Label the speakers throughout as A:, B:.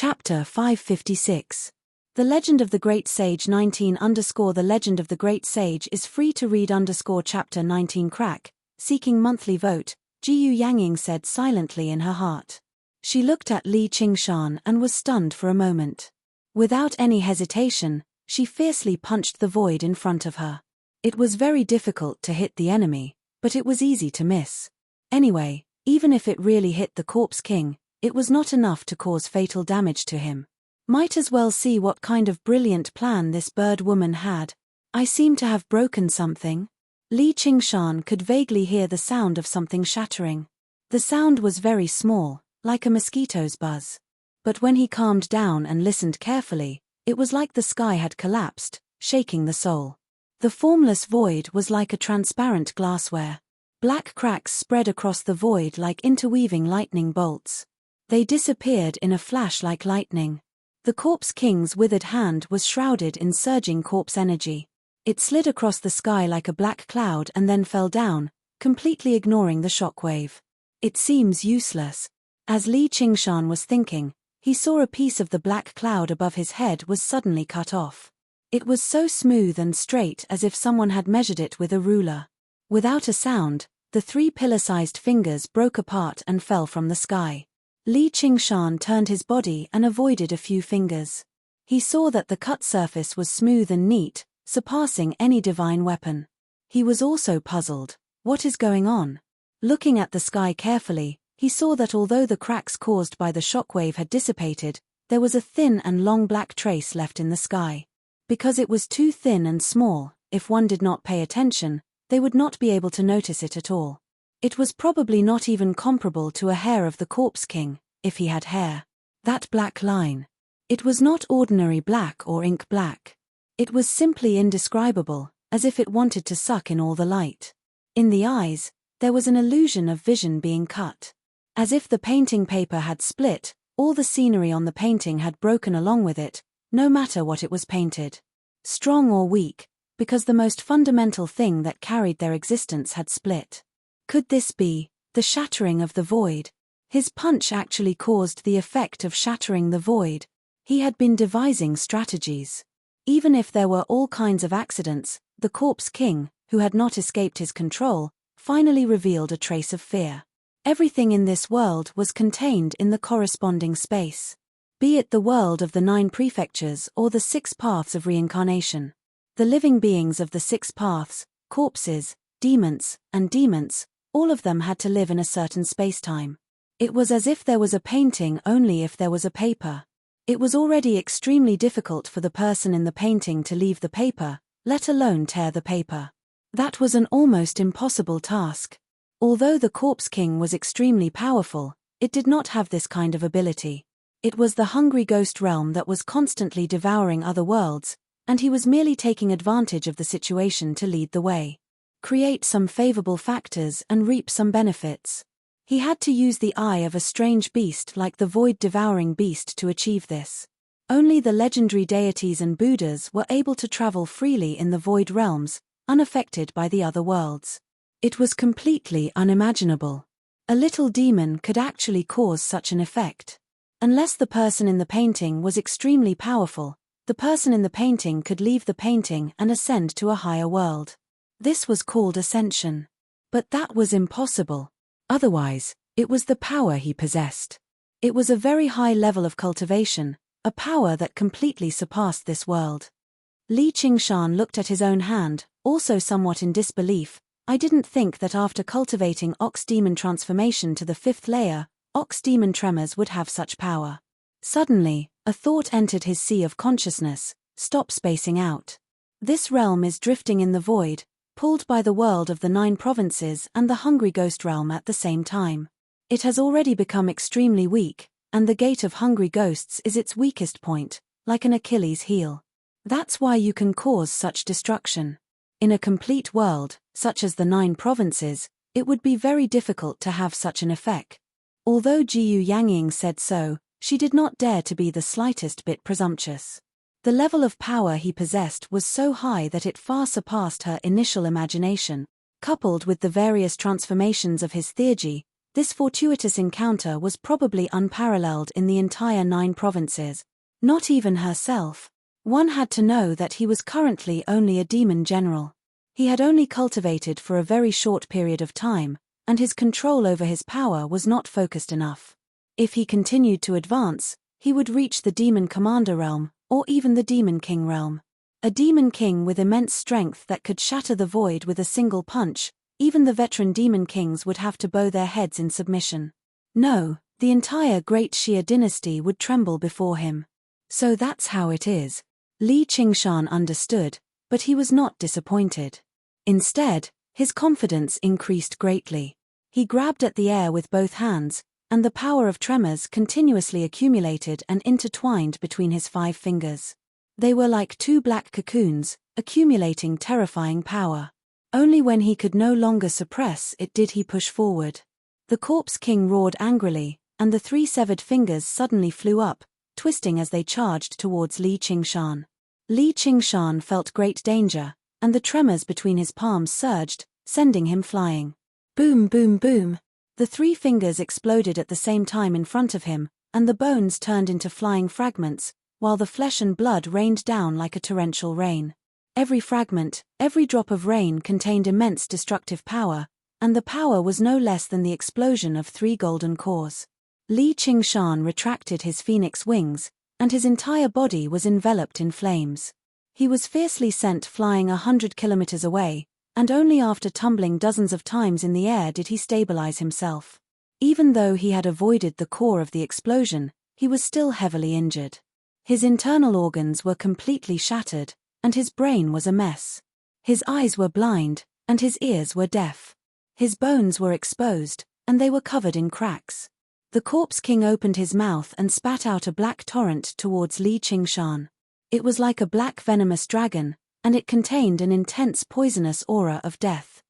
A: Chapter 556. The Legend of the Great Sage 19 _ The Legend of the Great Sage is free to read _ Chapter 19 Crack, seeking monthly vote, Jiyu Yangying said silently in her heart. She looked at Li Qingshan and was stunned for a moment. Without any hesitation, she fiercely punched the void in front of her. It was very difficult to hit the enemy, but it was easy to miss. Anyway, even if it really hit the Corpse King, it was not enough to cause fatal damage to him. Might as well see what kind of brilliant plan this bird woman had. I seem to have broken something. Li Qingshan could vaguely hear the sound of something shattering. The sound was very small, like a mosquito's buzz. But when he calmed down and listened carefully, it was like the sky had collapsed, shaking the soul. The formless void was like a transparent glassware. Black cracks spread across the void like interweaving lightning bolts. They disappeared in a flash like lightning. The Corpse King's withered hand was shrouded in surging corpse energy. It slid across the sky like a black cloud and then fell down, completely ignoring the shockwave. It seems useless. As Li Qingshan was thinking, he saw a piece of the black cloud above his head was suddenly cut off. It was so smooth and straight as if someone had measured it with a ruler. Without a sound, the 3 pillar-sized fingers broke apart and fell from the sky. Li Qingshan turned his body and avoided a few fingers. He saw that the cut surface was smooth and neat, surpassing any divine weapon. He was also puzzled. What is going on? Looking at the sky carefully, he saw that although the cracks caused by the shockwave had dissipated, there was a thin and long black trace left in the sky. Because it was too thin and small, if one did not pay attention, they would not be able to notice it at all. It was probably not even comparable to a hair of the Corpse King, if he had hair. That black line. It was not ordinary black or ink black. It was simply indescribable, as if it wanted to suck in all the light. In the eyes, there was an illusion of vision being cut. As if the painting paper had split, all the scenery on the painting had broken along with it, no matter what it was painted. Strong or weak, because the most fundamental thing that carried their existence had split. Could this be the shattering of the void? His punch actually caused the effect of shattering the void. He had been devising strategies. Even if there were all kinds of accidents, the Corpse King, who had not escaped his control, finally revealed a trace of fear. Everything in this world was contained in the corresponding space. Be it the world of the 9 prefectures or the 6 paths of reincarnation. The living beings of the 6 paths, corpses, demons, and demons, all of them had to live in a certain space-time. It was as if there was a painting only if there was a paper. It was already extremely difficult for the person in the painting to leave the paper, let alone tear the paper. That was an almost impossible task. Although the Corpse King was extremely powerful, it did not have this kind of ability. It was the hungry ghost realm that was constantly devouring other worlds, and he was merely taking advantage of the situation to lead the way. Create some favorable factors and reap some benefits. He had to use the eye of a strange beast like the void-devouring beast to achieve this. Only the legendary deities and Buddhas were able to travel freely in the void realms, unaffected by the other worlds. It was completely unimaginable. A little demon could actually cause such an effect. Unless the person in the painting was extremely powerful, the person in the painting could leave the painting and ascend to a higher world. This was called ascension. But that was impossible. Otherwise, it was the power he possessed. It was a very high level of cultivation, a power that completely surpassed this world. Li Qingshan looked at his own hand, also somewhat in disbelief. I didn't think that after cultivating Ox Demon transformation to the 5th layer, Ox Demon tremors would have such power. Suddenly, a thought entered his sea of consciousness: stop spacing out. This realm is drifting in the void, pulled by the world of the 9 provinces and the hungry ghost realm at the same time. It has already become extremely weak, and the gate of hungry ghosts is its weakest point, like an Achilles heel. That's why you can cause such destruction. In a complete world, such as the 9 provinces, it would be very difficult to have such an effect. Although Jiyu Yangying said so, she did not dare to be the slightest bit presumptuous. The level of power he possessed was so high that it far surpassed her initial imagination. Coupled with the various transformations of his theurgy, This fortuitous encounter was probably unparalleled in the entire 9 provinces. Not even herself. One had to know that he was currently only a demon general. He had only cultivated for a very short period of time, and his control over his power was not focused enough. If he continued to advance, he would reach the Demon Commander realm, or even the Demon King realm. A Demon King with immense strength that could shatter the void with a single punch. Even the veteran Demon Kings would have to bow their heads in submission. No, the entire Great Xia dynasty would tremble before him. So that's how it is. Li Qingshan understood, but he was not disappointed. Instead, his confidence increased greatly. He grabbed at the air with both hands, and the power of tremors continuously accumulated and intertwined between his 5 fingers. They were like 2 black cocoons, accumulating terrifying power. Only when he could no longer suppress it did he push forward. The Corpse King roared angrily, and the 3 severed fingers suddenly flew up, twisting as they charged towards Li Qingshan. Li Qingshan felt great danger, and the tremors between his palms surged, sending him flying. Boom, boom, boom. The 3 fingers exploded at the same time in front of him, and the bones turned into flying fragments, while the flesh and blood rained down like a torrential rain. Every fragment, every drop of rain contained immense destructive power, and the power was no less than the explosion of 3 golden cores. Li Qingshan retracted his phoenix wings, and his entire body was enveloped in flames. He was fiercely sent flying 100 kilometers away, and only after tumbling dozens of times in the air did he stabilize himself. Even though he had avoided the core of the explosion, he was still heavily injured. His internal organs were completely shattered, and his brain was a mess. His eyes were blind, and his ears were deaf. His bones were exposed, and they were covered in cracks. The Corpse King opened his mouth and spat out a black torrent towards Li Qingshan. It was like a black venomous dragon, and it contained an intense poisonous aura of death.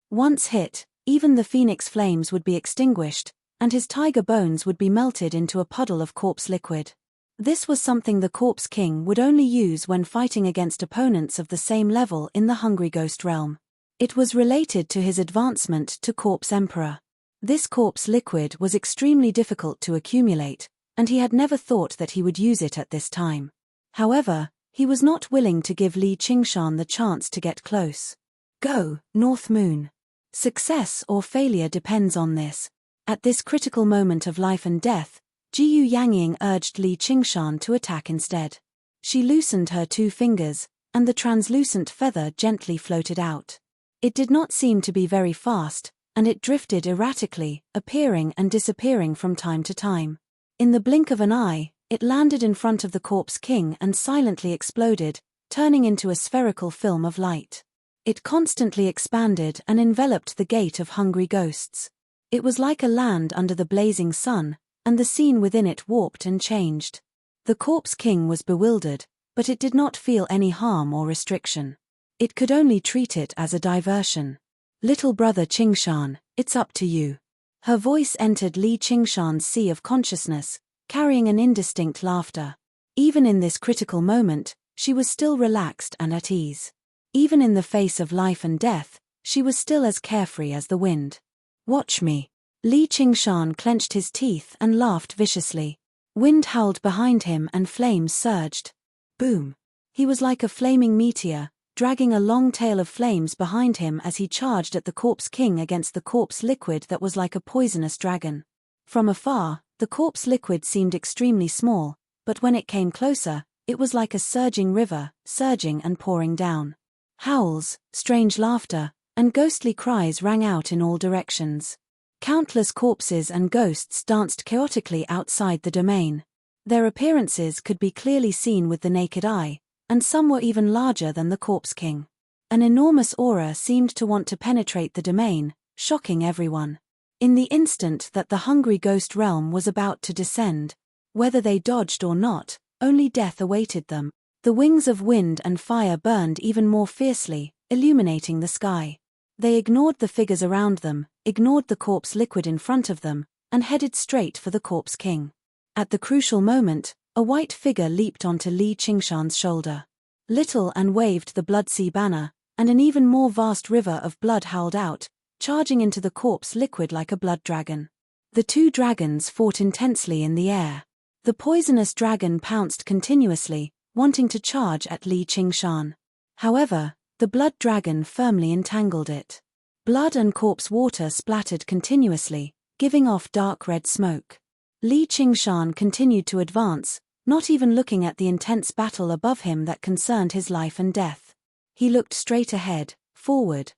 A: Once hit, even the phoenix flames would be extinguished, and his tiger bones would be melted into a puddle of corpse liquid. This was something the Corpse King would only use when fighting against opponents of the same level in the Hungry Ghost realm. It was related to his advancement to Corpse Emperor. This corpse liquid was extremely difficult to accumulate, and he had never thought that he would use it at this time. However, he was not willing to give Li Qingshan the chance to get close. Go, North Moon. Success or failure depends on this. At this critical moment of life and death, Jiyu Yangying urged Li Qingshan to attack instead. She loosened her 2 fingers, and the translucent feather gently floated out. It did not seem to be very fast, and it drifted erratically, appearing and disappearing from time to time. In the blink of an eye, it landed in front of the Corpse King and silently exploded, turning into a spherical film of light. It constantly expanded and enveloped the gate of Hungry Ghosts. It was like a land under the blazing sun, and the scene within it warped and changed. The Corpse King was bewildered, but it did not feel any harm or restriction. It could only treat it as a diversion. Little brother Qingshan, it's up to you. Her voice entered Li Qingshan's sea of consciousness, carrying an indistinct laughter. Even in this critical moment, she was still relaxed and at ease. Even in the face of life and death, she was still as carefree as the wind. Watch me. Li Qingshan clenched his teeth and laughed viciously. Wind howled behind him and flames surged. Boom. He was like a flaming meteor, dragging a long tail of flames behind him as he charged at the Corpse King against the corpse liquid that was like a poisonous dragon. From afar, the corpse liquid seemed extremely small, but when it came closer, it was like a surging river, surging and pouring down. Howls, strange laughter, and ghostly cries rang out in all directions. Countless corpses and ghosts danced chaotically outside the domain. Their appearances could be clearly seen with the naked eye, and some were even larger than the Corpse King. An enormous aura seemed to want to penetrate the domain, shocking everyone. In the instant that the Hungry Ghost realm was about to descend, whether they dodged or not, only death awaited them. The wings of wind and fire burned even more fiercely, illuminating the sky. They ignored the figures around them, ignored the corpse liquid in front of them, and headed straight for the Corpse King. At the crucial moment, a white figure leaped onto Li Qingshan's shoulder. Little and waved the Blood Sea banner, and an even more vast river of blood howled out, charging into the corpse liquid like a blood dragon. The two dragons fought intensely in the air. The poisonous dragon pounced continuously, wanting to charge at Li Qingshan. However, the blood dragon firmly entangled it. Blood and corpse water splattered continuously, giving off dark red smoke. Li Qingshan continued to advance, not even looking at the intense battle above him that concerned his life and death. He looked straight ahead, forward,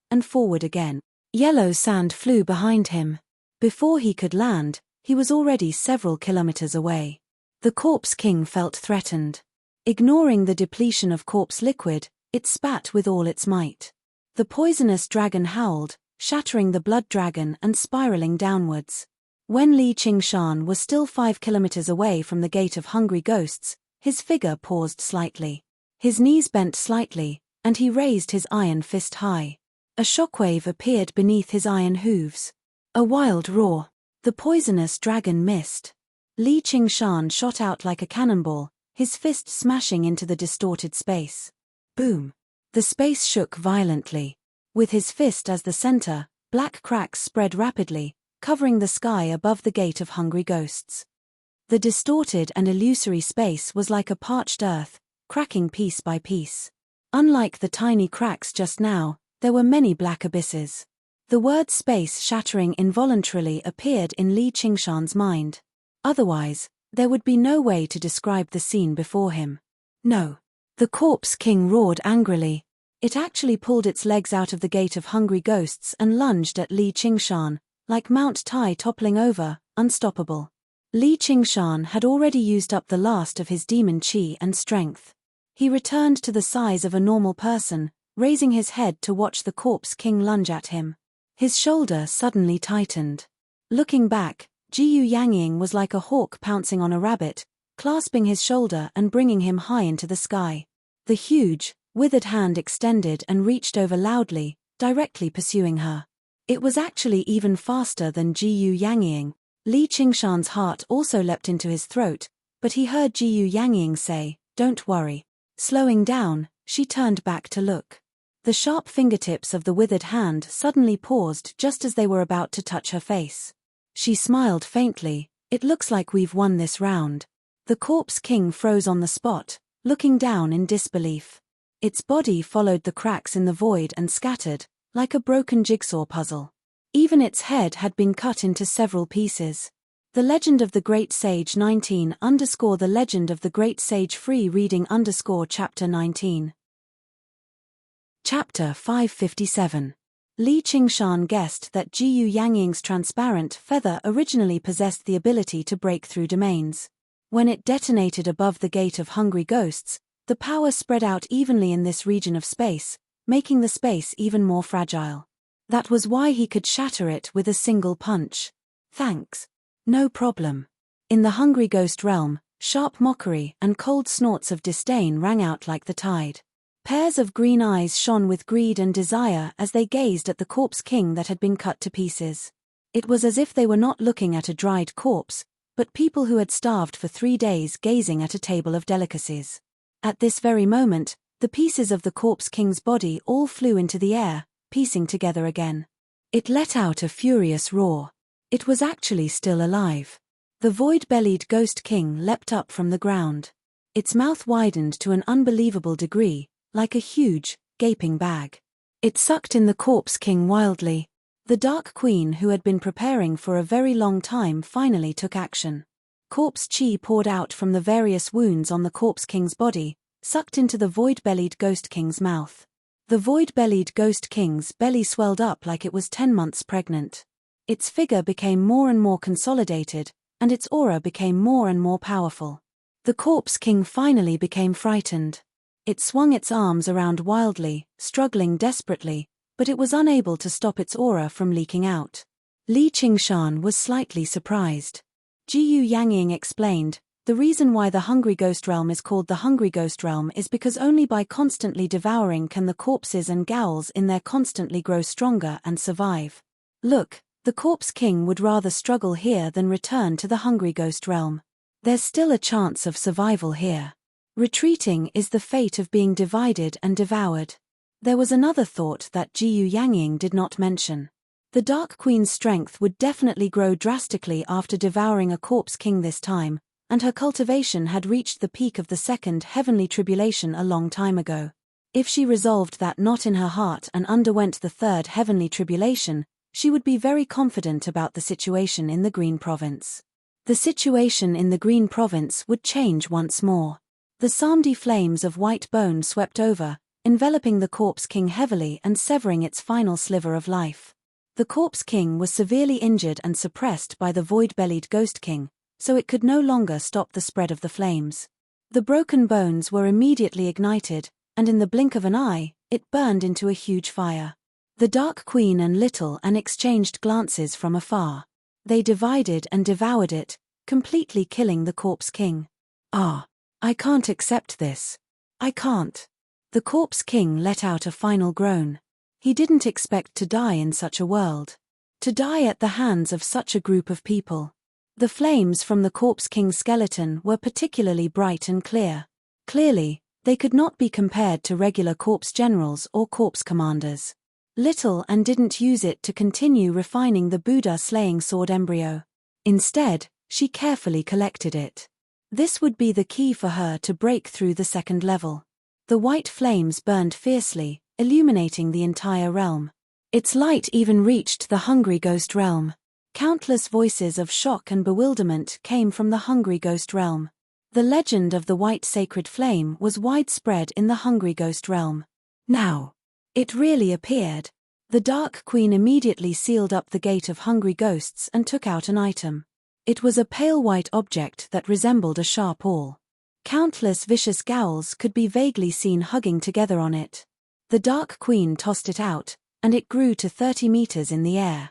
A: and forward again. Yellow sand flew behind him. Before he could land, he was already several kilometers away. The Corpse King felt threatened. Ignoring the depletion of corpse liquid, it spat with all its might. The poisonous dragon howled, shattering the blood dragon and spiraling downwards. When Li Qingshan was still 5 kilometers away from the Gate of Hungry Ghosts, his figure paused slightly. His knees bent slightly, and he raised his iron fist high. A shockwave appeared beneath his iron hooves. A wild roar. The poisonous dragon missed. Li Qingshan shot out like a cannonball, his fist smashing into the distorted space. Boom. The space shook violently. With his fist as the center, black cracks spread rapidly, covering the sky above the Gate of Hungry Ghosts. The distorted and illusory space was like a parched earth, cracking piece by piece. Unlike the tiny cracks just now, there were many black abysses. The word space shattering involuntarily appeared in Li Qingshan's mind. Otherwise, there would be no way to describe the scene before him. No. The Corpse King roared angrily. It actually pulled its legs out of the Gate of Hungry Ghosts and lunged at Li Qingshan, like Mount Tai toppling over, unstoppable. Li Qingshan had already used up the last of his demon qi and strength. He returned to the size of a normal person, raising his head to watch the Corpse King lunge at him. His shoulder suddenly tightened. Looking back, Jiyu Yangying was like a hawk pouncing on a rabbit, clasping his shoulder and bringing him high into the sky. The huge, withered hand extended and reached over loudly, directly pursuing her. It was actually even faster than Jiyu Yangying. Li Qingshan's heart also leapt into his throat, but he heard Jiyu Yangying say, "Don't worry." Slowing down, she turned back to look. The sharp fingertips of the withered hand suddenly paused just as they were about to touch her face. She smiled faintly. "It looks like we've won this round." The Corpse King froze on the spot, looking down in disbelief. Its body followed the cracks in the void and scattered, like a broken jigsaw puzzle. Even its head had been cut into several pieces. The Legend of the Great Sage 19 _ The Legend of the Great Sage Free Reading _ Chapter 19. Chapter 557. Li Qingshan guessed that Jiyu Yangying's transparent feather originally possessed the ability to break through domains. When it detonated above the Gate of Hungry Ghosts, the power spread out evenly in this region of space, making the space even more fragile. That was why he could shatter it with a single punch. "Thanks." "No problem." In the Hungry Ghost realm, sharp mockery and cold snorts of disdain rang out like the tide. Pairs of green eyes shone with greed and desire as they gazed at the Corpse King that had been cut to pieces. It was as if they were not looking at a dried corpse, but people who had starved for 3 days gazing at a table of delicacies. At this very moment, the pieces of the Corpse King's body all flew into the air, piecing together again. It let out a furious roar. It was actually still alive. The void-bellied Ghost King leapt up from the ground. Its mouth widened to an unbelievable degree, like a huge, gaping bag. It sucked in the Corpse King wildly. The Dark Queen, who had been preparing for a very long time, finally took action. Corpse chi poured out from the various wounds on the Corpse King's body, sucked into the void-bellied Ghost King's mouth. The void-bellied Ghost King's belly swelled up like it was 10 months pregnant. Its figure became more and more consolidated, and its aura became more and more powerful. The Corpse King finally became frightened. It swung its arms around wildly, struggling desperately, but it was unable to stop its aura from leaking out. Li Qingshan was slightly surprised. Jiyu Yangying explained, "The reason why the Hungry Ghost Realm is called the Hungry Ghost Realm is because only by constantly devouring can the corpses and ghouls in there constantly grow stronger and survive. Look, the Corpse King would rather struggle here than return to the Hungry Ghost Realm. There's still a chance of survival here. Retreating is the fate of being divided and devoured." There was another thought that Jiyu Yangying did not mention. The Dark Queen's strength would definitely grow drastically after devouring a corpse king this time, and her cultivation had reached the peak of the second heavenly tribulation a long time ago. If she resolved that knot in her heart and underwent the third heavenly tribulation, she would be very confident about the situation in the Green Province. The situation in the Green Province would change once more. The Samdi flames of white bone swept over, enveloping the corpse king heavily and severing its final sliver of life. The corpse king was severely injured and suppressed by the void-bellied ghost king, so it could no longer stop the spread of the flames. The broken bones were immediately ignited, and in the blink of an eye, it burned into a huge fire. The Dark Queen and Little An exchanged glances from afar. They divided and devoured it, completely killing the corpse king. "Ah, I can't accept this. I can't." The corpse king let out a final groan. He didn't expect to die in such a world. To die at the hands of such a group of people. The flames from the corpse king's skeleton were particularly bright and clear. Clearly, they could not be compared to regular corpse generals or corpse commanders. Little An didn't use it to continue refining the Buddha-slaying sword embryo. Instead, she carefully collected it. This would be the key for her to break through the second level. The white flames burned fiercely, illuminating the entire realm. Its light even reached the hungry ghost realm. Countless voices of shock and bewilderment came from the hungry ghost realm. The legend of the white sacred flame was widespread in the hungry ghost realm. Now, it really appeared. The Dark Queen immediately sealed up the gate of hungry ghosts and took out an item. It was a pale white object that resembled a sharp awl. Countless vicious gowls could be vaguely seen hugging together on it. The Dark Queen tossed it out, and it grew to 30 meters in the air.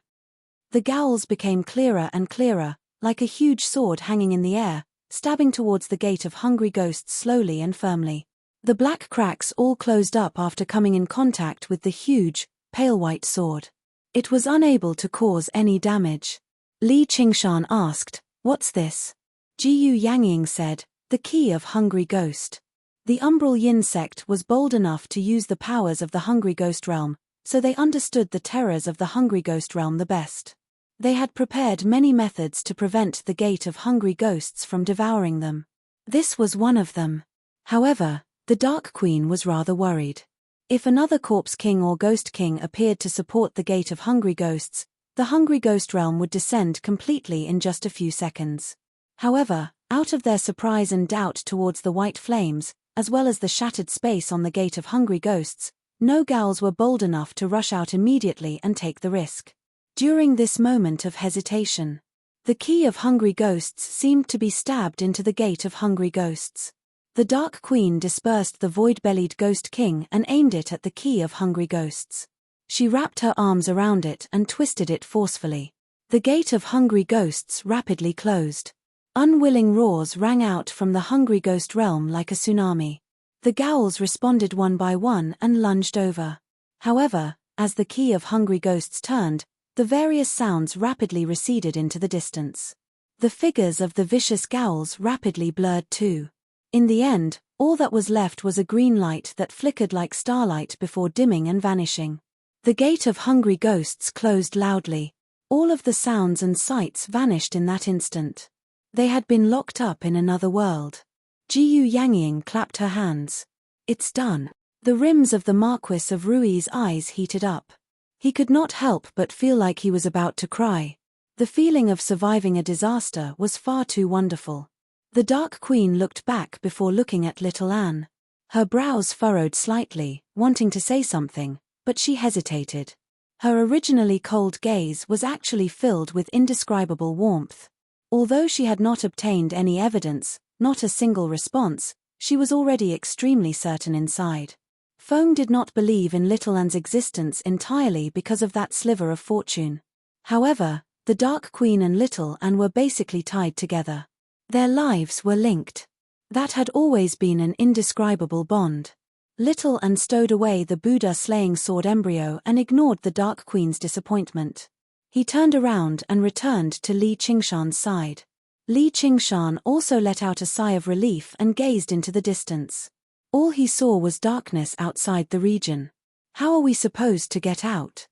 A: The gowls became clearer and clearer, like a huge sword hanging in the air, stabbing towards the gate of hungry ghosts slowly and firmly. The black cracks all closed up after coming in contact with the huge, pale white sword. It was unable to cause any damage. Li Qingshan asked, "What's this?" Jiyu Yangying said, "The key of hungry ghost." The Umbral Yin sect was bold enough to use the powers of the hungry ghost realm, so they understood the terrors of the hungry ghost realm the best. They had prepared many methods to prevent the gate of hungry ghosts from devouring them. This was one of them. However, the Dark Queen was rather worried. If another corpse king or ghost king appeared to support the gate of hungry ghosts, the hungry ghost realm would descend completely in just a few seconds. However, out of their surprise and doubt towards the white flames, as well as the shattered space on the gate of hungry ghosts, no gowls were bold enough to rush out immediately and take the risk. During this moment of hesitation, the key of hungry ghosts seemed to be stabbed into the gate of hungry ghosts. The Dark Queen dispersed the void-bellied ghost king and aimed it at the key of hungry ghosts. She wrapped her arms around it and twisted it forcefully. The gate of hungry ghosts rapidly closed. Unwilling roars rang out from the hungry ghost realm like a tsunami. The gowls responded one by one and lunged over. However, as the key of hungry ghosts turned, the various sounds rapidly receded into the distance. The figures of the vicious gowls rapidly blurred too. In the end, all that was left was a green light that flickered like starlight before dimming and vanishing. The gate of hungry ghosts closed loudly. All of the sounds and sights vanished in that instant. They had been locked up in another world. Jiyu Yangying clapped her hands. "It's done." The rims of the Marquis of Rui's eyes heated up. He could not help but feel like he was about to cry. The feeling of surviving a disaster was far too wonderful. The Dark Queen looked back before looking at Little Anne. Her brows furrowed slightly, wanting to say something, but she hesitated. Her originally cold gaze was actually filled with indescribable warmth. Although she had not obtained any evidence, not a single response, she was already extremely certain inside. Feng did not believe in Little Anne's existence entirely because of that sliver of fortune. However, the Dark Queen and Little Anne were basically tied together. Their lives were linked. That had always been an indescribable bond. Little Anne stowed away the Buddha-slaying sword embryo and ignored the Dark Queen's disappointment. He turned around and returned to Li Qingshan's side. Li Qingshan also let out a sigh of relief and gazed into the distance. All he saw was darkness outside the region. How are we supposed to get out?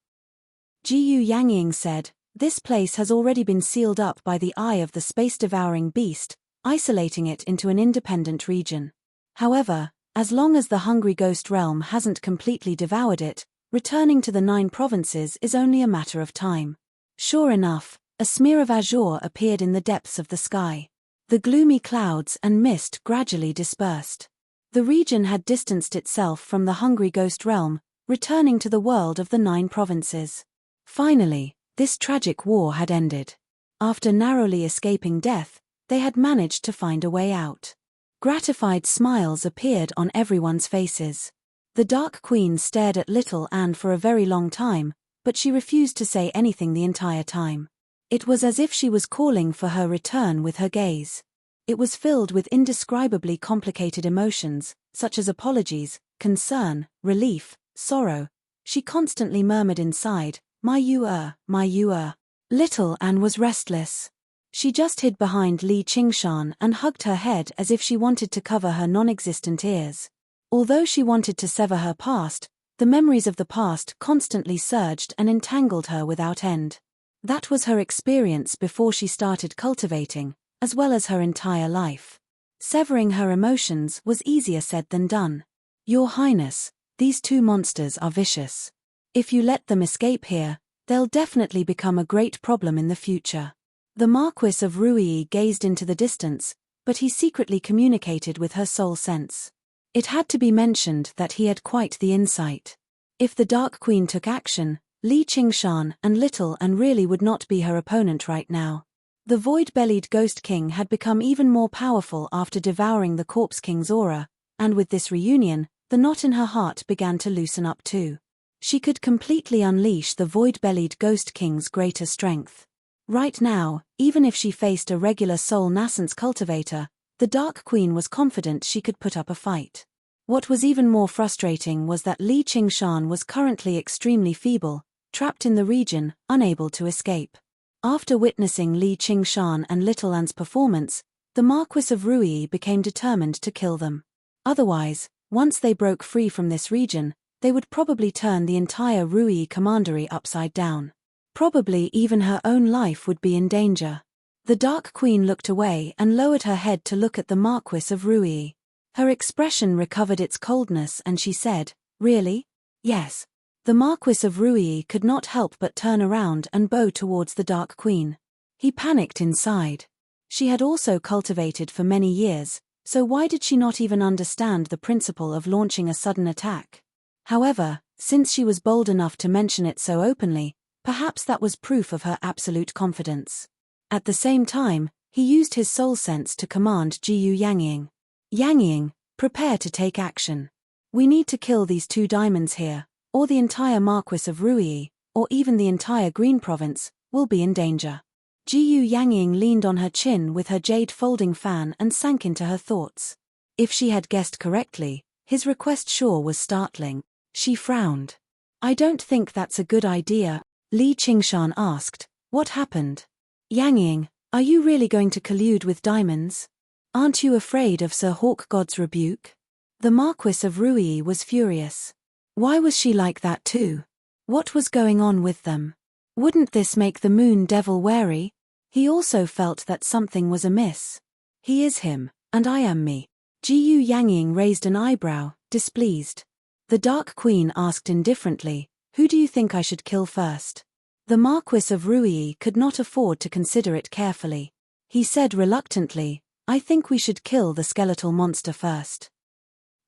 A: Jiyu Yangying said, this place has already been sealed up by the eye of the space-devouring beast, isolating it into an independent region. However, as long as the hungry ghost realm hasn't completely devoured it, returning to the 9 provinces is only a matter of time. Sure enough, a smear of azure appeared in the depths of the sky. The gloomy clouds and mist gradually dispersed. The region had distanced itself from the hungry ghost realm, returning to the world of the 9 provinces. Finally, this tragic war had ended. After narrowly escaping death, they had managed to find a way out. Gratified smiles appeared on everyone's faces. The Dark Queen stared at little Anne for a very long time, but she refused to say anything the entire time. It was as if she was calling for her return with her gaze. It was filled with indescribably complicated emotions, such as apologies, concern, relief, sorrow. She constantly murmured inside, my you my you. Little Anne was restless. She just hid behind Li Qingshan and hugged her head as if she wanted to cover her non-existent ears. Although she wanted to sever her past, the memories of the past constantly surged and entangled her without end. That was her experience before she started cultivating, as well as her entire life. Severing her emotions was easier said than done. Your Highness, these 2 monsters are vicious. If you let them escape here, they'll definitely become a great problem in the future. The Marquis of Ruyi gazed into the distance, but he secretly communicated with her soul sense. It had to be mentioned that he had quite the insight. If the Dark Queen took action, Li Qingshan and Little Anne really would not be her opponent right now. The void-bellied Ghost King had become even more powerful after devouring the Corpse King's aura, and with this reunion, the knot in her heart began to loosen up too. She could completely unleash the void-bellied Ghost King's greater strength. Right now, even if she faced a regular soul nascence cultivator, the Dark Queen was confident she could put up a fight. What was even more frustrating was that Li Qingshan was currently extremely feeble, trapped in the region, unable to escape. After witnessing Li Qingshan and Little Anne's performance, the Marquis of Ruyi became determined to kill them. Otherwise, once they broke free from this region, they would probably turn the entire Ruyi commandery upside down. Probably even her own life would be in danger. The Dark Queen looked away and lowered her head to look at the Marquis of Ruyi. Her expression recovered its coldness and she said, really? Yes. The Marquis of Ruyi could not help but turn around and bow towards the Dark Queen. He panicked inside. She had also cultivated for many years, so why did she not even understand the principle of launching a sudden attack? However, since she was bold enough to mention it so openly, perhaps that was proof of her absolute confidence. At the same time, he used his soul sense to command Jiyu Yangying. Yangying, prepare to take action. We need to kill these 2 diamonds here, or the entire Marquis of Ruyi, or even the entire Green Province, will be in danger. Jiyu Yangying leaned on her chin with her jade folding fan and sank into her thoughts. If she had guessed correctly, his request sure was startling. She frowned. I don't think that's a good idea. Li Qingshan asked, what happened? Yangying, are you really going to collude with diamonds? Aren't you afraid of Sir Hawk God's rebuke? The Marquis of Ruyi was furious. Why was she like that too? What was going on with them? Wouldn't this make the Moon Devil wary? He also felt that something was amiss. He is him, and I am me. Jiyu Yangying raised an eyebrow, displeased. The Dark Queen asked indifferently, who do you think I should kill first? The Marquis of Ruyi could not afford to consider it carefully. He said reluctantly, I think we should kill the skeletal monster first.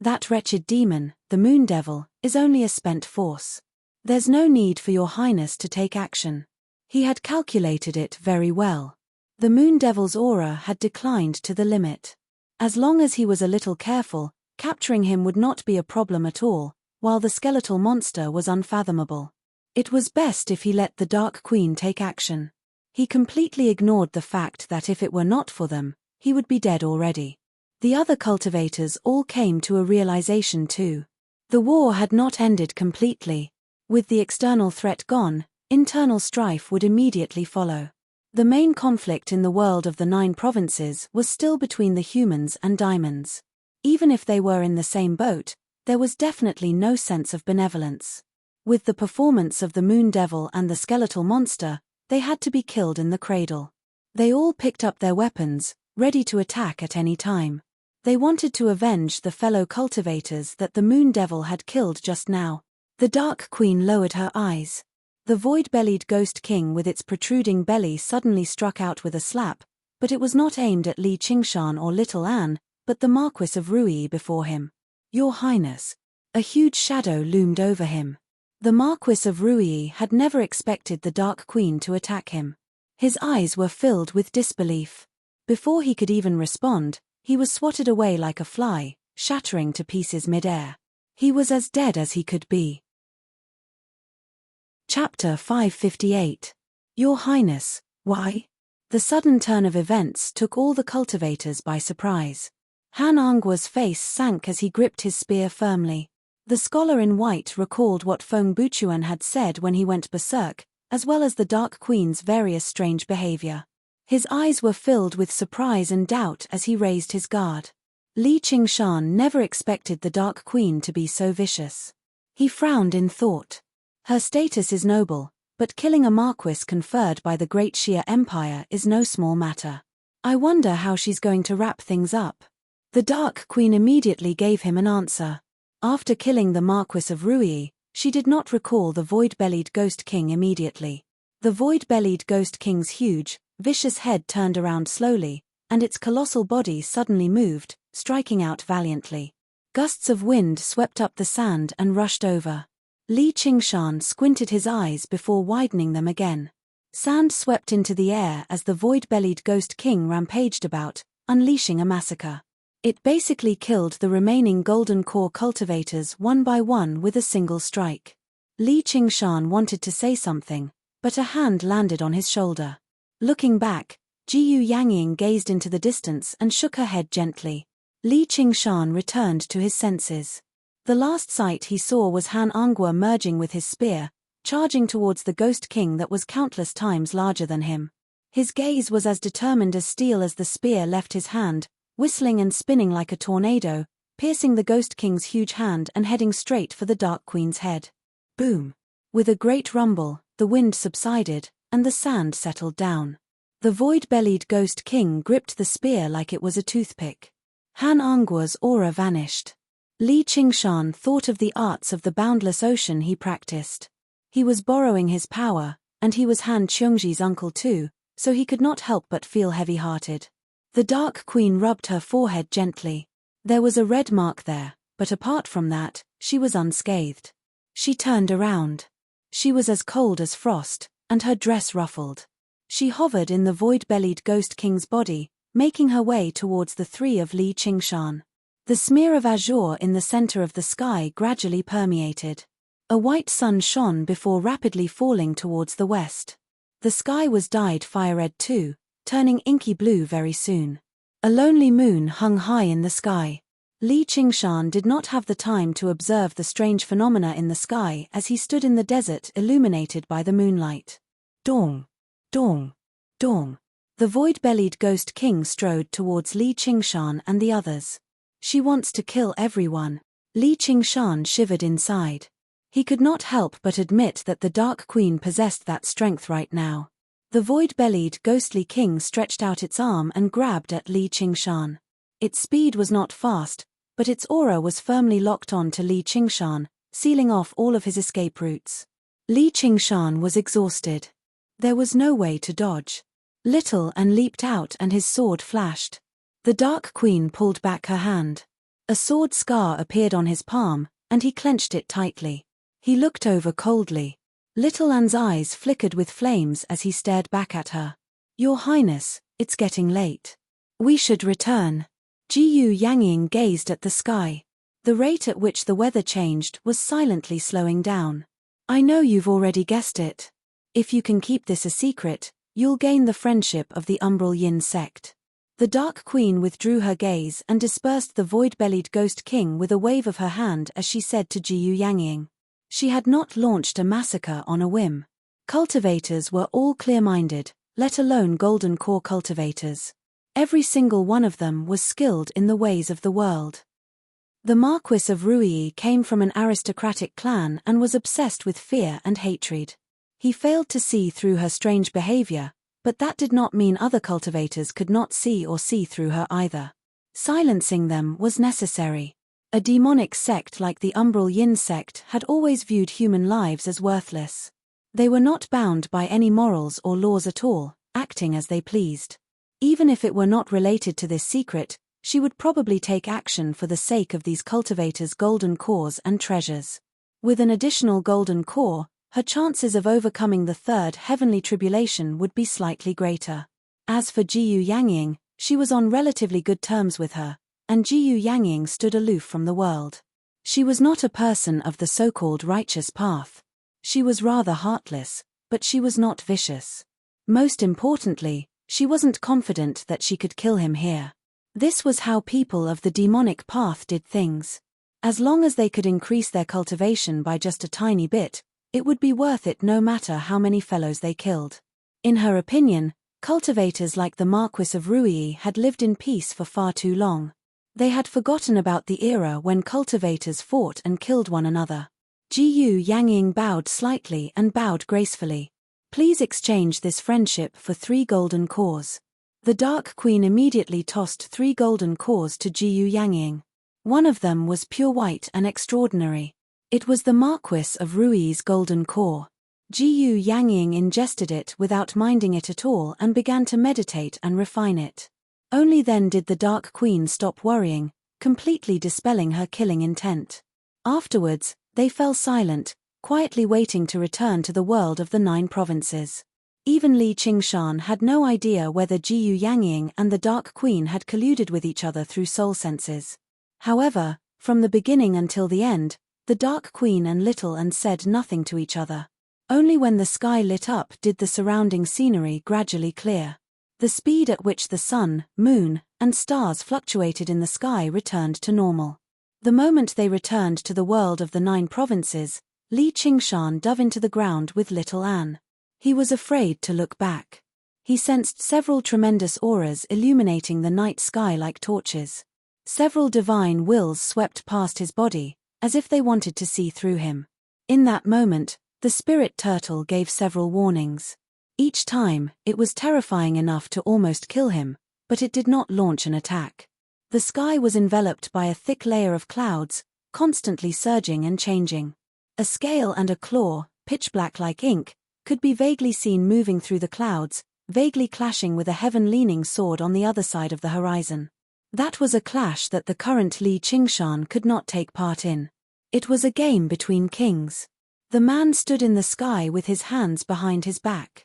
A: That wretched demon, the Moon Devil, is only a spent force. There's no need for your Highness to take action. He had calculated it very well. The Moon Devil's aura had declined to the limit. As long as he was a little careful, capturing him would not be a problem at all, while the skeletal monster was unfathomable. It was best if he let the Dark Queen take action. He completely ignored the fact that if it were not for them, he would be dead already. The other cultivators all came to a realization too. The war had not ended completely. With the external threat gone, internal strife would immediately follow. The main conflict in the world of the 9 provinces was still between the humans and diamonds. Even if they were in the same boat, there was definitely no sense of benevolence. With the performance of the Moon Devil and the skeletal monster, they had to be killed in the cradle. They all picked up their weapons, ready to attack at any time. They wanted to avenge the fellow cultivators that the Moon Devil had killed just now. The Dark Queen lowered her eyes. The void-bellied Ghost King with its protruding belly suddenly struck out with a slap, but it was not aimed at Li Qingshan or Little Anne, but the Marquis of Ruyi before him. "Your Highness." A huge shadow loomed over him. The Marquis of Ruyi had never expected the Dark Queen to attack him. His eyes were filled with disbelief. Before he could even respond, he was swatted away like a fly, shattering to pieces mid-air. He was as dead as he could be. Chapter 558. Your Highness, why? The sudden turn of events took all the cultivators by surprise. Han Anggua's face sank as he gripped his spear firmly. The scholar in white recalled what Feng Buchuan had said when he went berserk, as well as the Dark Queen's various strange behavior. His eyes were filled with surprise and doubt as he raised his guard. Li Qingshan never expected the Dark Queen to be so vicious. He frowned in thought. Her status is noble, but killing a marquis conferred by the Great Xia Empire is no small matter. I wonder how she's going to wrap things up. The Dark Queen immediately gave him an answer. After killing the Marquis of Ruyi, she did not recall the void-bellied Ghost King immediately. The void-bellied Ghost King's huge, vicious head turned around slowly, and its colossal body suddenly moved, striking out valiantly. Gusts of wind swept up the sand and rushed over. Li Qingshan squinted his eyes before widening them again. Sand swept into the air as the void-bellied Ghost King rampaged about, unleashing a massacre. It basically killed the remaining golden core cultivators one by one with a single strike. Li Qingshan wanted to say something, but a hand landed on his shoulder. Looking back, Jiyu Yangying gazed into the distance and shook her head gently. Li Qingshan returned to his senses. The last sight he saw was Han Anggua merging with his spear, charging towards the Ghost King that was countless times larger than him. His gaze was as determined as steel as the spear left his hand, whistling and spinning like a tornado, piercing the Ghost King's huge hand and heading straight for the Dark Queen's head. Boom! With a great rumble, the wind subsided, and the sand settled down. The void-bellied Ghost King gripped the spear like it was a toothpick. Han Anggua's aura vanished. Li Qingshan thought of the arts of the boundless ocean he practiced. He was borrowing his power, and he was Han Qiongji's uncle too, so he could not help but feel heavy-hearted. The Dark Queen rubbed her forehead gently. There was a red mark there, but apart from that, she was unscathed. She turned around. She was as cold as frost, and her dress ruffled. She hovered in the void-bellied Ghost King's body, making her way towards the three of Li Qingshan. The smear of azure in the center of the sky gradually permeated. A white sun shone before rapidly falling towards the west. The sky was dyed fire-red too, turning inky blue very soon. A lonely moon hung high in the sky. Li Qingshan did not have the time to observe the strange phenomena in the sky as he stood in the desert illuminated by the moonlight. Dong! Dong! Dong! The void-bellied Ghost King strode towards Li Qingshan and the others. She wants to kill everyone. Li Qingshan shivered inside. He could not help but admit that the Dark Queen possessed that strength right now. The void-bellied ghostly king stretched out its arm and grabbed at Li Qingshan. Its speed was not fast, but its aura was firmly locked on to Li Qingshan, sealing off all of his escape routes. Li Qingshan was exhausted. There was no way to dodge. Little An leaped out and his sword flashed. The Dark Queen pulled back her hand. A sword scar appeared on his palm, and he clenched it tightly. He looked over coldly. Little An's eyes flickered with flames as he stared back at her. "Your Highness, it's getting late. We should return." Jiyu Yangying gazed at the sky. The rate at which the weather changed was silently slowing down. "I know you've already guessed it. If you can keep this a secret, you'll gain the friendship of the Umbral Yin sect." The Dark Queen withdrew her gaze and dispersed the void-bellied Ghost King with a wave of her hand as she said to Jiyu Yangying. She had not launched a massacre on a whim. Cultivators were all clear-minded, let alone golden core cultivators. Every single one of them was skilled in the ways of the world. The Marquis of Ruyi came from an aristocratic clan and was obsessed with fear and hatred. He failed to see through her strange behavior, but that did not mean other cultivators could not see or see through her either. Silencing them was necessary. A demonic sect like the Umbral Yin sect had always viewed human lives as worthless. They were not bound by any morals or laws at all, acting as they pleased. Even if it were not related to this secret, she would probably take action for the sake of these cultivators' golden cores and treasures. With an additional golden core, her chances of overcoming the third heavenly tribulation would be slightly greater. As for Jiyu Yangying, she was on relatively good terms with her, and Jiyu Yangying stood aloof from the world. She was not a person of the so-called righteous path. She was rather heartless, but she was not vicious. Most importantly, she wasn't confident that she could kill him here. This was how people of the demonic path did things. As long as they could increase their cultivation by just a tiny bit, it would be worth it no matter how many fellows they killed. In her opinion, cultivators like the Marquis of Ruyi had lived in peace for far too long. They had forgotten about the era when cultivators fought and killed one another. Jiyu Yangying bowed slightly and bowed gracefully. Please exchange this friendship for 3 golden cores. The Dark Queen immediately tossed 3 golden cores to Jiyu Yangying. One of them was pure white and extraordinary. It was the Marquis of Ruyi's golden core. Jiyu Yangying ingested it without minding it at all and began to meditate and refine it. Only then did the Dark Queen stop worrying, completely dispelling her killing intent. Afterwards, they fell silent, quietly waiting to return to the world of the 9 provinces. Even Li Qingshan had no idea whether Jiyu Yangying and the Dark Queen had colluded with each other through soul senses. However, from the beginning until the end, the Dark Queen and Little and said nothing to each other. Only when the sky lit up did the surrounding scenery gradually clear. The speed at which the sun, moon, and stars fluctuated in the sky returned to normal. The moment they returned to the world of the 9 provinces, Li Qingshan dove into the ground with Little Anne. He was afraid to look back. He sensed several tremendous auras illuminating the night sky like torches. Several divine wills swept past his body, as if they wanted to see through him. In that moment, the spirit turtle gave several warnings. Each time, it was terrifying enough to almost kill him, but it did not launch an attack. The sky was enveloped by a thick layer of clouds, constantly surging and changing. A scale and a claw, pitch black like ink, could be vaguely seen moving through the clouds, vaguely clashing with a heaven-leaning sword on the other side of the horizon. That was a clash that the current Li Qingshan could not take part in. It was a game between kings. The man stood in the sky with his hands behind his back.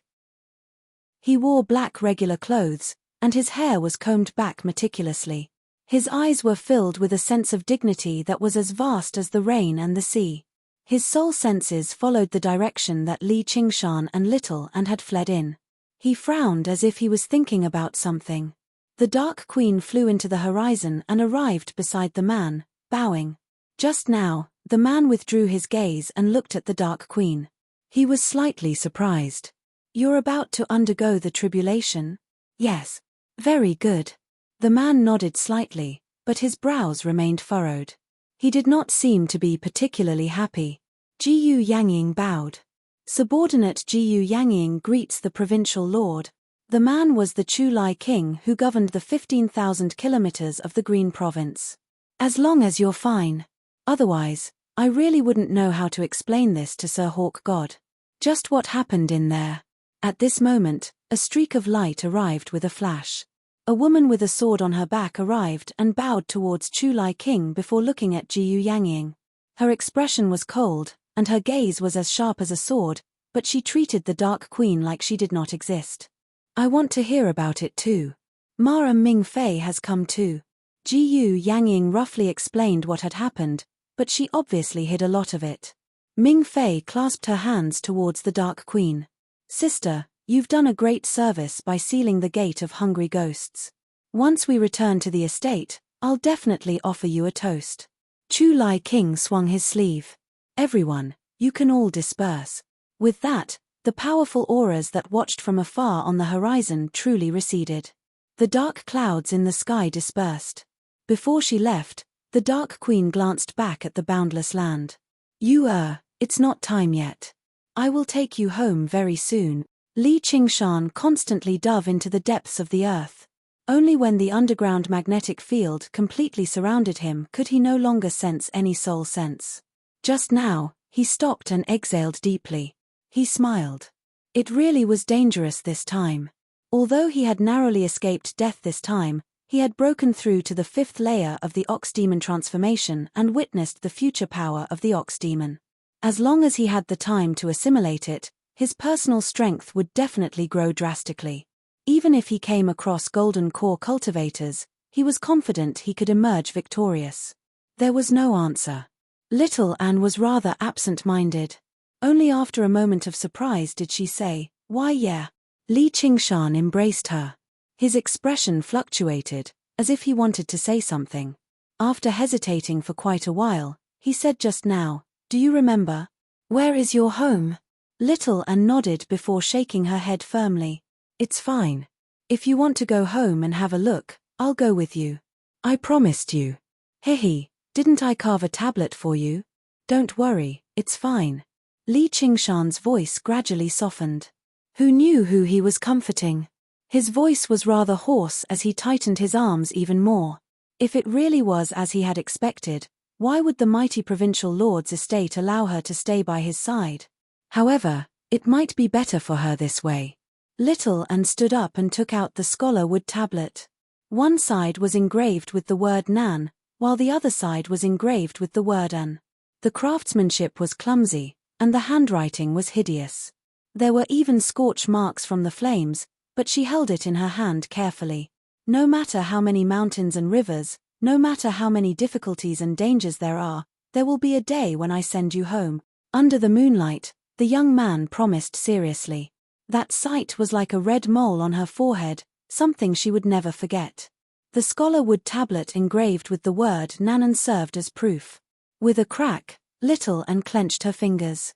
A: He wore black regular clothes, and his hair was combed back meticulously. His eyes were filled with a sense of dignity that was as vast as the rain and the sea. His soul senses followed the direction that Li Qingshan and Little and had fled in. He frowned as if he was thinking about something. The Dark Queen flew into the horizon and arrived beside the man, bowing. Just now, the man withdrew his gaze and looked at the Dark Queen. He was slightly surprised. "You're about to undergo the tribulation?" "Yes." "Very good." The man nodded slightly, but his brows remained furrowed. He did not seem to be particularly happy. Jiyu Yangying bowed. Subordinate Jiyu Yangying greets the provincial lord. The man was the Chulai king who governed the 15,000 kilometers of the Green Province. "As long as you're fine. Otherwise, I really wouldn't know how to explain this to Sir Hawk God. Just what happened in there?" At this moment, a streak of light arrived with a flash. A woman with a sword on her back arrived and bowed towards Chulai King before looking at Jiyu Yangying. Her expression was cold, and her gaze was as sharp as a sword, but she treated the Dark Queen like she did not exist. "I want to hear about it too. Mara Ming Fei has come too." Jiyu Yangying roughly explained what had happened, but she obviously hid a lot of it. Ming Fei clasped her hands towards the Dark Queen. "Sister, you've done a great service by sealing the gate of hungry ghosts. Once we return to the estate, I'll definitely offer you a toast." Chulai King swung his sleeve. "Everyone, you can all disperse." With that, the powerful auras that watched from afar on the horizon truly receded. The dark clouds in the sky dispersed. Before she left, The Dark Queen glanced back at the boundless land. It's not time yet. I will take you home very soon. Li Qingshan constantly dove into the depths of the earth. Only when the underground magnetic field completely surrounded him could he no longer sense any soul sense. Just now, he stopped and exhaled deeply. He smiled. It really was dangerous this time. Although he had narrowly escaped death this time, he had broken through to the 5th layer of the Ox Demon transformation and witnessed the future power of the Ox Demon. As long as he had the time to assimilate it, his personal strength would definitely grow drastically. Even if he came across golden core cultivators, he was confident he could emerge victorious. There was no answer. Little Anne was rather absent-minded. Only after a moment of surprise did she say, "Why yeah." Li Qingshan embraced her. His expression fluctuated, as if he wanted to say something. After hesitating for quite a while, he said just now, "Do you remember? Where is your home?" Little Anne nodded before shaking her head firmly. "It's fine. If you want to go home and have a look, I'll go with you. I promised you." "Hehe, didn't I carve a tablet for you? Don't worry, it's fine." Li Qingshan's voice gradually softened. Who knew who he was comforting? His voice was rather hoarse as he tightened his arms even more. If it really was as he had expected, why would the mighty provincial lord's estate allow her to stay by his side? However, it might be better for her this way. Little Anne stood up and took out the scholar wood tablet. One side was engraved with the word Nan, while the other side was engraved with the word An. The craftsmanship was clumsy, and the handwriting was hideous. There were even scorch marks from the flames, but she held it in her hand carefully. No matter how many mountains and rivers, no matter how many difficulties and dangers there will be a day when I send you home. Under the moonlight, the young man promised seriously. That sight was like a red mole on her forehead, something she would never forget. The scholar wood tablet engraved with the word Nanan served as proof. With a crack, Little Anne clenched her fingers.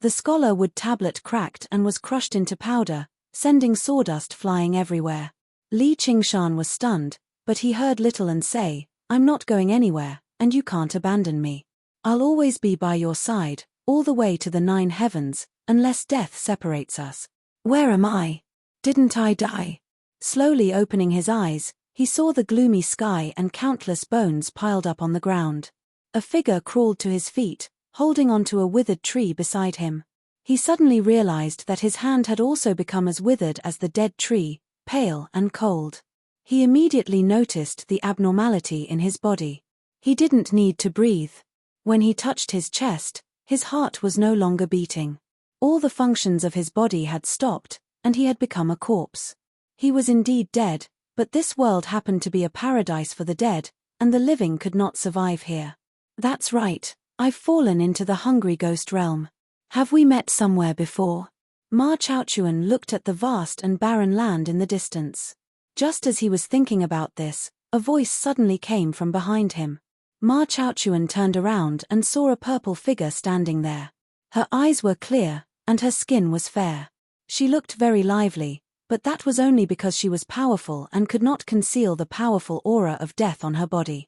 A: The scholar wood tablet cracked and was crushed into powder, sending sawdust flying everywhere. Li Qingshan was stunned, but he heard Little Anne say, "I'm not going anywhere, and you can't abandon me. I'll always be by your side, all the way to the 9 heavens, unless death separates us." "Where am I? Didn't I die?" Slowly opening his eyes, he saw the gloomy sky and countless bones piled up on the ground. A figure crawled to his feet, holding onto a withered tree beside him. He suddenly realized that his hand had also become as withered as the dead tree, pale and cold. He immediately noticed the abnormality in his body. He didn't need to breathe. When he touched his chest, his heart was no longer beating. All the functions of his body had stopped, and he had become a corpse. He was indeed dead, but this world happened to be a paradise for the dead, and the living could not survive here. "That's right, I've fallen into the hungry ghost realm. Have we met somewhere before?" Ma Chaochuan looked at the vast and barren land in the distance. Just as he was thinking about this, a voice suddenly came from behind him. Ma Chaochuan turned around and saw a purple figure standing there. Her eyes were clear, and her skin was fair. She looked very lively, but that was only because she was powerful and could not conceal the powerful aura of death on her body.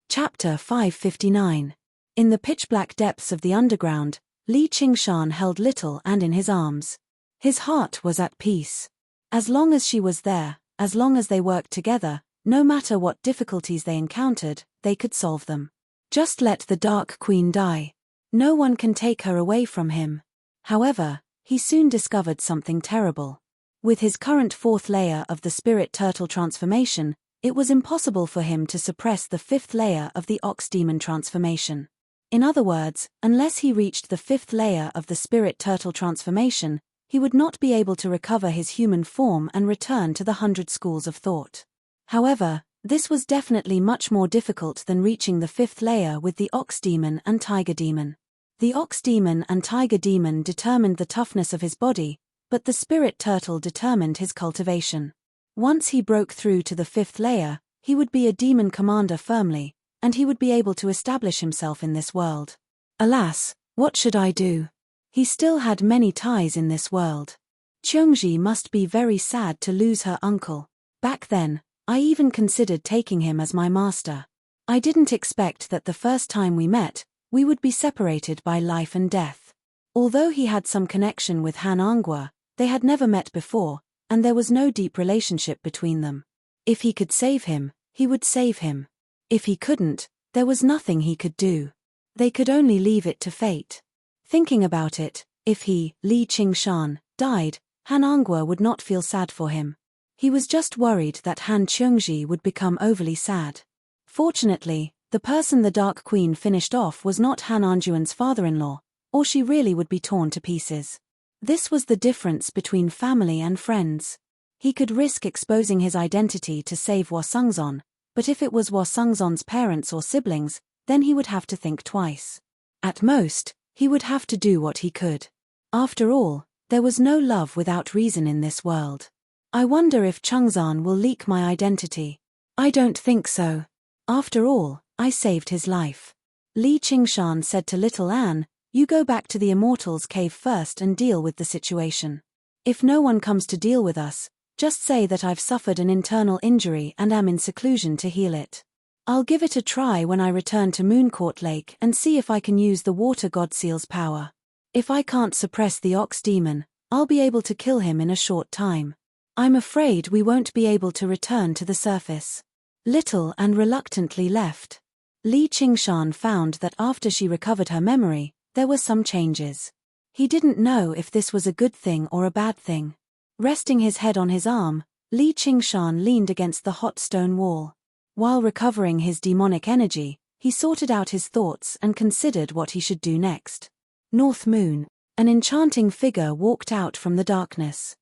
A: Chapter 559. In the pitch-black depths of the underground, Li Qingshan held Little Anne in his arms. His heart was at peace. As long as she was there, as long as they worked together, no matter what difficulties they encountered, they could solve them. Just let the Dark Queen die. No one can take her away from him. However, he soon discovered something terrible. With his current 4th layer of the Spirit Turtle transformation, it was impossible for him to suppress the 5th layer of the Ox Demon transformation. In other words, unless he reached the 5th layer of the Spirit Turtle transformation, he would not be able to recover his human form and return to the 100 schools of thought. However, this was definitely much more difficult than reaching the 5th layer with the Ox Demon and Tiger Demon. The Ox Demon and Tiger Demon determined the toughness of his body, but the Spirit Turtle determined his cultivation. Once he broke through to the 5th layer, he would be a demon commander firmly, and he would be able to establish himself in this world. Alas, what should I do? He still had many ties in this world. Cheongji must be very sad to lose her uncle. Back then, I even considered taking him as my master. I didn't expect that the first time we met, we would be separated by life and death. Although he had some connection with Han Angua, they had never met before, and there was no deep relationship between them. If he could save him, he would save him. If he couldn't, there was nothing he could do. They could only leave it to fate. Thinking about it, if he, Li Qingshan, died, Han Angua would not feel sad for him. He was just worried that Han Qiongji would become overly sad. Fortunately, the person the Dark Queen finished off was not Han Anjuan's father-in-law, or she really would be torn to pieces. This was the difference between family and friends. He could risk exposing his identity to save Wasungzon, but if it was Wasungzon's parents or siblings, then he would have to think twice. At most, he would have to do what he could. After all, there was no love without reason in this world. I wonder if Changzan will leak my identity. I don't think so. After all, I saved his life. Li Qingshan said to little Anne, "You go back to the Immortals' cave first and deal with the situation. If no one comes to deal with us, just say that I've suffered an internal injury and am in seclusion to heal it. I'll give it a try when I return to Mooncourt Lake and see if I can use the Water God Seal's power. If I can't suppress the Ox Demon, I'll be able to kill him in a short time. I'm afraid we won't be able to return to the surface." Little Anne reluctantly left. Li Qingshan found that after she recovered her memory, there were some changes. He didn't know if this was a good thing or a bad thing. Resting his head on his arm, Li Qingshan leaned against the hot stone wall. While recovering his demonic energy, he sorted out his thoughts and considered what he should do next. North Moon. An enchanting figure walked out from the darkness.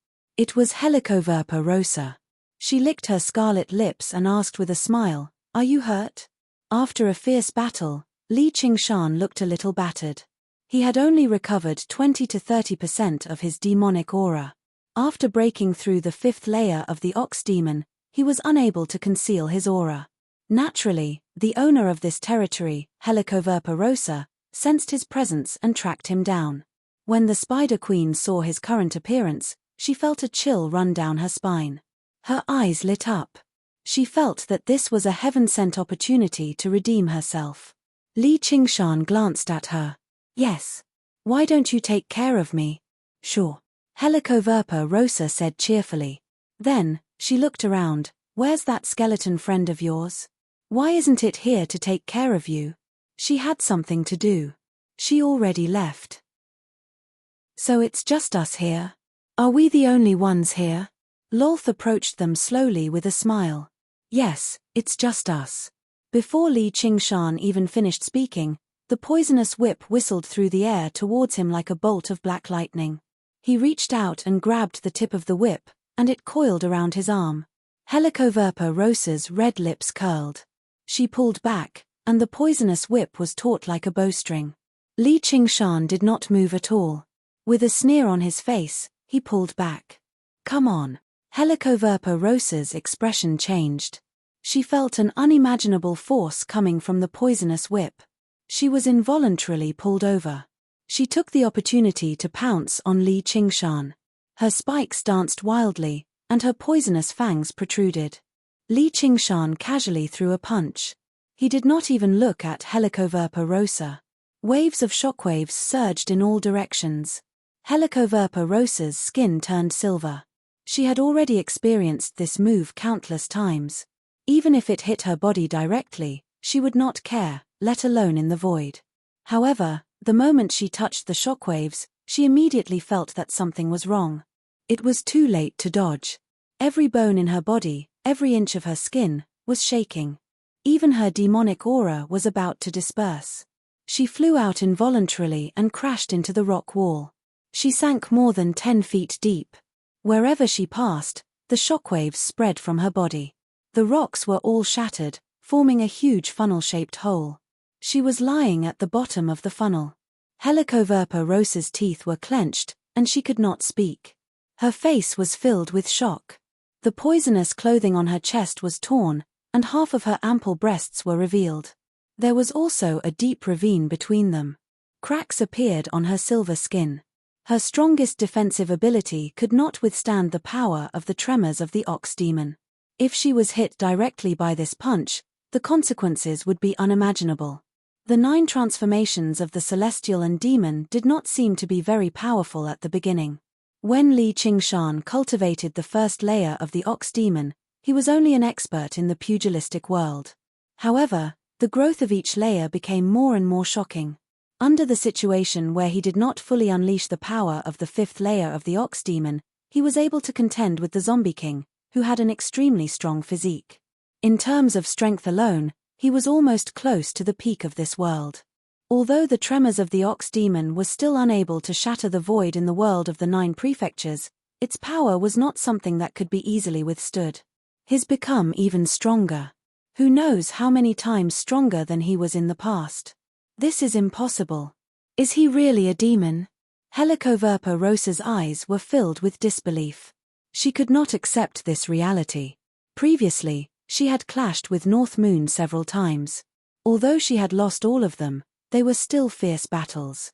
A: It was Helicoverpa Rosa. She licked her scarlet lips and asked with a smile, "Are you hurt?" After a fierce battle, Li Qingshan looked a little battered. He had only recovered 20 to 30% of his demonic aura. After breaking through the 5th layer of the Ox Demon, he was unable to conceal his aura. Naturally, the owner of this territory, Helicoverpa Rosa, sensed his presence and tracked him down. When the Spider Queen saw his current appearance, she felt a chill run down her spine. Her eyes lit up. She felt that this was a heaven-sent opportunity to redeem herself. Li Qingshan glanced at her. "Yes. Why don't you take care of me?" "Sure," Helicoverpa Rosa said cheerfully. Then, she looked around. "Where's that skeleton friend of yours? Why isn't it here to take care of you?" She had something to do. She already left. "So it's just us here? Are we the only ones here?" Lolth approached them slowly with a smile. "Yes, it's just us." Before Li Qingshan even finished speaking, the poisonous whip whistled through the air towards him like a bolt of black lightning. He reached out and grabbed the tip of the whip, and it coiled around his arm. Helicoverpa Rosa's red lips curled. She pulled back, and the poisonous whip was taut like a bowstring. Li Qingshan did not move at all. With a sneer on his face, he pulled back. "Come on." Helicoverpa Rosa's expression changed. She felt an unimaginable force coming from the poisonous whip. She was involuntarily pulled over. She took the opportunity to pounce on Li Qingshan. Her spikes danced wildly, and her poisonous fangs protruded. Li Qingshan casually threw a punch. He did not even look at Helicoverpa Rosa. Waves of shockwaves surged in all directions. Helicoverpa Rosa's skin turned silver. She had already experienced this move countless times. Even if it hit her body directly, she would not care, let alone in the void. However, the moment she touched the shockwaves, she immediately felt that something was wrong. It was too late to dodge. Every bone in her body, every inch of her skin, was shaking. Even her demonic aura was about to disperse. She flew out involuntarily and crashed into the rock wall. She sank more than 10 feet deep. Wherever she passed, the shockwaves spread from her body. The rocks were all shattered, forming a huge funnel-shaped hole. She was lying at the bottom of the funnel. Helicoverpa Rosa's teeth were clenched, and she could not speak. Her face was filled with shock. The poisonous clothing on her chest was torn, and half of her ample breasts were revealed. There was also a deep ravine between them. Cracks appeared on her silver skin. Her strongest defensive ability could not withstand the power of the tremors of the Ox Demon. If she was hit directly by this punch, the consequences would be unimaginable. The 9 transformations of the celestial and demon did not seem to be very powerful at the beginning. When Li Qingshan cultivated the first layer of the ox demon, he was only an expert in the pugilistic world. However, the growth of each layer became more and more shocking. Under the situation where he did not fully unleash the power of the 5th layer of the ox demon, he was able to contend with the Zombie King, who had an extremely strong physique. In terms of strength alone, he was almost close to the peak of this world. Although the tremors of the ox demon were still unable to shatter the void in the world of the 9 prefectures, its power was not something that could be easily withstood. He's become even stronger. Who knows how many times stronger than he was in the past? This is impossible. Is he really a demon? Helicoverpa Rosa's eyes were filled with disbelief. She could not accept this reality. Previously, she had clashed with North Moon several times. Although she had lost all of them, they were still fierce battles.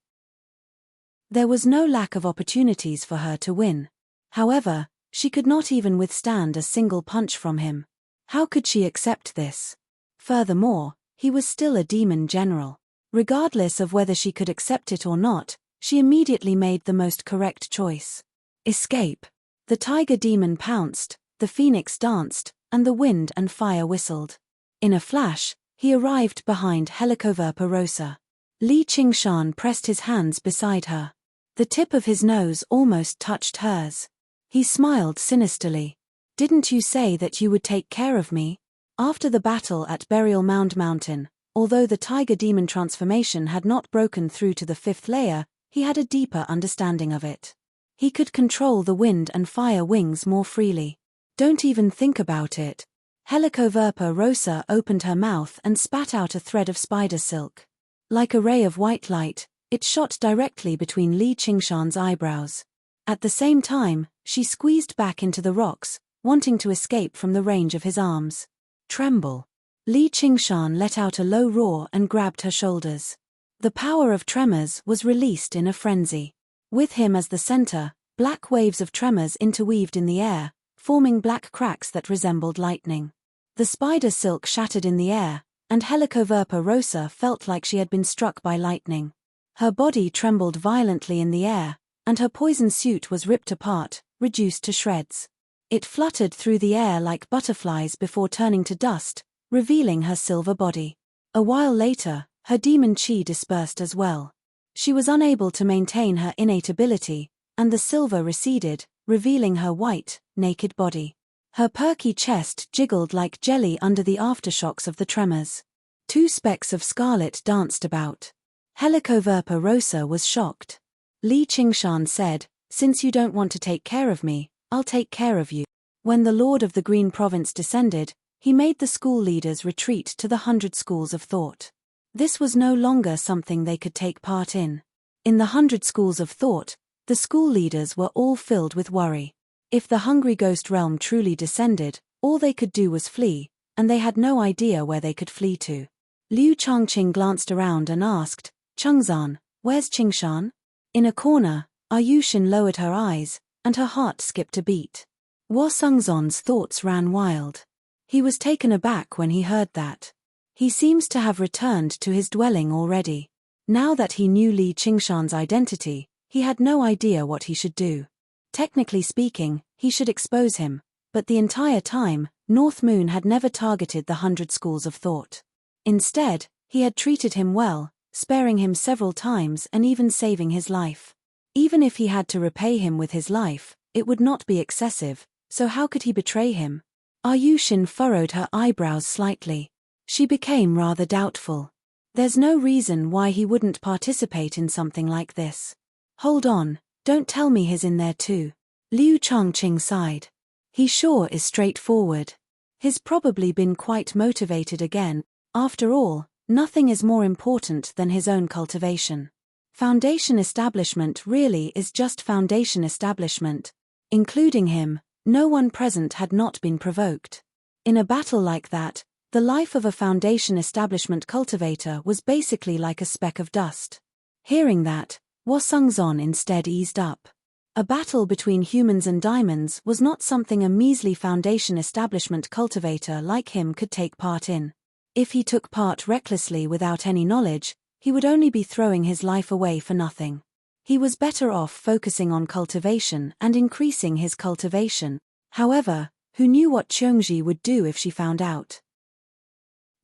A: There was no lack of opportunities for her to win. However, she could not even withstand a single punch from him. How could she accept this? Furthermore, he was still a demon general. Regardless of whether she could accept it or not, she immediately made the most correct choice. Escape. The tiger demon pounced, the phoenix danced, and the wind and fire whistled. In a flash, he arrived behind Helicoverpa Rosa. Li Qingshan pressed his hands beside her. The tip of his nose almost touched hers. He smiled sinisterly. "Didn't you say that you would take care of me?" After the battle at Burial Mound Mountain, although the tiger demon transformation had not broken through to the 5th layer, he had a deeper understanding of it. He could control the wind and fire wings more freely. "Don't even think about it." Helicoverpa Rosa opened her mouth and spat out a thread of spider silk. Like a ray of white light, it shot directly between Li Qingshan's eyebrows. At the same time, she squeezed back into the rocks, wanting to escape from the range of his arms. "Tremble." Li Qingshan let out a low roar and grabbed her shoulders. The power of tremors was released in a frenzy. With him as the center, black waves of tremors interweaved in the air, forming black cracks that resembled lightning. The spider silk shattered in the air, and Helicoverpa Rosa felt like she had been struck by lightning. Her body trembled violently in the air, and her poison suit was ripped apart, reduced to shreds. It fluttered through the air like butterflies before turning to dust, revealing her silver body. A while later, her demon chi dispersed as well. She was unable to maintain her innate ability, and the silver receded, revealing her white, naked body. Her perky chest jiggled like jelly under the aftershocks of the tremors. 2 specks of scarlet danced about. Helicoverpa Rosa was shocked. Li Qingshan said, "Since you don't want to take care of me, I'll take care of you." When the Lord of the Green Province descended, he made the school leaders retreat to the 100 schools of thought. This was no longer something they could take part in. In the 100 schools of thought, the school leaders were all filled with worry. If the hungry ghost realm truly descended, all they could do was flee, and they had no idea where they could flee to. Liu Changqing glanced around and asked, "Chengzan, where's Qingshan?" In a corner, Ayushin lowered her eyes, and her heart skipped a beat. Hua Sungzon's thoughts ran wild. He was taken aback when he heard that. He seems to have returned to his dwelling already. Now that he knew Li Qingshan's identity, he had no idea what he should do. Technically speaking, he should expose him, but the entire time, North Moon had never targeted the 100 schools of thought. Instead, he had treated him well, sparing him several times and even saving his life. Even if he had to repay him with his life, it would not be excessive, so how could he betray him? Ayushin furrowed her eyebrows slightly. She became rather doubtful. There's no reason why he wouldn't participate in something like this. "Hold on, don't tell me he's in there too." Liu Changqing sighed. "He sure is straightforward. He's probably been quite motivated again. After all, nothing is more important than his own cultivation. Foundation establishment really is just foundation establishment. Including him, no one present had not been provoked. In a battle like that, the life of a foundation establishment cultivator was basically like a speck of dust." Hearing that, Hua Sungzon instead eased up. A battle between humans and diamonds was not something a measly Foundation establishment cultivator like him could take part in. If he took part recklessly without any knowledge, he would only be throwing his life away for nothing. He was better off focusing on cultivation and increasing his cultivation. However, who knew what Cheongji would do if she found out?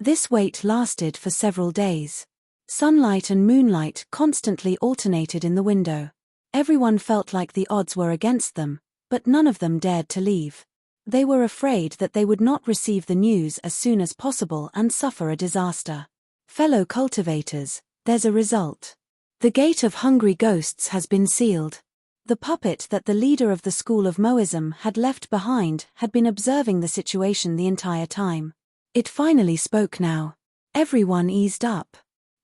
A: This wait lasted for several days. Sunlight and moonlight constantly alternated in the window. Everyone felt like the odds were against them, but none of them dared to leave. They were afraid that they would not receive the news as soon as possible and suffer a disaster. Fellow cultivators, there's a result. The gate of hungry ghosts has been sealed. The puppet that the leader of the school of Moism had left behind had been observing the situation the entire time. It finally spoke now. Everyone eased up.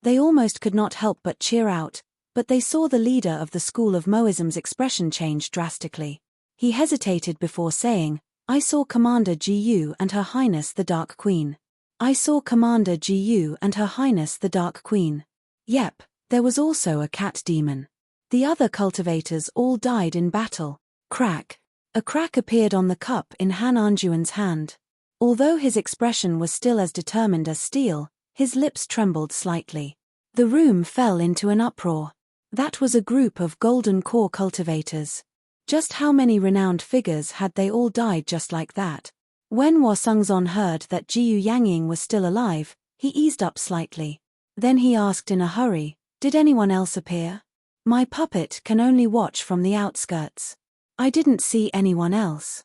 A: They almost could not help but cheer out, but they saw the leader of the school of Moism's expression change drastically. He hesitated before saying, "I saw Commander Gu and Her Highness the Dark Queen. I saw Commander Gu and Her Highness the Dark Queen. Yep, there was also a cat demon. The other cultivators all died in battle." Crack. A crack appeared on the cup in Han Anjuan's hand. Although his expression was still as determined as steel, his lips trembled slightly. The room fell into an uproar. That was a group of golden core cultivators. Just how many renowned figures had they all died just like that? When Hua Sungzon heard that Jiyu Yangying was still alive, he eased up slightly. Then he asked in a hurry, "Did anyone else appear? My puppet can only watch from the outskirts. I didn't see anyone else."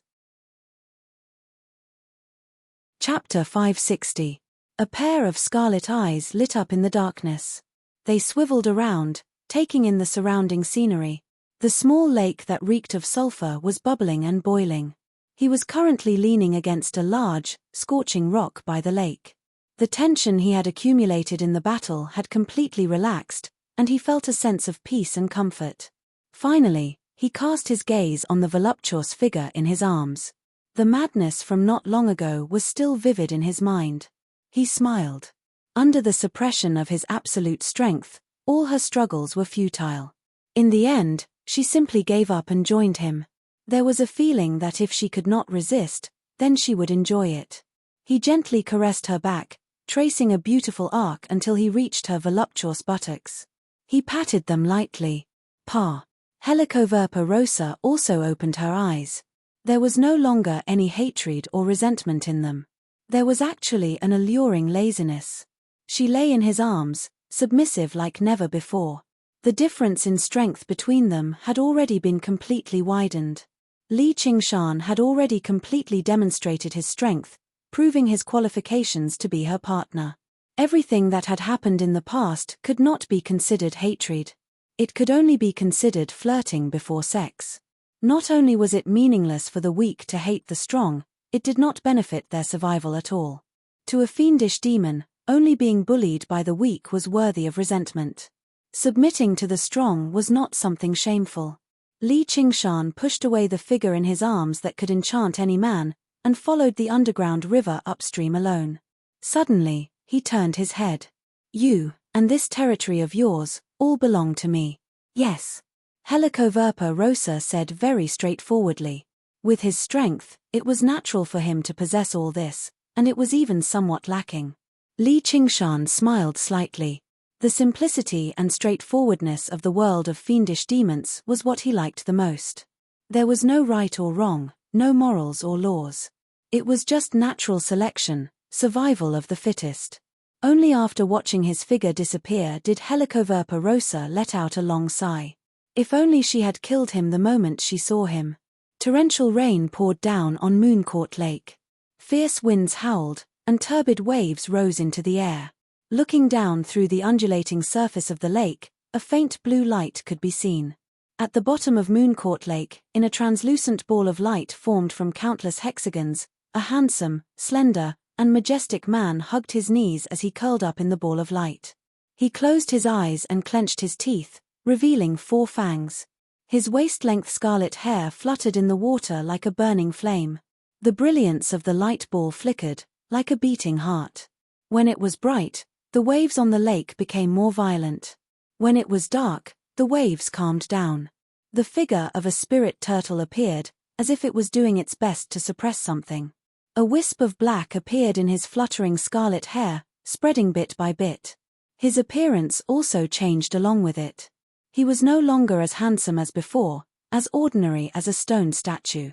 A: Chapter 560. A pair of scarlet eyes lit up in the darkness. They swiveled around, taking in the surrounding scenery. The small lake that reeked of sulfur was bubbling and boiling. He was currently leaning against a large, scorching rock by the lake. The tension he had accumulated in the battle had completely relaxed, and he felt a sense of peace and comfort. Finally, he cast his gaze on the voluptuous figure in his arms. The madness from not long ago was still vivid in his mind. He smiled. Under the suppression of his absolute strength, all her struggles were futile. In the end, she simply gave up and joined him. There was a feeling that if she could not resist, then she would enjoy it. He gently caressed her back, tracing a beautiful arc until he reached her voluptuous buttocks. He patted them lightly. Pa. Helicoverpa Rosa also opened her eyes. There was no longer any hatred or resentment in them. There was actually an alluring laziness. She lay in his arms, submissive like never before. The difference in strength between them had already been completely widened. Li Qingshan had already completely demonstrated his strength, proving his qualifications to be her partner. Everything that had happened in the past could not be considered hatred. It could only be considered flirting before sex. Not only was it meaningless for the weak to hate the strong, it did not benefit their survival at all. To a fiendish demon, only being bullied by the weak was worthy of resentment. Submitting to the strong was not something shameful. Li Qingshan pushed away the figure in his arms that could enchant any man, and followed the underground river upstream alone. Suddenly, he turned his head. "You, and this territory of yours, all belong to me." "Yes." Helicoverpa Rosa said very straightforwardly. With his strength, it was natural for him to possess all this, and it was even somewhat lacking. Li Qingshan smiled slightly. The simplicity and straightforwardness of the world of fiendish demons was what he liked the most. There was no right or wrong, no morals or laws. It was just natural selection, survival of the fittest. Only after watching his figure disappear did Helicoverpa Rosa let out a long sigh. If only she had killed him the moment she saw him. Torrential rain poured down on Mooncourt Lake. Fierce winds howled, and turbid waves rose into the air. Looking down through the undulating surface of the lake, a faint blue light could be seen. At the bottom of Mooncourt Lake, in a translucent ball of light formed from countless hexagons, a handsome, slender, and majestic man hugged his knees as he curled up in the ball of light. He closed his eyes and clenched his teeth, revealing 4 fangs. His waist-length scarlet hair fluttered in the water like a burning flame. The brilliance of the light ball flickered, like a beating heart. When it was bright, the waves on the lake became more violent. When it was dark, the waves calmed down. The figure of a spirit turtle appeared, as if it was doing its best to suppress something. A wisp of black appeared in his fluttering scarlet hair, spreading bit by bit. His appearance also changed along with it. He was no longer as handsome as before, as ordinary as a stone statue.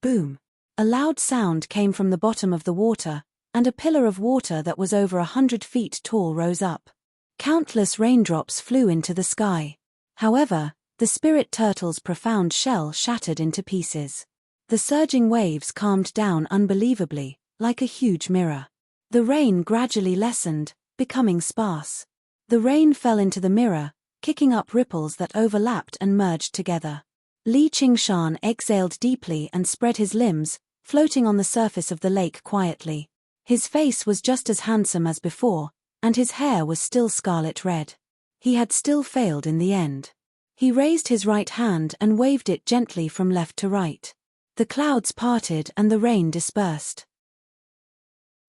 A: Boom! A loud sound came from the bottom of the water, and a pillar of water that was over 100 feet tall rose up. Countless raindrops flew into the sky. However, the spirit turtle's profound shell shattered into pieces. The surging waves calmed down unbelievably, like a huge mirror. The rain gradually lessened, becoming sparse. The rain fell into the mirror, kicking up ripples that overlapped and merged together. Li Qingshan exhaled deeply and spread his limbs, floating on the surface of the lake quietly. His face was just as handsome as before, and his hair was still scarlet red. He had still failed in the end. He raised his right hand and waved it gently from left to right. The clouds parted and the rain dispersed.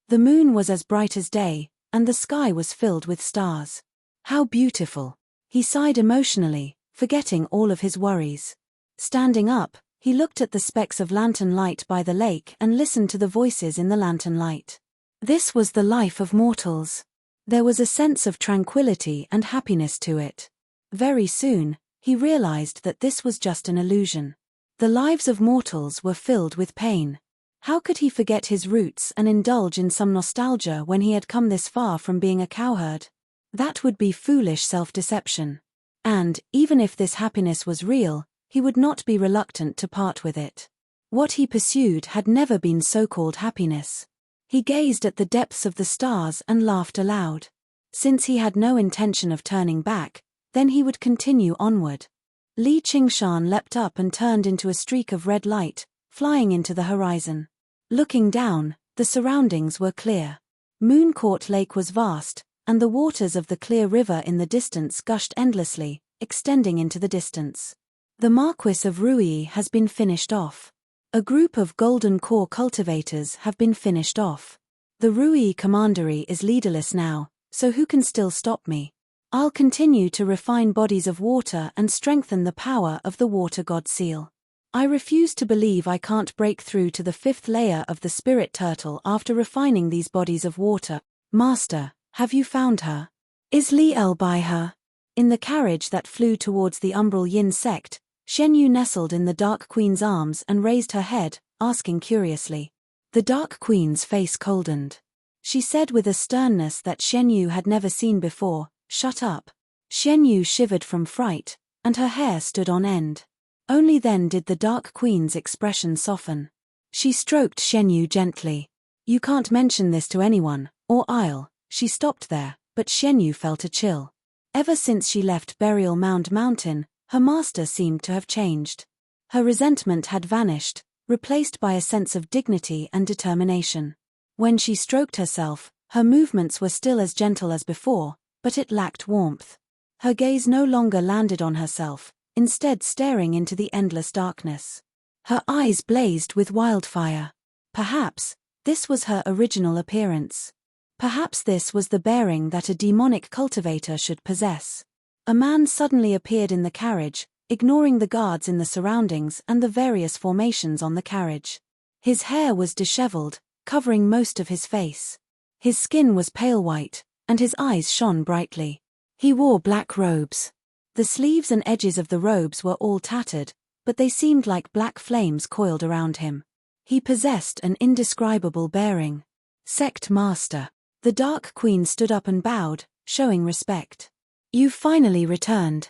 A: The moon was as bright as day, and the sky was filled with stars. How beautiful! He sighed emotionally, forgetting all of his worries. Standing up, he looked at the specks of lantern light by the lake and listened to the voices in the lantern light. This was the life of mortals. There was a sense of tranquility and happiness to it. Very soon, he realized that this was just an illusion. The lives of mortals were filled with pain. How could he forget his roots and indulge in some nostalgia when he had come this far from being a cowherd? That would be foolish self-deception. And, even if this happiness was real, he would not be reluctant to part with it. What he pursued had never been so-called happiness. He gazed at the depths of the stars and laughed aloud. Since he had no intention of turning back, then he would continue onward. Li Qingshan leapt up and turned into a streak of red light, flying into the horizon. Looking down, the surroundings were clear. Mooncourt Lake was vast, and the waters of the clear river in the distance gushed endlessly, extending into the distance. The Marquis of Rui has been finished off. A group of golden core cultivators have been finished off. The Rui commandery is leaderless now, so who can still stop me? I'll continue to refine bodies of water and strengthen the power of the water god seal. I refuse to believe I can't break through to the 5th layer of the spirit turtle after refining these bodies of water. Master, have you found her? Is Li El by her? In the carriage that flew towards the Umbral Yin sect, Shen Yu nestled in the Dark Queen's arms and raised her head, asking curiously. The Dark Queen's face coldened. She said with a sternness that Shen Yu had never seen before, "Shut up." Shen Yu shivered from fright, and her hair stood on end. Only then did the Dark Queen's expression soften. She stroked Shen Yu gently. "You can't mention this to anyone, or I'll." She stopped there, but Shen Yu felt a chill. Ever since she left Burial Mound Mountain, her master seemed to have changed. Her resentment had vanished, replaced by a sense of dignity and determination. When she stroked herself, her movements were still as gentle as before, but it lacked warmth. Her gaze no longer landed on herself, instead staring into the endless darkness. Her eyes blazed with wildfire. Perhaps this was her original appearance. Perhaps this was the bearing that a demonic cultivator should possess. A man suddenly appeared in the carriage, ignoring the guards in the surroundings and the various formations on the carriage. His hair was disheveled, covering most of his face. His skin was pale white, and his eyes shone brightly. He wore black robes. The sleeves and edges of the robes were all tattered, but they seemed like black flames coiled around him. He possessed an indescribable bearing. Sect Master. The Dark Queen stood up and bowed, showing respect. "You've finally returned.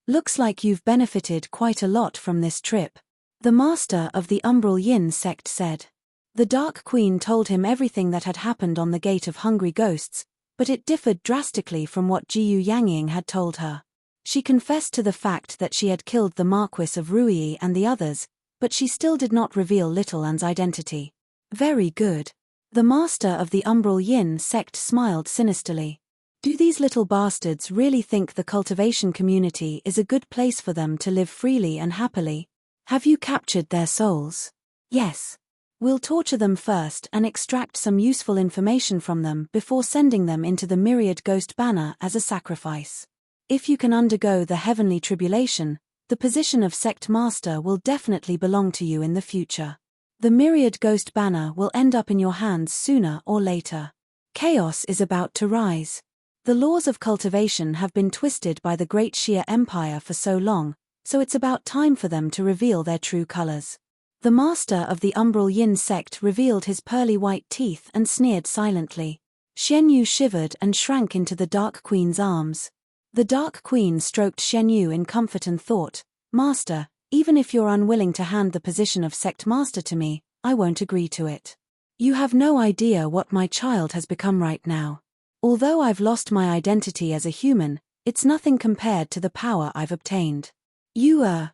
A: Looks like you've benefited quite a lot from this trip," the master of the Umbral Yin sect said. The Dark Queen told him everything that had happened on the Gate of Hungry Ghosts, but it differed drastically from what Jiyu Yangying had told her. She confessed to the fact that she had killed the Marquis of Rui and the others, but she still did not reveal Little An's identity. Very good. The master of the Umbral Yin sect smiled sinisterly. Do these little bastards really think the cultivation community is a good place for them to live freely and happily? Have you captured their souls? Yes. We'll torture them first and extract some useful information from them before sending them into the Myriad Ghost Banner as a sacrifice. If you can undergo the heavenly tribulation, the position of sect master will definitely belong to you in the future. The myriad ghost banner will end up in your hands sooner or later. Chaos is about to rise. The laws of cultivation have been twisted by the Great Shia Empire for so long, so it's about time for them to reveal their true colors. The master of the Umbral Yin sect revealed his pearly white teeth and sneered silently. Xianyu shivered and shrank into the Dark Queen's arms. The Dark Queen stroked Xianyu in comfort and thought, "Master, even if you're unwilling to hand the position of sect master to me, I won't agree to it. You have no idea what my child has become right now. Although I've lost my identity as a human, it's nothing compared to the power I've obtained. You're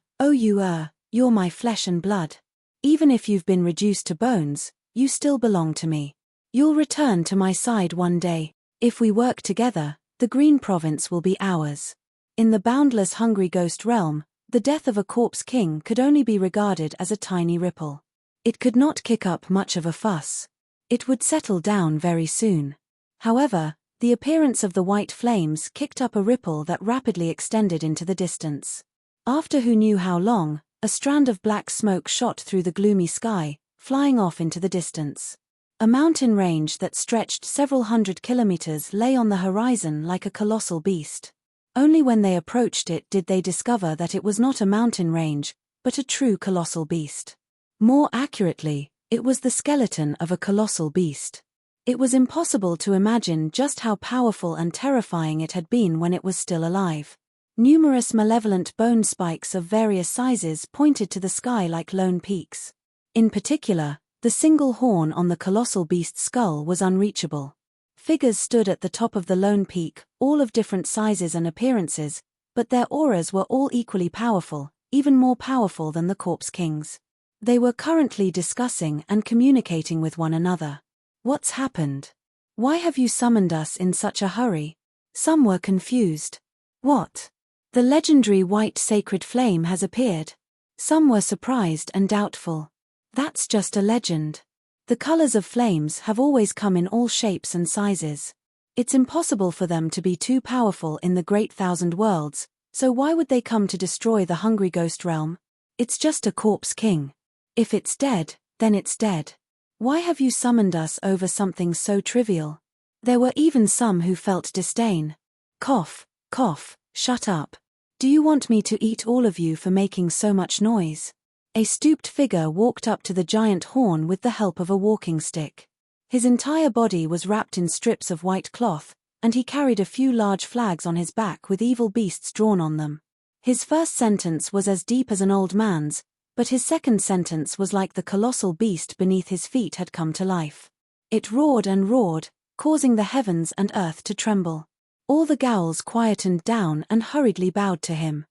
A: my flesh and blood. Even if you've been reduced to bones, you still belong to me. You'll return to my side one day. If we work together, the Green Province will be ours." In the boundless hungry ghost realm, the death of a corpse king could only be regarded as a tiny ripple. It could not kick up much of a fuss. It would settle down very soon. However, the appearance of the white flames kicked up a ripple that rapidly extended into the distance. After who knew how long, a strand of black smoke shot through the gloomy sky, flying off into the distance. A mountain range that stretched several hundred kilometers lay on the horizon like a colossal beast. Only when they approached it did they discover that it was not a mountain range, but a true colossal beast. More accurately, it was the skeleton of a colossal beast. It was impossible to imagine just how powerful and terrifying it had been when it was still alive. Numerous malevolent bone spikes of various sizes pointed to the sky like lone peaks. In particular, the single horn on the colossal beast's skull was unreachable. Figures stood at the top of the lone peak, all of different sizes and appearances, but their auras were all equally powerful, even more powerful than the Corpse King's. They were currently discussing and communicating with one another. "What's happened? Why have you summoned us in such a hurry?" Some were confused. "What? The legendary white sacred flame has appeared." Some were surprised and doubtful. "That's just a legend. The colors of flames have always come in all shapes and sizes. It's impossible for them to be too powerful in the Great Thousand Worlds, so why would they come to destroy the hungry ghost realm? It's just a corpse king. If it's dead, then it's dead. Why have you summoned us over something so trivial?" There were even some who felt disdain. "Cough, cough, shut up. Do you want me to eat all of you for making so much noise?" A stooped figure walked up to the giant horn with the help of a walking stick. His entire body was wrapped in strips of white cloth, and he carried a few large flags on his back with evil beasts drawn on them. His first sentence was as deep as an old man's, but his second sentence was like the colossal beast beneath his feet had come to life. It roared and roared, causing the heavens and earth to tremble. All the ghouls quietened down and hurriedly bowed to him.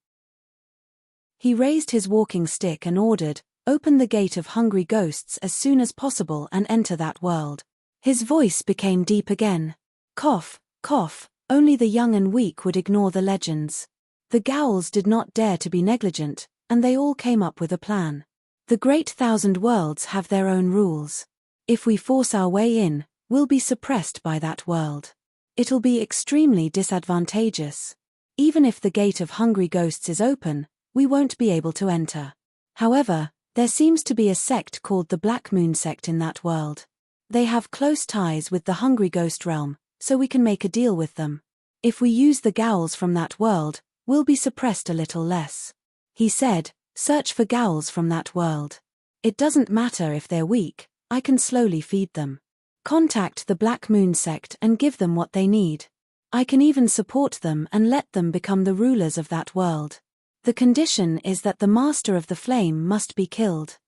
A: He raised his walking stick and ordered, "Open the gate of hungry ghosts as soon as possible and enter that world." His voice became deep again. Cough, cough, only the young and weak would ignore the legends. The ghouls did not dare to be negligent, and they all came up with a plan. The Great Thousand Worlds have their own rules. If we force our way in, we'll be suppressed by that world. It'll be extremely disadvantageous. Even if the gate of hungry ghosts is open, we won't be able to enter. However, there seems to be a sect called the Black Moon sect in that world. They have close ties with the hungry ghost realm, so we can make a deal with them. If we use the ghouls from that world, we'll be suppressed a little less. He said, "Search for ghouls from that world. It doesn't matter if they're weak, I can slowly feed them. Contact the Black Moon sect and give them what they need. I can even support them and let them become the rulers of that world. The condition is that the master of the flame must be killed."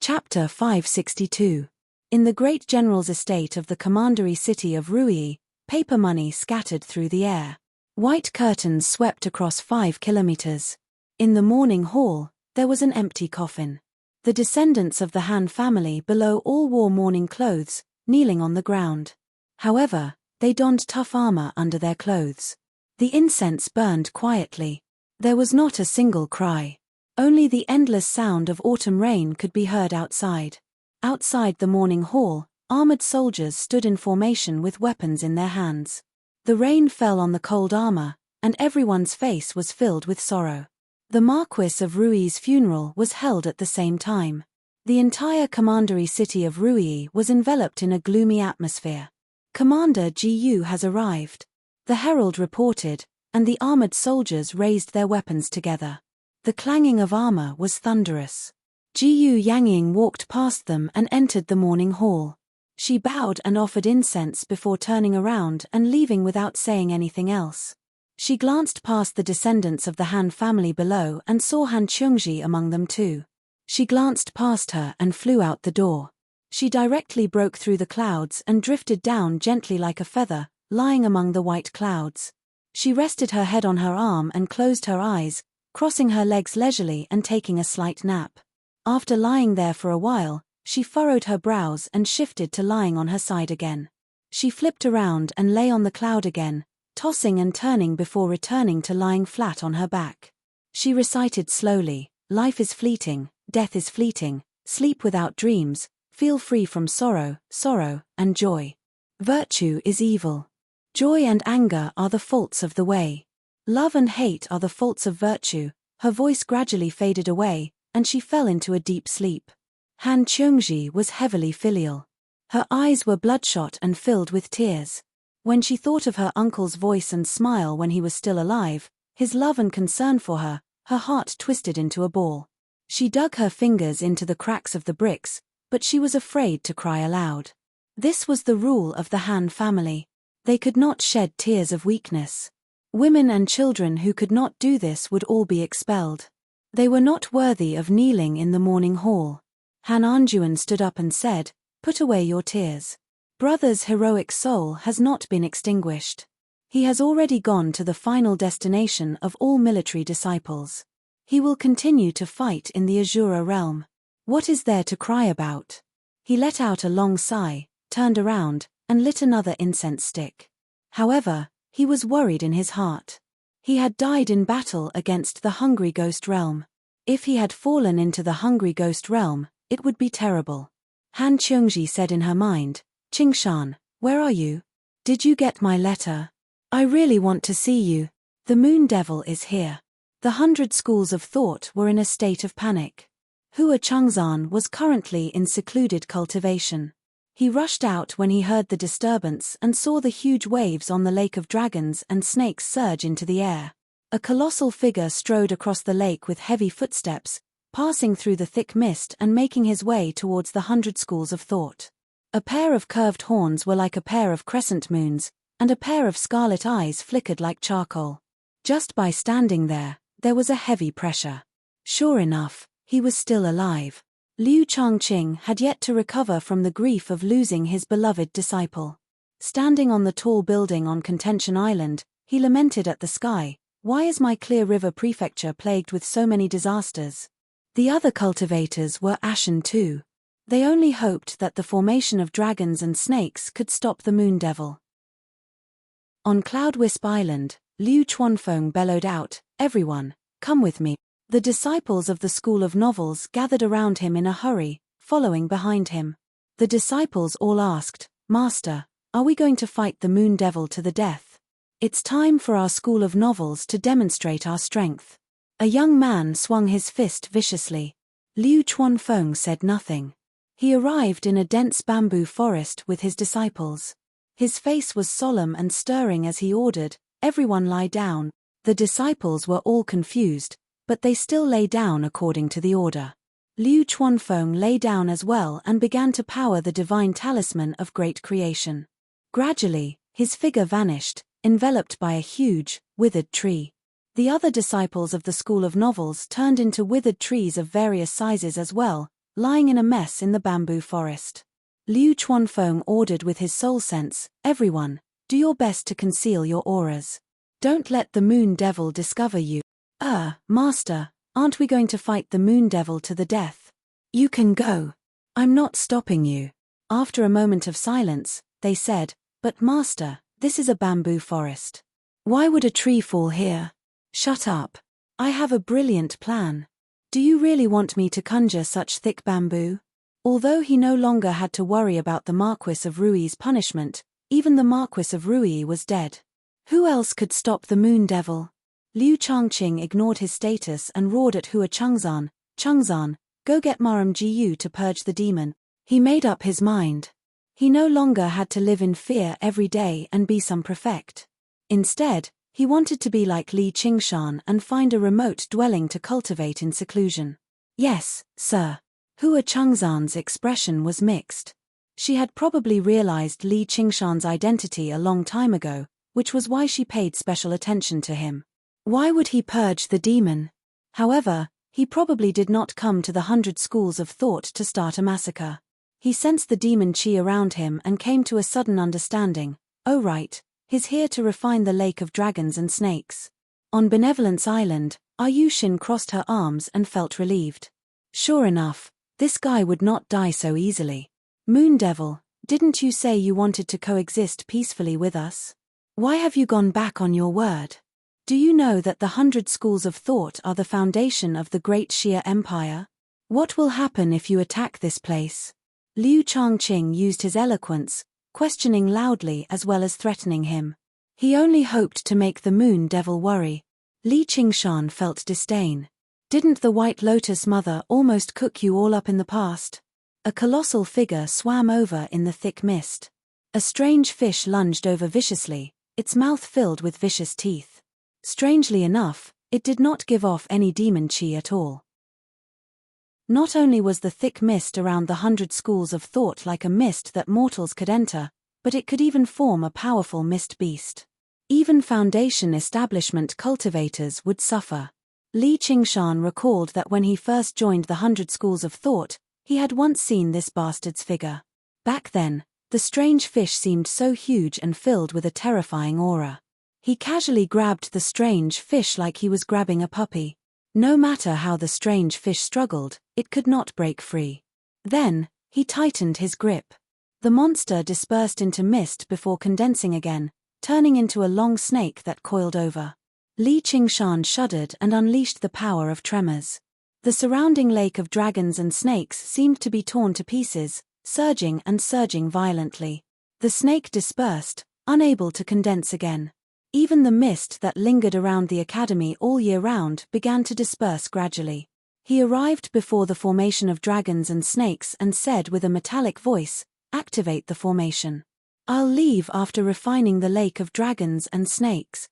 A: Chapter 562. In the great general's estate of the commandery city of Rui, paper money scattered through the air. White curtains swept across 5 kilometers. In the morning hall, there was an empty coffin. The descendants of the Han family below all wore mourning clothes, kneeling on the ground. However, they donned tough armor under their clothes. The incense burned quietly. There was not a single cry. Only the endless sound of autumn rain could be heard outside. Outside the mourning hall, armored soldiers stood in formation with weapons in their hands. The rain fell on the cold armor, and everyone's face was filled with sorrow. The Marquis of Rui's funeral was held at the same time. The entire commandery city of Rui was enveloped in a gloomy atmosphere. "Commander Gu has arrived," the herald reported, and the armored soldiers raised their weapons together. The clanging of armor was thunderous. Gu Yangying walked past them and entered the morning hall. She bowed and offered incense before turning around and leaving without saying anything else. She glanced past the descendants of the Han family below and saw Han Cheongji among them too. She glanced past her and flew out the door. She directly broke through the clouds and drifted down gently like a feather, lying among the white clouds. She rested her head on her arm and closed her eyes, crossing her legs leisurely and taking a slight nap. After lying there for a while, she furrowed her brows and shifted to lying on her side again. She flipped around and lay on the cloud again, tossing and turning before returning to lying flat on her back. She recited slowly, "Life is fleeting, death is fleeting, sleep without dreams, feel free from sorrow, sorrow, and joy. Virtue is evil. Joy and anger are the faults of the way. Love and hate are the faults of virtue." Her voice gradually faded away, and she fell into a deep sleep. Han Cheongji was heavily filial. Her eyes were bloodshot and filled with tears. When she thought of her uncle's voice and smile when he was still alive, his love and concern for her, her heart twisted into a ball. She dug her fingers into the cracks of the bricks, but she was afraid to cry aloud. This was the rule of the Han family. They could not shed tears of weakness. Women and children who could not do this would all be expelled. They were not worthy of kneeling in the morning hall. Han Anjuan stood up and said, "Put away your tears. Brother's heroic soul has not been extinguished. He has already gone to the final destination of all military disciples. He will continue to fight in the Azura realm. What is there to cry about?" He let out a long sigh, turned around, and lit another incense stick. However, he was worried in his heart. He had died in battle against the Hungry Ghost realm. If he had fallen into the Hungry Ghost realm, it would be terrible. Han Cheongji said in her mind, "Qingshan, where are you? Did you get my letter? I really want to see you. The Moon Devil is here." The 100 schools of thought were in a state of panic. Hua Changzan was currently in secluded cultivation. He rushed out when he heard the disturbance and saw the huge waves on the Lake of Dragons and Snakes surge into the air. A colossal figure strode across the lake with heavy footsteps, passing through the thick mist and making his way towards the 100 schools of thought. A pair of curved horns were like a pair of crescent moons, and a pair of scarlet eyes flickered like charcoal. Just by standing there was a heavy pressure. Sure enough, he was still alive. Liu Changqing had yet to recover from the grief of losing his beloved disciple. Standing on the tall building on Contention Island, he lamented at the sky, "Why is my Clear River prefecture plagued with so many disasters?" The other cultivators were ashen too. They only hoped that the formation of dragons and snakes could stop the Moon Devil. On Cloudwisp Island, Liu Chuanfeng bellowed out, "Everyone, come with me." The disciples of the School of Novels gathered around him in a hurry, following behind him. The disciples all asked, "Master, are we going to fight the Moon Devil to the death? It's time for our School of Novels to demonstrate our strength." A young man swung his fist viciously. Liu Chuanfeng said nothing. He arrived in a dense bamboo forest with his disciples. His face was solemn and stirring as he ordered, "Everyone lie down." The disciples were all confused, but they still lay down according to the order. Liu Chuanfeng lay down as well and began to power the divine talisman of great creation. Gradually, his figure vanished, enveloped by a huge, withered tree. The other disciples of the School of Novels turned into withered trees of various sizes as well, lying in a mess in the bamboo forest. Liu Chuanfeng ordered with his soul sense, "Everyone, do your best to conceal your auras. Don't let the Moon Devil discover you." Master, aren't we going to fight the Moon Devil to the death?" "You can go. I'm not stopping you." After a moment of silence, they said, "But Master, this is a bamboo forest. Why would a tree fall here?" "Shut up. I have a brilliant plan. Do you really want me to conjure such thick bamboo?" Although he no longer had to worry about the Marquis of Rui's punishment, even the Marquis of Rui was dead. Who else could stop the moon devil? Liu Changqing ignored his status and roared at Hua Changzan, "Changzan, go get Maram Jiyu to purge the demon." He made up his mind. He no longer had to live in fear every day and be some prefect. Instead, he wanted to be like Li Qingshan and find a remote dwelling to cultivate in seclusion. "Yes, sir." Hua Changzan's expression was mixed. She had probably realized Li Qingshan's identity a long time ago, which was why she paid special attention to him. Why would he purge the demon? However, he probably did not come to the 100 schools of thought to start a massacre. He sensed the demon chi around him and came to a sudden understanding. Oh right, he's here to refine the lake of dragons and snakes. On Benevolence Island, Ayushin crossed her arms and felt relieved. Sure enough, this guy would not die so easily. Moon Devil, didn't you say you wanted to coexist peacefully with us? Why have you gone back on your word? Do you know that the 100 schools of thought are the foundation of the great Xia Empire? What will happen if you attack this place? Liu Changqing used his eloquence, questioning loudly as well as threatening him. He only hoped to make the Moon Devil worry. Li Qingshan felt disdain. Didn't the White Lotus Mother almost cook you all up in the past? A colossal figure swam over in the thick mist. A strange fish lunged over viciously, its mouth filled with vicious teeth. Strangely enough, it did not give off any demon chi at all. Not only was the thick mist around the 100 schools of thought like a mist that mortals could enter, but it could even form a powerful mist beast. Even Foundation establishment cultivators would suffer. Li Qingshan recalled that when he first joined the 100 schools of thought, he had once seen this bastard's figure. Back then, the strange fish seemed so huge and filled with a terrifying aura. He casually grabbed the strange fish like he was grabbing a puppy. No matter how the strange fish struggled, it could not break free. Then, he tightened his grip. The monster dispersed into mist before condensing again, turning into a long snake that coiled over. Li Qingshan shuddered and unleashed the power of tremors. The surrounding lake of dragons and snakes seemed to be torn to pieces, surging and surging violently. The snake dispersed, unable to condense again. Even the mist that lingered around the academy all year round began to disperse gradually. He arrived before the formation of dragons and snakes and said with a metallic voice, "Activate the formation. I'll leave after refining the lake of dragons and snakes."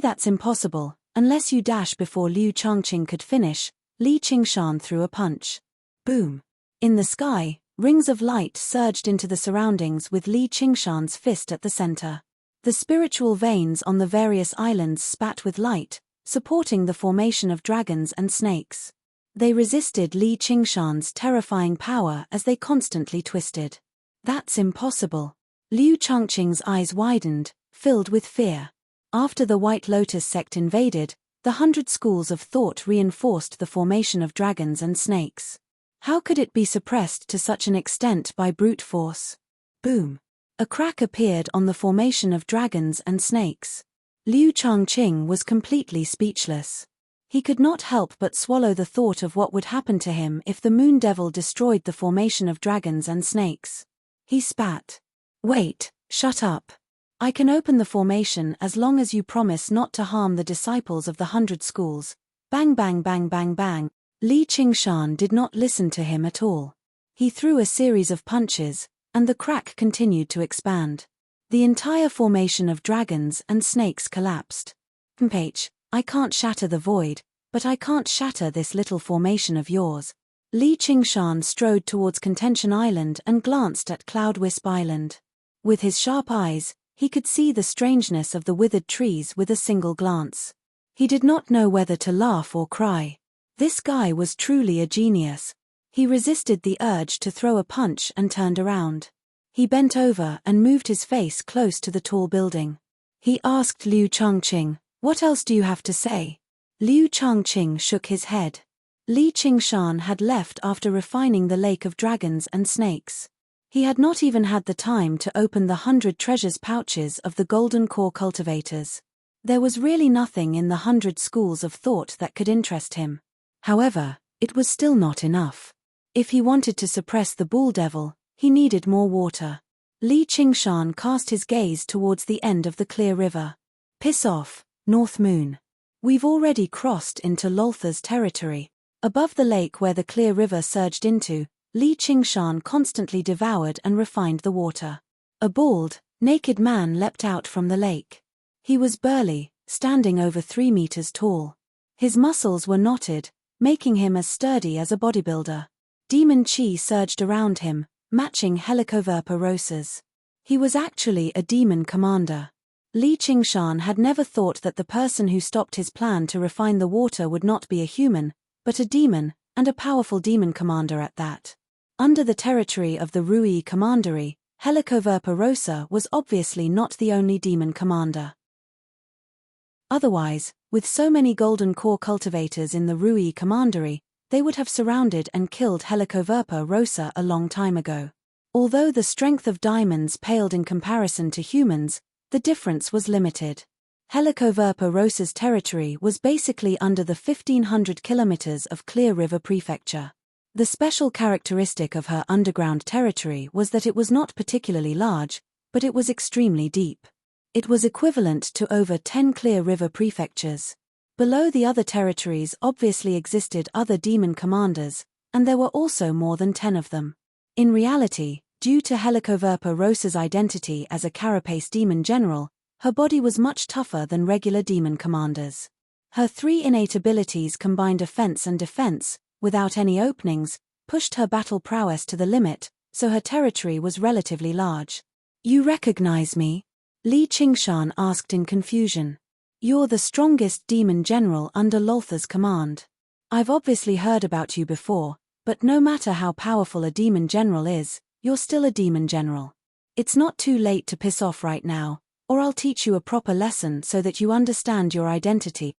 A: That's impossible, unless you dash before Liu Changqing could finish. Li Qingshan threw a punch. Boom. In the sky, rings of light surged into the surroundings with Li Qingshan's fist at the center. The spiritual veins on the various islands spat with light, supporting the formation of dragons and snakes. They resisted Li Qingshan's terrifying power as they constantly twisted. That's impossible. Liu Changqing's eyes widened, filled with fear. After the White Lotus sect invaded, the 100 schools of thought reinforced the formation of dragons and snakes. How could it be suppressed to such an extent by brute force? Boom. A crack appeared on the formation of dragons and snakes. Liu Changqing was completely speechless. He could not help but swallow the thought of what would happen to him if the Moon Devil destroyed the formation of dragons and snakes. He spat. "Wait, shut up. I can open the formation as long as you promise not to harm the disciples of the 100 schools." Bang bang bang bang bang. Li Qingshan did not listen to him at all. He threw a series of punches, and the crack continued to expand. The entire formation of dragons and snakes collapsed. "I can't shatter the void, but I can't shatter this little formation of yours." Li Qingshan strode towards Contention Island and glanced at Cloud Wisp Island. With his sharp eyes, he could see the strangeness of the withered trees with a single glance. He did not know whether to laugh or cry. This guy was truly a genius. He resisted the urge to throw a punch and turned around. He bent over and moved his face close to the tall building. He asked Liu Changqing, "What else do you have to say?" Liu Changqing shook his head. Li Qingshan had left after refining the lake of dragons and snakes. He had not even had the time to open the 100 treasures pouches of the golden core cultivators. There was really nothing in the 100 schools of thought that could interest him. However, it was still not enough. If he wanted to suppress the bull devil, he needed more water. Li Qingshan cast his gaze towards the end of the clear river. Piss off, North Moon. We've already crossed into Loltha's territory. Above the lake where the clear river surged into, Li Qingshan constantly devoured and refined the water. A bald, naked man leapt out from the lake. He was burly, standing over 3 meters tall. His muscles were knotted, making him as sturdy as a bodybuilder. Demon chi surged around him, matching Helicoverpa Rosa's. He was actually a demon commander. Li Qingshan had never thought that the person who stopped his plan to refine the water would not be a human, but a demon, and a powerful demon commander at that. Under the territory of the Rui Commandery, Helicoverpa Rosa was obviously not the only demon commander. Otherwise, with so many golden core cultivators in the Rui Commandery, they would have surrounded and killed Helicoverpa Rosa a long time ago. Although the strength of diamonds paled in comparison to humans, the difference was limited. Helicoverpa Rosa's territory was basically under the 1,500 kilometers of Clear River Prefecture. The special characteristic of her underground territory was that it was not particularly large, but it was extremely deep. It was equivalent to over 10 Clear River prefectures. Below the other territories obviously existed other demon commanders, and there were also more than 10 of them. In reality, due to Helicoverpa Rosa's identity as a carapace demon general, her body was much tougher than regular demon commanders. Her 3 innate abilities combined offense and defense, without any openings, pushed her battle prowess to the limit, so her territory was relatively large. "You recognize me?" Li Qingshan asked in confusion. "You're the strongest demon general under Loltha's command. I've obviously heard about you before, but no matter how powerful a demon general is, you're still a demon general. It's not too late to piss off right now, or I'll teach you a proper lesson so that you understand your identity."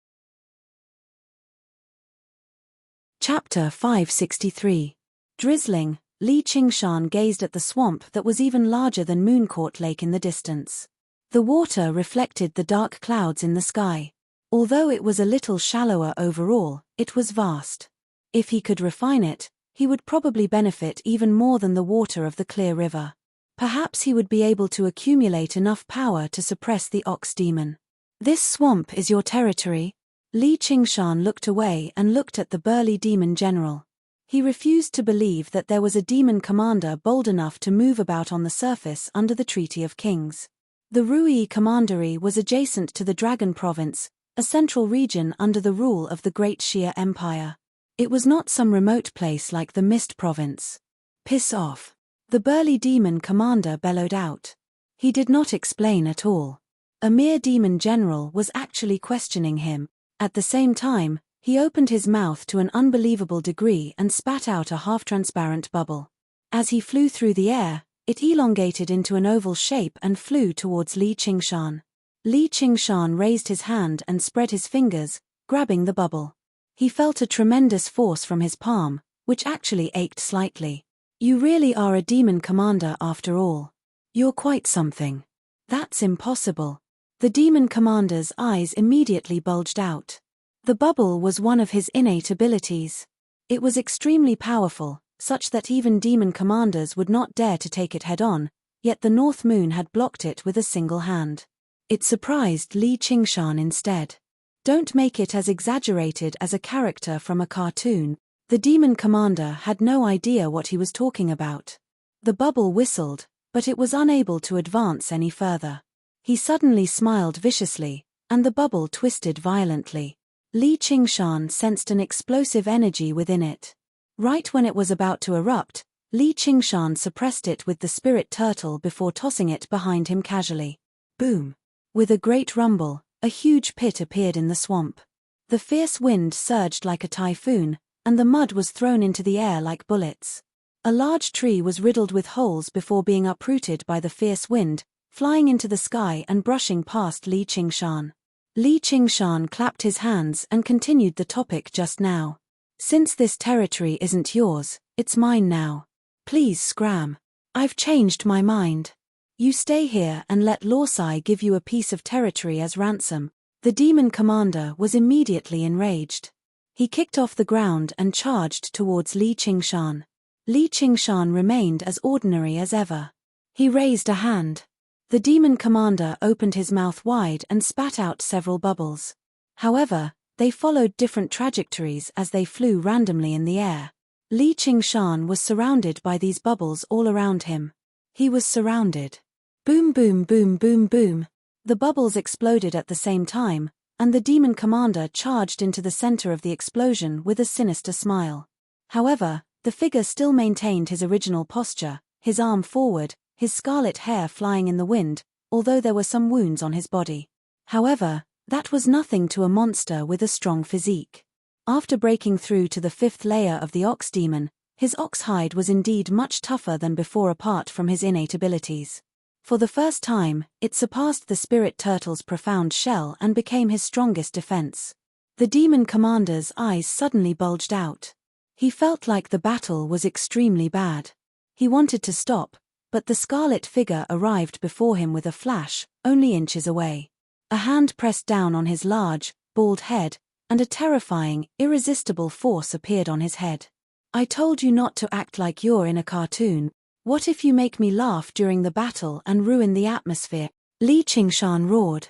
A: Chapter 563. Drizzling, Li Qingshan gazed at the swamp that was even larger than Mooncourt Lake in the distance. The water reflected the dark clouds in the sky. Although it was a little shallower overall, it was vast. If he could refine it, he would probably benefit even more than the water of the Clear River. Perhaps he would be able to accumulate enough power to suppress the ox demon. "This swamp is your territory?" Li Qingshan looked away and looked at the burly demon general. He refused to believe that there was a demon commander bold enough to move about on the surface under the Treaty of Kings. The Rui Commandery was adjacent to the Dragon Province, a central region under the rule of the Great Xia Empire. It was not some remote place like the Mist Province. "Piss off," the burly demon commander bellowed out. He did not explain at all. A mere demon general was actually questioning him. At the same time, he opened his mouth to an unbelievable degree and spat out a half-transparent bubble. As he flew through the air, it elongated into an oval shape and flew towards Li Qingshan. Li Qingshan raised his hand and spread his fingers, grabbing the bubble. He felt a tremendous force from his palm, which actually ached slightly. "You really are a demon commander after all. You're quite something." "That's impossible." The demon commander's eyes immediately bulged out. The bubble was one of his innate abilities. It was extremely powerful, such that even demon commanders would not dare to take it head-on, yet the North Moon had blocked it with a single hand. It surprised Li Qingshan instead. "Don't make it as exaggerated as a character from a cartoon." The demon commander had no idea what he was talking about. The bubble whistled, but it was unable to advance any further. He suddenly smiled viciously, and the bubble twisted violently. Li Qingshan sensed an explosive energy within it. Right when it was about to erupt, Li Qingshan suppressed it with the spirit turtle before tossing it behind him casually. Boom! With a great rumble, a huge pit appeared in the swamp. The fierce wind surged like a typhoon, and the mud was thrown into the air like bullets. A large tree was riddled with holes before being uprooted by the fierce wind, flying into the sky and brushing past Li Qingshan. Li Qingshan clapped his hands and continued the topic just now. "Since this territory isn't yours, it's mine now. Please scram. I've changed my mind. You stay here and let Lorsai give you a piece of territory as ransom." The demon commander was immediately enraged. He kicked off the ground and charged towards Li Qingshan. Li Qingshan remained as ordinary as ever. He raised a hand. The demon commander opened his mouth wide and spat out several bubbles. However, they followed different trajectories as they flew randomly in the air. Li Qingshan was surrounded by these bubbles all around him. He was surrounded. Boom boom boom boom boom. The bubbles exploded at the same time, and the demon commander charged into the center of the explosion with a sinister smile. However, the figure still maintained his original posture, his arm forward, his scarlet hair flying in the wind, although there were some wounds on his body. However, that was nothing to a monster with a strong physique. After breaking through to the 5th layer of the ox demon, his ox hide was indeed much tougher than before apart from his innate abilities. For the first time, it surpassed the spirit turtle's profound shell and became his strongest defense. The demon commander's eyes suddenly bulged out. He felt like the battle was extremely bad. He wanted to stop, but the scarlet figure arrived before him with a flash, only inches away. A hand pressed down on his large, bald head, and a terrifying, irresistible force appeared on his head. "I told you not to act like you're in a cartoon. What if you make me laugh during the battle and ruin the atmosphere?" Li Qingshan roared.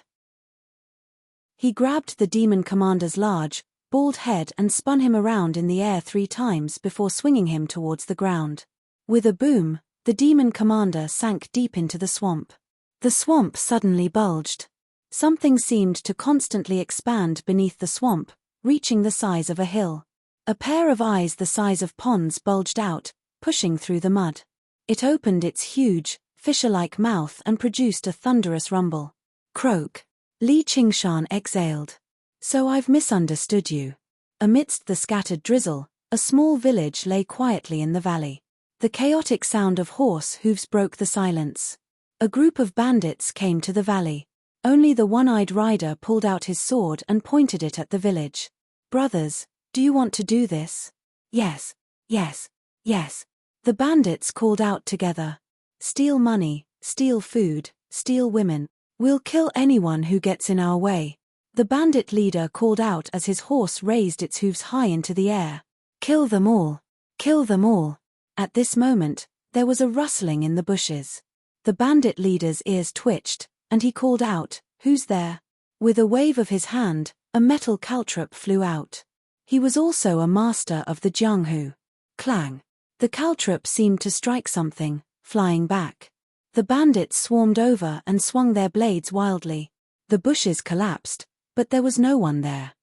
A: He grabbed the demon commander's large, bald head and spun him around in the air 3 times before swinging him towards the ground. With a boom, the demon commander sank deep into the swamp. The swamp suddenly bulged. Something seemed to constantly expand beneath the swamp, reaching the size of a hill. A pair of eyes the size of ponds bulged out, pushing through the mud. It opened its huge, fisher-like mouth and produced a thunderous rumble. Croak. Li Qingshan exhaled. "So I've misunderstood you." Amidst the scattered drizzle, a small village lay quietly in the valley. The chaotic sound of horse hooves broke the silence. A group of bandits came to the valley. Only the one-eyed rider pulled out his sword and pointed it at the village. "Brothers, do you want to do this?" "Yes, yes, yes." The bandits called out together. "Steal money, steal food, steal women. We'll kill anyone who gets in our way." The bandit leader called out as his horse raised its hooves high into the air. "Kill them all! Kill them all!" At this moment, there was a rustling in the bushes. The bandit leader's ears twitched, and he called out, "Who's there?" With a wave of his hand, a metal caltrop flew out. He was also a master of the Jianghu. Clang! The caltrop seemed to strike something, flying back. The bandits swarmed over and swung their blades wildly. The bushes collapsed, but there was no one there.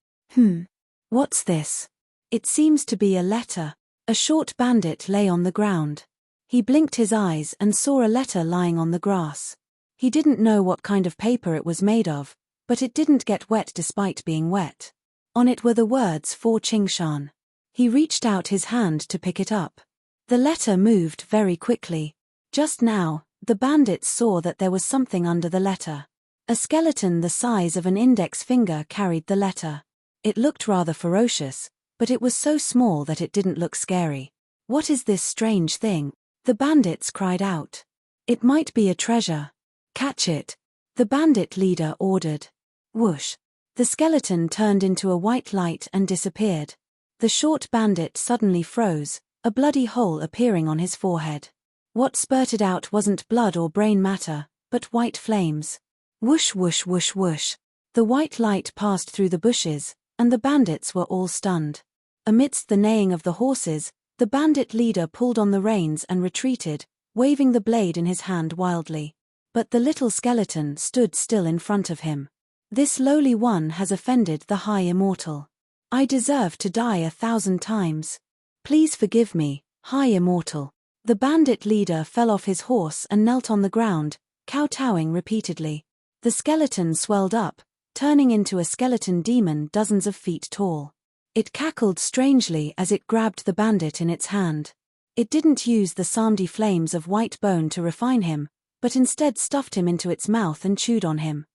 A: What's this?" "It seems to be a letter." A short bandit lay on the ground. He blinked his eyes and saw a letter lying on the grass. He didn't know what kind of paper it was made of, but it didn't get wet despite being wet. On it were the words "For Qingshan." He reached out his hand to pick it up. The letter moved very quickly. Just now, the bandits saw that there was something under the letter. A skeleton the size of an index finger carried the letter. It looked rather ferocious, but it was so small that it didn't look scary. "What is this strange thing?" the bandits cried out. "It might be a treasure. Catch it," the bandit leader ordered. Whoosh! The skeleton turned into a white light and disappeared. The short bandit suddenly froze, a bloody hole appearing on his forehead. What spurted out wasn't blood or brain matter, but white flames. Whoosh whoosh whoosh whoosh. The white light passed through the bushes, and the bandits were all stunned. Amidst the neighing of the horses, the bandit leader pulled on the reins and retreated, waving the blade in his hand wildly. But the little skeleton stood still in front of him. "This lowly one has offended the High Immortal. I deserve to die 1,000 times. Please forgive me, High Immortal." The bandit leader fell off his horse and knelt on the ground, kowtowing repeatedly. The skeleton swelled up, turning into a skeleton demon dozens of feet tall. It cackled strangely as it grabbed the bandit in its hand. It didn't use the samdi flames of white bone to refine him, but instead stuffed him into its mouth and chewed on him.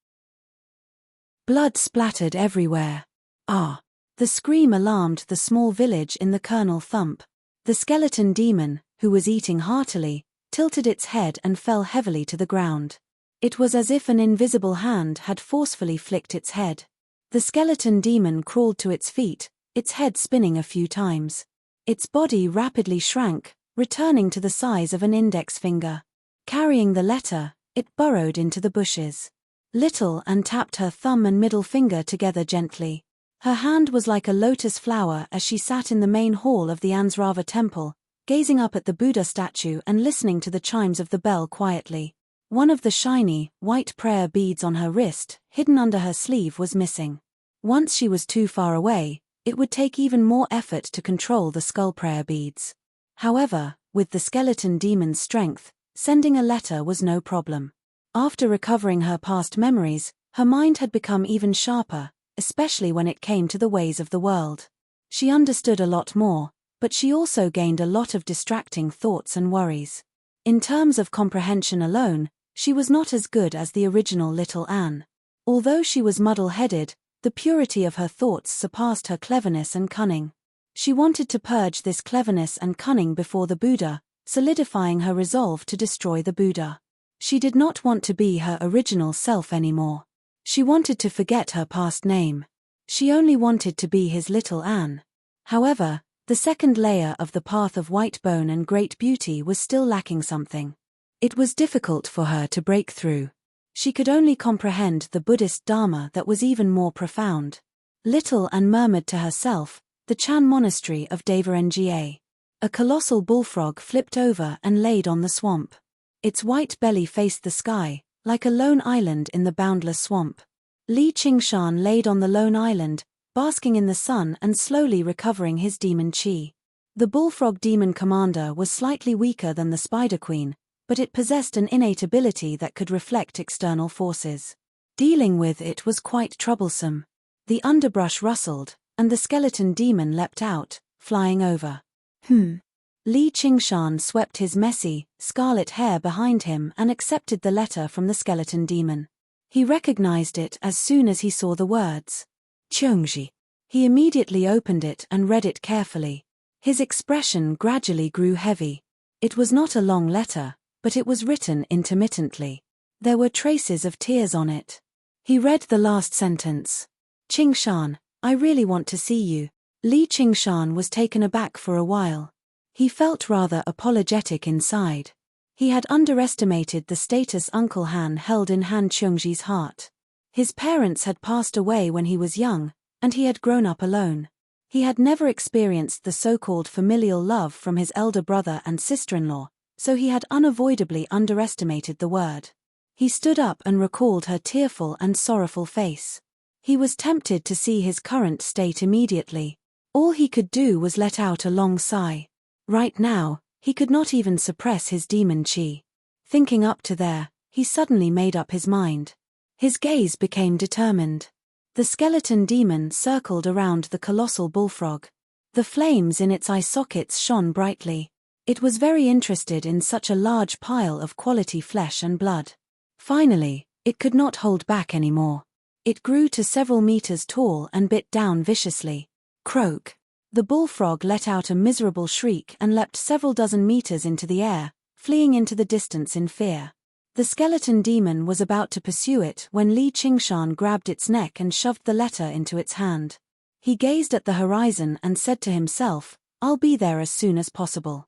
A: Blood splattered everywhere. "Ah!" The scream alarmed the small village in the Colonel Thump. The skeleton demon, who was eating heartily, tilted its head and fell heavily to the ground. It was as if an invisible hand had forcefully flicked its head. The skeleton demon crawled to its feet, its head spinning a few times. Its body rapidly shrank, returning to the size of an index finger. Carrying the letter, It burrowed into the bushes. Little Anne tapped her thumb and middle finger together gently. Her hand was like a lotus flower as she sat in the main hall of the Ansrava temple, gazing up at the Buddha statue and listening to the chimes of the bell quietly. One of the shiny, white prayer beads on her wrist, hidden under her sleeve, was missing. Once she was too far away, it would take even more effort to control the skull prayer beads. However, with the skeleton demon's strength, sending a letter was no problem. After recovering her past memories, her mind had become even sharper, especially when it came to the ways of the world. She understood a lot more, but she also gained a lot of distracting thoughts and worries. In terms of comprehension alone, she was not as good as the original Little Anne. Although she was muddle-headed, the purity of her thoughts surpassed her cleverness and cunning. She wanted to purge this cleverness and cunning before the Buddha, solidifying her resolve to destroy the Buddha. She did not want to be her original self anymore. She wanted to forget her past name. She only wanted to be his Little Anne. However, the second layer of the path of white bone and great beauty was still lacking something. It was difficult for her to break through. She could only comprehend the Buddhist Dharma that was even more profound. Little Anne murmured to herself, the Chan monastery of Devaranga. A colossal bullfrog flipped over and laid on the swamp. Its white belly faced the sky, like a lone island in the boundless swamp. Li Qingshan laid on the lone island, basking in the sun and slowly recovering his demon chi. The bullfrog demon commander was slightly weaker than the Spider Queen, but it possessed an innate ability that could reflect external forces. Dealing with it was quite troublesome. The underbrush rustled, and the skeleton demon leapt out, flying over. Li Qingshan swept his messy, scarlet hair behind him and accepted the letter from the skeleton demon. He recognized it as soon as he saw the words. Qiongji. He immediately opened it and read it carefully. His expression gradually grew heavy. It was not a long letter, but it was written intermittently. There were traces of tears on it. He read the last sentence. Qingshan, I really want to see you. Li Qingshan was taken aback for a while. He felt rather apologetic inside. He had underestimated the status Uncle Han held in Han Qiongji's heart. His parents had passed away when he was young, and he had grown up alone. He had never experienced the so-called familial love from his elder brother and sister-in-law, so he had unavoidably underestimated the word. He stood up and recalled her tearful and sorrowful face. He was tempted to see his current state immediately. All he could do was let out a long sigh. Right now, he could not even suppress his demon chi. Thinking up to there, he suddenly made up his mind. His gaze became determined. The skeleton demon circled around the colossal bullfrog. The flames in its eye sockets shone brightly. It was very interested in such a large pile of quality flesh and blood. Finally, it could not hold back anymore. It grew to several meters tall and bit down viciously. Croak. The bullfrog let out a miserable shriek and leapt several dozen meters into the air, fleeing into the distance in fear. The skeleton demon was about to pursue it when Li Qingshan grabbed its neck and shoved the letter into its hand. He gazed at the horizon and said to himself, I'll be there as soon as possible.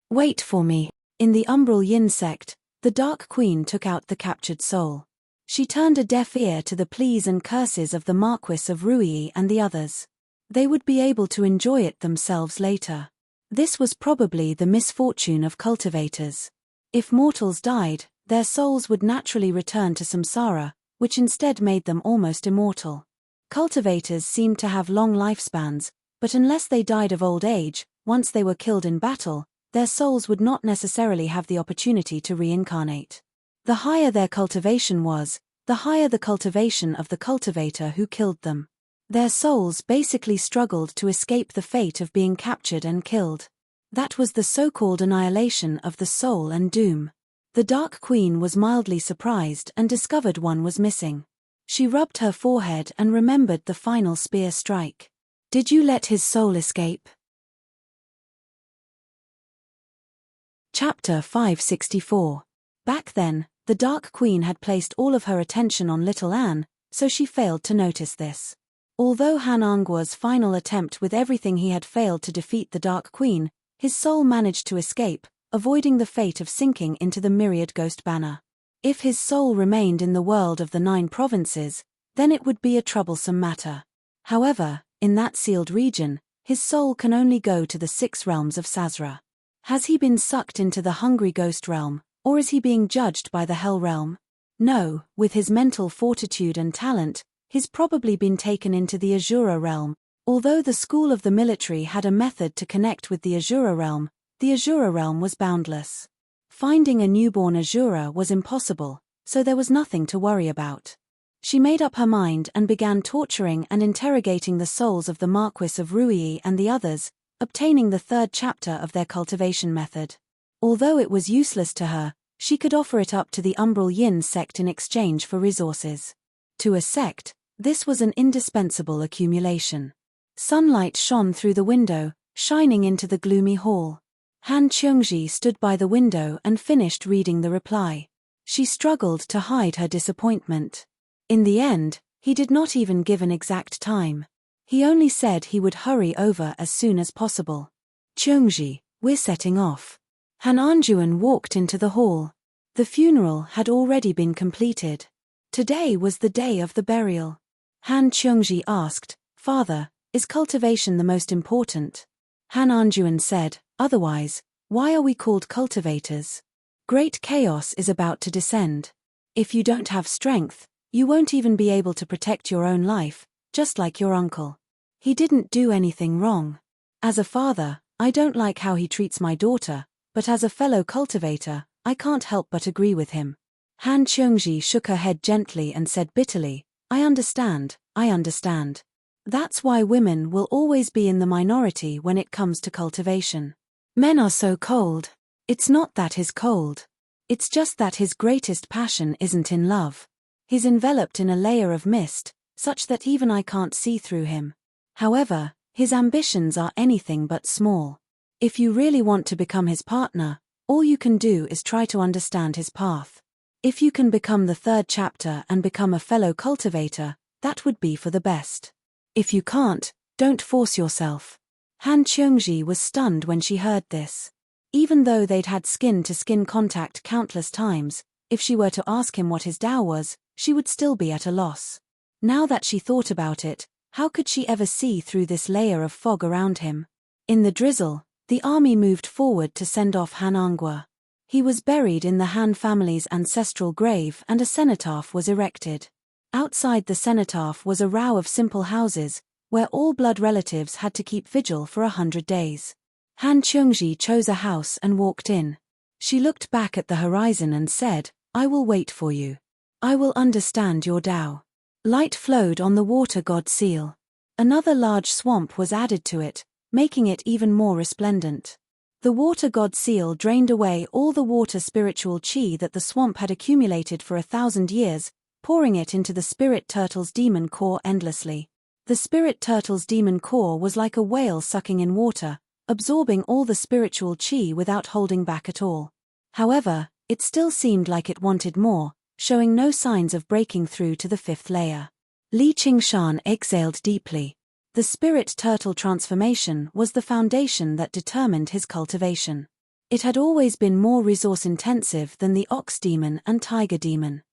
A: Wait for me. In the Umbral Yin sect, the Dark Queen took out the captured soul. She turned a deaf ear to the pleas and curses of the Marquis of Rui and the others. They would be able to enjoy it themselves later. This was probably the misfortune of cultivators. If mortals died, their souls would naturally return to samsara, which instead made them almost immortal. Cultivators seemed to have long lifespans, but unless they died of old age, once they were killed in battle, their souls would not necessarily have the opportunity to reincarnate. The higher their cultivation was, the higher the cultivation of the cultivator who killed them. Their souls basically struggled to escape the fate of being captured and killed. That was the so-called annihilation of the soul and doom. The Dark Queen was mildly surprised and discovered one was missing. She rubbed her forehead and remembered the final spear strike. Did you let his soul escape? Chapter 564. Back then, the Dark Queen had placed all of her attention on Little Anne, so she failed to notice this. Although Han Anggua's final attempt with everything he had failed to defeat the Dark Queen, his soul managed to escape, avoiding the fate of sinking into the myriad ghost banner. If his soul remained in the world of the 9 provinces, then it would be a troublesome matter. However, in that sealed region, his soul can only go to the 6 realms of Sazra. Has he been sucked into the hungry ghost realm, or is he being judged by the hell realm? No, with his mental fortitude and talent, he's probably been taken into the Azura realm. Although the school of the military had a method to connect with the Azura realm was boundless. Finding a newborn Azura was impossible, so there was nothing to worry about. She made up her mind and began torturing and interrogating the souls of the Marquis of Rui and the others, obtaining the 3rd chapter of their cultivation method. Although it was useless to her, she could offer it up to the Umbral Yin sect in exchange for resources. To a sect, this was an indispensable accumulation. Sunlight shone through the window, shining into the gloomy hall. Han Cheongji stood by the window and finished reading the reply. She struggled to hide her disappointment. In the end, he did not even give an exact time. He only said he would hurry over as soon as possible. Cheongji, we're setting off. Han Anjuan walked into the hall. The funeral had already been completed. Today was the day of the burial. Han Cheongji asked, Father, is cultivation the most important? Han Anjuan said, otherwise, why are we called cultivators? Great chaos is about to descend. If you don't have strength, you won't even be able to protect your own life, just like your uncle. He didn't do anything wrong. As a father, I don't like how he treats my daughter, but as a fellow cultivator, I can't help but agree with him. Han Cheongji shook her head gently and said bitterly, I understand. That's why women will always be in the minority when it comes to cultivation. Men are so cold. It's not that he's cold. It's just that his greatest passion isn't in love. He's enveloped in a layer of mist, such that even I can't see through him. However, his ambitions are anything but small. If you really want to become his partner, all you can do is try to understand his path. If you can become the 3rd chapter and become a fellow cultivator, that would be for the best. If you can't, don't force yourself. Han Cheongji was stunned when she heard this. Even though they'd had skin-to-skin contact countless times, if she were to ask him what his Tao was, she would still be at a loss. Now that she thought about it, how could she ever see through this layer of fog around him? In the drizzle, the army moved forward to send off Han Angua. He was buried in the Han family's ancestral grave and a cenotaph was erected. Outside the cenotaph was a row of simple houses, where all blood relatives had to keep vigil for 100 days. Han Cheongji chose a house and walked in. She looked back at the horizon and said, I will wait for you. I will understand your Tao. Light flowed on the water god seal. Another large swamp was added to it, making it even more resplendent. The water god seal drained away all the water spiritual chi that the swamp had accumulated for 1,000 years, pouring it into the spirit turtle's demon core endlessly. The spirit turtle's demon core was like a whale sucking in water, absorbing all the spiritual chi without holding back at all. However, it still seemed like it wanted more, showing no signs of breaking through to the 5th layer. Li Qingshan exhaled deeply. The spirit turtle transformation was the foundation that determined his cultivation. It had always been more resource-intensive than the ox demon and tiger demon.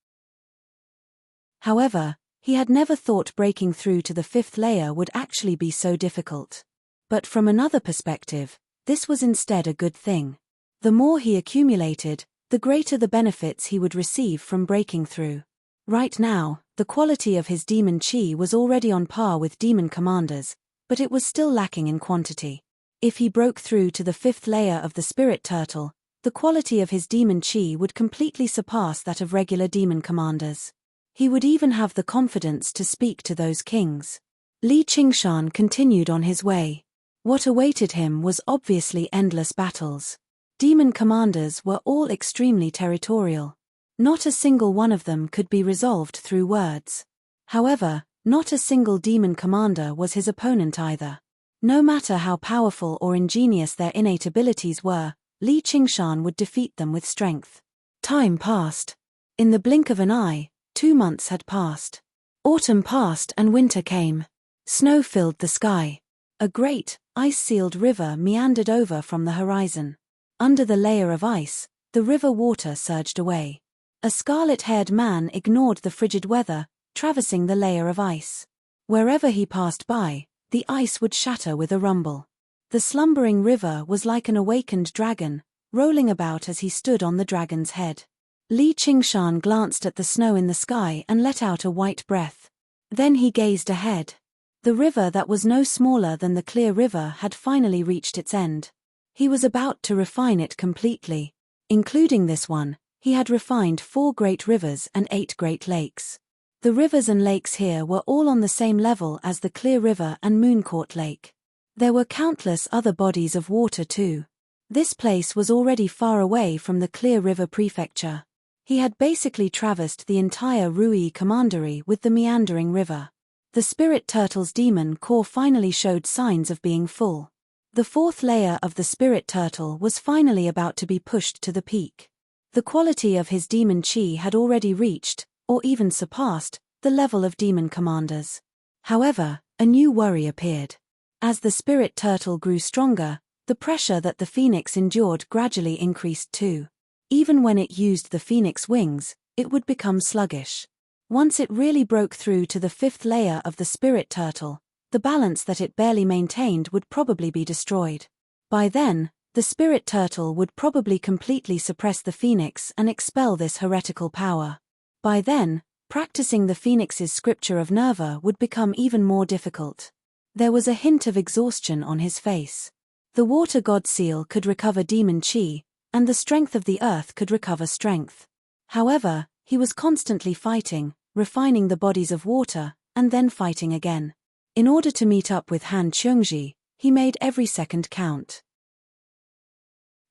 A: However, he had never thought breaking through to the 5th layer would actually be so difficult. But from another perspective, this was instead a good thing. The more he accumulated, the greater the benefits he would receive from breaking through. Right now, the quality of his demon chi was already on par with demon commanders, but it was still lacking in quantity. If he broke through to the 5th layer of the spirit turtle, the quality of his demon chi would completely surpass that of regular demon commanders. He would even have the confidence to speak to those kings. Li Qingshan continued on his way. What awaited him was obviously endless battles. Demon commanders were all extremely territorial. Not a single one of them could be resolved through words. However, not a single demon commander was his opponent either. No matter how powerful or ingenious their innate abilities were, Li Qingshan would defeat them with strength. Time passed. In the blink of an eye, 2 months had passed. Autumn passed and winter came. Snow filled the sky. A great, ice-sealed river meandered over from the horizon. Under the layer of ice, the river water surged away. A scarlet-haired man ignored the frigid weather, traversing the layer of ice. Wherever he passed by, the ice would shatter with a rumble. The slumbering river was like an awakened dragon, rolling about as he stood on the dragon's head. Li Qingshan glanced at the snow in the sky and let out a white breath. Then he gazed ahead. The river that was no smaller than the clear river had finally reached its end. He was about to refine it completely. Including this one, he had refined 4 great rivers and 8 great lakes. The rivers and lakes here were all on the same level as the Clear River and Mooncourt Lake. There were countless other bodies of water too. This place was already far away from the Clear River Prefecture. He had basically traversed the entire Rui Commandery with the meandering river. The spirit turtle's demon core finally showed signs of being full. The 4th layer of the spirit turtle was finally about to be pushed to the peak. The quality of his demon chi had already reached, or even surpassed, the level of demon commanders. However, a new worry appeared. As the spirit turtle grew stronger, the pressure that the phoenix endured gradually increased too. Even when it used the phoenix wings, it would become sluggish. Once it really broke through to the 5th layer of the spirit turtle, the balance that it barely maintained would probably be destroyed. By then, the spirit turtle would probably completely suppress the phoenix and expel this heretical power. By then, practicing the phoenix's scripture of Nerva would become even more difficult. There was a hint of exhaustion on his face. The water god seal could recover demon chi, and the strength of the earth could recover strength. However, he was constantly fighting, refining the bodies of water, and then fighting again. In order to meet up with Han Qiongji, he made every second count.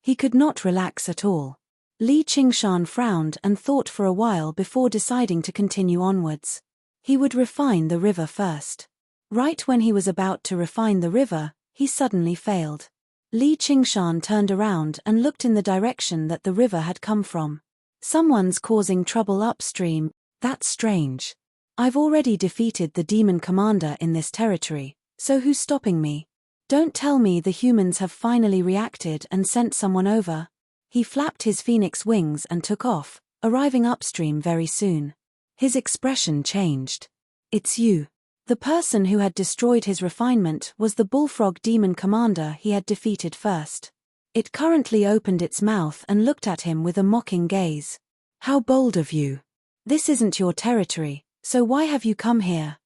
A: He could not relax at all. Li Qingshan frowned and thought for a while before deciding to continue onwards. He would refine the river first. Right when he was about to refine the river, he suddenly failed. Li Qingshan turned around and looked in the direction that the river had come from. Someone's causing trouble upstream. That's strange. I've already defeated the demon commander in this territory, so who's stopping me? Don't tell me the humans have finally reacted and sent someone over. He flapped his phoenix wings and took off, arriving upstream very soon. His expression changed. It's you. The person who had destroyed his refinement was the bullfrog demon commander he had defeated first. It currently opened its mouth and looked at him with a mocking gaze. How bold of you. This isn't your territory, so why have you come here?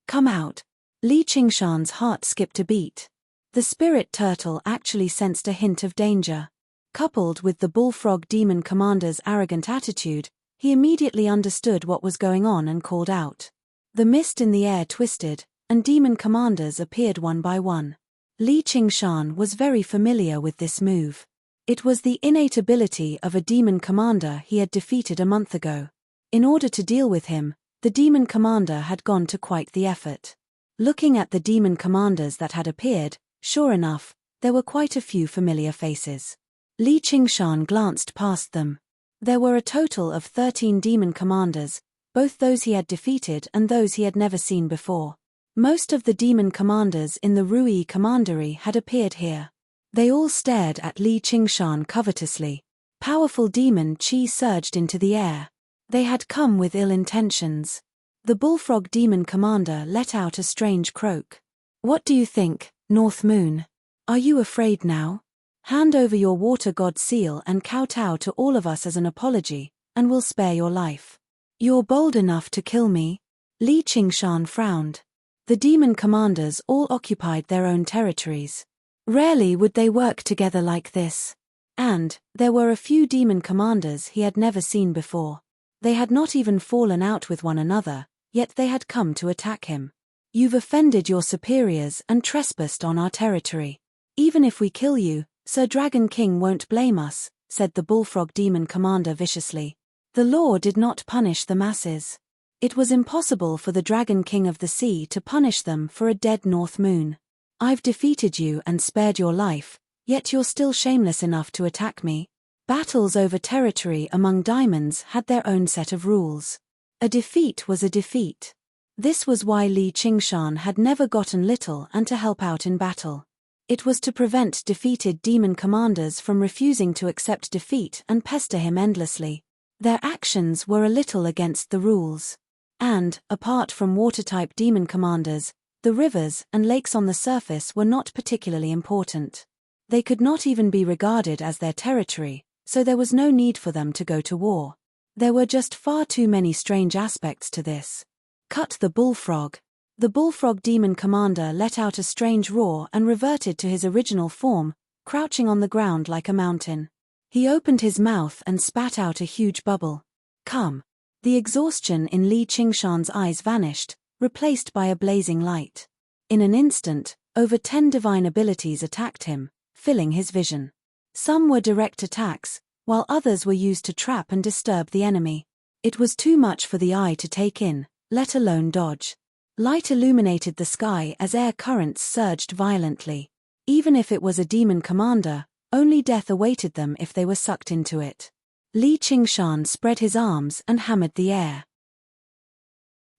A: Come out. Li Qingshan's heart skipped a beat. The spirit turtle actually sensed a hint of danger. Coupled with the bullfrog demon commander's arrogant attitude, he immediately understood what was going on and called out. The mist in the air twisted, and demon commanders appeared one by one. Li Qingshan was very familiar with this move. It was the innate ability of a demon commander he had defeated a month ago. In order to deal with him, the demon commander had gone to quite the effort. Looking at the demon commanders that had appeared, sure enough, there were quite a few familiar faces. Li Qingshan glanced past them. There were a total of 13 demon commanders, both those he had defeated and those he had never seen before. Most of the demon commanders in the Rui Commandery had appeared here. They all stared at Li Qingshan covetously. Powerful demon chi surged into the air. They had come with ill intentions. The bullfrog demon commander let out a strange croak. What do you think, North Moon? Are you afraid now? Hand over your water god seal and kowtow to all of us as an apology, and we'll spare your life. You're bold enough to kill me? Li Qingshan frowned. The demon commanders all occupied their own territories. Rarely would they work together like this. And, there were a few demon commanders he had never seen before. They had not even fallen out with one another, yet they had come to attack him. You've offended your superiors and trespassed on our territory. Even if we kill you, Sir Dragon King won't blame us, said the bullfrog demon commander viciously. The law did not punish the masses. It was impossible for the Dragon King of the Sea to punish them for a dead North Moon. I've defeated you and spared your life, yet you're still shameless enough to attack me. Battles over territory among diamonds had their own set of rules. A defeat was a defeat. This was why Li Qingshan had never gotten little and to help out in battle. It was to prevent defeated demon commanders from refusing to accept defeat and pester him endlessly. Their actions were a little against the rules. And, apart from water-type demon commanders, the rivers and lakes on the surface were not particularly important. They could not even be regarded as their territory, so there was no need for them to go to war. There were just far too many strange aspects to this. Cut the bullfrog. The bullfrog demon commander let out a strange roar and reverted to his original form, crouching on the ground like a mountain. He opened his mouth and spat out a huge bubble. Come. The exhaustion in Li Qingshan's eyes vanished, replaced by a blazing light. In an instant, over 10 divine abilities attacked him, filling his vision. Some were direct attacks, while others were used to trap and disturb the enemy. It was too much for the eye to take in, let alone dodge. Light illuminated the sky as air currents surged violently. Even if it was a demon commander, only death awaited them if they were sucked into it. Li Qingshan spread his arms and hammered the air.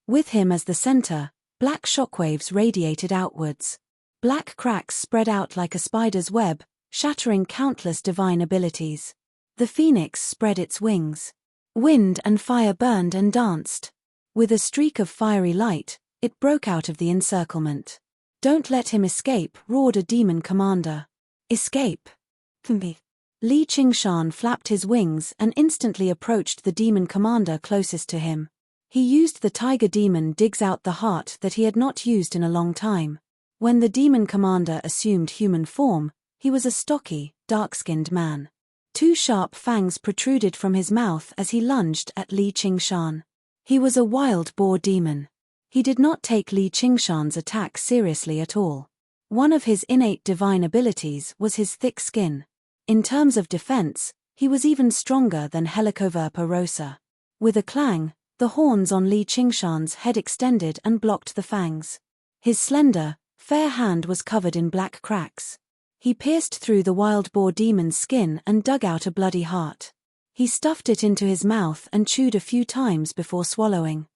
A: With him as the center, black shockwaves radiated outwards. Black cracks spread out like a spider's web, shattering countless divine abilities. The phoenix spread its wings. Wind and fire burned and danced. With a streak of fiery light, it broke out of the encirclement. Don't let him escape, roared a demon commander. Escape? Li Qingshan flapped his wings and instantly approached the demon commander closest to him. He used the tiger demon digs out the heart that he had not used in a long time. When the demon commander assumed human form, he was a stocky, dark-skinned man. 2 sharp fangs protruded from his mouth as he lunged at Li Qingshan. He was a wild boar demon. He did not take Li Qingshan's attack seriously at all. One of his innate divine abilities was his thick skin. In terms of defense, he was even stronger than Helicoverpa rosa. With a clang, the horns on Li Qingshan's head extended and blocked the fangs. His slender, fair hand was covered in black cracks. He pierced through the wild boar demon's skin and dug out a bloody heart. He stuffed it into his mouth and chewed a few times before swallowing.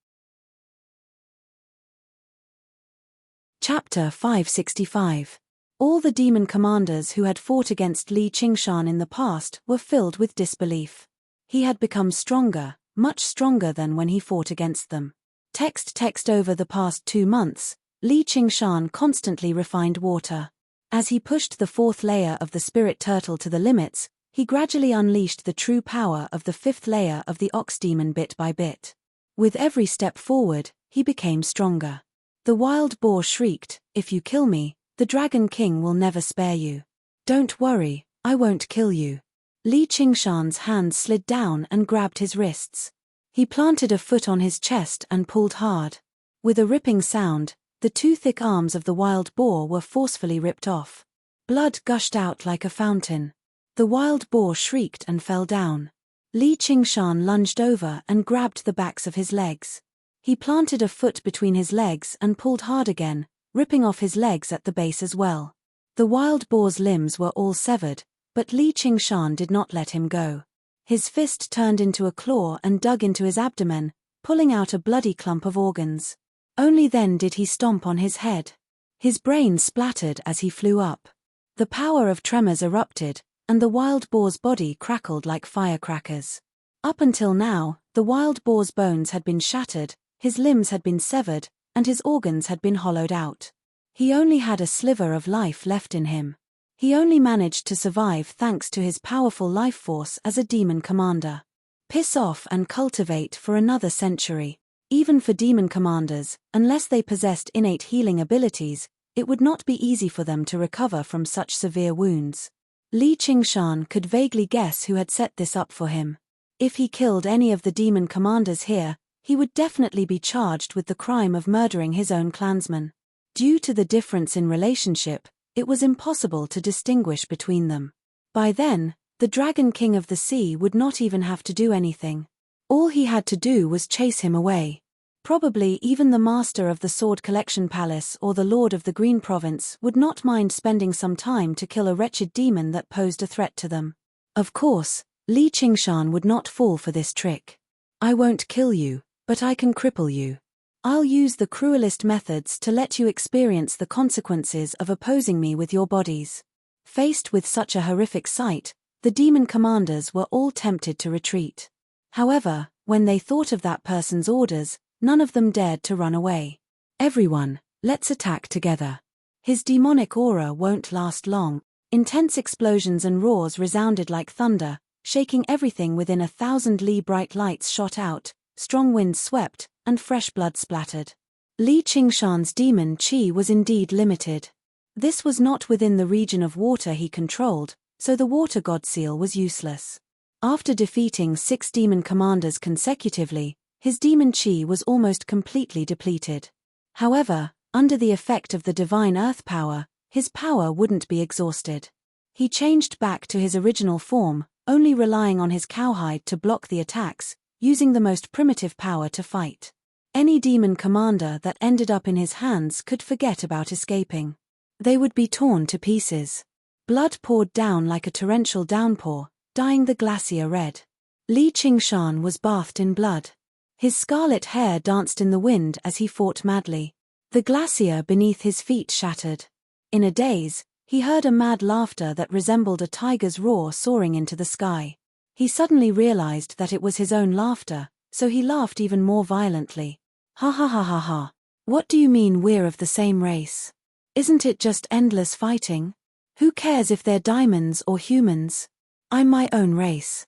A: Chapter 565. All the demon commanders who had fought against Li Qingshan in the past were filled with disbelief. He had become stronger, much stronger than when he fought against them. Text over the past 2 months, Li Qingshan constantly refined water. As he pushed the 4th layer of the spirit turtle to the limits, he gradually unleashed the true power of the 5th layer of the ox demon bit by bit. With every step forward, he became stronger. The wild boar shrieked, "If you kill me, the Dragon King will never spare you." "Don't worry, I won't kill you." Li Qingshan's hands slid down and grabbed his wrists. He planted a foot on his chest and pulled hard. With a ripping sound, the 2 thick arms of the wild boar were forcefully ripped off. Blood gushed out like a fountain. The wild boar shrieked and fell down. Li Qingshan lunged over and grabbed the backs of his legs. He planted a foot between his legs and pulled hard again, ripping off his legs at the base as well. The wild boar's limbs were all severed, but Li Qingshan did not let him go. His fist turned into a claw and dug into his abdomen, pulling out a bloody clump of organs. Only then did he stomp on his head. His brain splattered as he flew up. The power of tremors erupted, and the wild boar's body crackled like firecrackers. Up until now, the wild boar's bones had been shattered, his limbs had been severed, and his organs had been hollowed out. He only had a sliver of life left in him. He only managed to survive thanks to his powerful life force as a demon commander. Piss off and cultivate for another century. Even for demon commanders, unless they possessed innate healing abilities, it would not be easy for them to recover from such severe wounds. Li Qingshan could vaguely guess who had set this up for him. If he killed any of the demon commanders here, he would definitely be charged with the crime of murdering his own clansmen. Due to the difference in relationship, it was impossible to distinguish between them. By then, the Dragon King of the Sea would not even have to do anything. All he had to do was chase him away. Probably even the master of the Sword Collection Palace or the Lord of the Green Province would not mind spending some time to kill a wretched demon that posed a threat to them. Of course, Li Qingshan would not fall for this trick. "I won't kill you, but I can cripple you." I'll use the cruelest methods to let you experience the consequences of opposing me with your bodies." Faced with such a horrific sight, the demon commanders were all tempted to retreat. However, when they thought of that person's orders, none of them dared to run away. "Everyone, let's attack together. His demonic aura won't last long." Intense explosions and roars resounded like thunder, shaking everything within 1,000 li. Bright lights shot out, strong winds swept, and fresh blood splattered. Li Qingshan's demon chi was indeed limited. This was not within the region of water he controlled, so the water god seal was useless. After defeating 6 demon commanders consecutively, his demon chi was almost completely depleted. However, under the effect of the divine earth power, his power wouldn't be exhausted. He changed back to his original form, only relying on his cowhide to block the attacks, using the most primitive power to fight. Any demon commander that ended up in his hands could forget about escaping. They would be torn to pieces. Blood poured down like a torrential downpour, dyeing the glacier red. Li Qingshan was bathed in blood. His scarlet hair danced in the wind as he fought madly. The glacier beneath his feet shattered. In a daze, he heard a mad laughter that resembled a tiger's roar soaring into the sky. He suddenly realized that it was his own laughter, so he laughed even more violently. "Ha ha ha ha ha. What do you mean we're of the same race? Isn't it just endless fighting? Who cares if they're diamonds or humans? I'm my own race.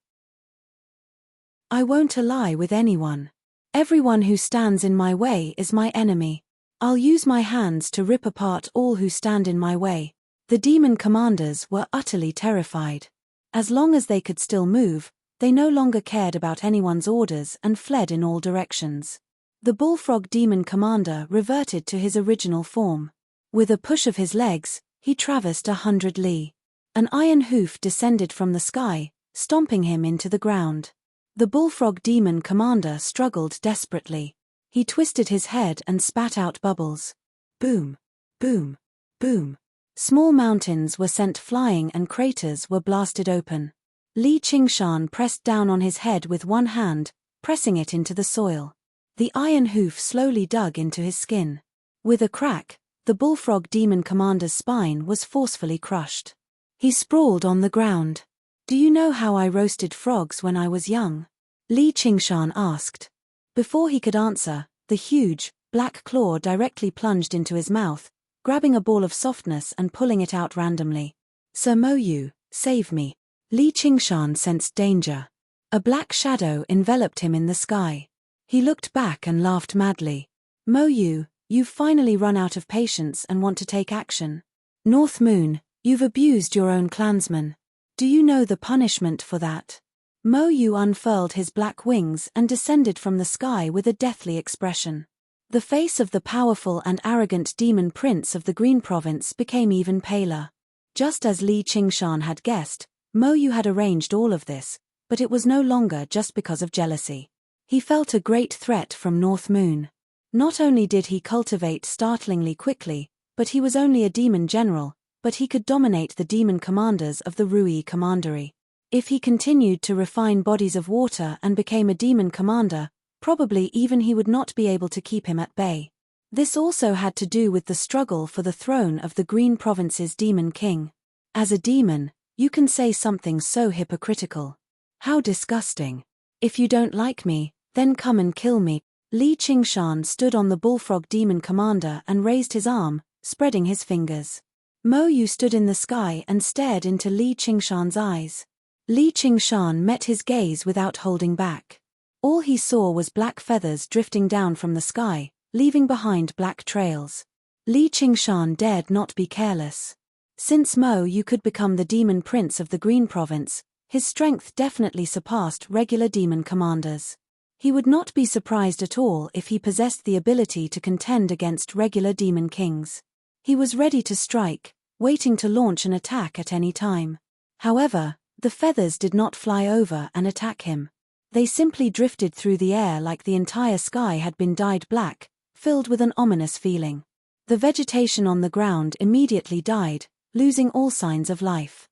A: I won't ally with anyone. Everyone who stands in my way is my enemy. I'll use my hands to rip apart all who stand in my way." The demon commanders were utterly terrified. As long as they could still move, they no longer cared about anyone's orders and fled in all directions. The bullfrog demon commander reverted to his original form. With a push of his legs, he traversed 100 li. An iron hoof descended from the sky, stomping him into the ground. The bullfrog demon commander struggled desperately. He twisted his head and spat out bubbles. Boom, boom, boom. Small mountains were sent flying and craters were blasted open. Li Qingshan pressed down on his head with one hand, pressing it into the soil. The iron hoof slowly dug into his skin. With a crack, the bullfrog demon commander's spine was forcefully crushed. He sprawled on the ground. "Do you know how I roasted frogs when I was young?" Li Qingshan asked. Before he could answer, the huge, black claw directly plunged into his mouth, grabbing a ball of softness and pulling it out randomly. "Sir Mo Yu, save me." Li Qingshan sensed danger. A black shadow enveloped him in the sky. He looked back and laughed madly. "Mo Yu, you've finally run out of patience and want to take action. North Moon, you've abused your own clansmen. Do you know the punishment for that?" Mo Yu unfurled his black wings and descended from the sky with a deathly expression. The face of the powerful and arrogant demon prince of the Green Province became even paler. Just as Li Qingshan had guessed, Mo Yu had arranged all of this, but it was no longer just because of jealousy. He felt a great threat from North Moon. Not only did he cultivate startlingly quickly, but he was only a demon general, but he could dominate the demon commanders of the Rui Commandery. If he continued to refine bodies of water and became a demon commander, probably even he would not be able to keep him at bay. This also had to do with the struggle for the throne of the Green Province's demon king. As a demon, you can say something so hypocritical. How disgusting. If you don't like me, then come and kill me. Li Qingshan stood on the bullfrog demon commander and raised his arm, spreading his fingers. Mo Yu stood in the sky and stared into Li Qingshan's eyes. Li Qingshan met his gaze without holding back. All he saw was black feathers drifting down from the sky, leaving behind black trails. Li Qingshan dared not be careless. Since Mo Yu could become the demon prince of the Green Province, his strength definitely surpassed regular demon commanders. He would not be surprised at all if he possessed the ability to contend against regular demon kings. He was ready to strike, waiting to launch an attack at any time. However, the feathers did not fly over and attack him. They simply drifted through the air like the entire sky had been dyed black, filled with an ominous feeling. The vegetation on the ground immediately died, losing all signs of life.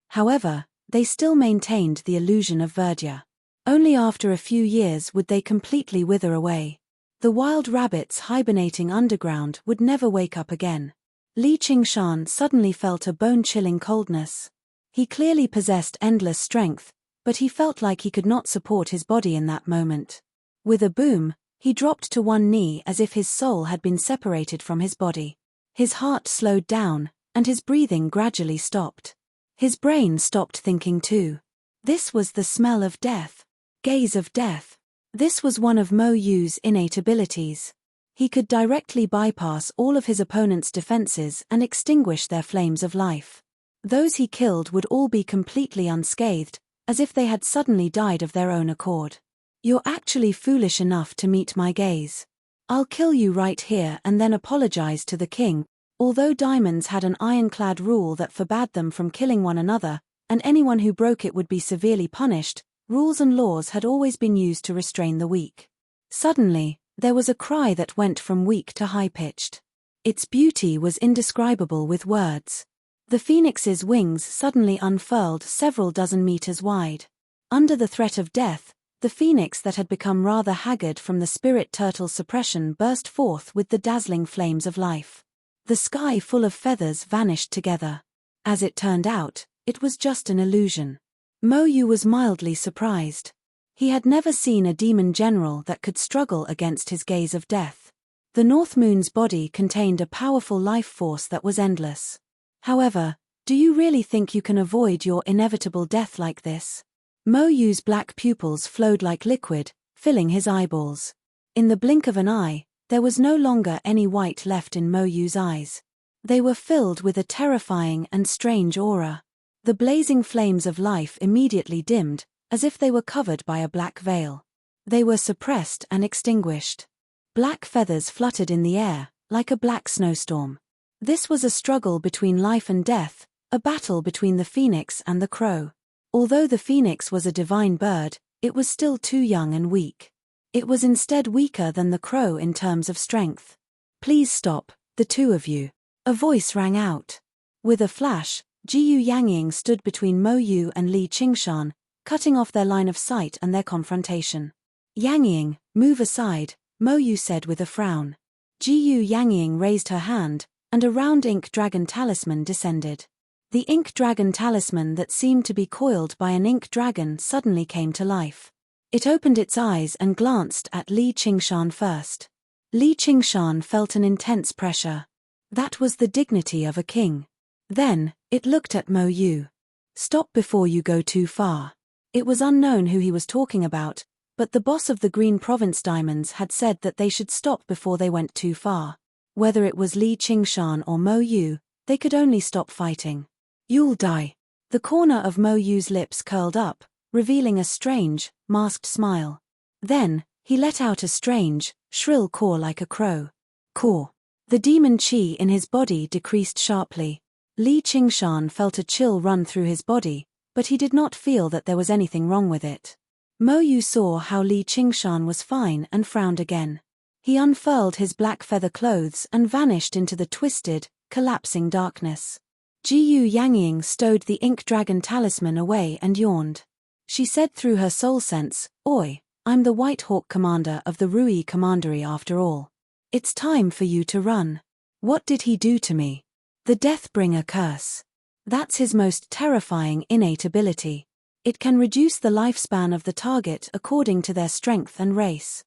A: However, they still maintained the illusion of verdure. Only after a few years would they completely wither away. The wild rabbits hibernating underground would never wake up again. Li Qingshan suddenly felt a bone-chilling coldness. He clearly possessed endless strength, but he felt like he could not support his body in that moment. With a boom, he dropped to one knee as if his soul had been separated from his body. His heart slowed down, and his breathing gradually stopped. His brain stopped thinking too. This was the smell of death. Gaze of death. This was one of Mo Yu's innate abilities. He could directly bypass all of his opponent's defenses and extinguish their flames of life. Those he killed would all be completely unscathed, as if they had suddenly died of their own accord. You're actually foolish enough to meet my gaze. I'll kill you right here and then apologize to the king. Although diamonds had an ironclad rule that forbade them from killing one another, and anyone who broke it would be severely punished, rules and laws had always been used to restrain the weak. Suddenly, there was a cry that went from weak to high-pitched. Its beauty was indescribable with words. The phoenix's wings suddenly unfurled several dozen meters wide. Under the threat of death, the phoenix that had become rather haggard from the spirit turtle's suppression burst forth with the dazzling flames of life. The sky full of feathers vanished together. As it turned out, it was just an illusion. Mo Yu was mildly surprised. He had never seen a demon general that could struggle against his gaze of death. The North Moon's body contained a powerful life force that was endless. However, do you really think you can avoid your inevitable death like this? Mo Yu's black pupils flowed like liquid, filling his eyeballs. In the blink of an eye, there was no longer any white left in Mo Yu's eyes. They were filled with a terrifying and strange aura. The blazing flames of life immediately dimmed, as if they were covered by a black veil. They were suppressed and extinguished. Black feathers fluttered in the air, like a black snowstorm. This was a struggle between life and death, a battle between the phoenix and the crow. Although the phoenix was a divine bird, it was still too young and weak. It was instead weaker than the crow in terms of strength. Please stop, the two of you. A voice rang out. With a flash, Jiyu Yangying stood between Mo Yu and Li Qingshan, cutting off their line of sight and their confrontation. Yangying, move aside, Mo Yu said with a frown. Jiyu Yangying raised her hand, and a round ink dragon talisman descended. The ink dragon talisman that seemed to be coiled by an ink dragon suddenly came to life. It opened its eyes and glanced at Li Qingshan first. Li Qingshan felt an intense pressure. That was the dignity of a king. Then, it looked at Mo Yu. Stop before you go too far. It was unknown who he was talking about, but the boss of the Green Province Diamonds had said that they should stop before they went too far. Whether it was Li Qingshan or Mo Yu, they could only stop fighting. You'll die. The corner of Mo Yu's lips curled up, revealing a strange, masked smile. Then, he let out a strange, shrill caw like a crow. Caw. The demon chi in his body decreased sharply. Li Qingshan felt a chill run through his body, but he did not feel that there was anything wrong with it. Mo Yu saw how Li Qingshan was fine and frowned again. He unfurled his black feather clothes and vanished into the twisted, collapsing darkness. Jiyu Yangying stowed the ink dragon talisman away and yawned. She said through her soul sense, "Oi, I'm the White Hawk commander of the Rui Commandery after all. It's time for you to run. What did he do to me? The Deathbringer curse. That's his most terrifying innate ability. It can reduce the lifespan of the target according to their strength and race.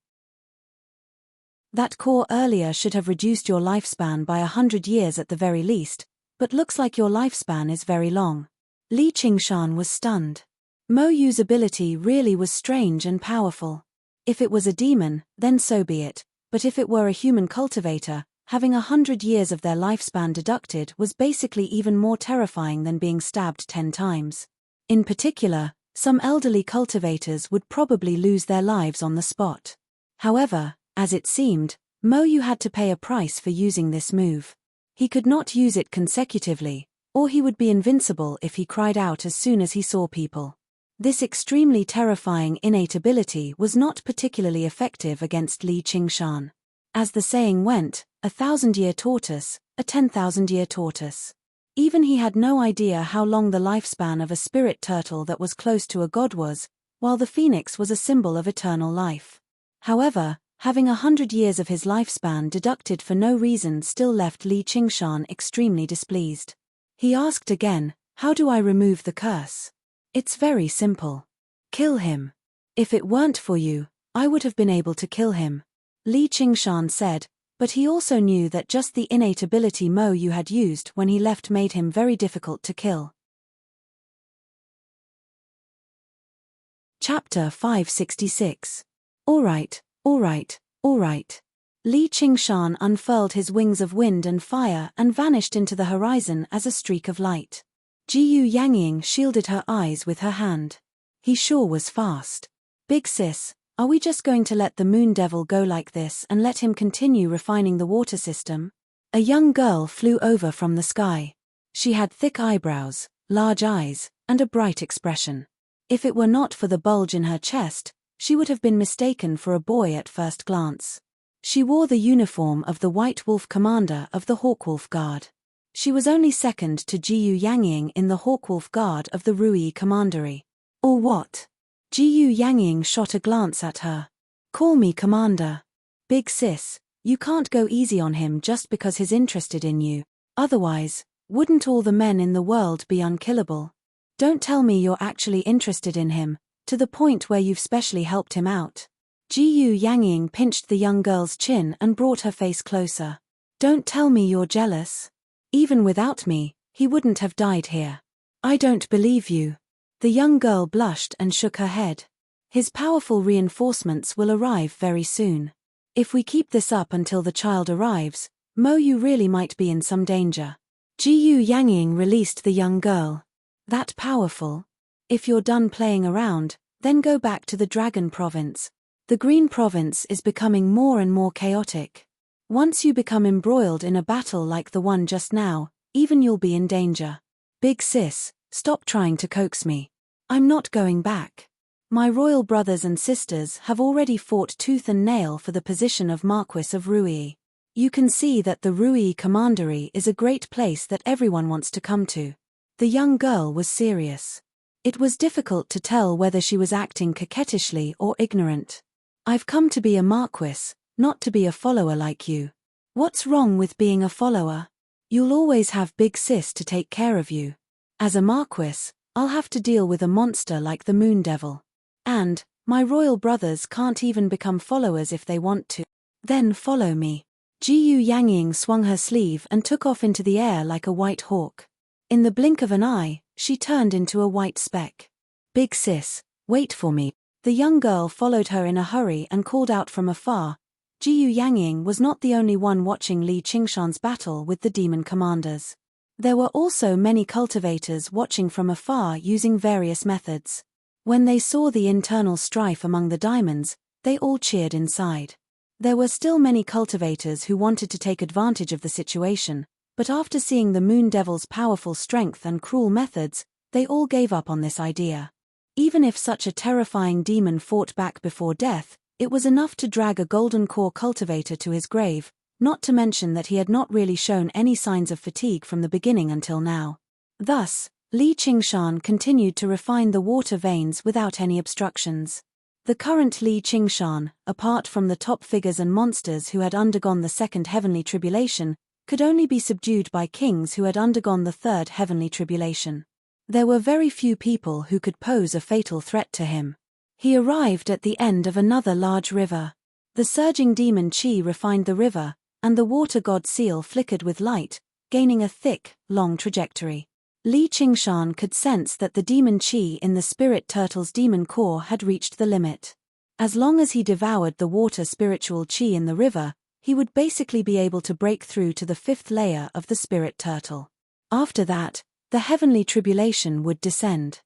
A: That core earlier should have reduced your lifespan by 100 years at the very least, but looks like your lifespan is very long." Li Qingshan was stunned. Mo Yu's ability really was strange and powerful. If it was a demon, then so be it, but if it were a human cultivator, having 100 years of their lifespan deducted was basically even more terrifying than being stabbed 10 times. In particular, some elderly cultivators would probably lose their lives on the spot. However, as it seemed, Mo Yu had to pay a price for using this move. He could not use it consecutively, or he would be invincible if he cried out as soon as he saw people. This extremely terrifying innate ability was not particularly effective against Li Qingshan. As the saying went, 1,000-year tortoise, a 10,000-year tortoise. Even he had no idea how long the lifespan of a spirit turtle that was close to a god was, while the phoenix was a symbol of eternal life. However, Having 100 years of his lifespan deducted for no reason still left Li Qingshan extremely displeased. He asked again, "How do I remove the curse?" "It's very simple. Kill him. If it weren't for you, I would have been able to kill him," Li Qingshan said, but he also knew that just the innate ability Mo Yu had used when he left made him very difficult to kill. Chapter 566. Alright. Li Qingshan unfurled his wings of wind and fire and vanished into the horizon as a streak of light. Jiyu Yangying shielded her eyes with her hand. He sure was fast. "Big sis, are we just going to let the Moon Devil go like this and let him continue refining the water system?" A young girl flew over from the sky. She had thick eyebrows, large eyes, and a bright expression. If it were not for the bulge in her chest, she would have been mistaken for a boy at first glance. She wore the uniform of the White Wolf commander of the Hawkwolf Guard. She was only second to Jiyu Yangying in the Hawkwolf Guard of the Rui Commandery. "Or what?" Jiyu Yangying shot a glance at her. "Call me Commander. Big sis, you can't go easy on him just because he's interested in you. Otherwise, wouldn't all the men in the world be unkillable? Don't tell me you're actually interested in him, to the point where you've specially helped him out." Jiyu Yangying pinched the young girl's chin and brought her face closer. "Don't tell me you're jealous. Even without me, he wouldn't have died here." "I don't believe you." The young girl blushed and shook her head. "His powerful reinforcements will arrive very soon. If we keep this up until the child arrives, Mo Yu really might be in some danger." Jiyu Yangying released the young girl. "That powerful? If you're done playing around, then go back to the Dragon Province. The Green Province is becoming more and more chaotic. Once you become embroiled in a battle like the one just now, even you'll be in danger. Big sis, stop trying to coax me. I'm not going back. My royal brothers and sisters have already fought tooth and nail for the position of Marquis of Rui. You can see that the Rui Commandery is a great place that everyone wants to come to." The young girl was serious. It was difficult to tell whether she was acting coquettishly or ignorant. "I've come to be a Marquis, not to be a follower like you." "What's wrong with being a follower? You'll always have Big Sis to take care of you. As a Marquis, I'll have to deal with a monster like the Moon Devil. And, my royal brothers can't even become followers if they want to." "Then follow me." Jiyu Yangying swung her sleeve and took off into the air like a white hawk. In the blink of an eye, she turned into a white speck. "Big sis, wait for me." The young girl followed her in a hurry and called out from afar. Jiyu Yangying was not the only one watching Li Qingshan's battle with the demon commanders. There were also many cultivators watching from afar using various methods. When they saw the internal strife among the diamonds, they all cheered inside. There were still many cultivators who wanted to take advantage of the situation, but after seeing the Moon Devil's powerful strength and cruel methods, they all gave up on this idea. Even if such a terrifying demon fought back before death, it was enough to drag a golden core cultivator to his grave, not to mention that he had not really shown any signs of fatigue from the beginning until now. Thus, Li Qingshan continued to refine the water veins without any obstructions. The current Li Qingshan, apart from the top figures and monsters who had undergone the second heavenly tribulation, could only be subdued by kings who had undergone the third heavenly tribulation. There were very few people who could pose a fatal threat to him. He arrived at the end of another large river. The surging demon Qi refined the river, and the water god seal flickered with light, gaining a thick, long trajectory. Li Qingshan could sense that the demon Qi in the spirit turtle's demon core had reached the limit. As long as he devoured the water spiritual Qi in the river, he would basically be able to break through to the fifth layer of the spirit turtle. After that, the heavenly tribulation would descend.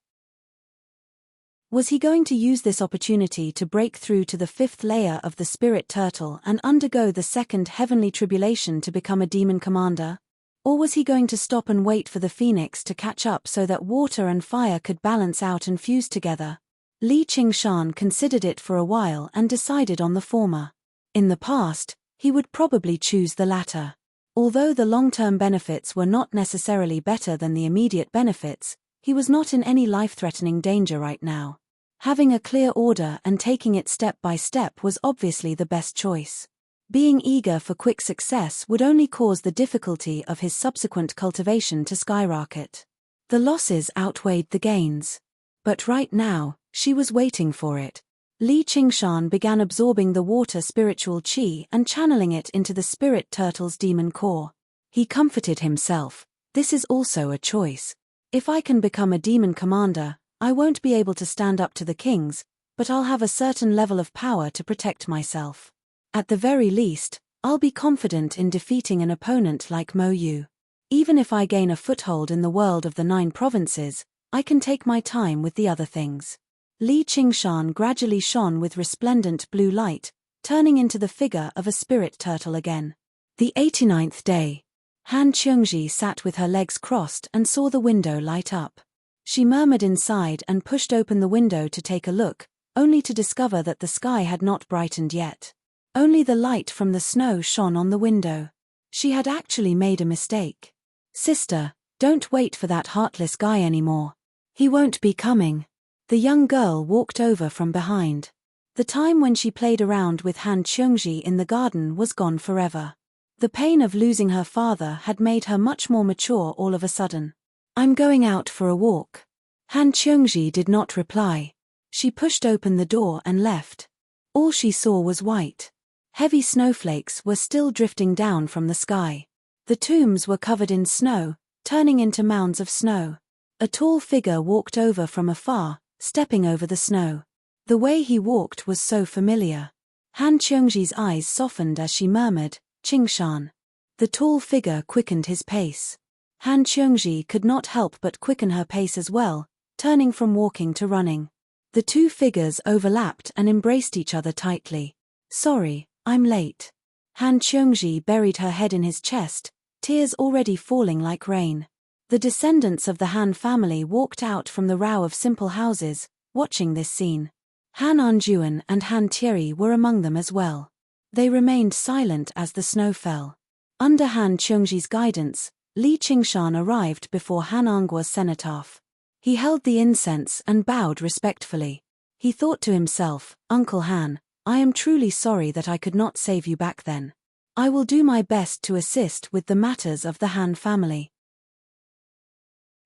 A: Was he going to use this opportunity to break through to the fifth layer of the spirit turtle and undergo the second heavenly tribulation to become a demon commander? Or was he going to stop and wait for the phoenix to catch up so that water and fire could balance out and fuse together? Li Qingshan considered it for a while and decided on the former. In the past, he would probably choose the latter. Although the long-term benefits were not necessarily better than the immediate benefits, he was not in any life-threatening danger right now. Having a clear order and taking it step by step was obviously the best choice. Being eager for quick success would only cause the difficulty of his subsequent cultivation to skyrocket. The losses outweighed the gains. But right now, she was waiting for it. Li Qingshan began absorbing the water spiritual qi and channeling it into the spirit turtle's demon core. He comforted himself, this is also a choice. If I can become a demon commander, I won't be able to stand up to the kings, but I'll have a certain level of power to protect myself. At the very least, I'll be confident in defeating an opponent like Mo Yu. Even if I gain a foothold in the world of the 9 provinces, I can take my time with the other things. Li Qingshan gradually shone with resplendent blue light, turning into the figure of a spirit turtle again. The 89th day. Han Qiongji sat with her legs crossed and saw the window light up. She murmured inside and pushed open the window to take a look, only to discover that the sky had not brightened yet. Only the light from the snow shone on the window. She had actually made a mistake. Sister, don't wait for that heartless guy anymore. He won't be coming. The young girl walked over from behind. The time when she played around with Han Qiongji in the garden was gone forever. The pain of losing her father had made her much more mature all of a sudden. I'm going out for a walk. Han Qiongji did not reply. She pushed open the door and left. All she saw was white. Heavy snowflakes were still drifting down from the sky. The tombs were covered in snow, turning into mounds of snow. A tall figure walked over from afar, stepping over the snow. The way he walked was so familiar. Han Qiongji's eyes softened as she murmured, Qingshan. The tall figure quickened his pace. Han Qiongji could not help but quicken her pace as well, turning from walking to running. The two figures overlapped and embraced each other tightly. Sorry, I'm late. Han Qiongji buried her head in his chest, tears already falling like rain. The descendants of the Han family walked out from the row of simple houses, watching this scene. Han Anjuan and Han Thierry were among them as well. They remained silent as the snow fell. Under Han Qiongji's guidance, Li Qingshan arrived before Han Anggua's cenotaph. He held the incense and bowed respectfully. He thought to himself, Uncle Han, I am truly sorry that I could not save you back then. I will do my best to assist with the matters of the Han family.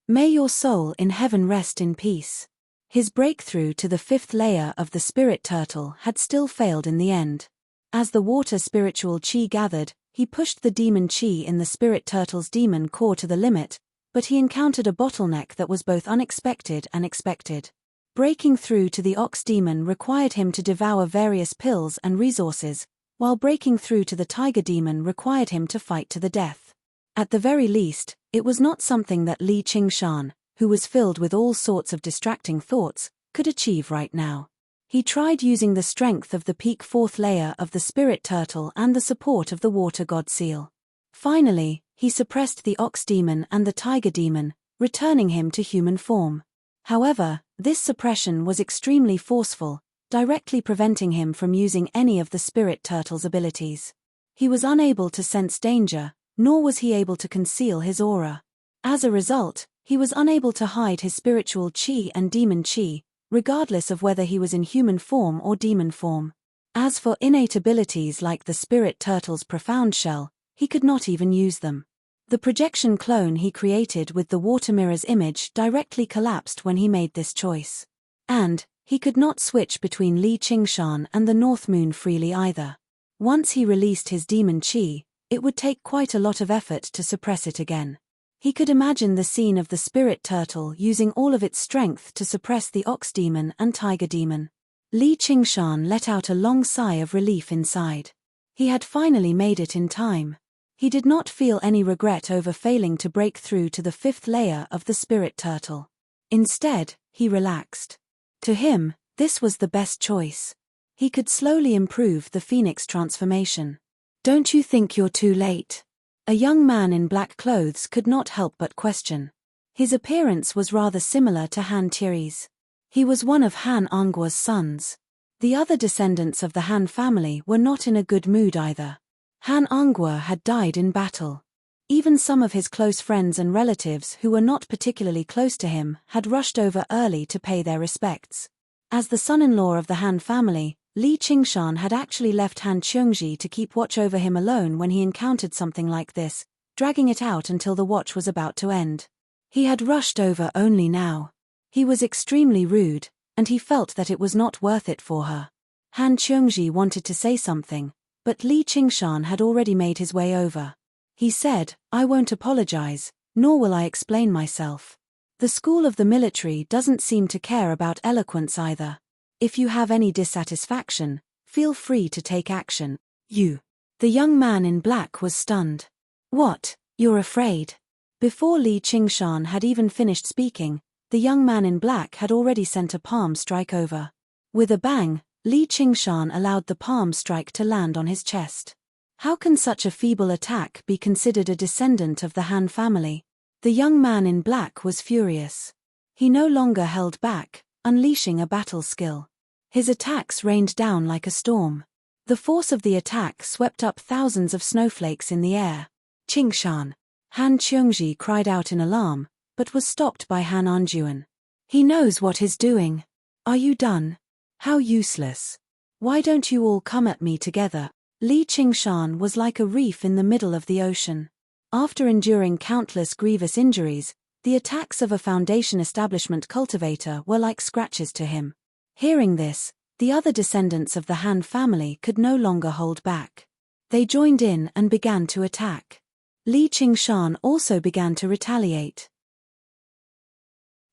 A: May your soul in heaven rest in peace. His breakthrough to the 5th layer of the spirit turtle had still failed in the end. As the water spiritual qi gathered, he pushed the demon qi in the spirit turtle's demon core to the limit, but he encountered a bottleneck that was both unexpected and expected. Breaking through to the ox demon required him to devour various pills and resources, while breaking through to the tiger demon required him to fight to the death. At the very least, it was not something that Li Qingshan, who was filled with all sorts of distracting thoughts, could achieve right now. He tried using the strength of the peak 4th layer of the spirit turtle and the support of the water god seal. Finally, he suppressed the ox demon and the tiger demon, returning him to human form. However, this suppression was extremely forceful, directly preventing him from using any of the spirit turtle's abilities. He was unable to sense danger, nor was he able to conceal his aura. As a result, he was unable to hide his spiritual qi and demon qi, regardless of whether he was in human form or demon form. As for innate abilities like the spirit turtle's profound shell, he could not even use them. The projection clone he created with the water mirror's image directly collapsed when he made this choice. And, he could not switch between Li Qingshan and the North Moon freely either. Once he released his demon qi, it would take quite a lot of effort to suppress it again. He could imagine the scene of the spirit turtle using all of its strength to suppress the ox demon and tiger demon. Li Qingshan let out a long sigh of relief inside. He had finally made it in time. He did not feel any regret over failing to break through to the 5th layer of the spirit turtle. Instead, he relaxed. To him, this was the best choice. He could slowly improve the phoenix transformation. Don't you think you're too late? A young man in black clothes could not help but question. His appearance was rather similar to Han Thierry's. He was one of Han Anggua's sons. The other descendants of the Han family were not in a good mood either. Han Anggua had died in battle. Even some of his close friends and relatives who were not particularly close to him had rushed over early to pay their respects. As the son-in-law of the Han family, Li Qingshan had actually left Han Qiongji to keep watch over him alone when he encountered something like this, dragging it out until the watch was about to end. He had rushed over only now. He was extremely rude, and he felt that it was not worth it for her. Han Qiongji wanted to say something, but Li Qingshan had already made his way over. He said, "I won't apologize, nor will I explain myself. The school of the military doesn't seem to care about eloquence either. If you have any dissatisfaction, feel free to take action." "You." The young man in black was stunned. "What, you're afraid?" Before Li Qingshan had even finished speaking, the young man in black had already sent a palm strike over. With a bang, Li Qingshan allowed the palm strike to land on his chest. How can such a feeble attack be considered a descendant of the Han family? The young man in black was furious. He no longer held back, unleashing a battle skill. His attacks rained down like a storm. The force of the attack swept up thousands of snowflakes in the air. "Qingshan!" Han Qiongji cried out in alarm, but was stopped by Han Anjuan. "He knows what he's doing. Are you done? How useless. Why don't you all come at me together?" Li Qingshan was like a reef in the middle of the ocean. After enduring countless grievous injuries, the attacks of a Foundation establishment cultivator were like scratches to him. Hearing this, the other descendants of the Han family could no longer hold back. They joined in and began to attack. Li Qingshan also began to retaliate.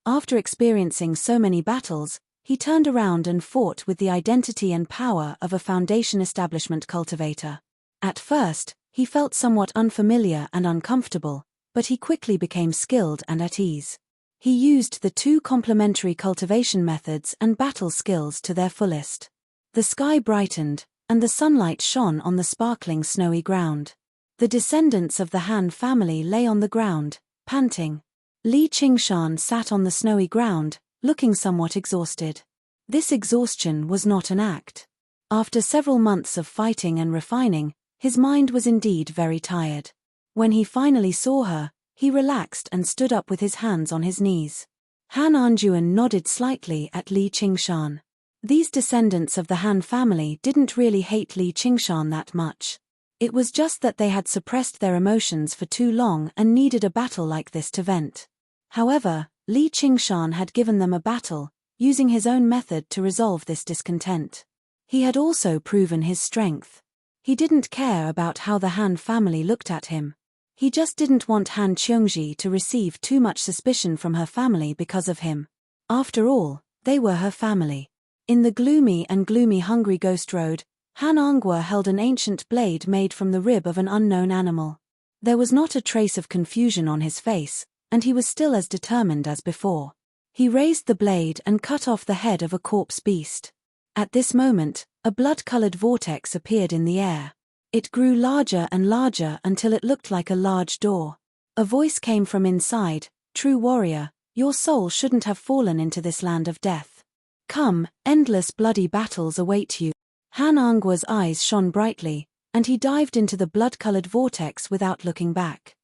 A: After experiencing so many battles, he turned around and fought with the identity and power of a Foundation establishment cultivator. At first, he felt somewhat unfamiliar and uncomfortable, but he quickly became skilled and at ease. He used the two complementary cultivation methods and battle skills to their fullest. The sky brightened, and the sunlight shone on the sparkling snowy ground. The descendants of the Han family lay on the ground, panting. Li Qingshan sat on the snowy ground, looking somewhat exhausted. This exhaustion was not an act. After several months of fighting and refining, his mind was indeed very tired. When he finally saw her, he relaxed and stood up with his hands on his knees. Han Anjuan nodded slightly at Li Qingshan. These descendants of the Han family didn't really hate Li Qingshan that much. It was just that they had suppressed their emotions for too long and needed a battle like this to vent. However, Li Qingshan had given them a battle, using his own method to resolve this discontent. He had also proven his strength. He didn't care about how the Han family looked at him. He just didn't want Han Qiongji to receive too much suspicion from her family because of him. After all, they were her family. In the gloomy Hungry Ghost Road, Han Anguwa held an ancient blade made from the rib of an unknown animal. There was not a trace of confusion on his face, and he was still as determined as before. He raised the blade and cut off the head of a corpse beast. At this moment, a blood-colored vortex appeared in the air. It grew larger and larger until it looked like a large door. A voice came from inside, "True warrior, your soul shouldn't have fallen into this land of death. Come, endless bloody battles await you." Han Angua's eyes shone brightly, and he dived into the blood-colored vortex without looking back.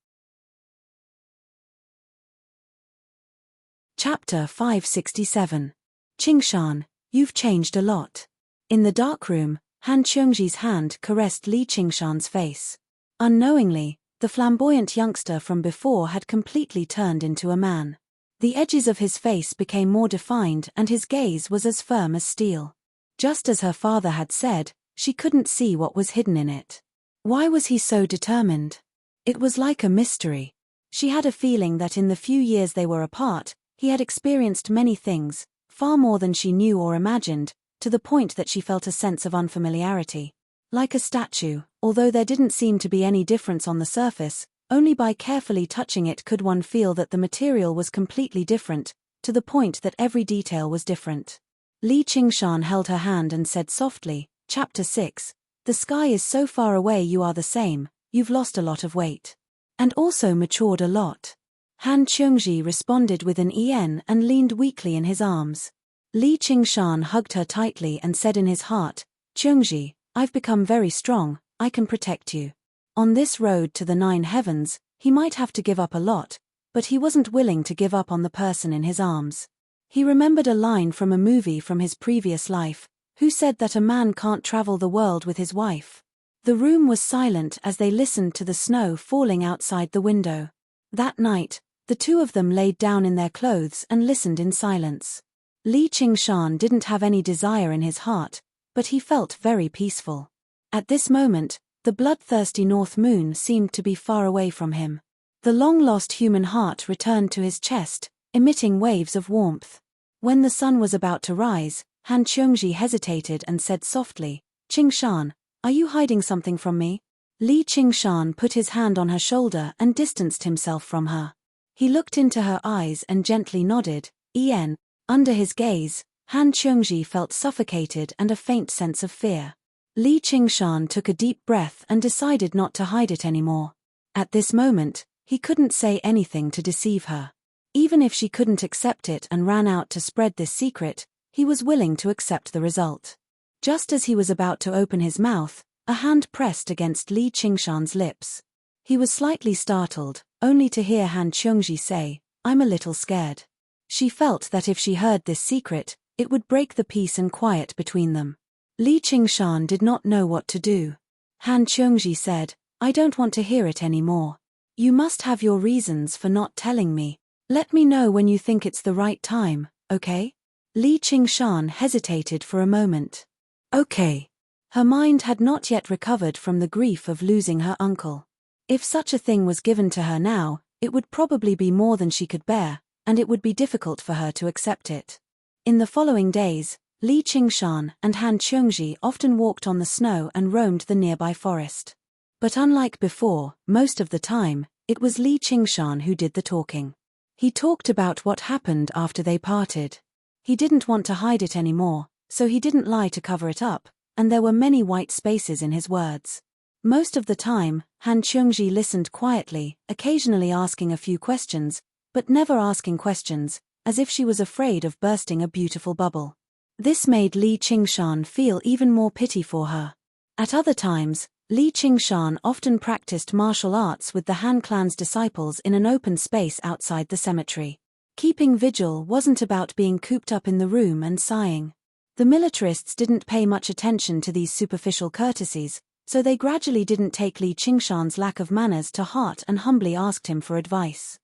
A: Chapter 567. Qingshan, you've changed a lot. In the dark room, Han Qiongji's hand caressed Li Qingshan's face. Unknowingly, the flamboyant youngster from before had completely turned into a man. The edges of his face became more defined and his gaze was as firm as steel. Just as her father had said, she couldn't see what was hidden in it. Why was he so determined? It was like a mystery. She had a feeling that in the few years they were apart, he had experienced many things, far more than she knew or imagined, to the point that she felt a sense of unfamiliarity. Like a statue, although there didn't seem to be any difference on the surface, only by carefully touching it could one feel that the material was completely different, to the point that every detail was different. Li Qingshan held her hand and said softly, Chapter 6, "The sky is so far away you are the same, you've lost a lot of weight. And also matured a lot." Han Qiongji responded with an en and leaned weakly in his arms. Li Qingshan hugged her tightly and said in his heart, "Qiongji, I've become very strong, I can protect you." On this road to the 9 heavens, he might have to give up a lot, but he wasn't willing to give up on the person in his arms. He remembered a line from a movie from his previous life, who said that a man can't travel the world with his wife. The room was silent as they listened to the snow falling outside the window. That night, the two of them laid down in their clothes and listened in silence. Li Qingshan didn't have any desire in his heart, but he felt very peaceful. At this moment, the bloodthirsty north moon seemed to be far away from him. The long-lost human heart returned to his chest, emitting waves of warmth. When the sun was about to rise, Han Qiongji hesitated and said softly, "Qingshan, are you hiding something from me?" Li Qingshan put his hand on her shoulder and distanced himself from her. He looked into her eyes and gently nodded, "En." Under his gaze, Han Qiongji felt suffocated and a faint sense of fear. Li Qingshan took a deep breath and decided not to hide it anymore. At this moment, he couldn't say anything to deceive her. Even if she couldn't accept it and ran out to spread this secret, he was willing to accept the result. Just as he was about to open his mouth, a hand pressed against Li Qingshan's lips. He was slightly startled, only to hear Han Qiongji say, "I'm a little scared." She felt that if she heard this secret, it would break the peace and quiet between them. Li Qingshan did not know what to do. Han Qiongji said, "I don't want to hear it anymore. You must have your reasons for not telling me. Let me know when you think it's the right time, okay?" Li Qingshan hesitated for a moment. Okay. Her mind had not yet recovered from the grief of losing her uncle. If such a thing was given to her now, it would probably be more than she could bear, and it would be difficult for her to accept it. In the following days, Li Qingshan and Han Qiongji often walked on the snow and roamed the nearby forest. But unlike before, most of the time, it was Li Qingshan who did the talking. He talked about what happened after they parted. He didn't want to hide it anymore, so he didn't lie to cover it up, and there were many white spaces in his words. Most of the time, Han Qiongji listened quietly, occasionally asking a few questions, but never asking questions, as if she was afraid of bursting a beautiful bubble. This made Li Qingshan feel even more pity for her. At other times, Li Qingshan often practiced martial arts with the Han clan's disciples in an open space outside the cemetery. Keeping vigil wasn't about being cooped up in the room and sighing. The militarists didn't pay much attention to these superficial courtesies, so they gradually didn't take Li Qingshan's lack of manners to heart and humbly asked him for advice.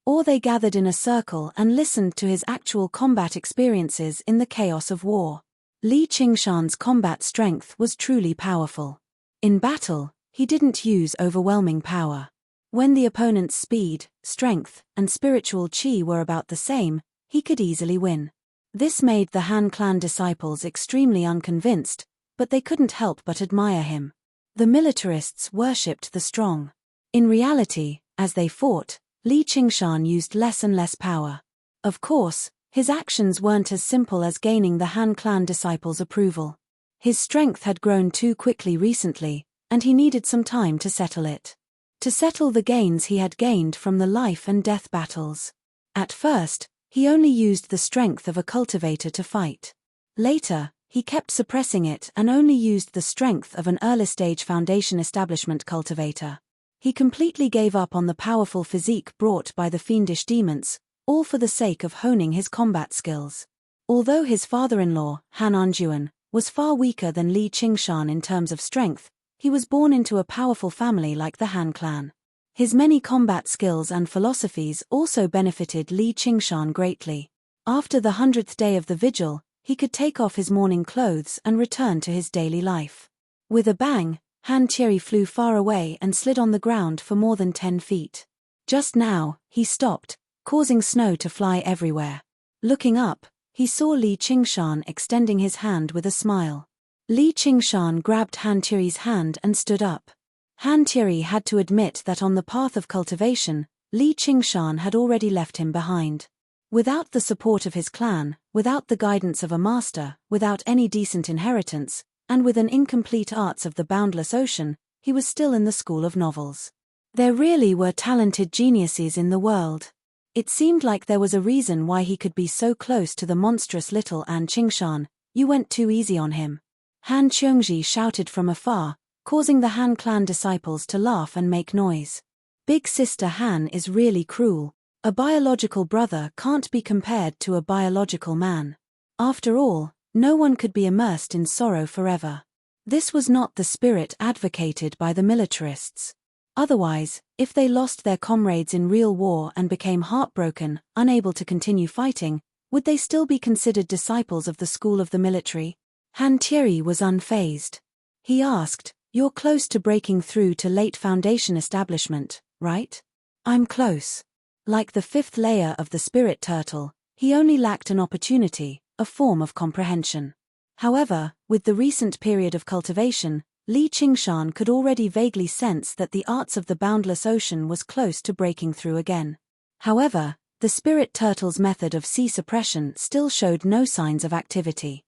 A: Or they gathered in a circle and listened to his actual combat experiences in the chaos of war. Li Qingshan's combat strength was truly powerful. In battle, he didn't use overwhelming power. When the opponent's speed, strength, and spiritual qi were about the same, he could easily win. This made the Han clan disciples extremely unconvinced, but they couldn't help but admire him. The militarists worshipped the strong. In reality, as they fought, Li Qingshan used less and less power. Of course, his actions weren't as simple as gaining the Han clan disciples' approval. His strength had grown too quickly recently, and he needed some time to settle it. To settle the gains he had gained from the life and death battles. At first, he only used the strength of a cultivator to fight. Later, he kept suppressing it and only used the strength of an early-stage foundation establishment cultivator. He completely gave up on the powerful physique brought by the fiendish demons, all for the sake of honing his combat skills. Although his father-in-law, Han Anjuan, was far weaker than Li Qingshan in terms of strength, he was born into a powerful family like the Han clan. His many combat skills and philosophies also benefited Li Qingshan greatly. After the 100th day of the vigil, he could take off his mourning clothes and return to his daily life. With a bang, Han Thierry flew far away and slid on the ground for more than 10 feet. Just now, he stopped, causing snow to fly everywhere. Looking up, he saw Li Qingshan extending his hand with a smile. Li Qingshan grabbed Han Thierry's hand and stood up. Han Thierry had to admit that on the path of cultivation, Li Qingshan had already left him behind. Without the support of his clan, without the guidance of a master, without any decent inheritance, and with an incomplete arts of the boundless ocean, he was still in the school of novels. There really were talented geniuses in the world. It seemed like there was a reason why he could be so close to the monstrous little An Qingshan. "You went too easy on him," Han Qiongji shouted from afar, causing the Han clan disciples to laugh and make noise. "Big Sister Han is really cruel." A biological brother can't be compared to a biological man. After all, no one could be immersed in sorrow forever. This was not the spirit advocated by the militarists. Otherwise, if they lost their comrades in real war and became heartbroken, unable to continue fighting, would they still be considered disciples of the school of the military? Han Thierry was unfazed. He asked, "You're close to breaking through to late foundation establishment, right?" "I'm close." Like the fifth layer of the spirit turtle, he only lacked an opportunity, a form of comprehension. However, with the recent period of cultivation, Li Qingshan could already vaguely sense that the arts of the boundless ocean was close to breaking through again. However, the spirit turtle's method of sea suppression still showed no signs of activity.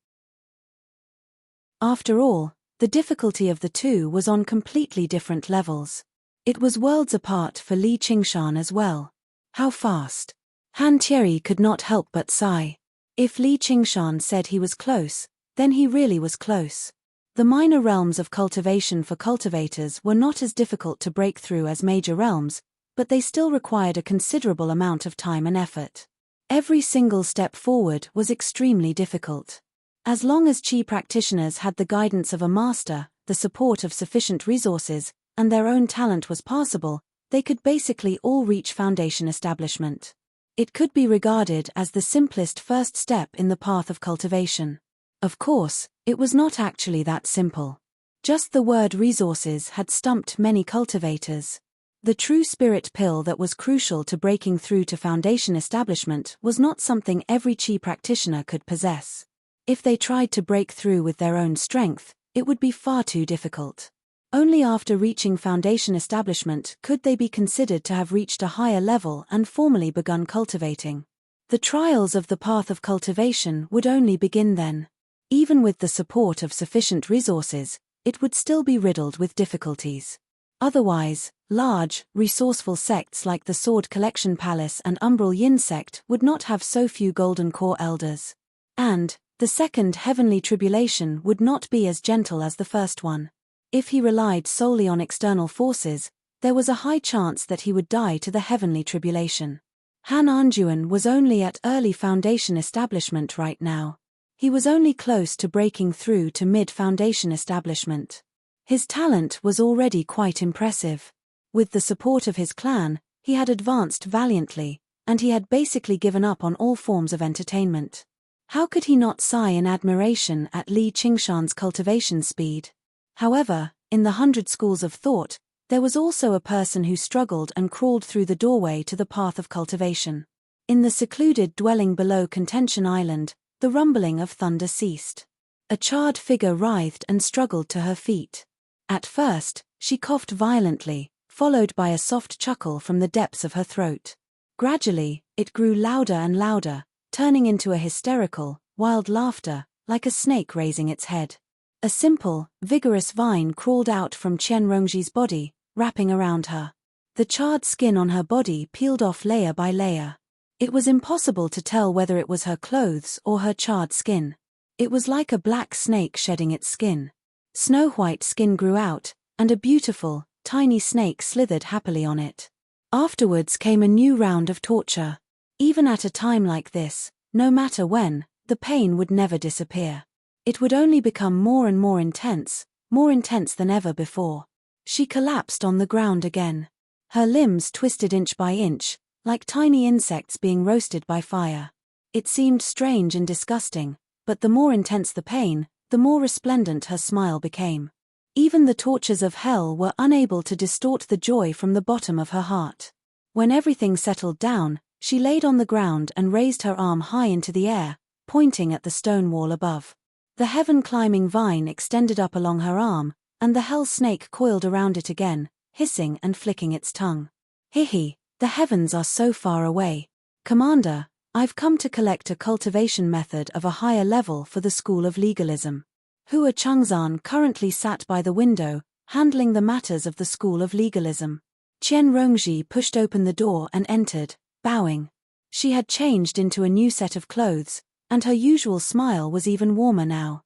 A: After all, the difficulty of the two was on completely different levels. It was worlds apart for Li Qingshan as well. How fast? Han Thierry could not help but sigh. If Li Qingshan said he was close, then he really was close. The minor realms of cultivation for cultivators were not as difficult to break through as major realms, but they still required a considerable amount of time and effort. Every single step forward was extremely difficult. As long as Qi practitioners had the guidance of a master, the support of sufficient resources, and their own talent was passable, they could basically all reach foundation establishment. It could be regarded as the simplest first step in the path of cultivation. Of course, it was not actually that simple. Just the word resources had stumped many cultivators. The true spirit pill that was crucial to breaking through to foundation establishment was not something every Qi practitioner could possess. If they tried to break through with their own strength, it would be far too difficult. Only after reaching foundation establishment could they be considered to have reached a higher level and formally begun cultivating. The trials of the path of cultivation would only begin then. Even with the support of sufficient resources, it would still be riddled with difficulties. Otherwise, large, resourceful sects like the Sword Collection Palace and Umbral Yin sect would not have so few Golden Core elders. And the second heavenly tribulation would not be as gentle as the first one. If he relied solely on external forces, there was a high chance that he would die to the heavenly tribulation. Han Anjuan was only at early foundation establishment right now. He was only close to breaking through to mid-foundation establishment. His talent was already quite impressive. With the support of his clan, he had advanced valiantly, and he had basically given up on all forms of entertainment. How could he not sigh in admiration at Li Qingshan's cultivation speed? However, in the 100 schools of thought, there was also a person who struggled and crawled through the doorway to the path of cultivation. In the secluded dwelling below Contention Island, the rumbling of thunder ceased. A charred figure writhed and struggled to her feet. At first, she coughed violently, followed by a soft chuckle from the depths of her throat. Gradually, it grew louder and louder, turning into a hysterical, wild laughter, like a snake raising its head. A simple, vigorous vine crawled out from Qian Rongji's body, wrapping around her. The charred skin on her body peeled off layer by layer. It was impossible to tell whether it was her clothes or her charred skin. It was like a black snake shedding its skin. Snow-white skin grew out, and a beautiful, tiny snake slithered happily on it. Afterwards came a new round of torture. Even at a time like this, no matter when, the pain would never disappear. It would only become more and more intense than ever before. She collapsed on the ground again. Her limbs twisted inch by inch, like tiny insects being roasted by fire. It seemed strange and disgusting, but the more intense the pain, the more resplendent her smile became. Even the tortures of hell were unable to distort the joy from the bottom of her heart. When everything settled down, she laid on the ground and raised her arm high into the air, pointing at the stone wall above. The heaven-climbing vine extended up along her arm, and the hell snake coiled around it again, hissing and flicking its tongue. "Hihi, the heavens are so far away. Commander, I've come to collect a cultivation method of a higher level for the School of Legalism." Hua Changzan currently sat by the window, handling the matters of the School of Legalism. Qian Rongji pushed open the door and entered, bowing. She had changed into a new set of clothes, and her usual smile was even warmer now.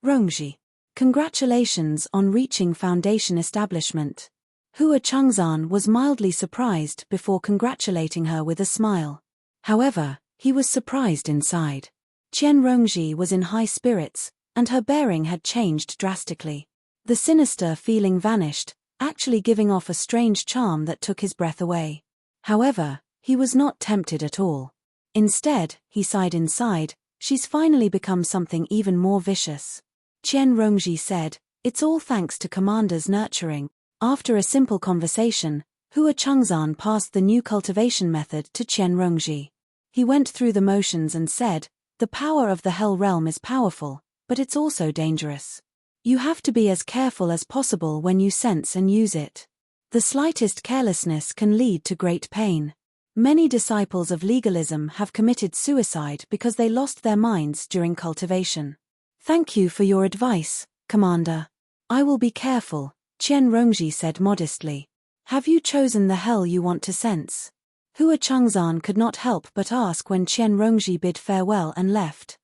A: "Rongji, congratulations on reaching foundation establishment. Hua Changzan was mildly surprised before congratulating her with a smile. However, he was surprised inside. Qian Rongji was in high spirits, and her bearing had changed drastically. The sinister feeling vanished, actually giving off a strange charm that took his breath away. However, he was not tempted at all. Instead, he sighed inside, she's finally become something even more vicious. Qian Rongji said, it's all thanks to Commander's nurturing. After a simple conversation, Hua Changzan passed the new cultivation method to Qian Rongji. He went through the motions and said, the power of the Hell Realm is powerful, but it's also dangerous. You have to be as careful as possible when you sense and use it. The slightest carelessness can lead to great pain. Many disciples of legalism have committed suicide because they lost their minds during cultivation. Thank you for your advice, Commander. I will be careful, Qian Rongji said modestly. Have you chosen the hell you want to sense? Hua Changzan could not help but ask when Qian Rongji bid farewell and left.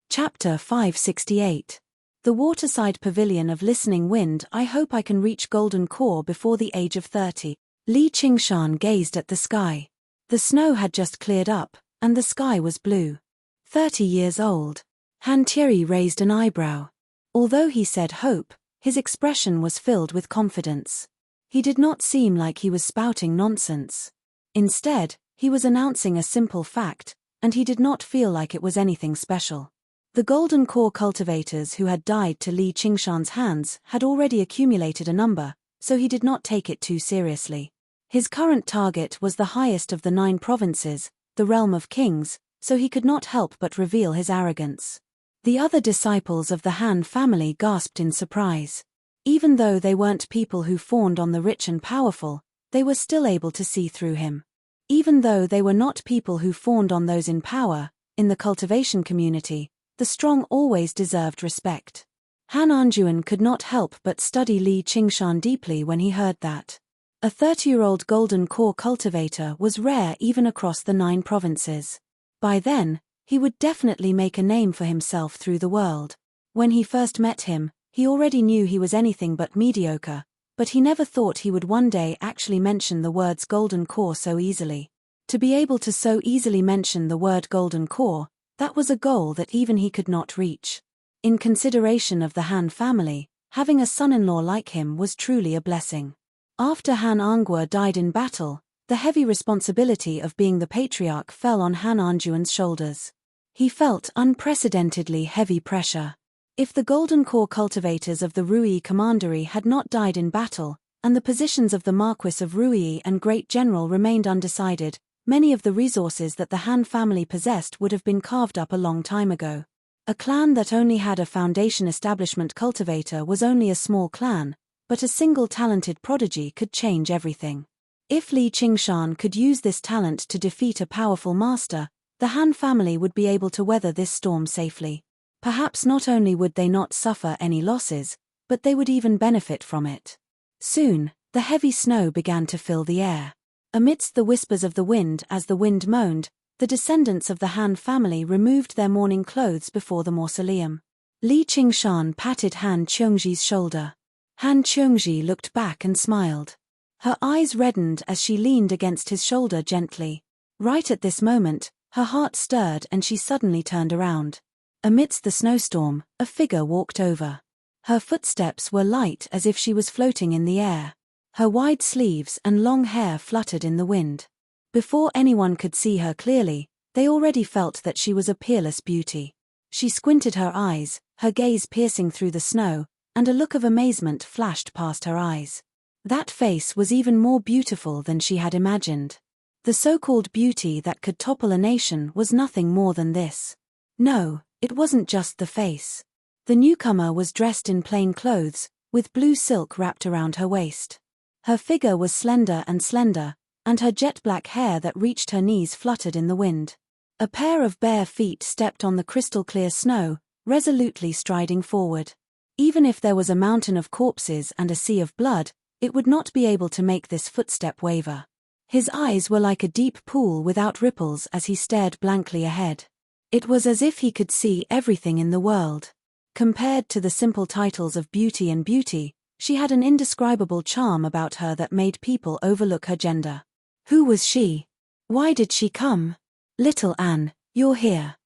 A: Chapter 568. The Waterside Pavilion of Listening Wind. I hope I can reach Golden Core before the age of 30. Li Qingshan gazed at the sky. The snow had just cleared up, and the sky was blue. 30 years old. Han Tieri raised an eyebrow. Although he said hope, his expression was filled with confidence. He did not seem like he was spouting nonsense. Instead, he was announcing a simple fact, and he did not feel like it was anything special. The Golden Core cultivators who had died to Li Qingshan's hands had already accumulated a number, so he did not take it too seriously. His current target was the highest of the 9 provinces, the realm of kings, so he could not help but reveal his arrogance. The other disciples of the Han family gasped in surprise. Even though they weren't people who fawned on the rich and powerful, they were still able to see through him. Even though they were not people who fawned on those in power, in the cultivation community, the strong always deserved respect. Han Anjuan could not help but study Li Qingshan deeply when he heard that. A 30-year-old Golden Core cultivator was rare even across the 9 provinces. By then, he would definitely make a name for himself through the world. When he first met him, he already knew he was anything but mediocre, but he never thought he would one day actually mention the words Golden Core so easily. To be able to so easily mention the word Golden Core, that was a goal that even he could not reach. In consideration of the Han family, having a son-in-law like him was truly a blessing. After Han Anguo died in battle, the heavy responsibility of being the patriarch fell on Han Anjuan's shoulders. He felt unprecedentedly heavy pressure. If the Golden Core cultivators of the Rui Commandery had not died in battle, and the positions of the Marquis of Rui and Great General remained undecided, many of the resources that the Han family possessed would have been carved up a long time ago. A clan that only had a foundation establishment cultivator was only a small clan, but a single talented prodigy could change everything. If Li Qingshan could use this talent to defeat a powerful master, the Han family would be able to weather this storm safely. Perhaps not only would they not suffer any losses, but they would even benefit from it. Soon, the heavy snow began to fill the air. Amidst the whispers of the wind as the wind moaned, the descendants of the Han family removed their mourning clothes before the mausoleum. Li Qingshan patted Han Qiongji's shoulder. Han Qiongji looked back and smiled. Her eyes reddened as she leaned against his shoulder gently. Right at this moment, her heart stirred and she suddenly turned around. Amidst the snowstorm, a figure walked over. Her footsteps were light as if she was floating in the air. Her wide sleeves and long hair fluttered in the wind. Before anyone could see her clearly, they already felt that she was a peerless beauty. She squinted her eyes, her gaze piercing through the snow, and a look of amazement flashed past her eyes. That face was even more beautiful than she had imagined. The so-called beauty that could topple a nation was nothing more than this. No, it wasn't just the face. The newcomer was dressed in plain clothes, with blue silk wrapped around her waist. Her figure was slender, and her jet-black hair that reached her knees fluttered in the wind. A pair of bare feet stepped on the crystal-clear snow, resolutely striding forward. Even if there was a mountain of corpses and a sea of blood, it would not be able to make this footstep waver. His eyes were like a deep pool without ripples as he stared blankly ahead. It was as if he could see everything in the world. Compared to the simple titles of beauty and beauty, she had an indescribable charm about her that made people overlook her gender. Who was she? Why did she come? Little Anne, you're here.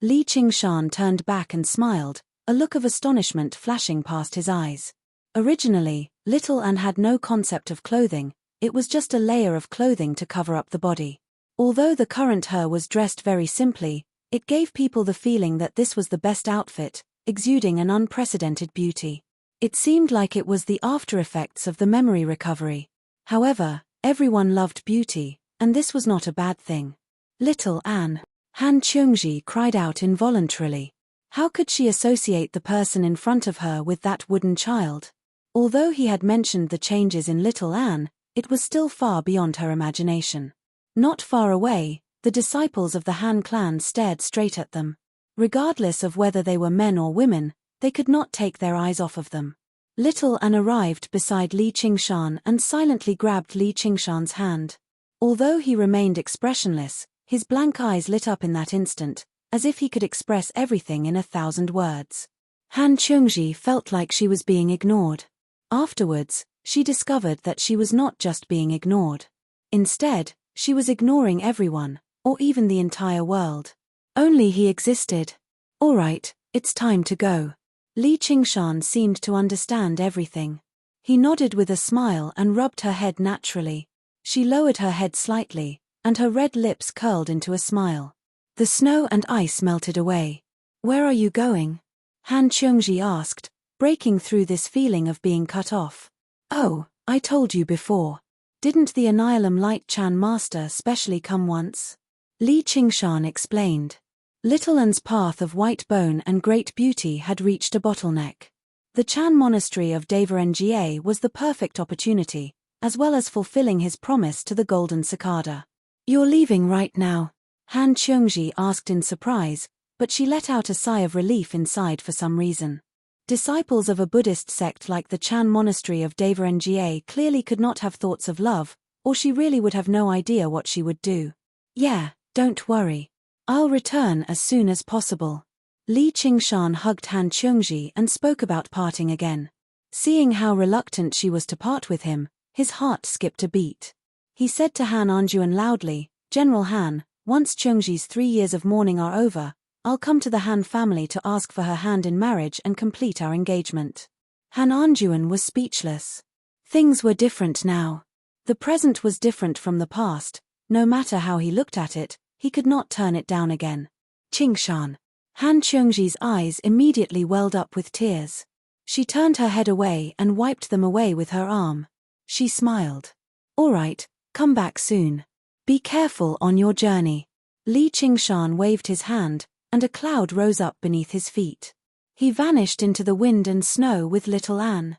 A: Li Qingshan turned back and smiled, a look of astonishment flashing past his eyes. Originally, little Anne had no concept of clothing, it was just a layer of clothing to cover up the body. Although the current her was dressed very simply, it gave people the feeling that this was the best outfit, exuding an unprecedented beauty. It seemed like it was the after effects of the memory recovery. However, everyone loved beauty, and this was not a bad thing. Little Anne. Han Qiongji cried out involuntarily. How could she associate the person in front of her with that wooden child? Although he had mentioned the changes in little Anne, it was still far beyond her imagination. Not far away, the disciples of the Han clan stared straight at them. Regardless of whether they were men or women, they could not take their eyes off of them. Little Anne arrived beside Li Qingshan and silently grabbed Li Qingshan's hand. Although he remained expressionless, his blank eyes lit up in that instant, as if he could express everything in 1,000 words. Han Qiongji felt like she was being ignored. Afterwards, she discovered that she was not just being ignored. Instead, she was ignoring everyone, or even the entire world. Only he existed. All right, it's time to go. Li Qingshan seemed to understand everything. He nodded with a smile and rubbed her head naturally. She lowered her head slightly, and her red lips curled into a smile. The snow and ice melted away. Where are you going? Han Qiongji asked, breaking through this feeling of being cut off. Oh, I told you before. Didn't the Annihilum Light Chan Master specially come once? Li Qingshan explained. Little Anne's path of white bone and great beauty had reached a bottleneck. The Chan Monastery of Devarnga was the perfect opportunity, as well as fulfilling his promise to the Golden Cicada. You're leaving right now? Han Qiongji asked in surprise, but she let out a sigh of relief inside for some reason. Disciples of a Buddhist sect like the Chan Monastery of Devarnga clearly could not have thoughts of love, or she really would have no idea what she would do. Yeah, don't worry. I'll return as soon as possible. Li Qingshan hugged Han Qiongji and spoke about parting again. Seeing how reluctant she was to part with him, his heart skipped a beat. He said to Han Anjuan loudly, General Han, once Qiongji's 3 years of mourning are over, I'll come to the Han family to ask for her hand in marriage and complete our engagement. Han Anjuan was speechless. Things were different now. The present was different from the past. No matter how he looked at it, he could not turn it down again. Qingshan. Han Qiongji's eyes immediately welled up with tears. She turned her head away and wiped them away with her arm. She smiled. All right, come back soon. Be careful on your journey. Li Qingshan waved his hand, and a cloud rose up beneath his feet. He vanished into the wind and snow with little Anne.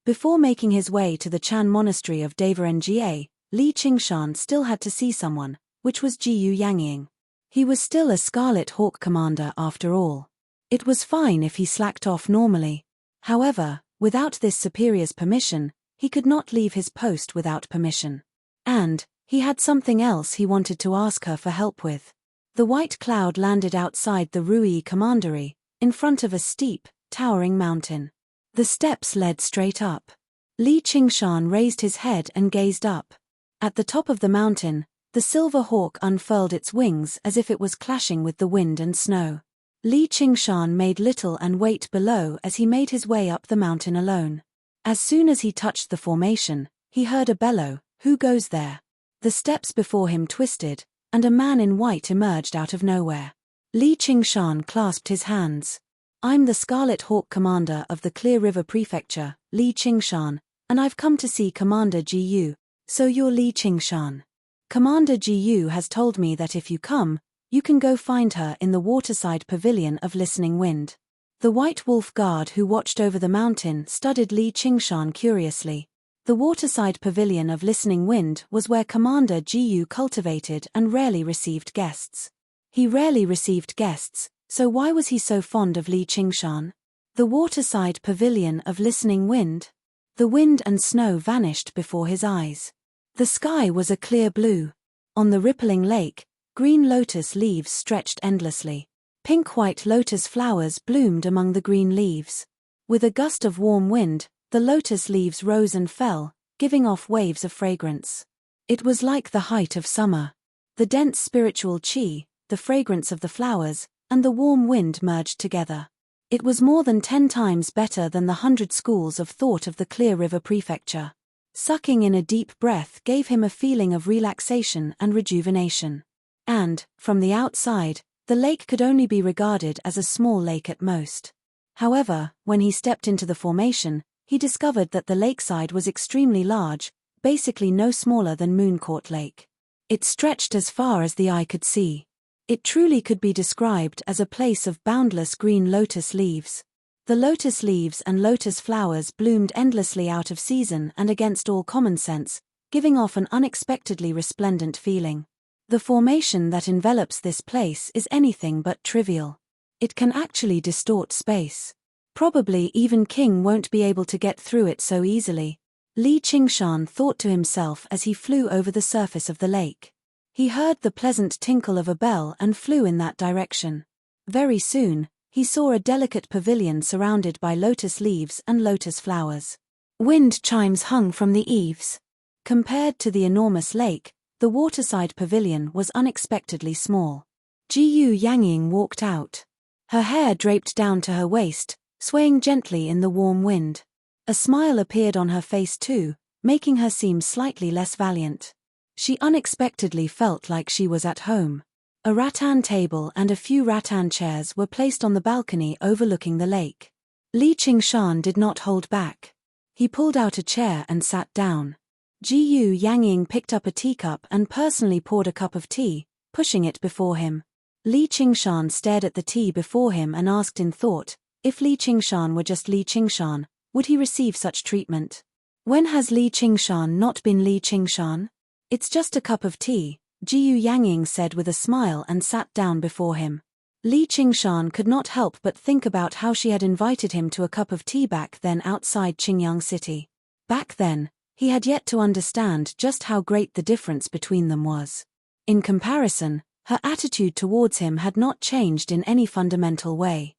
A: Before making his way to the Chan Monastery of Devarnga, Li Qingshan still had to see someone, which was Jiyu Yangying. He was still a Scarlet Hawk commander after all. It was fine if he slacked off normally. However, without this superior's permission, he could not leave his post without permission. And, he had something else he wanted to ask her for help with. The white cloud landed outside the Rui Commandery, in front of a steep, towering mountain. The steps led straight up. Li Qingshan raised his head and gazed up. At the top of the mountain, the silver hawk unfurled its wings as if it was clashing with the wind and snow. Li Qingshan made little and wait below as he made his way up the mountain alone. As soon as he touched the formation, he heard a bellow, "Who goes there?" The steps before him twisted, and a man in white emerged out of nowhere. Li Qingshan clasped his hands. I'm the Scarlet Hawk commander of the Clear River Prefecture, Li Qingshan, and I've come to see Commander Jiyu. So you're Li Qingshan. Commander Jiyu has told me that if you come, you can go find her in the waterside pavilion of Listening Wind. The White Wolf Guard who watched over the mountain studied Li Qingshan curiously. The waterside pavilion of Listening Wind was where Commander Jiyu cultivated and rarely received guests. He rarely received guests, so why was he so fond of Li Qingshan? The waterside pavilion of Listening Wind? The wind and snow vanished before his eyes. The sky was a clear blue. On the rippling lake, green lotus leaves stretched endlessly. Pink-white lotus flowers bloomed among the green leaves. With a gust of warm wind, the lotus leaves rose and fell, giving off waves of fragrance. It was like the height of summer. The dense spiritual chi, the fragrance of the flowers, and the warm wind merged together. It was more than 10 times better than the 100 schools of thought of the Clear River Prefecture. Sucking in a deep breath gave him a feeling of relaxation and rejuvenation. And, from the outside, the lake could only be regarded as a small lake at most. However, when he stepped into the formation, he discovered that the lakeside was extremely large, basically no smaller than Mooncourt Lake. It stretched as far as the eye could see. It truly could be described as a place of boundless green lotus leaves. The lotus leaves and lotus flowers bloomed endlessly out of season and against all common sense, giving off an unexpectedly resplendent feeling. The formation that envelops this place is anything but trivial. It can actually distort space. Probably even King won't be able to get through it so easily. Li Qingshan thought to himself as he flew over the surface of the lake. He heard the pleasant tinkle of a bell and flew in that direction. Very soon, he saw a delicate pavilion surrounded by lotus leaves and lotus flowers. Wind chimes hung from the eaves. Compared to the enormous lake, the waterside pavilion was unexpectedly small. Jiyu Yangying walked out. Her hair draped down to her waist, swaying gently in the warm wind. A smile appeared on her face too, making her seem slightly less valiant. She unexpectedly felt like she was at home. A rattan table and a few rattan chairs were placed on the balcony overlooking the lake. Li Qingshan did not hold back. He pulled out a chair and sat down. Jiyu Yangying picked up a teacup and personally poured a cup of tea, pushing it before him. Li Qingshan stared at the tea before him and asked in thought, if Li Qingshan were just Li Qingshan, would he receive such treatment? When has Li Qingshan not been Li Qingshan? It's just a cup of tea, Jiyu Yangying said with a smile and sat down before him. Li Qingshan could not help but think about how she had invited him to a cup of tea back then outside Qingyang City. Back then, he had yet to understand just how great the difference between them was. In comparison, her attitude towards him had not changed in any fundamental way.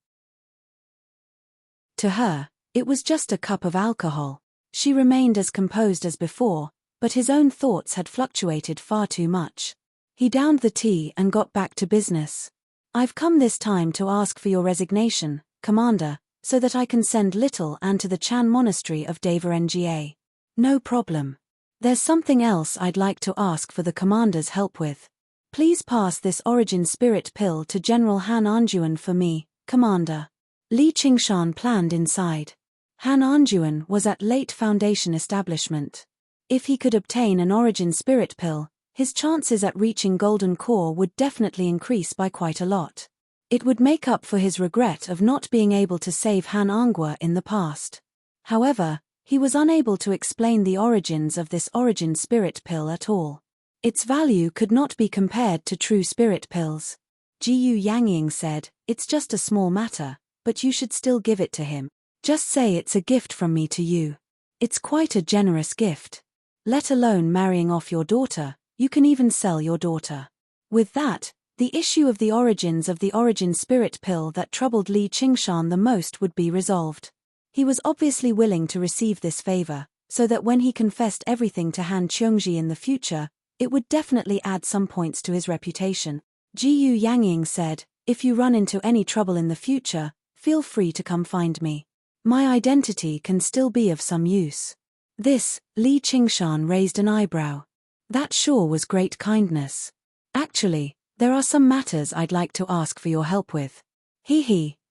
A: To her, it was just a cup of alcohol. She remained as composed as before, but his own thoughts had fluctuated far too much. He downed the tea and got back to business. I've come this time to ask for your resignation, Commander, so that I can send Little Anne to the Chan Monastery of Deva Nga. No problem. There's something else I'd like to ask for the Commander's help with. Please pass this Origin Spirit Pill to General Han Anjuan for me, Commander. Li Qingshan planned inside. Han Anjuan was at Late Foundation establishment. If he could obtain an Origin Spirit Pill, his chances at reaching Golden Core would definitely increase by quite a lot. It would make up for his regret of not being able to save Han Anguwa in the past. However, he was unable to explain the origins of this Origin Spirit Pill at all. Its value could not be compared to true spirit pills. Jiyu Yangying said, it's just a small matter, but you should still give it to him. Just say it's a gift from me to you. It's quite a generous gift. Let alone marrying off your daughter, you can even sell your daughter. With that, the issue of the origins of the Origin Spirit Pill that troubled Li Qingshan the most would be resolved. He was obviously willing to receive this favor, so that when he confessed everything to Han Qiongji in the future, it would definitely add some points to his reputation. Jiyu Yangying said, if you run into any trouble in the future, feel free to come find me. My identity can still be of some use. This, Li Qingshan raised an eyebrow. That sure was great kindness. Actually, there are some matters I'd like to ask for your help with.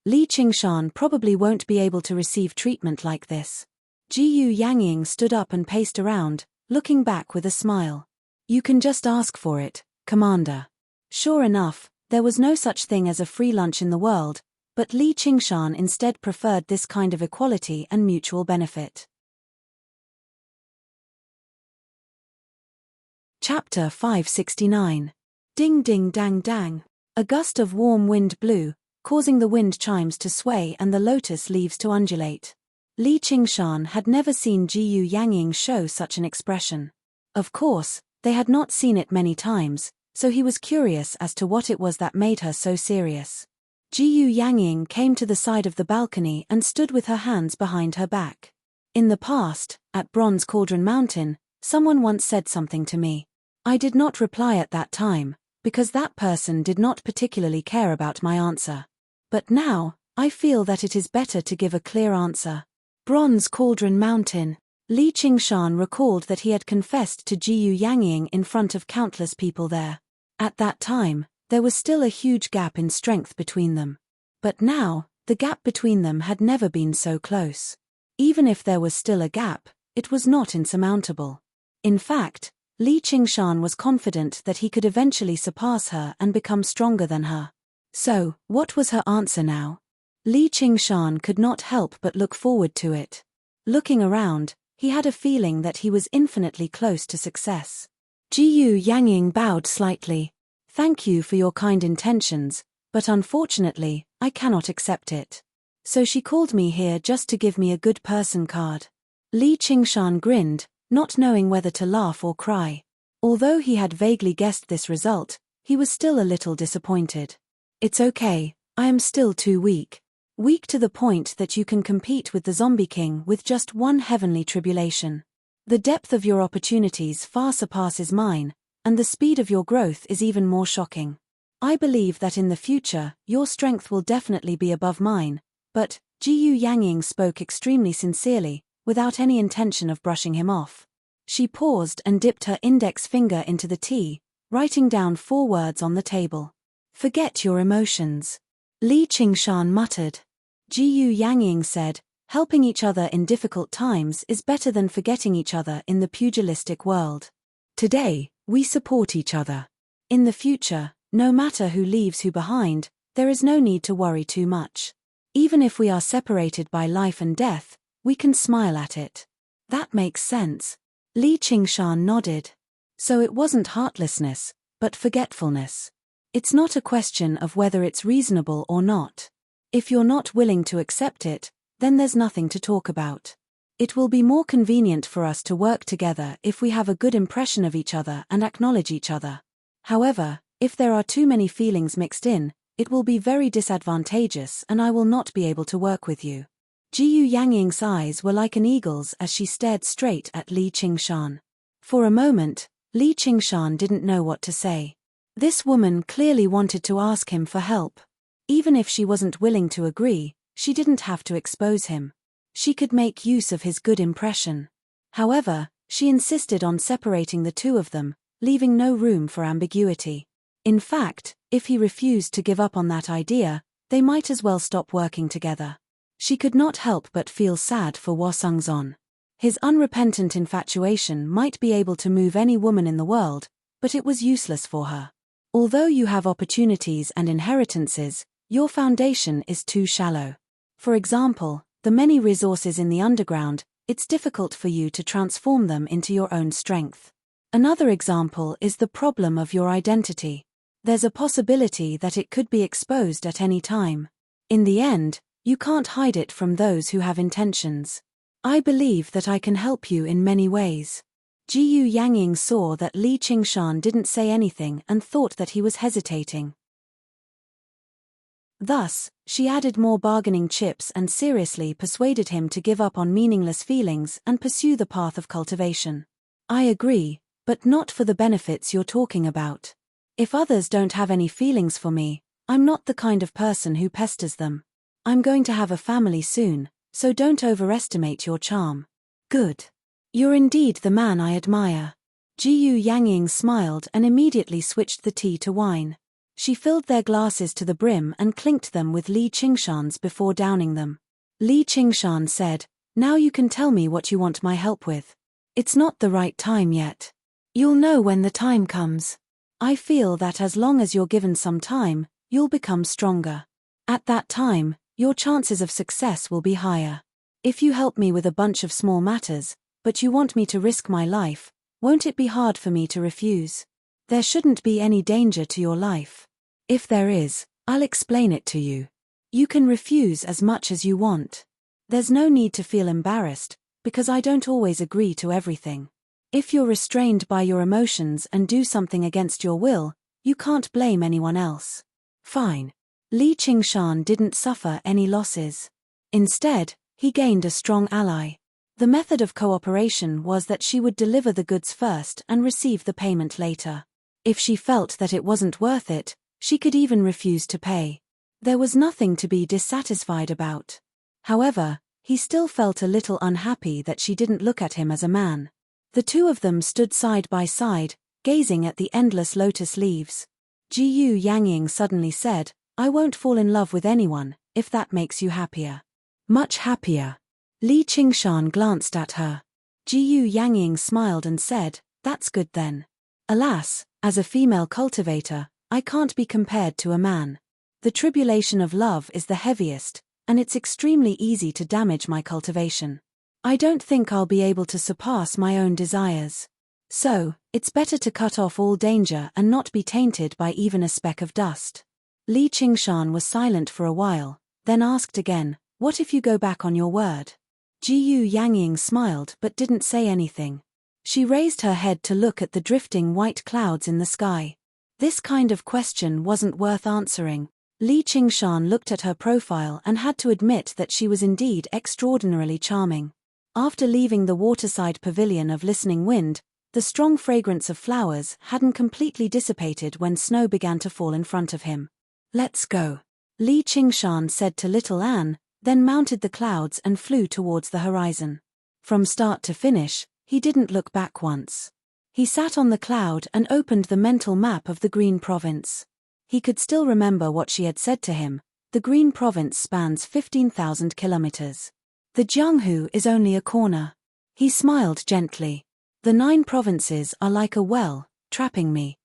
A: Li Qingshan probably won't be able to receive treatment like this. Jiyu Yangying stood up and paced around, looking back with a smile. You can just ask for it, Commander. Sure enough, there was no such thing as a free lunch in the world, but Li Qingshan instead preferred this kind of equality and mutual benefit. Chapter 569. Ding ding dang dang. A gust of warm wind blew, causing the wind chimes to sway and the lotus leaves to undulate. Li Qingshan had never seen Jiyu Yangying show such an expression. Of course, they had not seen it many times, so he was curious as to what it was that made her so serious. Jiyu Yangying came to the side of the balcony and stood with her hands behind her back. In the past, at Bronze Cauldron Mountain, someone once said something to me. I did not reply at that time, because that person did not particularly care about my answer. But now, I feel that it is better to give a clear answer. Bronze Cauldron Mountain. Li Qingshan recalled that he had confessed to Jiyu Yangying in front of countless people there. At that time, there was still a huge gap in strength between them. But now, the gap between them had never been so close. Even if there was still a gap, it was not insurmountable. In fact, Li Qingshan was confident that he could eventually surpass her and become stronger than her. So, what was her answer now? Li Qingshan could not help but look forward to it. Looking around, he had a feeling that he was infinitely close to success. Jiyu Yangying bowed slightly. Thank you for your kind intentions, but unfortunately, I cannot accept it. So she called me here just to give me a good person card. Li Qingshan grinned, not knowing whether to laugh or cry. Although he had vaguely guessed this result, he was still a little disappointed. It's okay, I am still too weak. Weak to the point that you can compete with the Zombie King with just one heavenly tribulation. The depth of your opportunities far surpasses mine, and the speed of your growth is even more shocking. I believe that in the future, your strength will definitely be above mine, but, Jiyu Yangying spoke extremely sincerely, without any intention of brushing him off. She paused and dipped her index finger into the tea, writing down 4 words on the table. Forget your emotions. Li Qingshan muttered. Jiyu Yangying said, helping each other in difficult times is better than forgetting each other in the pugilistic world. Today, we support each other. In the future, no matter who leaves who behind, there is no need to worry too much. Even if we are separated by life and death, we can smile at it. That makes sense. Li Qingshan nodded. So it wasn't heartlessness, but forgetfulness. It's not a question of whether it's reasonable or not. If you're not willing to accept it, then there's nothing to talk about. It will be more convenient for us to work together if we have a good impression of each other and acknowledge each other. However, if there are too many feelings mixed in, it will be very disadvantageous and I will not be able to work with you. Jiyu Yangying's eyes were like an eagle's as she stared straight at Li Qingshan. For a moment, Li Qingshan didn't know what to say. This woman clearly wanted to ask him for help. Even if she wasn't willing to agree, she didn't have to expose him. She could make use of his good impression. However, she insisted on separating the two of them, leaving no room for ambiguity. In fact, if he refused to give up on that idea, they might as well stop working together. She could not help but feel sad for Wasungzon. His unrepentant infatuation might be able to move any woman in the world, but it was useless for her. Although you have opportunities and inheritances, your foundation is too shallow. For example, the many resources in the underground, it's difficult for you to transform them into your own strength. Another example is the problem of your identity. There's a possibility that it could be exposed at any time. In the end, you can't hide it from those who have intentions. I believe that I can help you in many ways. Jiyu Yangying saw that Li Qingshan didn't say anything and thought that he was hesitating. Thus, she added more bargaining chips and seriously persuaded him to give up on meaningless feelings and pursue the path of cultivation. I agree, but not for the benefits you're talking about. If others don't have any feelings for me, I'm not the kind of person who pesters them. I'm going to have a family soon, so don't overestimate your charm. Good. You're indeed the man I admire. Jiyu Yangying smiled and immediately switched the tea to wine. She filled their glasses to the brim and clinked them with Li Qingshan's before downing them. Li Qingshan said, now you can tell me what you want my help with. It's not the right time yet. You'll know when the time comes. I feel that as long as you're given some time, you'll become stronger. At that time, your chances of success will be higher. If you help me with a bunch of small matters, but you want me to risk my life, won't it be hard for me to refuse? There shouldn't be any danger to your life. If there is, I'll explain it to you. You can refuse as much as you want. There's no need to feel embarrassed, because I don't always agree to everything. If you're restrained by your emotions and do something against your will, you can't blame anyone else. Fine. Li Qingshan didn't suffer any losses. Instead, he gained a strong ally. The method of cooperation was that she would deliver the goods first and receive the payment later. If she felt that it wasn't worth it, she could even refuse to pay. There was nothing to be dissatisfied about. However, he still felt a little unhappy that she didn't look at him as a man. The two of them stood side by side, gazing at the endless lotus leaves. Jiyu Yangying suddenly said, "I won't fall in love with anyone, if that makes you happier." Much happier. Li Qingshan glanced at her. Jiyu Yangying smiled and said, "That's good then. Alas, as a female cultivator, I can't be compared to a man. The tribulation of love is the heaviest, and it's extremely easy to damage my cultivation. I don't think I'll be able to surpass my own desires. So, it's better to cut off all danger and not be tainted by even a speck of dust." Li Qingshan was silent for a while, then asked again, "What if you go back on your word?" Jiyu Yangying smiled but didn't say anything. She raised her head to look at the drifting white clouds in the sky. This kind of question wasn't worth answering. Li Qingshan looked at her profile and had to admit that she was indeed extraordinarily charming. After leaving the waterside pavilion of Listening Wind, the strong fragrance of flowers hadn't completely dissipated when snow began to fall in front of him. "Let's go," Li Qingshan said to little Anne, then mounted the clouds and flew towards the horizon. From start to finish, he didn't look back once. He sat on the cloud and opened the mental map of the Green Province. He could still remember what she had said to him. The Green Province spans 15,000 kilometers. The Jianghu is only a corner. He smiled gently. The 9 provinces are like a well, trapping me.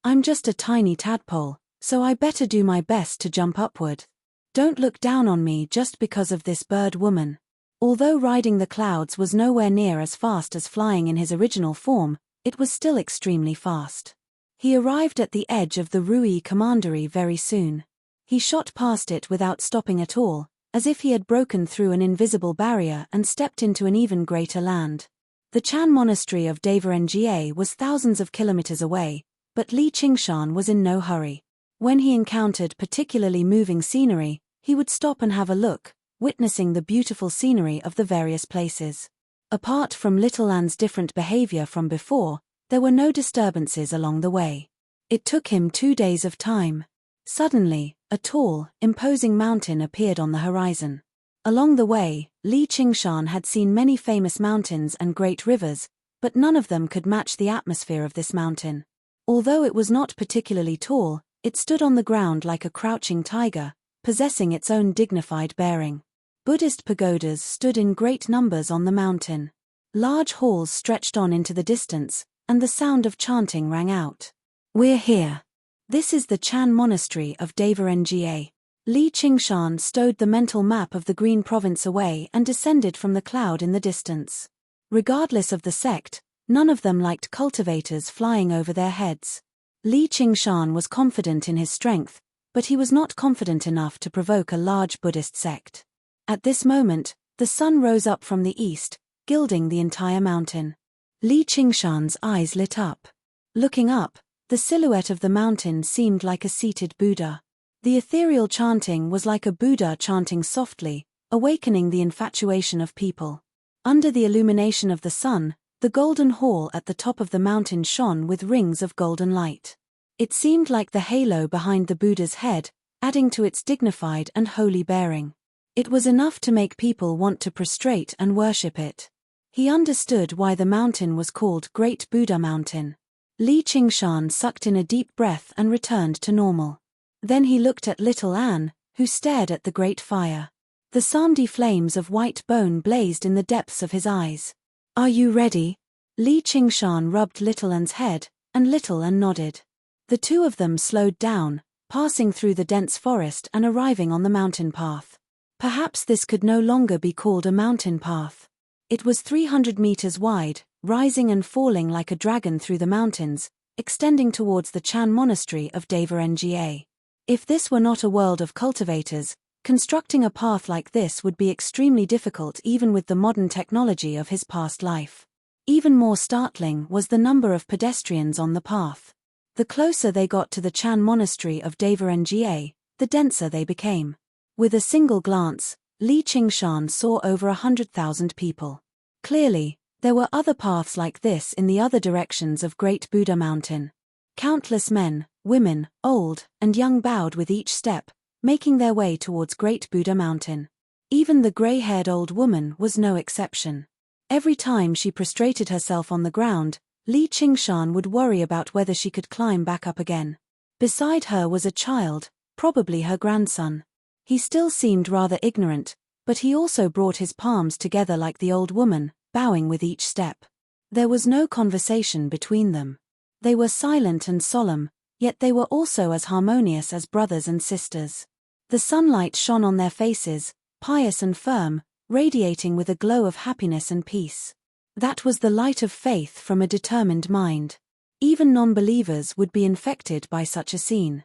A: I'm just a tiny tadpole, so I better do my best to jump upward. Don't look down on me just because of this bird woman. Although riding the clouds was nowhere near as fast as flying in his original form, it was still extremely fast. He arrived at the edge of the Rui Commandery very soon. He shot past it without stopping at all, as if he had broken through an invisible barrier and stepped into an even greater land. The Chan Monastery of Deverengye was thousands of kilometers away, but Li Qingshan was in no hurry. When he encountered particularly moving scenery, he would stop and have a look, witnessing the beautiful scenery of the various places. Apart from Little Anne's different behavior from before, there were no disturbances along the way. It took him 2 days of time. Suddenly, a tall, imposing mountain appeared on the horizon. Along the way, Li Qingshan had seen many famous mountains and great rivers, but none of them could match the atmosphere of this mountain. Although it was not particularly tall, it stood on the ground like a crouching tiger, possessing its own dignified bearing. Buddhist pagodas stood in great numbers on the mountain. Large halls stretched on into the distance, and the sound of chanting rang out. "We're here. This is the Chan Monastery of Deverengye." Li Qingshan stowed the mental map of the Green Province away and descended from the cloud in the distance. Regardless of the sect, none of them liked cultivators flying over their heads. Li Qingshan was confident in his strength, but he was not confident enough to provoke a large Buddhist sect. At this moment, the sun rose up from the east, gilding the entire mountain. Li Qingshan's eyes lit up. Looking up, the silhouette of the mountain seemed like a seated Buddha. The ethereal chanting was like a Buddha chanting softly, awakening the infatuation of people. Under the illumination of the sun, the golden hall at the top of the mountain shone with rings of golden light. It seemed like the halo behind the Buddha's head, adding to its dignified and holy bearing. It was enough to make people want to prostrate and worship it. He understood why the mountain was called Great Buddha Mountain. Li Qingshan sucked in a deep breath and returned to normal. Then he looked at little Anne, who stared at the great fire. The sandy flames of white bone blazed in the depths of his eyes. "Are you ready?" Li Qingshan rubbed little Anne's head, and little Anne nodded. The two of them slowed down, passing through the dense forest and arriving on the mountain path. Perhaps this could no longer be called a mountain path. It was 300 meters wide, rising and falling like a dragon through the mountains, extending towards the Chan Monastery of Deverengye. If this were not a world of cultivators, constructing a path like this would be extremely difficult even with the modern technology of his past life. Even more startling was the number of pedestrians on the path. The closer they got to the Chan monastery of Nga, the denser they became. With a single glance, Li Qingshan saw over 100,000 people. Clearly, there were other paths like this in the other directions of Great Buddha Mountain. Countless men, women, old and young bowed with each step, making their way towards Great Buddha Mountain. Even the gray-haired old woman was no exception. Every time she prostrated herself on the ground, Li Qingshan would worry about whether she could climb back up again. Beside her was a child, probably her grandson. He still seemed rather ignorant, but he also brought his palms together like the old woman, bowing with each step. There was no conversation between them. They were silent and solemn, yet they were also as harmonious as brothers and sisters. The sunlight shone on their faces, pious and firm, radiating with a glow of happiness and peace. That was the light of faith from a determined mind. Even non-believers would be infected by such a scene.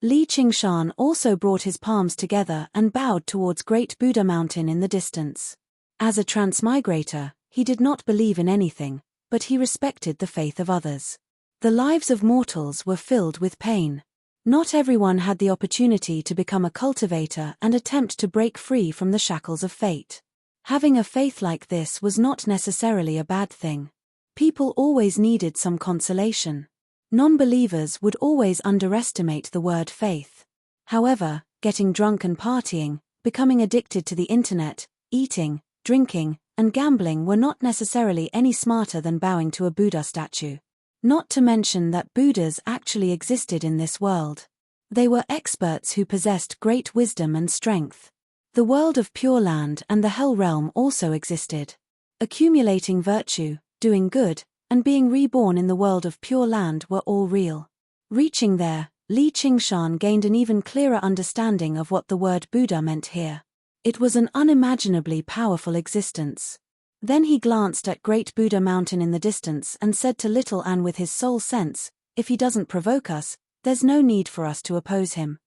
A: Li Qingshan also brought his palms together and bowed towards Great Buddha Mountain in the distance. As a transmigrator, he did not believe in anything, but he respected the faith of others. The lives of mortals were filled with pain. Not everyone had the opportunity to become a cultivator and attempt to break free from the shackles of fate. Having a faith like this was not necessarily a bad thing. People always needed some consolation. Non-believers would always underestimate the word faith. However, getting drunk and partying, becoming addicted to the internet, eating, drinking, and gambling were not necessarily any smarter than bowing to a Buddha statue. Not to mention that Buddhas actually existed in this world. They were experts who possessed great wisdom and strength. The world of Pure Land and the Hell Realm also existed. Accumulating virtue, doing good, and being reborn in the world of Pure Land were all real. Reaching there, Li Qingshan gained an even clearer understanding of what the word Buddha meant here. It was an unimaginably powerful existence. Then he glanced at Great Buddha Mountain in the distance and said to Little Anne with his soul sense, "If he doesn't provoke us, there's no need for us to oppose him."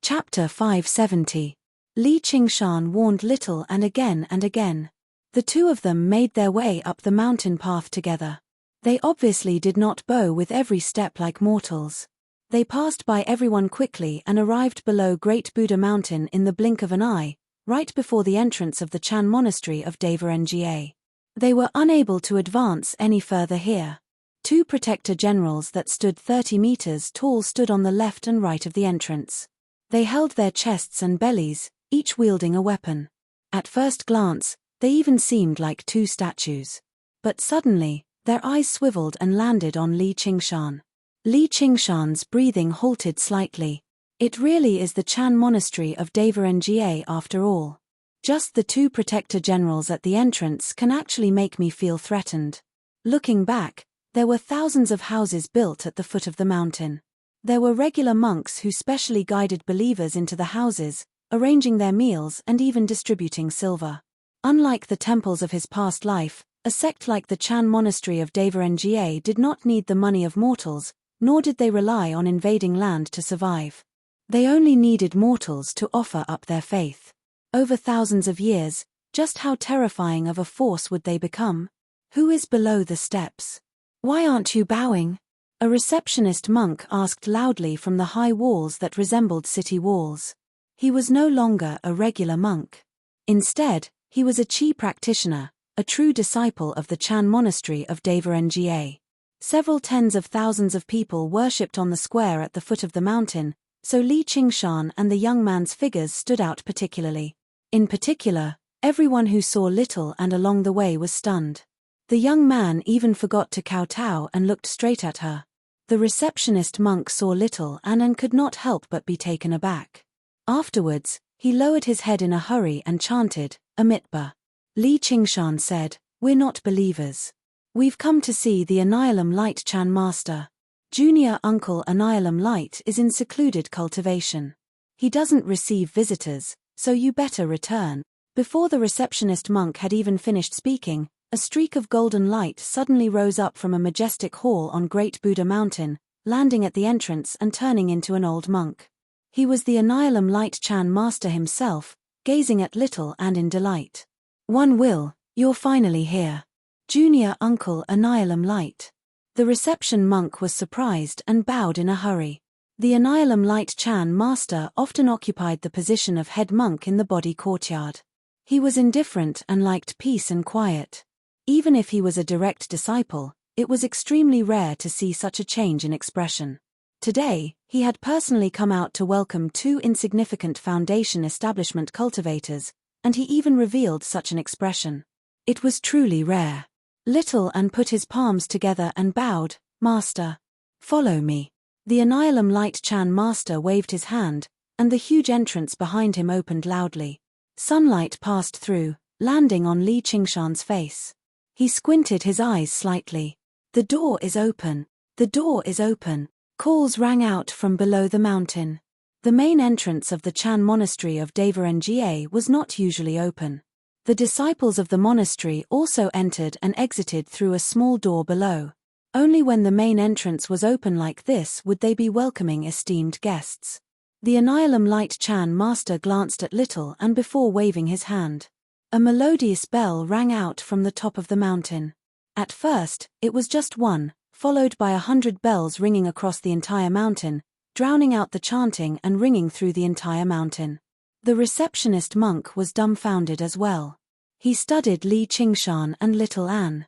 A: Chapter 570. Li Qingshan warned Little Anne again and again. The two of them made their way up the mountain path together. They obviously did not bow with every step like mortals. They passed by everyone quickly and arrived below Great Buddha Mountain in the blink of an eye, right before the entrance of the Chan monastery of Nga. They were unable to advance any further here. Two protector generals that stood 30 meters tall stood on the left and right of the entrance. They held their chests and bellies, each wielding a weapon. At first glance, they even seemed like two statues. But suddenly, their eyes swiveled and landed on Li Qingshan. Li Qingshan's breathing halted slightly. It really is the Chan monastery of Nga after all. Just the two protector generals at the entrance can actually make me feel threatened. Looking back, there were thousands of houses built at the foot of the mountain. There were regular monks who specially guided believers into the houses, arranging their meals and even distributing silver. Unlike the temples of his past life, a sect like the Chan monastery of Nga did not need the money of mortals, nor did they rely on invading land to survive. They only needed mortals to offer up their faith. Over thousands of years, just how terrifying of a force would they become? Who is below the steps? Why aren't you bowing? A receptionist monk asked loudly from the high walls that resembled city walls. He was no longer a regular monk. Instead, he was a chi practitioner, a true disciple of the Chan monastery of Nga. Several tens of thousands of people worshipped on the square at the foot of the mountain, so Li Qingshan and the young man's figures stood out particularly. In particular, everyone who saw Little and along the way was stunned. The young man even forgot to kowtow and looked straight at her. The receptionist monk saw Little and could not help but be taken aback. Afterwards, he lowered his head in a hurry and chanted, "Amitba." Li Qingshan said, "We're not believers. We've come to see the Annihilum Light Chan Master. Junior Uncle Annihilum Light is in secluded cultivation. He doesn't receive visitors, so you better return." Before the receptionist monk had even finished speaking, a streak of golden light suddenly rose up from a majestic hall on Great Buddha Mountain, landing at the entrance and turning into an old monk. He was the Annihilum Light Chan Master himself, gazing at Little and in delight. "One will, You're finally here. Junior Uncle Annihilum Light. The reception monk was surprised and bowed in a hurry. The Annihilum Light Chan master often occupied the position of head monk in the body courtyard. He was indifferent and liked peace and quiet. Even if he was a direct disciple, it was extremely rare to see such a change in expression. Today, he had personally come out to welcome two insignificant foundation establishment cultivators, and he even revealed such an expression. It was truly rare. Little An put his palms together and bowed. Master. Follow me. The Annihilum Light Chan master waved his hand, and the huge entrance behind him opened loudly. Sunlight passed through, landing on Li Qingshan's face. He squinted his eyes slightly. The door is open. The door is open. Calls rang out from below the mountain. The main entrance of the Chan monastery of Devarengye was not usually open. The disciples of the monastery also entered and exited through a small door below. Only when the main entrance was open like this would they be welcoming esteemed guests. The Annihilum Light Chan master glanced at Little An before waving his hand. A melodious bell rang out from the top of the mountain. At first, it was just one, followed by 100 bells ringing across the entire mountain, drowning out the chanting and ringing through the entire mountain. The receptionist monk was dumbfounded as well. He studied Li Qingshan and Little An.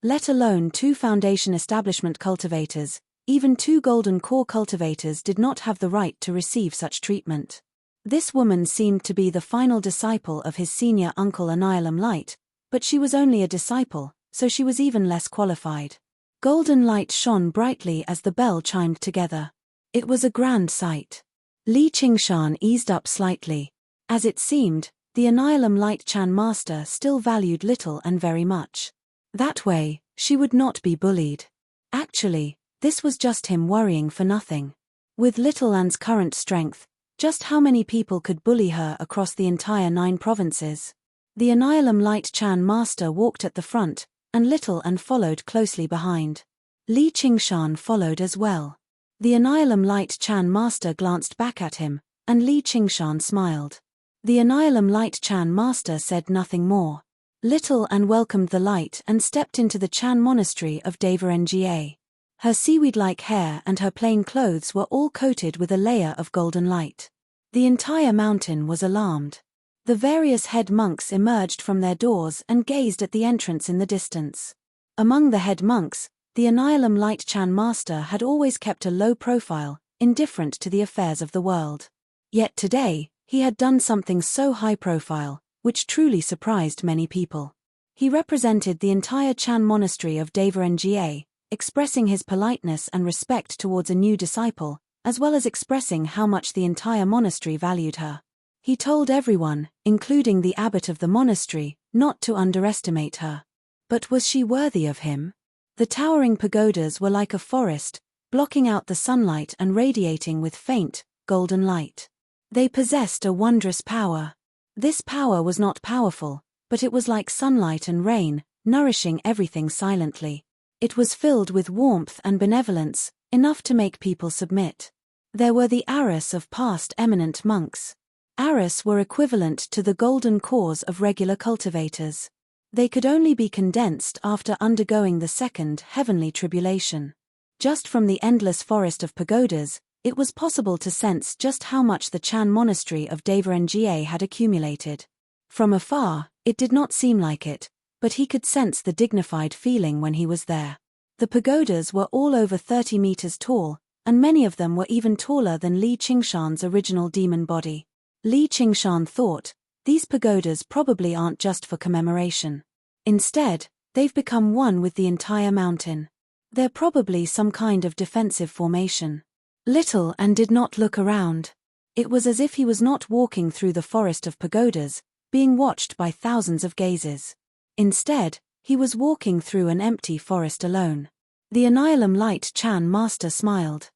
A: Let alone two foundation establishment cultivators, even two golden core cultivators did not have the right to receive such treatment. This woman seemed to be the final disciple of his senior uncle Annihilum Light, but she was only a disciple, so she was even less qualified. Golden light shone brightly as the bell chimed together. It was a grand sight. Li Qingshan eased up slightly. As it seemed, the Annihilum Light Chan master still valued Little An very much. That way, she would not be bullied. Actually, this was just him worrying for nothing. With Little An's current strength, just how many people could bully her across the entire 9 provinces? The Annihilum Light Chan master walked at the front, and Little An followed closely behind. Li Qingshan followed as well. The Annihilum Light Chan master glanced back at him, and Li Qingshan smiled. The Annihilum Light Chan master said nothing more. Little An welcomed the light and stepped into the Chan monastery of Devarengye. Her seaweed-like hair and her plain clothes were all coated with a layer of golden light. The entire mountain was alarmed. The various head monks emerged from their doors and gazed at the entrance in the distance. Among the head monks, the Annihilum Light Chan master had always kept a low profile, indifferent to the affairs of the world. Yet today, he had done something so high profile, which truly surprised many people. He represented the entire Chan monastery of Devarengye, expressing his politeness and respect towards a new disciple, as well as expressing how much the entire monastery valued her. He told everyone, including the abbot of the monastery, not to underestimate her. But was she worthy of him? The towering pagodas were like a forest, blocking out the sunlight and radiating with faint, golden light. They possessed a wondrous power. This power was not powerful, but it was like sunlight and rain, nourishing everything silently. It was filled with warmth and benevolence, enough to make people submit. There were the arhas of past eminent monks. Arhas were equivalent to the golden cores of regular cultivators. They could only be condensed after undergoing the second heavenly tribulation. Just from the endless forest of pagodas, it was possible to sense just how much the Chan monastery of Devarengye had accumulated. From afar, it did not seem like it, but he could sense the dignified feeling when he was there. The pagodas were all over 30 meters tall, and many of them were even taller than Li Qingshan's original demon body. Li Qingshan thought, these pagodas probably aren't just for commemoration. Instead, they've become one with the entire mountain. They're probably some kind of defensive formation. Little An did not look around. It was as if he was not walking through the forest of pagodas, being watched by thousands of gazes. Instead, he was walking through an empty forest alone. The Annihilum Light Chan master smiled.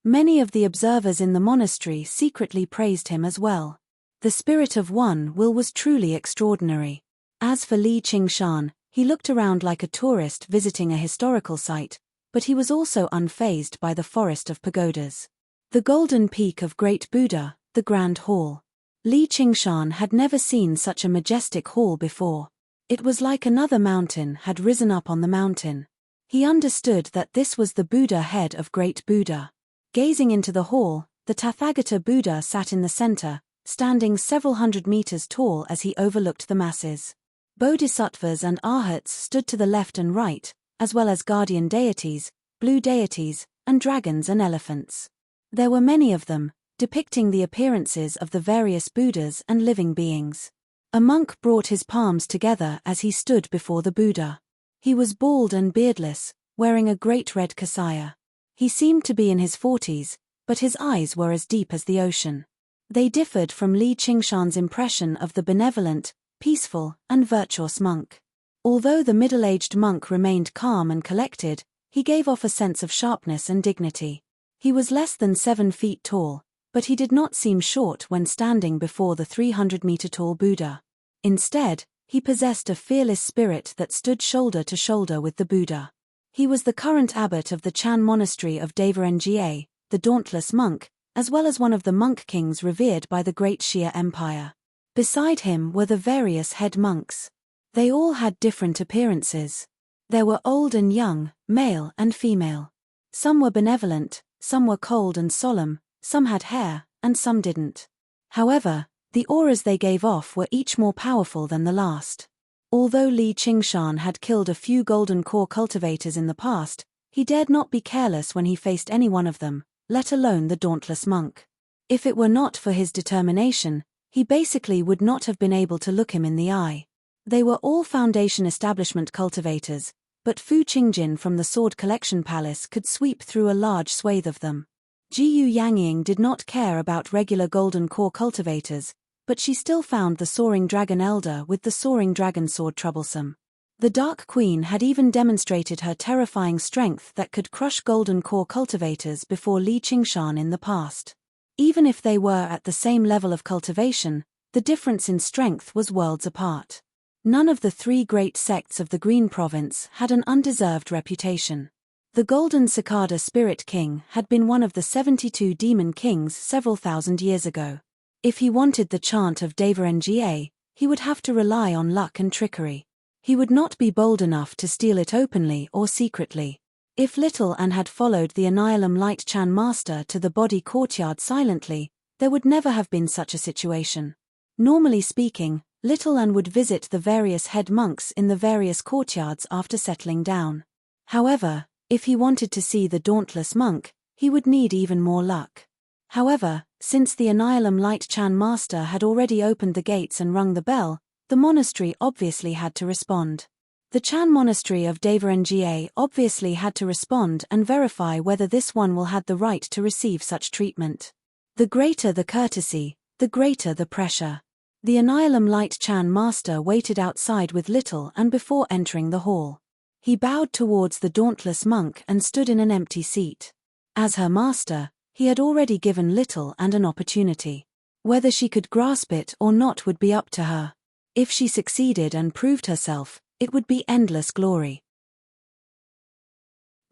A: Many of the observers in the monastery secretly praised him as well. The spirit of one will was truly extraordinary. As for Li Qingshan, he looked around like a tourist visiting a historical site, but he was also unfazed by the forest of pagodas. The golden peak of Great Buddha, the Grand Hall. Li Qingshan had never seen such a majestic hall before. It was like another mountain had risen up on the mountain. He understood that this was the Buddha head of Great Buddha. Gazing into the hall, the Tathagata Buddha sat in the center, standing several hundred meters tall as he overlooked the masses. Bodhisattvas and arhats stood to the left and right, as well as guardian deities, blue deities, and dragons and elephants. There were many of them, depicting the appearances of the various Buddhas and living beings. A monk brought his palms together as he stood before the Buddha. He was bald and beardless, wearing a great red kasaya. He seemed to be in his 40s, but his eyes were as deep as the ocean. They differed from Li Qingshan's impression of the benevolent, peaceful, and virtuous monk. Although the middle-aged monk remained calm and collected, he gave off a sense of sharpness and dignity. He was less than 7 feet tall, but he did not seem short when standing before the 300-meter-tall Buddha. Instead, he possessed a fearless spirit that stood shoulder to shoulder with the Buddha. He was the current abbot of the Chan monastery of Devarengye, the dauntless monk, as well as one of the monk kings revered by the Great Xia Empire. Beside him were the various head monks. They all had different appearances. There were old and young, male and female. Some were benevolent, some were cold and solemn, some had hair, and some didn't. However, the auras they gave off were each more powerful than the last. Although Li Qingshan had killed a few golden core cultivators in the past, he dared not be careless when he faced any one of them, let alone the dauntless monk. If it were not for his determination, he basically would not have been able to look him in the eye. They were all Foundation Establishment cultivators, but Fu Qingjin from the Sword Collection Palace could sweep through a large swathe of them. Jiyu Yangying did not care about regular golden core cultivators, but she still found the Soaring Dragon Elder with the Soaring Dragon Sword troublesome. The Dark Queen had even demonstrated her terrifying strength that could crush golden core cultivators before Li Qingshan in the past. Even if they were at the same level of cultivation, the difference in strength was worlds apart. None of the 3 great sects of the Green Province had an undeserved reputation. The Golden Cicada Spirit King had been one of the 72 demon kings several thousand years ago. If he wanted the chant of Devarengye, he would have to rely on luck and trickery. He would not be bold enough to steal it openly or secretly. If Little An had followed the Annihilum Light Chan master to the body courtyard silently, there would never have been such a situation. Normally speaking, Little An would visit the various head monks in the various courtyards after settling down. However, if he wanted to see the dauntless monk, he would need even more luck. However, since the Annihilum Light Chan master had already opened the gates and rung the bell, the monastery obviously had to respond. The Chan monastery of Devarengye obviously had to respond and verify whether this one will had the right to receive such treatment. The greater the courtesy, the greater the pressure. The Annihilum Light Chan master waited outside with Little An before entering the hall. He bowed towards the dauntless monk and stood in an empty seat. As her master, he had already given Little An an opportunity. Whether she could grasp it or not would be up to her. If she succeeded and proved herself, it would be endless glory.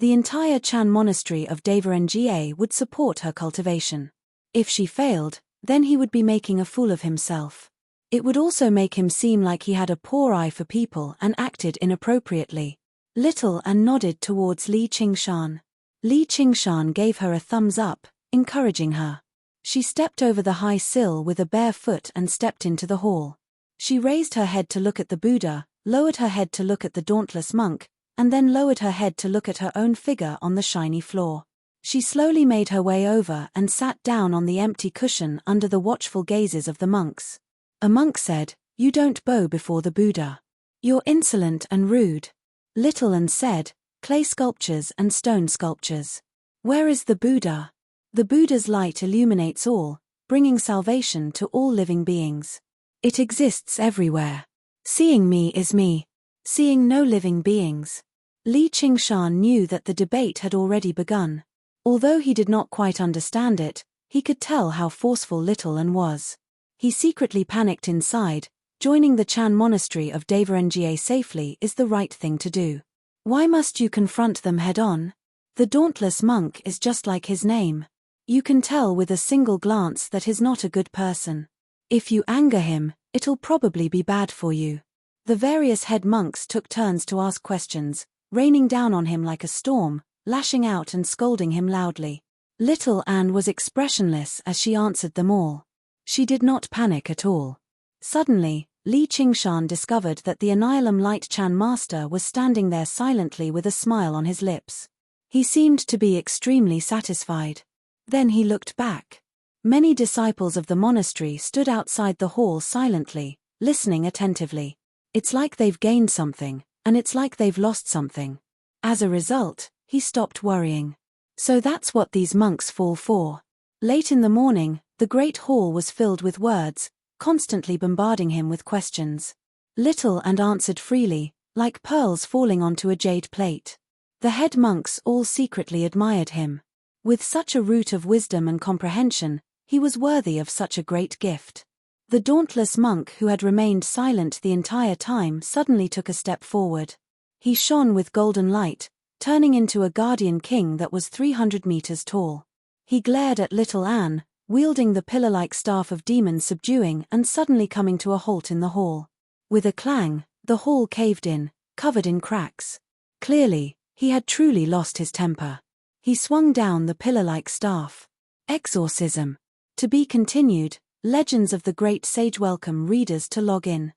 A: The entire Chan monastery of Devarengye would support her cultivation. If she failed, then he would be making a fool of himself. It would also make him seem like he had a poor eye for people and acted inappropriately. Little An nodded towards Li Qingshan. Li Qingshan gave her a thumbs up, encouraging her. She stepped over the high sill with a bare foot and stepped into the hall. She raised her head to look at the Buddha, lowered her head to look at the dauntless monk, and then lowered her head to look at her own figure on the shiny floor. She slowly made her way over and sat down on the empty cushion under the watchful gazes of the monks. A monk said, "You don't bow before the Buddha. You're insolent and rude." Little An said, "Clay sculptures and stone sculptures. Where is the Buddha?" The Buddha's light illuminates all, bringing salvation to all living beings. It exists everywhere. Seeing me is me. Seeing no living beings. Li Qingshan knew that the debate had already begun. Although he did not quite understand it, he could tell how forceful Little An was. He secretly panicked inside. Joining the Chan monastery of Devarengye safely is the right thing to do. Why must you confront them head-on? The dauntless monk is just like his name. You can tell with a single glance that he's not a good person. If you anger him, it'll probably be bad for you. The various head monks took turns to ask questions, raining down on him like a storm, lashing out and scolding him loudly. Little Anne was expressionless as she answered them all. She did not panic at all. Suddenly, Li Qingshan discovered that the Annihilum Light Chan master was standing there silently with a smile on his lips. He seemed to be extremely satisfied. Then he looked back. Many disciples of the monastery stood outside the hall silently, listening attentively. It's like they've gained something, and it's like they've lost something. As a result, he stopped worrying. So that's what these monks fall for. Late in the morning, the great hall was filled with words, constantly bombarding him with questions. Little Anne answered freely, like pearls falling onto a jade plate. The head monks all secretly admired him. With such a root of wisdom and comprehension, he was worthy of such a great gift. The dauntless monk who had remained silent the entire time suddenly took a step forward. He shone with golden light, turning into a guardian king that was 300 meters tall. He glared at little Anne, wielding the pillar-like staff of demons, subduing and suddenly coming to a halt in the hall. With a clang, the hall caved in, covered in cracks. Clearly, he had truly lost his temper. He swung down the pillar-like staff. Exorcism. To be continued. Legends of the Great Sage welcome readers to log in.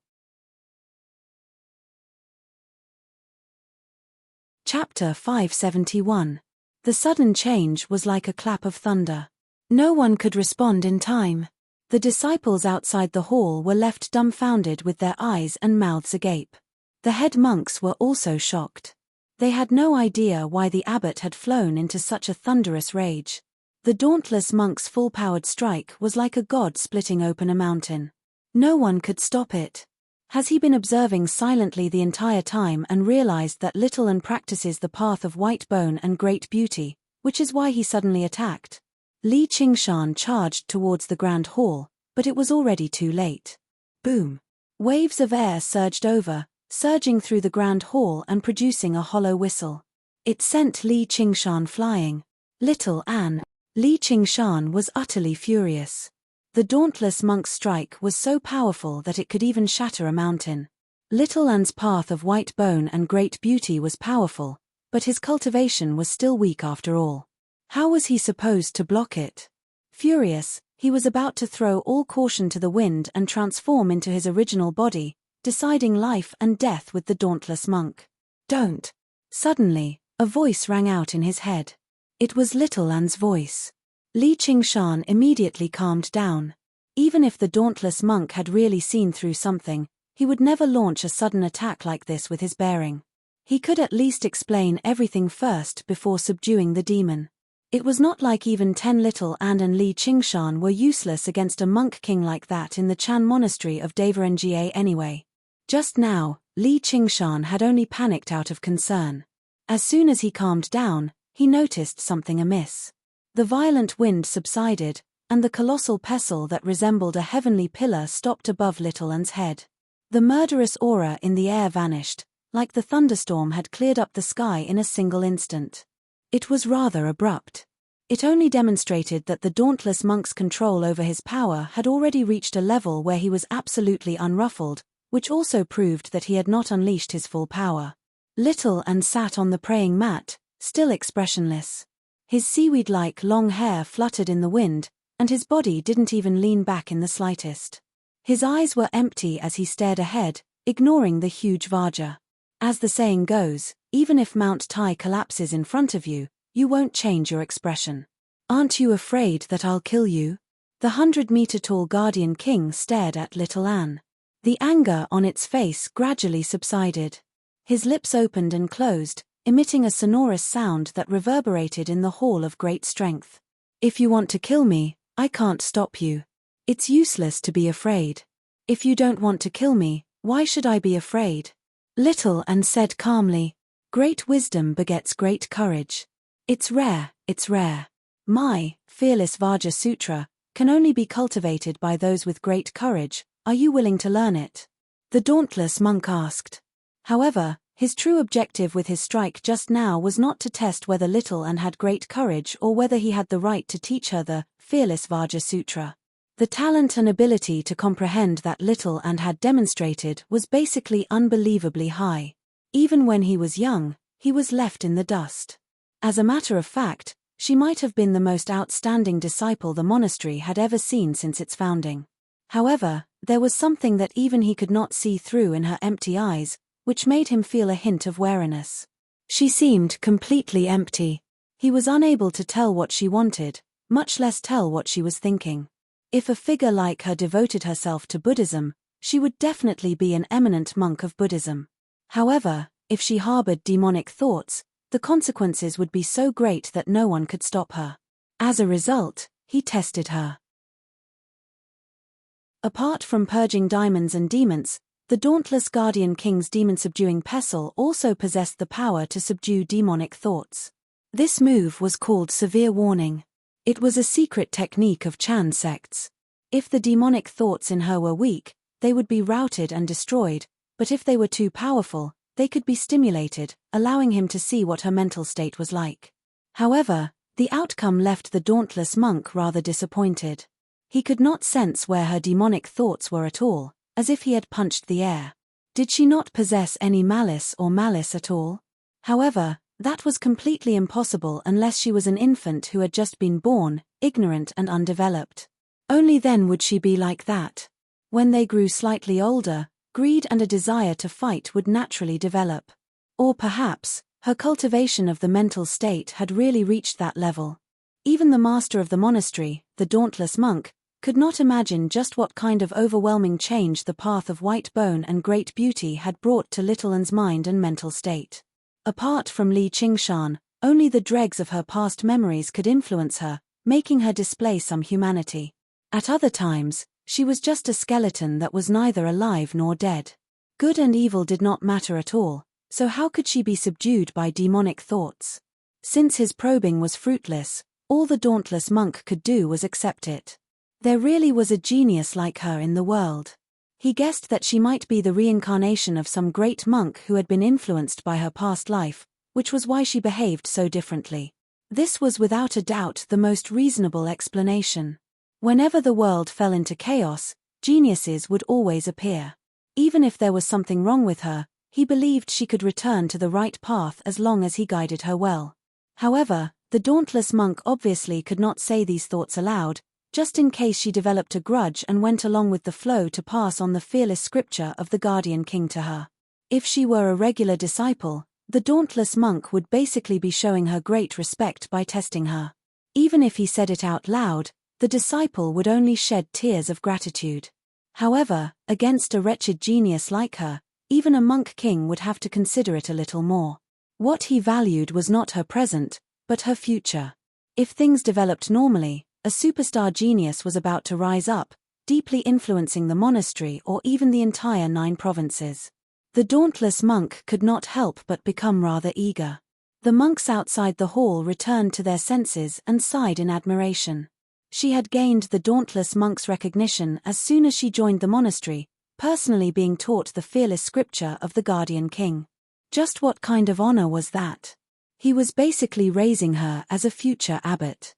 A: Chapter 571. The sudden change was like a clap of thunder. No one could respond in time. The disciples outside the hall were left dumbfounded with their eyes and mouths agape. The head monks were also shocked. They had no idea why the abbot had flown into such a thunderous rage. The dauntless monk's full-powered strike was like a god splitting open a mountain. No one could stop it. Has he been observing silently the entire time and realized that Little Anne practices the path of white bone and great beauty, which is why he suddenly attacked? Li Qingshan charged towards the grand hall, but it was already too late. Boom! Waves of air surged over, surging through the grand hall and producing a hollow whistle. It sent Li Qingshan flying. Little Anne. Li Qingshan was utterly furious. The dauntless monk's strike was so powerful that it could even shatter a mountain. Little Anne's path of white bone and great beauty was powerful, but his cultivation was still weak after all. How was he supposed to block it? Furious, he was about to throw all caution to the wind and transform into his original body, deciding life and death with the dauntless monk. Don't! Suddenly, a voice rang out in his head. It was Little Anne's voice. Li Qingshan immediately calmed down. Even if the dauntless monk had really seen through something, he would never launch a sudden attack like this with his bearing. He could at least explain everything first before subduing the demon. It was not like even 10 Little Anne and Li Qingshan were useless against a monk king like that in the Chan monastery of Devarengye anyway. Just now, Li Qingshan had only panicked out of concern. As soon as he calmed down, he noticed something amiss. The violent wind subsided, and the colossal pestle that resembled a heavenly pillar stopped above Little Anne's head. The murderous aura in the air vanished, like the thunderstorm had cleared up the sky in a single instant. It was rather abrupt. It only demonstrated that the dauntless monk's control over his power had already reached a level where he was absolutely unruffled, which also proved that he had not unleashed his full power. Little Anne sat on the praying mat, still expressionless. His seaweed-like long hair fluttered in the wind, and his body didn't even lean back in the slightest. His eyes were empty as he stared ahead, ignoring the huge Vajra. As the saying goes, even if Mount Tai collapses in front of you, you won't change your expression. Aren't you afraid that I'll kill you? The 100-meter-tall guardian king stared at Little Anne. The anger on its face gradually subsided. His lips opened and closed, emitting a sonorous sound that reverberated in the hall of great strength. If you want to kill me, I can't stop you. It's useless to be afraid. If you don't want to kill me, why should I be afraid? Little Anne said calmly, great wisdom begets great courage. It's rare. My fearless Vajra Sutra can only be cultivated by those with great courage. Are you willing to learn it? The dauntless monk asked. However, his true objective with his strike just now was not to test whether Little Anne had great courage or whether he had the right to teach her the fearless Vajra Sutra. The talent and ability to comprehend that little and had demonstrated was basically unbelievably high. Even when he was young, he was left in the dust. As a matter of fact, she might have been the most outstanding disciple the monastery had ever seen since its founding. However, there was something that even he could not see through in her empty eyes, which made him feel a hint of wariness. She seemed completely empty. He was unable to tell what she wanted, much less tell what she was thinking. If a figure like her devoted herself to Buddhism, she would definitely be an eminent monk of Buddhism. However, if she harbored demonic thoughts, the consequences would be so great that no one could stop her. As a result, he tested her. Apart from purging diamonds and demons, the dauntless Guardian King's demon-subduing pestle also possessed the power to subdue demonic thoughts. This move was called Severe Warning. It was a secret technique of Chan sects. If the demonic thoughts in her were weak, they would be routed and destroyed, but if they were too powerful, they could be stimulated, allowing him to see what her mental state was like. However, the outcome left the dauntless monk rather disappointed. He could not sense where her demonic thoughts were at all, as if he had punched the air. Did she not possess any malice at all? However, that was completely impossible unless she was an infant who had just been born, ignorant and undeveloped. Only then would she be like that. When they grew slightly older, greed and a desire to fight would naturally develop. Or perhaps, her cultivation of the mental state had really reached that level. Even the master of the monastery, the dauntless monk, could not imagine just what kind of overwhelming change the path of white bone and great beauty had brought to Little An's mind and mental state. Apart from Li Qingshan, only the dregs of her past memories could influence her, making her display some humanity. At other times, she was just a skeleton that was neither alive nor dead. Good and evil did not matter at all, so how could she be subdued by demonic thoughts? Since his probing was fruitless, all the dauntless monk could do was accept it. There really was a genius like her in the world. He guessed that she might be the reincarnation of some great monk who had been influenced by her past life, which was why she behaved so differently. This was without a doubt the most reasonable explanation. Whenever the world fell into chaos, geniuses would always appear. Even if there was something wrong with her, he believed she could return to the right path as long as he guided her well. However, the dauntless monk obviously could not say these thoughts aloud, just in case she developed a grudge and went along with the flow to pass on the fearless scripture of the Guardian King to her. If she were a regular disciple, the dauntless monk would basically be showing her great respect by testing her. Even if he said it out loud, the disciple would only shed tears of gratitude. However, against a wretched genius like her, even a monk king would have to consider it a little more. What he valued was not her present, but her future. If things developed normally, a superstar genius was about to rise up, deeply influencing the monastery or even the entire 9 provinces. The dauntless monk could not help but become rather eager. The monks outside the hall returned to their senses and sighed in admiration. She had gained the dauntless monk's recognition as soon as she joined the monastery, personally being taught the fearless scripture of the Guardian King. Just what kind of honor was that? He was basically raising her as a future abbot.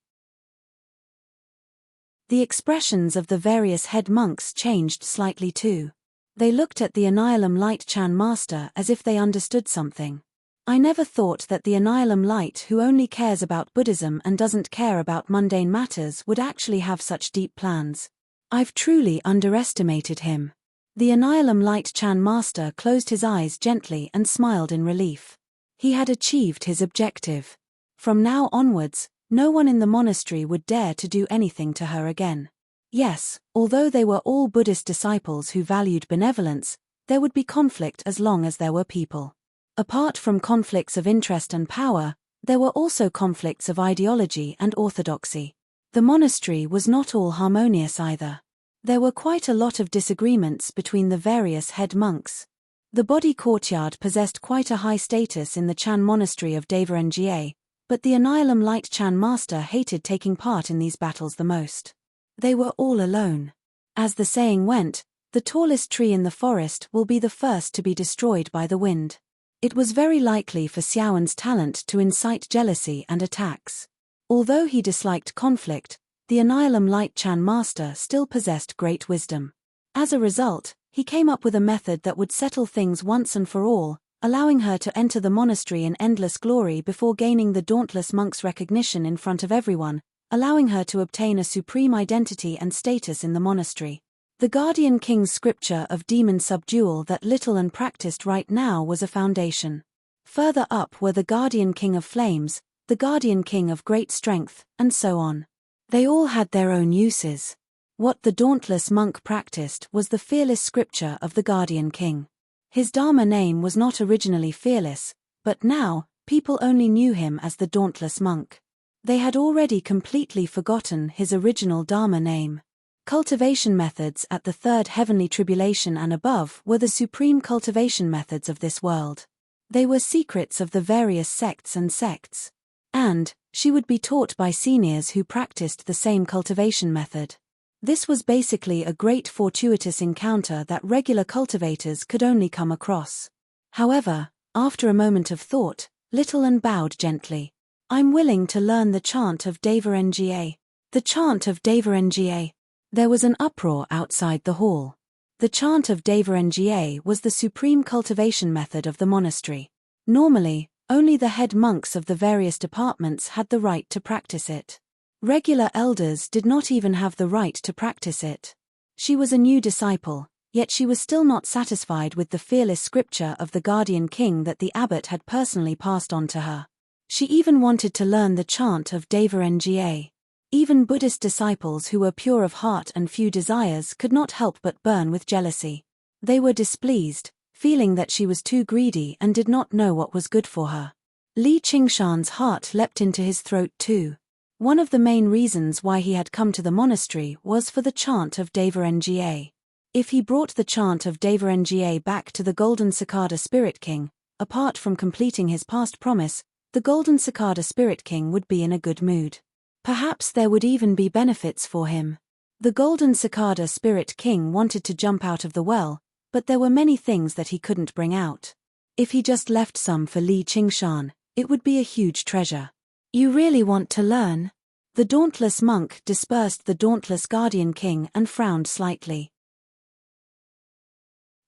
A: The expressions of the various head monks changed slightly too. They looked at the Annihilum Light Chan master as if they understood something. I never thought that the Annihilum Light who only cares about Buddhism and doesn't care about mundane matters would actually have such deep plans. I've truly underestimated him. The Annihilum Light Chan master closed his eyes gently and smiled in relief. He had achieved his objective. From now onwards, no one in the monastery would dare to do anything to her again. Yes, although they were all Buddhist disciples who valued benevolence, there would be conflict as long as there were people. Apart from conflicts of interest and power, there were also conflicts of ideology and orthodoxy. The monastery was not all harmonious either. There were quite a lot of disagreements between the various head monks. The body courtyard possessed quite a high status in the Chan monastery of Devarenjie, but the Annihilum Light Chan master hated taking part in these battles the most. They were all alone. As the saying went, the tallest tree in the forest will be the first to be destroyed by the wind. It was very likely for Xiaowen's talent to incite jealousy and attacks. Although he disliked conflict, the Annihilum Light Chan master still possessed great wisdom. As a result, he came up with a method that would settle things once and for all, allowing her to enter the monastery in endless glory before gaining the dauntless monk's recognition in front of everyone, allowing her to obtain a supreme identity and status in the monastery. The Guardian King's scripture of demon subdual that little and practiced right now was a foundation. Further up were the Guardian King of Flames, the Guardian King of Great Strength, and so on. They all had their own uses. What the dauntless monk practiced was the fearless scripture of the Guardian King. His Dharma name was not originally fearless, but now, people only knew him as the dauntless monk. They had already completely forgotten his original Dharma name. Cultivation methods at the third heavenly tribulation and above were the supreme cultivation methods of this world. They were secrets of the various sects and sects. And, she would be taught by seniors who practiced the same cultivation method. This was basically a great fortuitous encounter that regular cultivators could only come across. However, after a moment of thought, Little An bowed gently. I'm willing to learn the chant of Deva Nga. The chant of Deva Nga. There was an uproar outside the hall. The chant of Deva Nga was the supreme cultivation method of the monastery. Normally, only the head monks of the various departments had the right to practice it. Regular elders did not even have the right to practice it. She was a new disciple, yet she was still not satisfied with the fearless scripture of the Guardian King that the abbot had personally passed on to her. She even wanted to learn the chant of Deva Nga. Even Buddhist disciples who were pure of heart and few desires could not help but burn with jealousy. They were displeased, feeling that she was too greedy and did not know what was good for her. Li Qingshan's heart leapt into his throat too. One of the main reasons why he had come to the monastery was for the chant of Deva Nga. If he brought the chant of Deva Nga back to the Golden Cicada Spirit King, apart from completing his past promise, the Golden Cicada Spirit King would be in a good mood. Perhaps there would even be benefits for him. The Golden Cicada Spirit King wanted to jump out of the well, but there were many things that he couldn't bring out. If he just left some for Li Qingshan, it would be a huge treasure. You really want to learn? The dauntless monk dispersed the dauntless Guardian King and frowned slightly.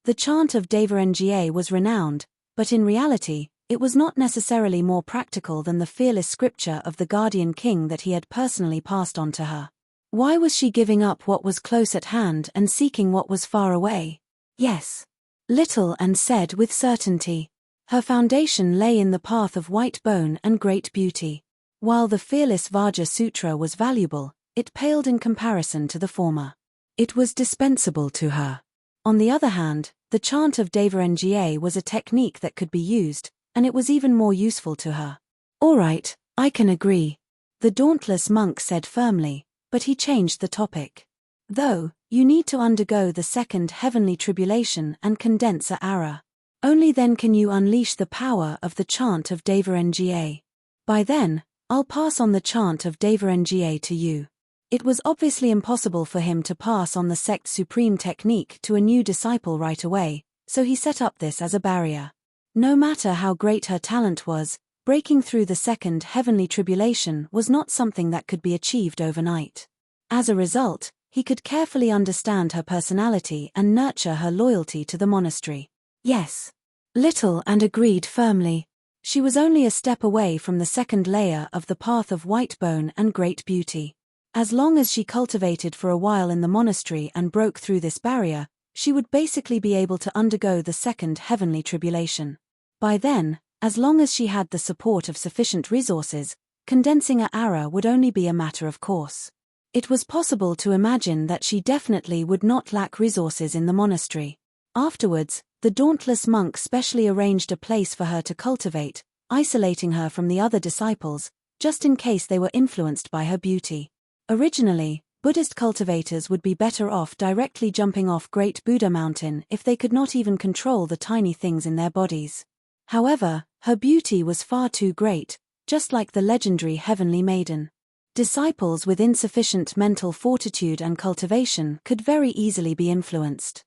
A: The chant of Deva Nga was renowned, but in reality, it was not necessarily more practical than the fearless scripture of the Guardian King that he had personally passed on to her. Why was she giving up what was close at hand and seeking what was far away? Yes. Little An said with certainty. Her foundation lay in the path of white bone and great beauty. While the fearless Vajra Sutra was valuable, it paled in comparison to the former. It was dispensable to her. On the other hand, the chant of Deva Nga was a technique that could be used, and it was even more useful to her. All right, I can agree. The dauntless monk said firmly, but he changed the topic. Though, you need to undergo the second heavenly tribulation and condense a ara. Only then can you unleash the power of the chant of Deva Nga. By then, I'll pass on the chant of Deva Nga to you. It was obviously impossible for him to pass on the sect's supreme technique to a new disciple right away, so he set up this as a barrier. No matter how great her talent was, breaking through the second heavenly tribulation was not something that could be achieved overnight. As a result, he could carefully understand her personality and nurture her loyalty to the monastery. Yes. Little An agreed firmly. She was only a step away from the second layer of the path of white bone and great beauty. As long as she cultivated for a while in the monastery and broke through this barrier, she would basically be able to undergo the second heavenly tribulation. By then, as long as she had the support of sufficient resources, condensing a ara would only be a matter of course. It was possible to imagine that she definitely would not lack resources in the monastery. Afterwards, the dauntless monk specially arranged a place for her to cultivate, isolating her from the other disciples, just in case they were influenced by her beauty. Originally, Buddhist cultivators would be better off directly jumping off Great Buddha Mountain if they could not even control the tiny things in their bodies. However, her beauty was far too great, just like the legendary Heavenly Maiden. Disciples with insufficient mental fortitude and cultivation could very easily be influenced.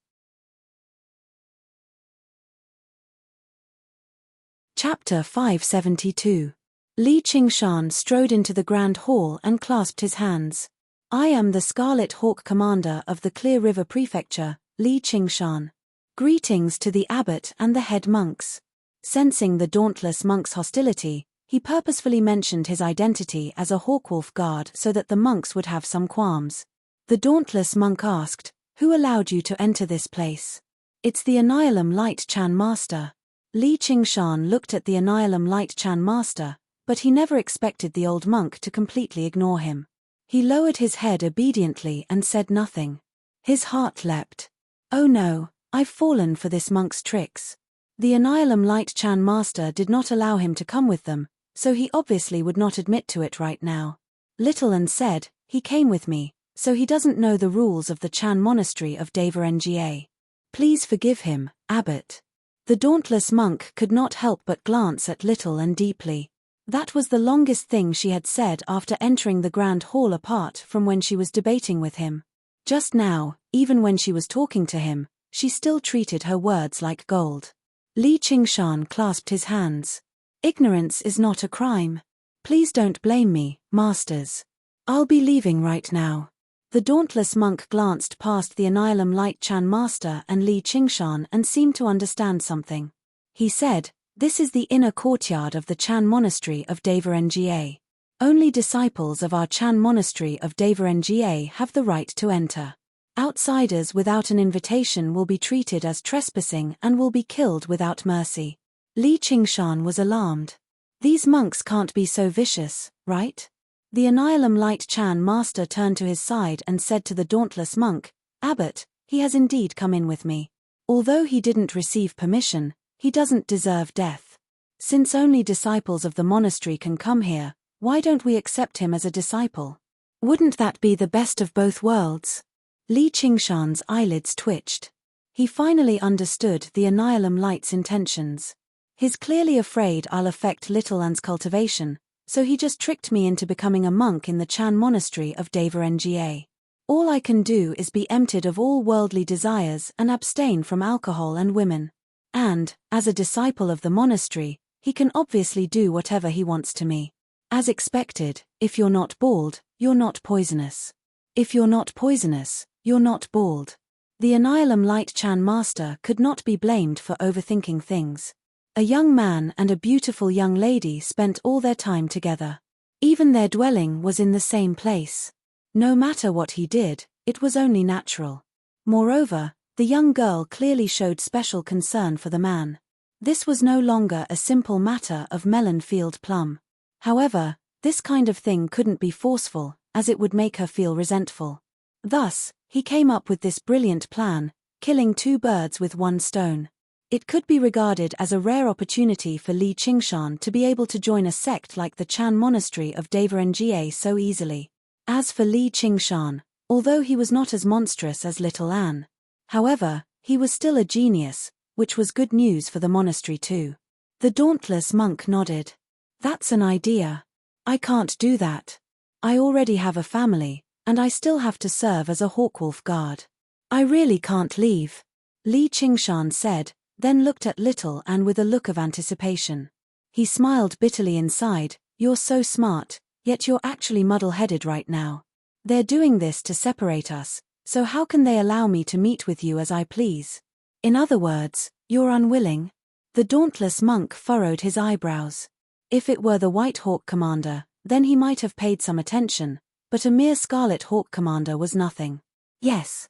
A: Chapter 572. Li Qingshan strode into the grand hall and clasped his hands. I am the Scarlet Hawk Commander of the Clear River Prefecture, Li Qingshan. Greetings to the abbot and the head monks. Sensing the dauntless monk's hostility, he purposefully mentioned his identity as a Hawkwolf guard so that the monks would have some qualms. The dauntless monk asked, "Who allowed you to enter this place?" "It's the Annihilum Light Chan Master." Li Qingshan looked at the Annihilum Light Chan Master, but he never expected the old monk to completely ignore him. He lowered his head obediently and said nothing. His heart leapt. Oh no, I've fallen for this monk's tricks. The Annihilum Light Chan Master did not allow him to come with them, so he obviously would not admit to it right now. Little An said, "He came with me, so he doesn't know the rules of the Chan Monastery of Nga. Please forgive him, Abbot." The dauntless monk could not help but glance at Little An deeply. That was the longest thing she had said after entering the Grand Hall apart from when she was debating with him. Just now, even when she was talking to him, she still treated her words like gold. Li Qingshan clasped his hands. "Ignorance is not a crime. Please don't blame me, masters. I'll be leaving right now." The dauntless monk glanced past the Annihilum Light Chan Master and Li Qingshan and seemed to understand something. He said, "This is the inner courtyard of the Chan Monastery of Nga. Only disciples of our Chan Monastery of Nga have the right to enter. Outsiders without an invitation will be treated as trespassing and will be killed without mercy." Li Qingshan was alarmed. These monks can't be so vicious, right? The Annihilum Light Chan Master turned to his side and said to the dauntless monk, "Abbot, he has indeed come in with me. Although he didn't receive permission, he doesn't deserve death. Since only disciples of the monastery can come here, why don't we accept him as a disciple? Wouldn't that be the best of both worlds?" Li Qingshan's eyelids twitched. He finally understood the Annihilum Light's intentions. He's clearly afraid I'll affect Little An's cultivation, so he just tricked me into becoming a monk in the Chan Monastery of Nga. All I can do is be emptied of all worldly desires and abstain from alcohol and women. And, as a disciple of the monastery, he can obviously do whatever he wants to me. As expected, if you're not bald, you're not poisonous. If you're not poisonous, you're not bald. The Annihilum Light Chan Master could not be blamed for overthinking things. A young man and a beautiful young lady spent all their time together. Even their dwelling was in the same place. No matter what he did, it was only natural. Moreover, the young girl clearly showed special concern for the man. This was no longer a simple matter of melon field plum. However, this kind of thing couldn't be forceful, as it would make her feel resentful. Thus, he came up with this brilliant plan, killing two birds with one stone. It could be regarded as a rare opportunity for Li Qingshan to be able to join a sect like the Chan Monastery of Nga so easily. As for Li Qingshan, although he was not as monstrous as Little An, however, he was still a genius, which was good news for the monastery too. The dauntless monk nodded. "That's an idea. I can't do that. I already have a family, and I still have to serve as a Hawkwolf guard. I really can't leave," Li Qingshan said, then looked at Little An with a look of anticipation. He smiled bitterly inside. "You're so smart, yet you're actually muddle-headed right now. They're doing this to separate us, so how can they allow me to meet with you as I please? In other words, you're unwilling?" The dauntless monk furrowed his eyebrows. If it were the White Hawk Commander, then he might have paid some attention, but a mere Scarlet Hawk Commander was nothing. "Yes.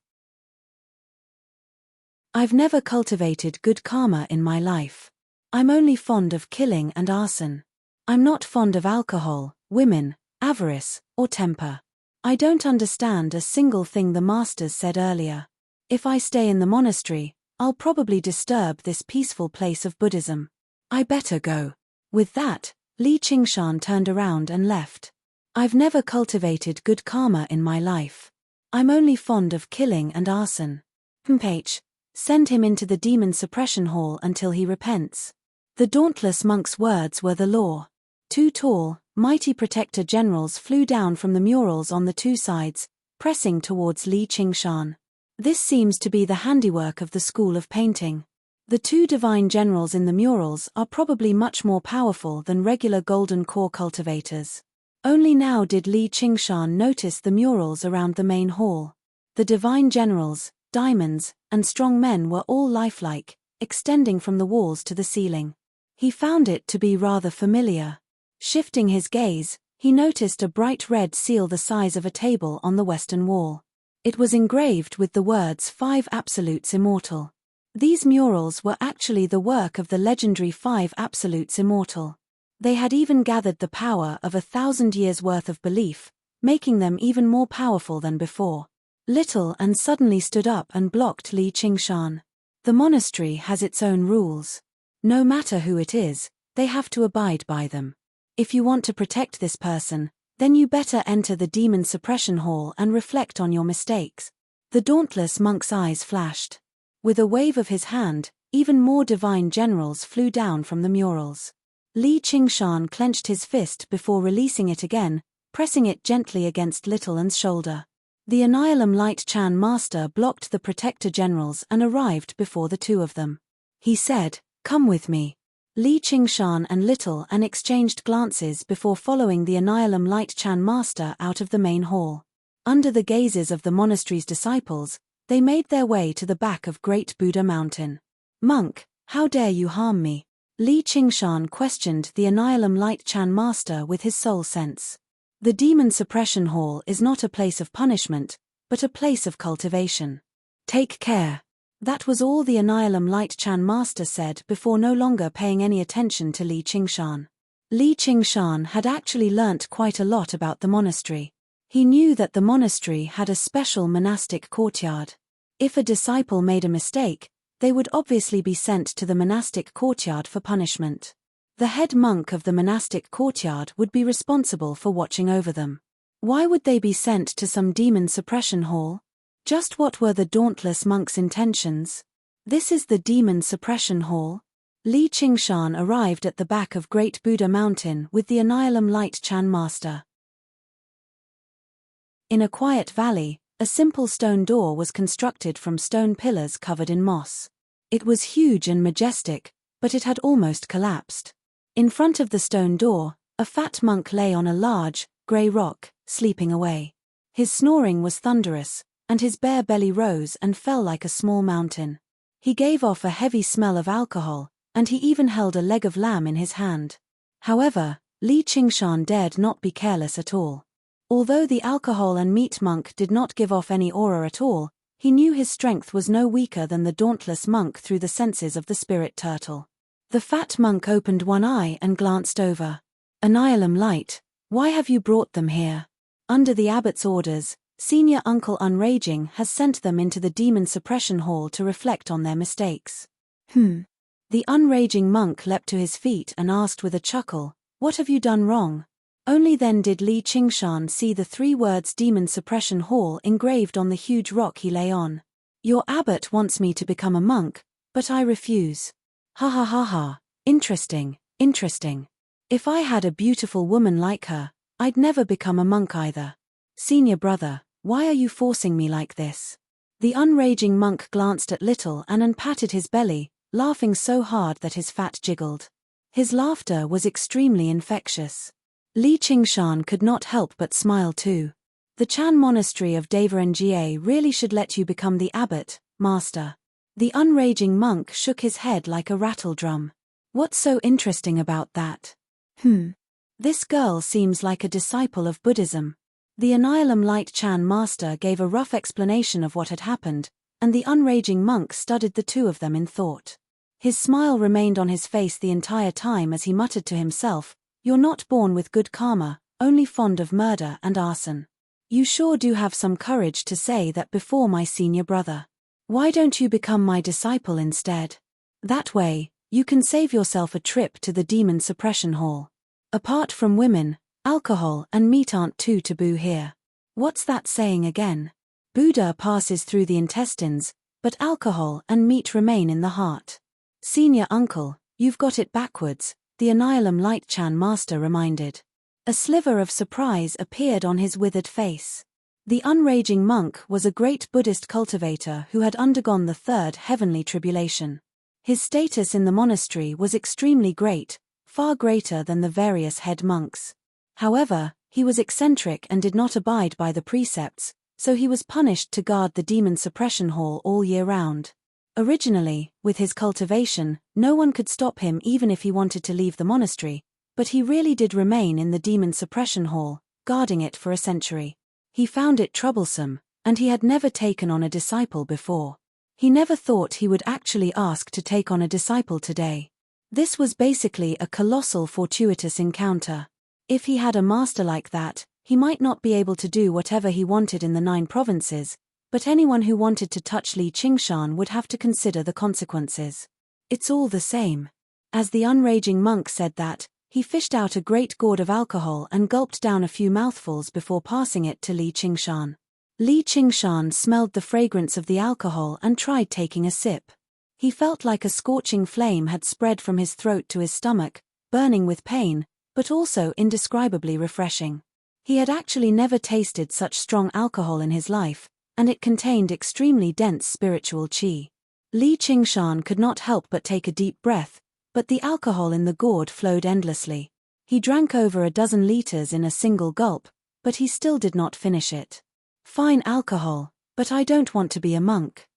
A: I've never cultivated good karma in my life. I'm only fond of killing and arson. I'm not fond of alcohol, women, avarice, or temper. I don't understand a single thing the masters said earlier. If I stay in the monastery, I'll probably disturb this peaceful place of Buddhism. I better go." With that, Li Qingshan turned around and left. "I've never cultivated good karma in my life. I'm only fond of killing and arson. Send him into the demon suppression hall until he repents." The dauntless monk's words were the law. Two tall, mighty protector generals flew down from the murals on the two sides, pressing towards Li Qingshan. This seems to be the handiwork of the school of painting. The two divine generals in the murals are probably much more powerful than regular golden core cultivators. Only now did Li Qingshan notice the murals around the main hall. The divine generals, diamonds, and strong men were all lifelike, extending from the walls to the ceiling. He found it to be rather familiar. Shifting his gaze, he noticed a bright red seal the size of a table on the western wall. It was engraved with the words 5 Absolutes Immortal. These murals were actually the work of the legendary 5 Absolutes Immortal. They had even gathered the power of 1,000 years' worth of belief, making them even more powerful than before. Little and suddenly stood up and blocked Li Qingshan. The monastery has its own rules. No matter who it is, they have to abide by them. If you want to protect this person, then you better enter the demon suppression hall and reflect on your mistakes. The dauntless monk's eyes flashed. With a wave of his hand, even more divine generals flew down from the murals. Li Qingshan clenched his fist before releasing it again, pressing it gently against Little An's shoulder. The Annihilum Light Chan master blocked the protector generals and arrived before the two of them. He said, "Come with me." Li Qingshan and Little An exchanged glances before following the Annihilum Light Chan master out of the main hall. Under the gazes of the monastery's disciples, they made their way to the back of Great Buddha Mountain. "Monk, how dare you harm me?" Li Qingshan questioned the Annihilum Light Chan master with his soul sense. The demon suppression hall is not a place of punishment, but a place of cultivation. Take care. That was all the Annihilum Light Chan master said before no longer paying any attention to Li Qingshan. Li Qingshan had actually learnt quite a lot about the monastery. He knew that the monastery had a special monastic courtyard. If a disciple made a mistake, they would obviously be sent to the monastic courtyard for punishment. The head monk of the monastic courtyard would be responsible for watching over them. Why would they be sent to some demon suppression hall? Just what were the dauntless monk's intentions? This is the demon suppression hall? Li Qingshan arrived at the back of Great Buddha Mountain with the Annihilum Light Chan master. In a quiet valley, a simple stone door was constructed from stone pillars covered in moss. It was huge and majestic, but it had almost collapsed. In front of the stone door, a fat monk lay on a large, grey rock, sleeping away. His snoring was thunderous, and his bare belly rose and fell like a small mountain. He gave off a heavy smell of alcohol, and he even held a leg of lamb in his hand. However, Li Qingshan dared not be careless at all. Although the alcohol and meat monk did not give off any aura at all, he knew his strength was no weaker than the dauntless monk through the senses of the spirit turtle. The fat monk opened one eye and glanced over. "Annihilum Light, why have you brought them here?" Under the abbot's orders, Senior Uncle Unraging has sent them into the demon suppression hall to reflect on their mistakes. The unraging monk leapt to his feet and asked with a chuckle, "What have you done wrong?" Only then did Li Qingshan see the 3 words Demon Suppression Hall engraved on the huge rock he lay on. "Your abbot wants me to become a monk, but I refuse." Ha ha ha ha, interesting, interesting. If I had a beautiful woman like her, I'd never become a monk either. Senior brother, why are you forcing me like this? The unraging monk glanced at Little An and patted his belly, laughing so hard that his fat jiggled. His laughter was extremely infectious. Li Qingshan could not help but smile too. The Chan Monastery of Devarengye really should let you become the abbot, master. The unraging monk shook his head like a rattle drum. What's so interesting about that? This girl seems like a disciple of Buddhism. The Annihilum Light Chan master gave a rough explanation of what had happened, and the unraging monk studied the two of them in thought. His smile remained on his face the entire time as he muttered to himself, "You're not born with good karma, only fond of murder and arson. You sure do have some courage to say that before my senior brother. Why don't you become my disciple instead? That way, you can save yourself a trip to the Demon Suppression Hall. Apart from women, alcohol and meat aren't too taboo here." What's that saying again? Buddha passes through the intestines, but alcohol and meat remain in the heart. Senior uncle, you've got it backwards, the Annihilum Light Chan master reminded. A sliver of surprise appeared on his withered face. The unraging monk was a great Buddhist cultivator who had undergone the 3rd heavenly tribulation. His status in the monastery was extremely great, far greater than the various head monks. However, He was eccentric and did not abide by the precepts, so he was punished to guard the demon suppression hall all year round. Originally, with his cultivation, no one could stop him even if he wanted to leave the monastery, but he really did remain in the demon suppression hall, guarding it for a century. He found it troublesome, and he had never taken on a disciple before. He never thought he would actually ask to take on a disciple today. This was basically a colossal fortuitous encounter. If he had a master like that, he might not be able to do whatever he wanted in the 9 provinces, but anyone who wanted to touch Li Qingshan would have to consider the consequences. It's all the same. As the unraging monk said that, he fished out a great gourd of alcohol and gulped down a few mouthfuls before passing it to Li Qingshan. Li Qingshan smelled the fragrance of the alcohol and tried taking a sip. He felt like a scorching flame had spread from his throat to his stomach, burning with pain, but also indescribably refreshing. He had actually never tasted such strong alcohol in his life, and it contained extremely dense spiritual qi. Li Qingshan could not help but take a deep breath, but the alcohol in the gourd flowed endlessly. He drank over a dozen liters in a single gulp, but he still did not finish it. Fine alcohol, but I don't want to be a monk.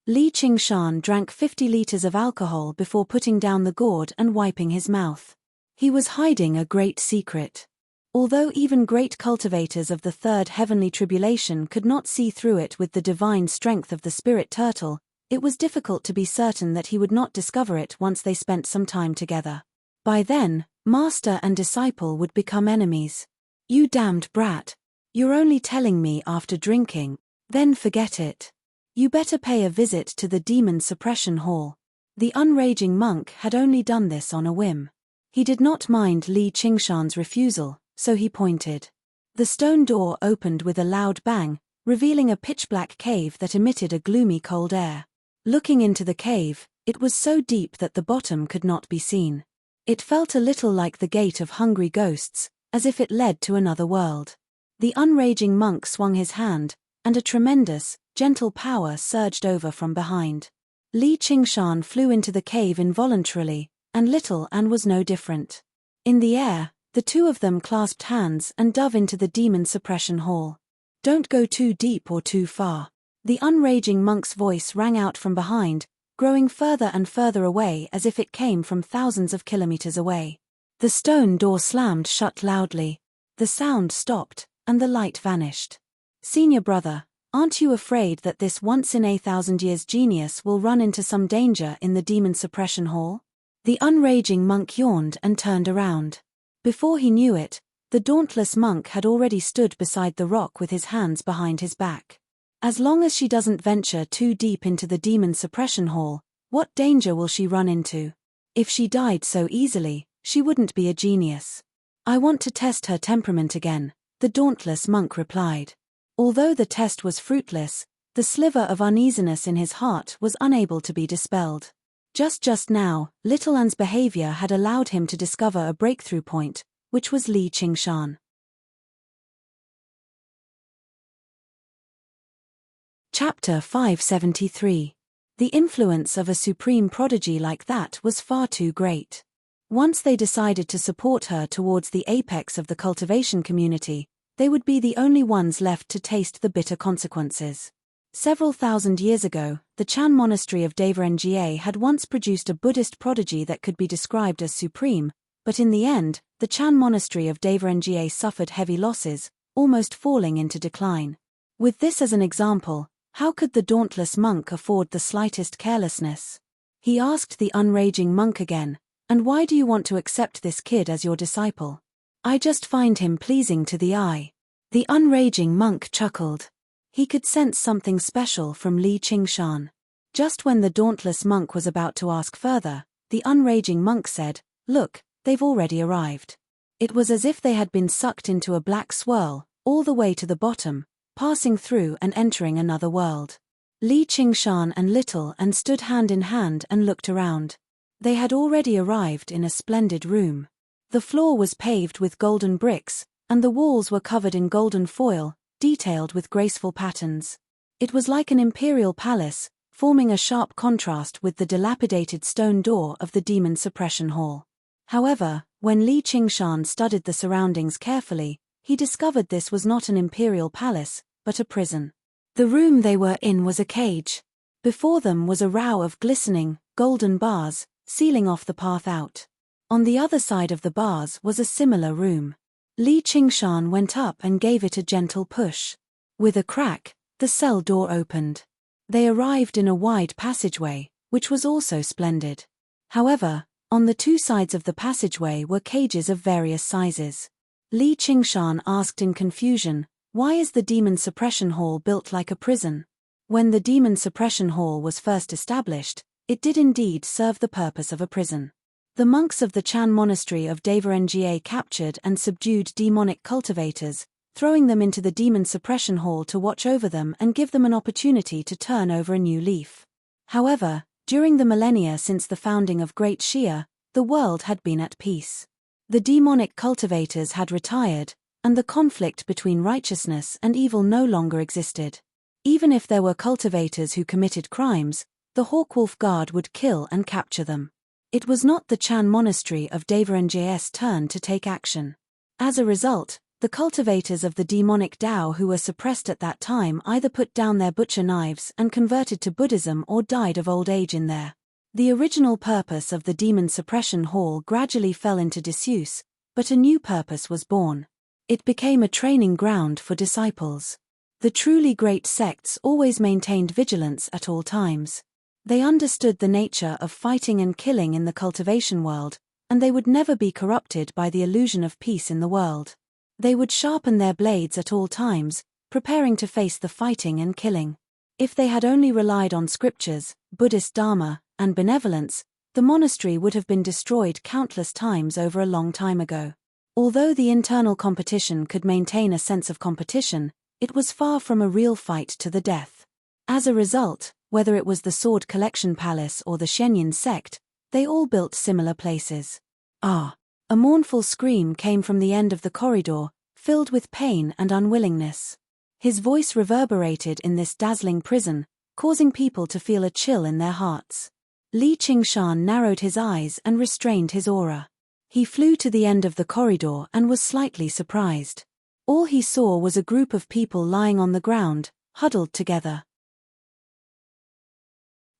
A: Li Qingshan drank 50 liters of alcohol before putting down the gourd and wiping his mouth. He was hiding a great secret. Although even great cultivators of the third heavenly tribulation could not see through it with the divine strength of the spirit turtle, it was difficult to be certain that he would not discover it once they spent some time together. By then, master and disciple would become enemies. You damned brat. You're only telling me after drinking. Then forget it. You better pay a visit to the demon suppression hall. The unraging monk had only done this on a whim. He did not mind Li Qingshan's refusal, so he pointed. The stone door opened with a loud bang, revealing a pitch-black cave that emitted a gloomy cold air. Looking into the cave, it was so deep that the bottom could not be seen. It felt a little like the gate of hungry ghosts, as if it led to another world. The unraging monk swung his hand, and a tremendous, gentle power surged over from behind. Li Qingshan flew into the cave involuntarily, and little Anne was no different. In the air, the two of them clasped hands and dove into the demon suppression hall. Don't go too deep or too far. The unraging monk's voice rang out from behind, growing further and further away as if it came from thousands of kilometers away. The stone door slammed shut loudly. The sound stopped, and the light vanished. Senior brother, aren't you afraid that this once-in-a-thousand-years genius will run into some danger in the demon suppression hall? The unraging monk yawned and turned around. Before he knew it, the dauntless monk had already stood beside the rock with his hands behind his back. As long as she doesn't venture too deep into the demon suppression hall, what danger will she run into? If she died so easily, she wouldn't be a genius. I want to test her temperament again, the dauntless monk replied. Although the test was fruitless, the sliver of uneasiness in his heart was unable to be dispelled. Just now, little Anne's behavior had allowed him to discover a breakthrough point, which was Li Qingshan. Chapter 573. The influence of a supreme prodigy like that was far too great. Once they decided to support her towards the apex of the cultivation community, they would be the only ones left to taste the bitter consequences. Several thousand years ago, the Chan monastery of Deverengye had once produced a Buddhist prodigy that could be described as supreme, but in the end, the Chan monastery of Deverengye suffered heavy losses, almost falling into decline. With this as an example, how could the dauntless monk afford the slightest carelessness? He asked the unraging monk again, "And why do you want to accept this kid as your disciple?" "I just find him pleasing to the eye." The unraging monk chuckled. He could sense something special from Li Qingshan. Just when the dauntless monk was about to ask further, the unraging monk said, "Look, they've already arrived." It was as if they had been sucked into a black swirl, all the way to the bottom, passing through and entering another world. Li Qingshan and Little Anne stood hand in hand and looked around. They had already arrived in a splendid room. The floor was paved with golden bricks, and the walls were covered in golden foil, detailed with graceful patterns. It was like an imperial palace, forming a sharp contrast with the dilapidated stone door of the demon suppression hall. However, When Li Qingshan studied the surroundings carefully, he discovered this was not an imperial palace, but a prison. The room they were in was a cage. Before them was a row of glistening, golden bars, sealing off the path out. On the other side of the bars was a similar room. Li Qingshan went up and gave it a gentle push. With a crack, the cell door opened. They arrived in a wide passageway, which was also splendid. However, on the two sides of the passageway were cages of various sizes. Li Qingshan asked in confusion, "Why is the demon suppression hall built like a prison?" When the demon suppression hall was first established, it did indeed serve the purpose of a prison. The monks of the Chan monastery of Devarengye captured and subdued demonic cultivators, throwing them into the demon suppression hall to watch over them and give them an opportunity to turn over a new leaf. However, during the millennia since the founding of Great Shia, the world had been at peace. The demonic cultivators had retired, and the conflict between righteousness and evil no longer existed. Even if there were cultivators who committed crimes, the Hawkwolf Guard would kill and capture them. It was not the Chan monastery of Devarengye's turn to take action. As a result, the cultivators of the demonic Tao who were suppressed at that time either put down their butcher knives and converted to Buddhism or died of old age in there. The original purpose of the demon suppression hall gradually fell into disuse, but a new purpose was born. It became a training ground for disciples. The truly great sects always maintained vigilance at all times. They understood the nature of fighting and killing in the cultivation world, and they would never be corrupted by the illusion of peace in the world. They would sharpen their blades at all times, preparing to face the fighting and killing. If they had only relied on scriptures, Buddhist dharma, and benevolence, the monastery would have been destroyed countless times over a long time ago. Although the internal competition could maintain a sense of competition, it was far from a real fight to the death. As a result, whether it was the Sword Collection Palace or the Shenyan sect, they all built similar places. Ah! A mournful scream came from the end of the corridor, filled with pain and unwillingness. His voice reverberated in this dazzling prison, causing people to feel a chill in their hearts. Li Qingshan narrowed his eyes and restrained his aura. He flew to the end of the corridor and was slightly surprised. All he saw was a group of people lying on the ground, huddled together.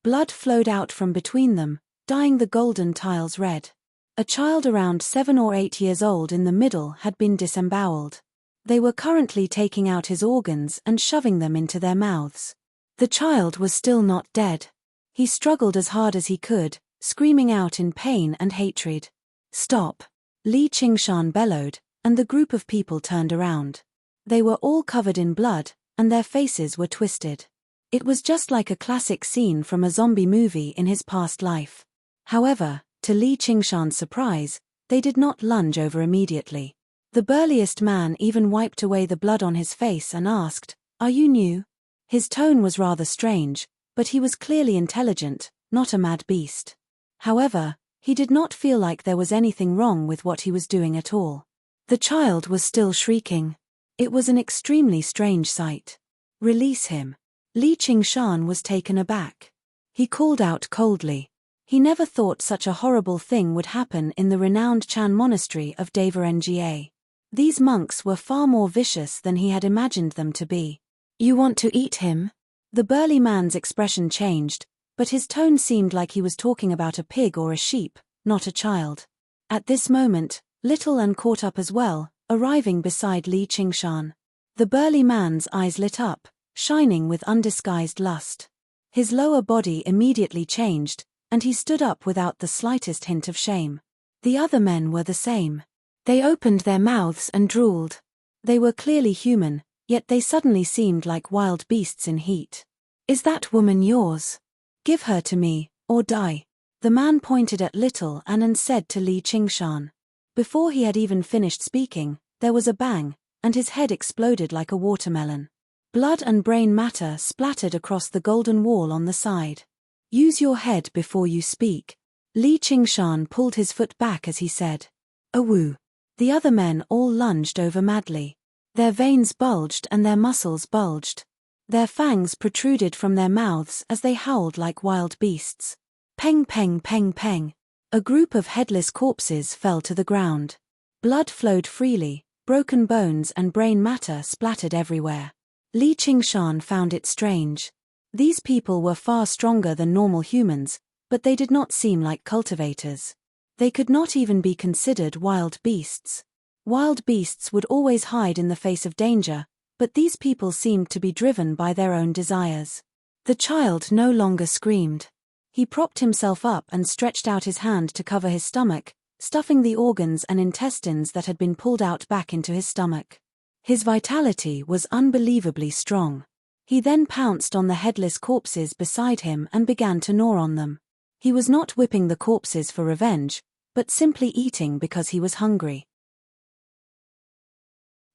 A: Blood flowed out from between them, dyeing the golden tiles red. A child around 7 or 8 years old in the middle had been disemboweled. They were currently taking out his organs and shoving them into their mouths. The child was still not dead. He struggled as hard as he could, screaming out in pain and hatred. "Stop!" Li Qingshan bellowed, and the group of people turned around. They were all covered in blood, and their faces were twisted. It was just like a classic scene from a zombie movie in his past life. However, to Li Qingshan's surprise, they did not lunge over immediately. The burliest man even wiped away the blood on his face and asked, "Are you new?" His tone was rather strange, but he was clearly intelligent, not a mad beast. However, he did not feel like there was anything wrong with what he was doing at all. The child was still shrieking. It was an extremely strange sight. "Release him." Li Qingshan was taken aback. He called out coldly. He never thought such a horrible thing would happen in the renowned Chan monastery of Devarengye. These monks were far more vicious than he had imagined them to be. "You want to eat him?" The burly man's expression changed, but his tone seemed like he was talking about a pig or a sheep, not a child. At this moment, Little and caught up as well, arriving beside Li Qingshan. The burly man's eyes lit up, shining with undisguised lust. His lower body immediately changed, and he stood up without the slightest hint of shame. The other men were the same. They opened their mouths and drooled. They were clearly human, yet they suddenly seemed like wild beasts in heat. "Is that woman yours? Give her to me, or die." The man pointed at Little and said to Li Qingshan. Before he had even finished speaking, there was a bang, and his head exploded like a watermelon. Blood and brain matter splattered across the golden wall on the side. "Use your head before you speak." Li Qingshan pulled his foot back as he said, "Awoo." The other men all lunged over madly. Their veins bulged and their muscles bulged. Their fangs protruded from their mouths as they howled like wild beasts. Peng peng peng peng. A group of headless corpses fell to the ground. Blood flowed freely, broken bones and brain matter splattered everywhere. Li Qingshan found it strange. These people were far stronger than normal humans, but they did not seem like cultivators. They could not even be considered wild beasts. Wild beasts would always hide in the face of danger, but these people seemed to be driven by their own desires. The child no longer screamed. He propped himself up and stretched out his hand to cover his stomach, stuffing the organs and intestines that had been pulled out back into his stomach. His vitality was unbelievably strong. He then pounced on the headless corpses beside him and began to gnaw on them. He was not whipping the corpses for revenge, but simply eating because he was hungry.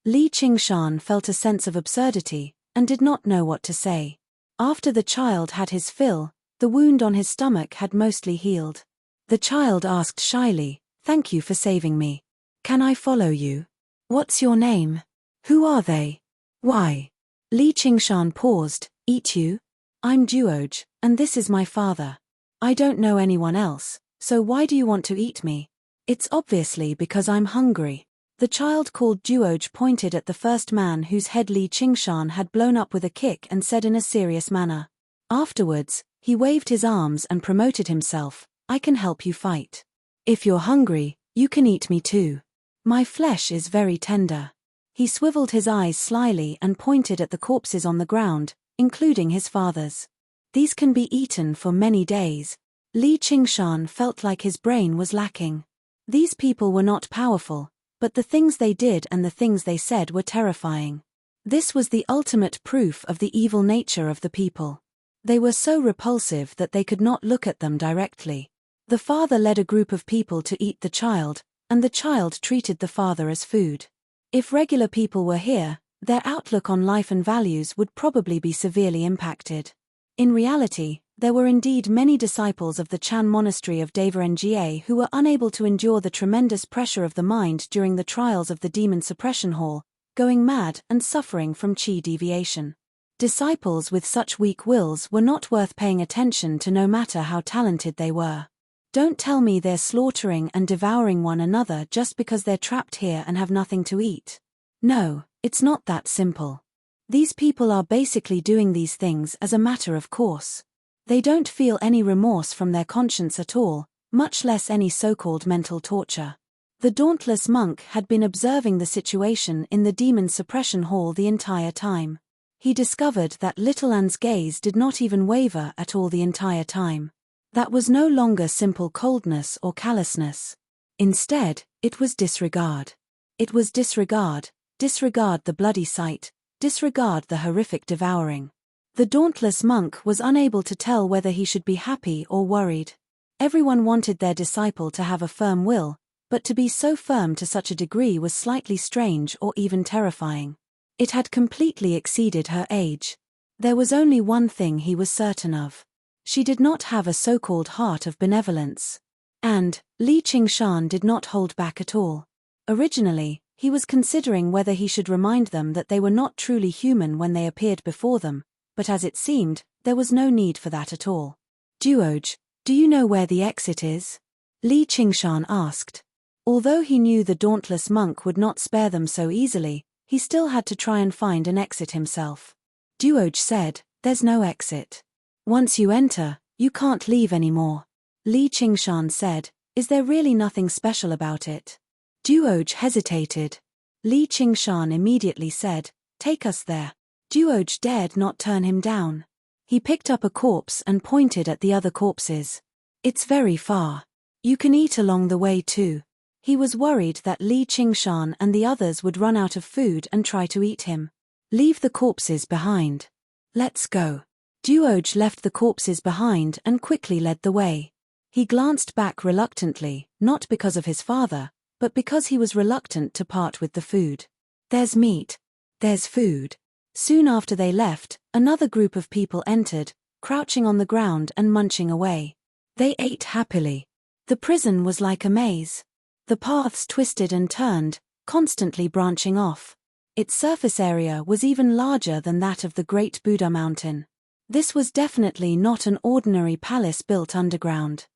A: Li Qingshan felt a sense of absurdity, and did not know what to say. After the child had his fill, the wound on his stomach had mostly healed. The child asked shyly, "Thank you for saving me. Can I follow you? What's your name? Who are they? Why?" Li Qingshan paused. "Eat you? I'm Duoj, and this is my father. I don't know anyone else, so why do you want to eat me?" "It's obviously because I'm hungry." The child called Duoj pointed at the first man whose head Li Qingshan had blown up with a kick and said in a serious manner. Afterwards, he waved his arms and promoted himself, "I can help you fight. If you're hungry, you can eat me too. My flesh is very tender." He swiveled his eyes slyly and pointed at the corpses on the ground, including his father's. "These can be eaten for many days." Li Qingshan felt like his brain was lacking. These people were not powerful, but the things they did and the things they said were terrifying. This was the ultimate proof of the evil nature of the people. They were so repulsive that they could not look at them directly. The father led a group of people to eat the child, and the child treated the father as food. If regular people were here, their outlook on life and values would probably be severely impacted. In reality, there were indeed many disciples of the Chan monastery of Nga who were unable to endure the tremendous pressure of the mind during the trials of the demon suppression hall, going mad and suffering from chi deviation. Disciples with such weak wills were not worth paying attention to no matter how talented they were. Don't tell me they're slaughtering and devouring one another just because they're trapped here and have nothing to eat. No, it's not that simple. These people are basically doing these things as a matter of course. They don't feel any remorse from their conscience at all, much less any so-called mental torture. The dauntless monk had been observing the situation in the demon suppression hall the entire time. He discovered that little Anne's gaze did not even waver at all the entire time. That was no longer simple coldness or callousness. Instead, it was disregard. It was disregard the bloody sight, disregard the horrific devouring. The dauntless monk was unable to tell whether he should be happy or worried. Everyone wanted their disciple to have a firm will, but to be so firm to such a degree was slightly strange or even terrifying. It had completely exceeded her age. There was only one thing he was certain of. She did not have a so-called heart of benevolence. And Li Qingshan did not hold back at all. Originally, he was considering whether he should remind them that they were not truly human when they appeared before them, but as it seemed, there was no need for that at all. "Duoj, do you know where the exit is?" Li Qingshan asked. Although he knew the dauntless monk would not spare them so easily, he still had to try and find an exit himself. Duoj said, "There's no exit. Once you enter, you can't leave anymore." Li Qingshan said, "Is there really nothing special about it?" Duoj hesitated. Li Qingshan immediately said, "Take us there." Duoj dared not turn him down. He picked up a corpse and pointed at the other corpses. "It's very far. You can eat along the way too." He was worried that Li Qingshan and the others would run out of food and try to eat him. "Leave the corpses behind. Let's go." Duoj left the corpses behind and quickly led the way. He glanced back reluctantly, not because of his father, but because he was reluctant to part with the food. "There's meat. There's food." Soon after they left, another group of people entered, crouching on the ground and munching away. They ate happily. The prison was like a maze. The paths twisted and turned, constantly branching off. Its surface area was even larger than that of the Great Buddha Mountain. This was definitely not an ordinary palace built underground.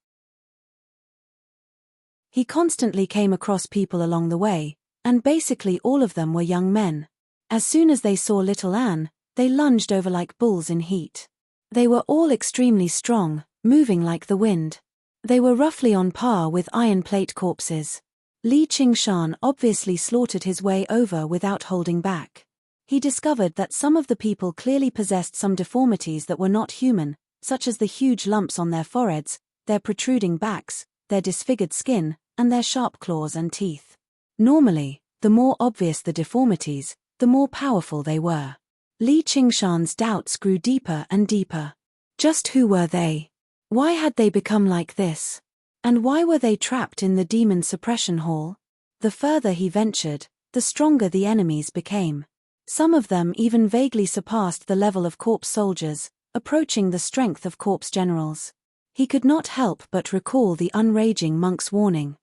A: He constantly came across people along the way, and basically all of them were young men. As soon as they saw little Anne, they lunged over like bulls in heat. They were all extremely strong, moving like the wind. They were roughly on par with iron plate corpses. Li Qingshan obviously slaughtered his way over without holding back. He discovered that some of the people clearly possessed some deformities that were not human, such as the huge lumps on their foreheads, their protruding backs, their disfigured skin, and their sharp claws and teeth. Normally, the more obvious the deformities, the more powerful they were. Li Qingshan's doubts grew deeper and deeper. Just who were they? Why had they become like this? And why were they trapped in the demon suppression hall? The further he ventured, the stronger the enemies became. Some of them even vaguely surpassed the level of corpse soldiers, approaching the strength of corpse generals. He could not help but recall the unraging monk's warning.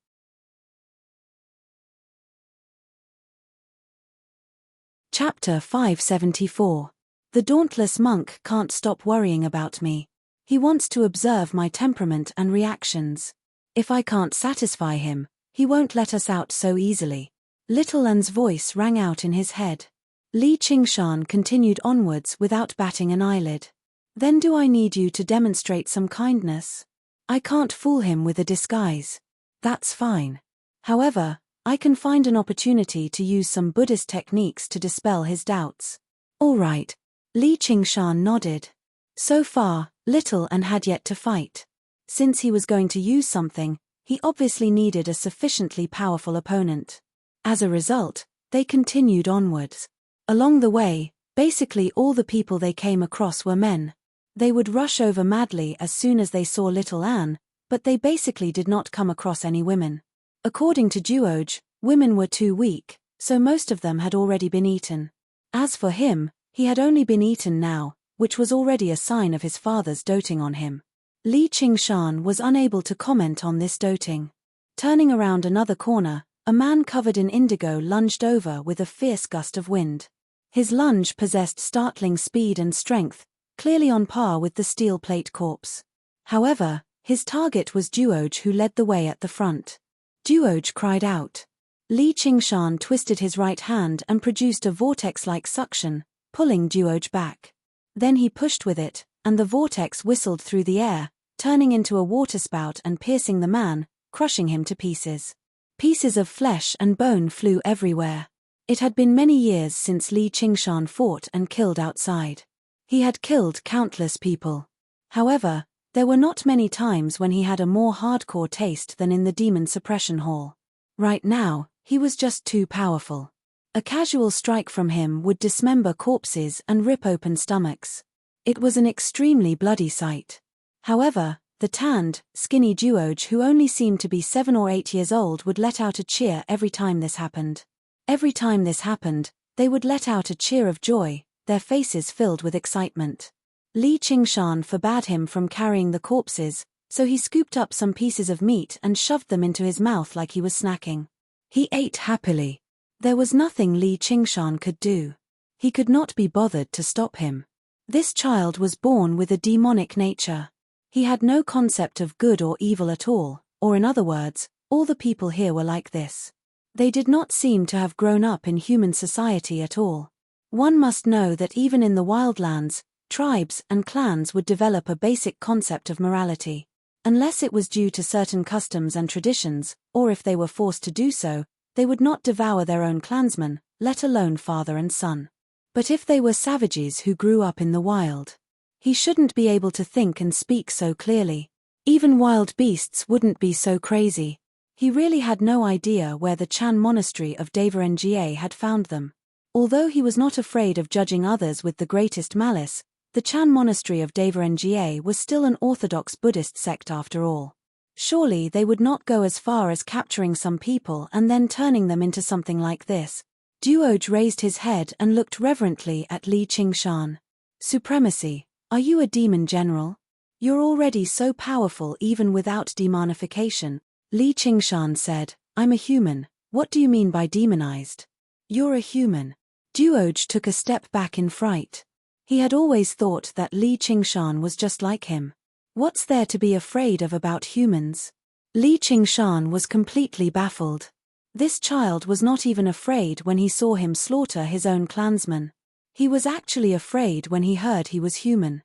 A: Chapter 574. The dauntless monk can't stop worrying about me. He wants to observe my temperament and reactions. If I can't satisfy him, he won't let us out so easily. Little An's voice rang out in his head. Li Qingshan continued onwards without batting an eyelid. Then do I need you to demonstrate some kindness? I can't fool him with a disguise. That's fine. However, I can find an opportunity to use some Buddhist techniques to dispel his doubts. All right. Li Qingshan nodded. So far, little An had yet to fight. Since he was going to use something, he obviously needed a sufficiently powerful opponent. As a result, they continued onwards. Along the way, basically all the people they came across were men. They would rush over madly as soon as they saw little Anne, but they basically did not come across any women. According to Duoj, women were too weak, so most of them had already been eaten. As for him, he had only been eaten now, which was already a sign of his father's doting on him. Li Qingshan was unable to comment on this doting. Turning around another corner, a man covered in indigo lunged over with a fierce gust of wind. His lunge possessed startling speed and strength, clearly on par with the steel plate corpse. However, his target was Duoj, who led the way at the front. Duoj cried out. Li Qingshan twisted his right hand and produced a vortex-like suction, pulling Duoj back. Then he pushed with it, and the vortex whistled through the air, turning into a waterspout and piercing the man, crushing him to pieces. Pieces of flesh and bone flew everywhere. It had been many years since Li Qingshan fought and killed outside. He had killed countless people. However, there were not many times when he had a more hardcore taste than in the demon suppression hall. Right now, he was just too powerful. A casual strike from him would dismember corpses and rip open stomachs. It was an extremely bloody sight. However, the tanned, skinny Duoj, who only seemed to be 7 or 8 years old, would let out a cheer every time this happened. Every time this happened, they would let out a cheer of joy, their faces filled with excitement. Li Qingshan forbade him from carrying the corpses, so he scooped up some pieces of meat and shoved them into his mouth like he was snacking. He ate happily. There was nothing Li Qingshan could do. He could not be bothered to stop him. This child was born with a demonic nature. He had no concept of good or evil at all, or in other words, all the people here were like this. They did not seem to have grown up in human society at all. One must know that even in the wildlands, tribes and clans would develop a basic concept of morality. Unless it was due to certain customs and traditions, or if they were forced to do so, they would not devour their own clansmen, let alone father and son. But if they were savages who grew up in the wild, he shouldn't be able to think and speak so clearly. Even wild beasts wouldn't be so crazy. He really had no idea where the Chan monastery of Devarengye had found them. Although he was not afraid of judging others with the greatest malice, the Chan monastery of Devarengye was still an orthodox Buddhist sect after all. Surely they would not go as far as capturing some people and then turning them into something like this. Duoj raised his head and looked reverently at Li Qingshan. Supremacy, are you a demon general? You're already so powerful even without demonification. Li Qingshan said, I'm a human. What do you mean by demonized? You're a human. Duoj took a step back in fright. He had always thought that Li Qingshan was just like him. What's there to be afraid of about humans? Li Qingshan was completely baffled. This child was not even afraid when he saw him slaughter his own clansmen. He was actually afraid when he heard he was human.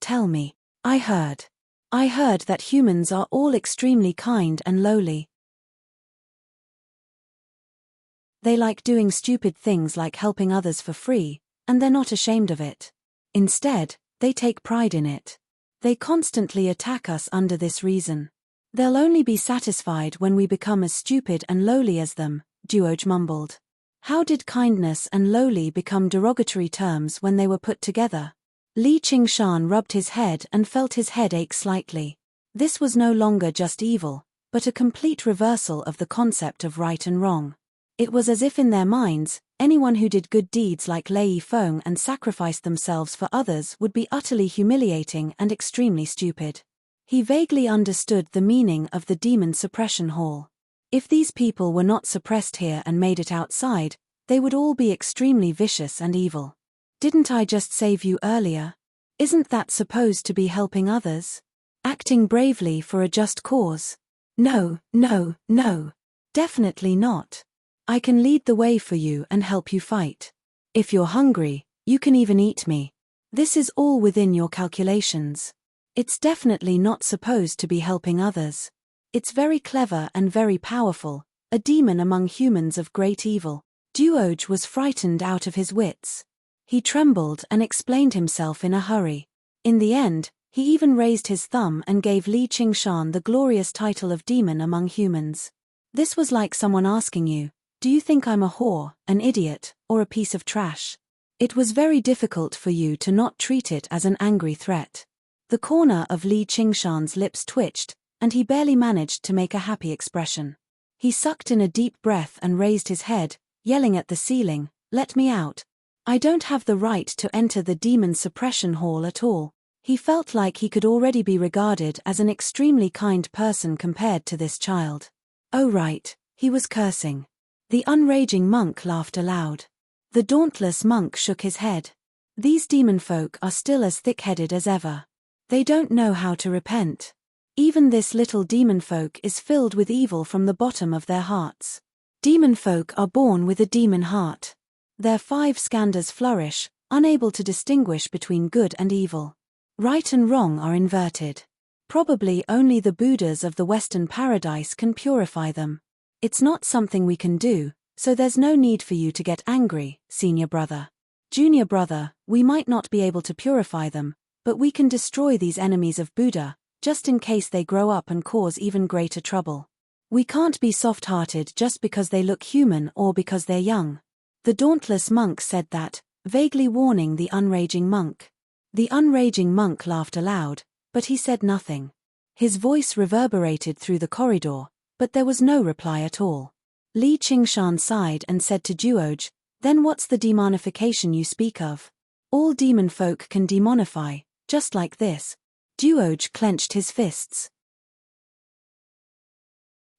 A: Tell me. I heard that humans are all extremely kind and lowly. They like doing stupid things like helping others for free, and they're not ashamed of it. Instead, they take pride in it. They constantly attack us under this reason. They'll only be satisfied when we become as stupid and lowly as them, Duoj mumbled. How did kindness and lowly become derogatory terms when they were put together? Li Qingshan rubbed his head and felt his head ache slightly. This was no longer just evil, but a complete reversal of the concept of right and wrong. It was as if in their minds, anyone who did good deeds like Lei Feng and sacrificed themselves for others would be utterly humiliating and extremely stupid. He vaguely understood the meaning of the demon suppression hall. If these people were not suppressed here and made it outside, they would all be extremely vicious and evil. Didn't I just save you earlier? Isn't that supposed to be helping others? Acting bravely for a just cause? No. Definitely not. I can lead the way for you and help you fight. If you're hungry, you can even eat me. This is all within your calculations. It's definitely not supposed to be helping others. It's very clever and very powerful, a demon among humans of great evil. Duoj was frightened out of his wits. He trembled and explained himself in a hurry. In the end, he even raised his thumb and gave Li Qingshan the glorious title of demon among humans. This was like someone asking you, do you think I'm a whore, an idiot, or a piece of trash? It was very difficult for you to not treat it as an angry threat. The corner of Li Qingshan's lips twitched, and he barely managed to make a happy expression. He sucked in a deep breath and raised his head, yelling at the ceiling, "Let me out. I don't have the right to enter the demon suppression hall at all." He felt like he could already be regarded as an extremely kind person compared to this child. Oh right, he was cursing. The unraging monk laughed aloud. The dauntless monk shook his head. These demon folk are still as thick-headed as ever. They don't know how to repent. Even this little demon folk is filled with evil from the bottom of their hearts. Demon folk are born with a demon heart. Their 5 skandhas flourish, unable to distinguish between good and evil. Right and wrong are inverted. Probably only the Buddhas of the Western paradise can purify them. It's not something we can do, so there's no need for you to get angry, senior brother. Junior brother, we might not be able to purify them, but we can destroy these enemies of Buddha, just in case they grow up and cause even greater trouble. We can't be soft-hearted just because they look human or because they're young. The dauntless monk said that, vaguely warning the unraging monk. The unraging monk laughed aloud, but he said nothing. His voice reverberated through the corridor, but there was no reply at all. Li Qingshan sighed and said to Duoj, "Then what's the demonification you speak of? All demon folk can demonify, just like this." Duoj clenched his fists.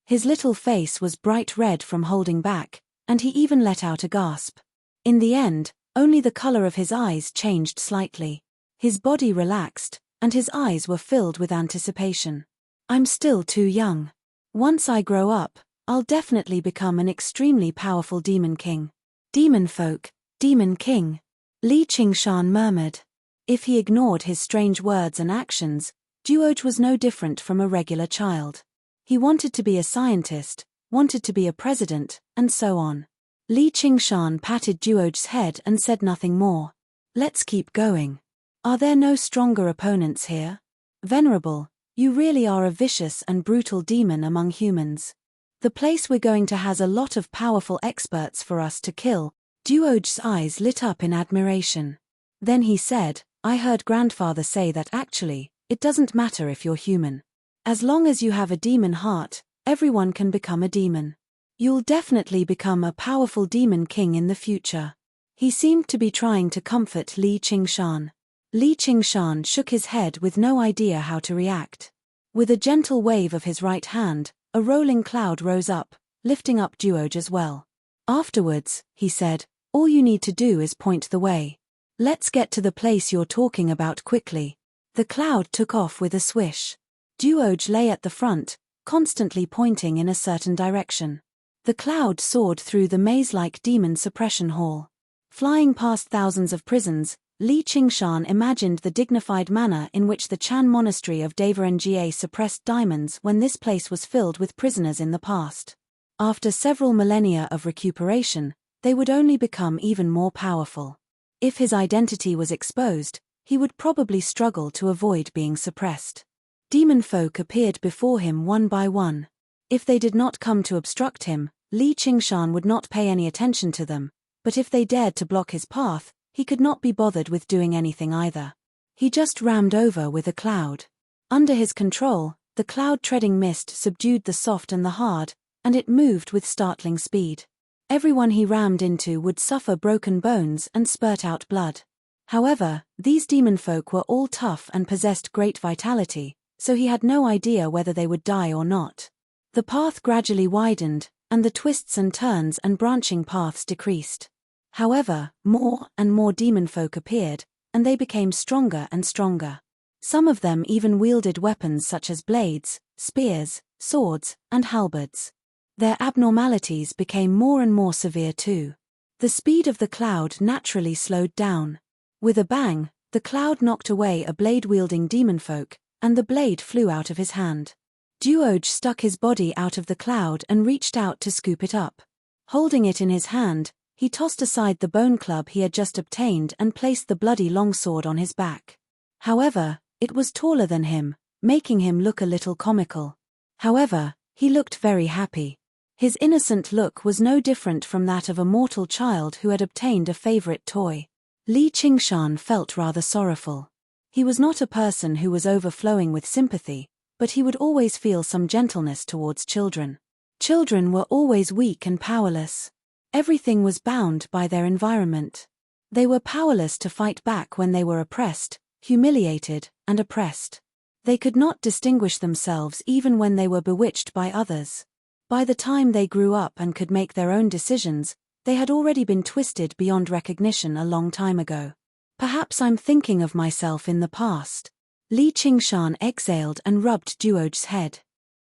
A: His little face was bright red from holding back, and he even let out a gasp. In the end, only the color of his eyes changed slightly. His body relaxed, and his eyes were filled with anticipation. "I'm still too young. Once I grow up, I'll definitely become an extremely powerful demon king." "Demon folk, demon king," Li Qingshan murmured. If he ignored his strange words and actions, Duoj was no different from a regular child. He wanted to be a scientist, wanted to be a president, and so on. Li Qingshan patted Duoj's head and said nothing more. "Let's keep going. Are there no stronger opponents here? Venerable, you really are a vicious and brutal demon among humans. The place we're going to has a lot of powerful experts for us to kill." Duoj's eyes lit up in admiration. Then he said, "I heard grandfather say that actually, it doesn't matter if you're human. As long as you have a demon heart, everyone can become a demon. You'll definitely become a powerful demon king in the future." He seemed to be trying to comfort Li Qingshan. Li Qingshan shook his head with no idea how to react. With a gentle wave of his right hand, a rolling cloud rose up, lifting up Duoj as well. "Afterwards," he said, "all you need to do is point the way. Let's get to the place you're talking about quickly." The cloud took off with a swish. Duoj lay at the front, constantly pointing in a certain direction. The cloud soared through the maze-like demon suppression hall. Flying past thousands of prisons, Li Qingshan imagined the dignified manner in which the Chan monastery of Devarenjie suppressed diamonds when this place was filled with prisoners in the past. After several millennia of recuperation, they would only become even more powerful. If his identity was exposed, he would probably struggle to avoid being suppressed. Demon folk appeared before him one by one. If they did not come to obstruct him, Li Qingshan would not pay any attention to them, but if they dared to block his path, he could not be bothered with doing anything either. He just rammed over with a cloud. Under his control, the cloud-treading mist subdued the soft and the hard, and it moved with startling speed. Everyone he rammed into would suffer broken bones and spurt out blood. However, these demon folk were all tough and possessed great vitality, so he had no idea whether they would die or not. The path gradually widened, and the twists and turns and branching paths decreased. However, more and more demon folk appeared, and they became stronger and stronger. Some of them even wielded weapons such as blades, spears, swords, and halberds. Their abnormalities became more and more severe too. The speed of the cloud naturally slowed down. With a bang, the cloud knocked away a blade-wielding demon folk, and the blade flew out of his hand. Duoj stuck his body out of the cloud and reached out to scoop it up. Holding it in his hand, he tossed aside the bone club he had just obtained and placed the bloody longsword on his back. However, it was taller than him, making him look a little comical. However, he looked very happy. His innocent look was no different from that of a mortal child who had obtained a favorite toy. Li Qingshan felt rather sorrowful. He was not a person who was overflowing with sympathy, but he would always feel some gentleness towards children. Children were always weak and powerless. Everything was bound by their environment. They were powerless to fight back when they were oppressed, humiliated, and oppressed. They could not distinguish themselves even when they were bewitched by others. By the time they grew up and could make their own decisions, they had already been twisted beyond recognition a long time ago. Perhaps I'm thinking of myself in the past. Li Qingshan exhaled and rubbed Duoj's head.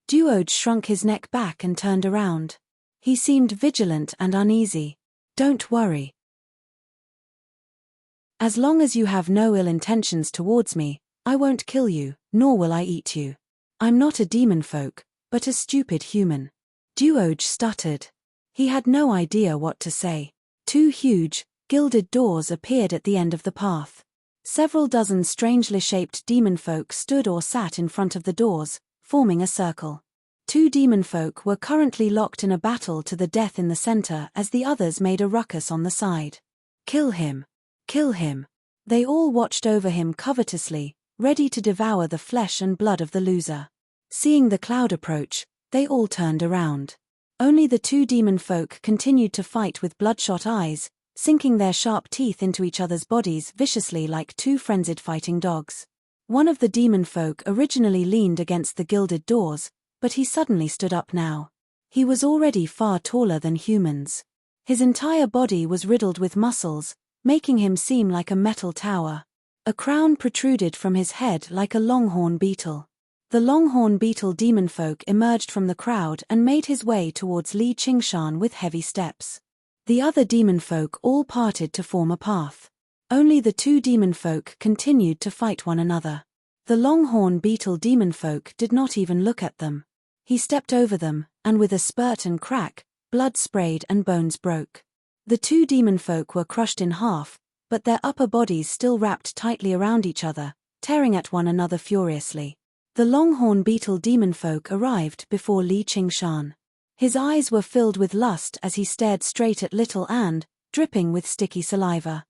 A: Duoj shrunk his neck back and turned around. He seemed vigilant and uneasy. Don't worry. As long as you have no ill intentions towards me, I won't kill you, nor will I eat you. I'm not a demon folk, but a stupid human. Duoj stuttered. He had no idea what to say. Two huge, gilded doors appeared at the end of the path. Several dozen strangely shaped demon folk stood or sat in front of the doors, forming a circle. Two demon folk were currently locked in a battle to the death in the center as the others made a ruckus on the side. Kill him! Kill him! They all watched over him covetously, ready to devour the flesh and blood of the loser. Seeing the cloud approach, they all turned around. Only the two demon folk continued to fight with bloodshot eyes, sinking their sharp teeth into each other's bodies viciously like two frenzied fighting dogs. One of the demon folk originally leaned against the gilded doors, but he suddenly stood up now. He was already far taller than humans. His entire body was riddled with muscles, making him seem like a metal tower. A crown protruded from his head like a longhorn beetle. The longhorn beetle demon folk emerged from the crowd and made his way towards Li Qingshan with heavy steps. The other demon folk all parted to form a path. Only the two demon folk continued to fight one another. The longhorn beetle demon folk did not even look at them. He stepped over them, and with a spurt and crack, blood sprayed and bones broke. The two demon folk were crushed in half, but their upper bodies still wrapped tightly around each other, tearing at one another furiously. The longhorn beetle demon folk arrived before Li Qingshan. His eyes were filled with lust as he stared straight at little Anne, dripping with sticky saliva.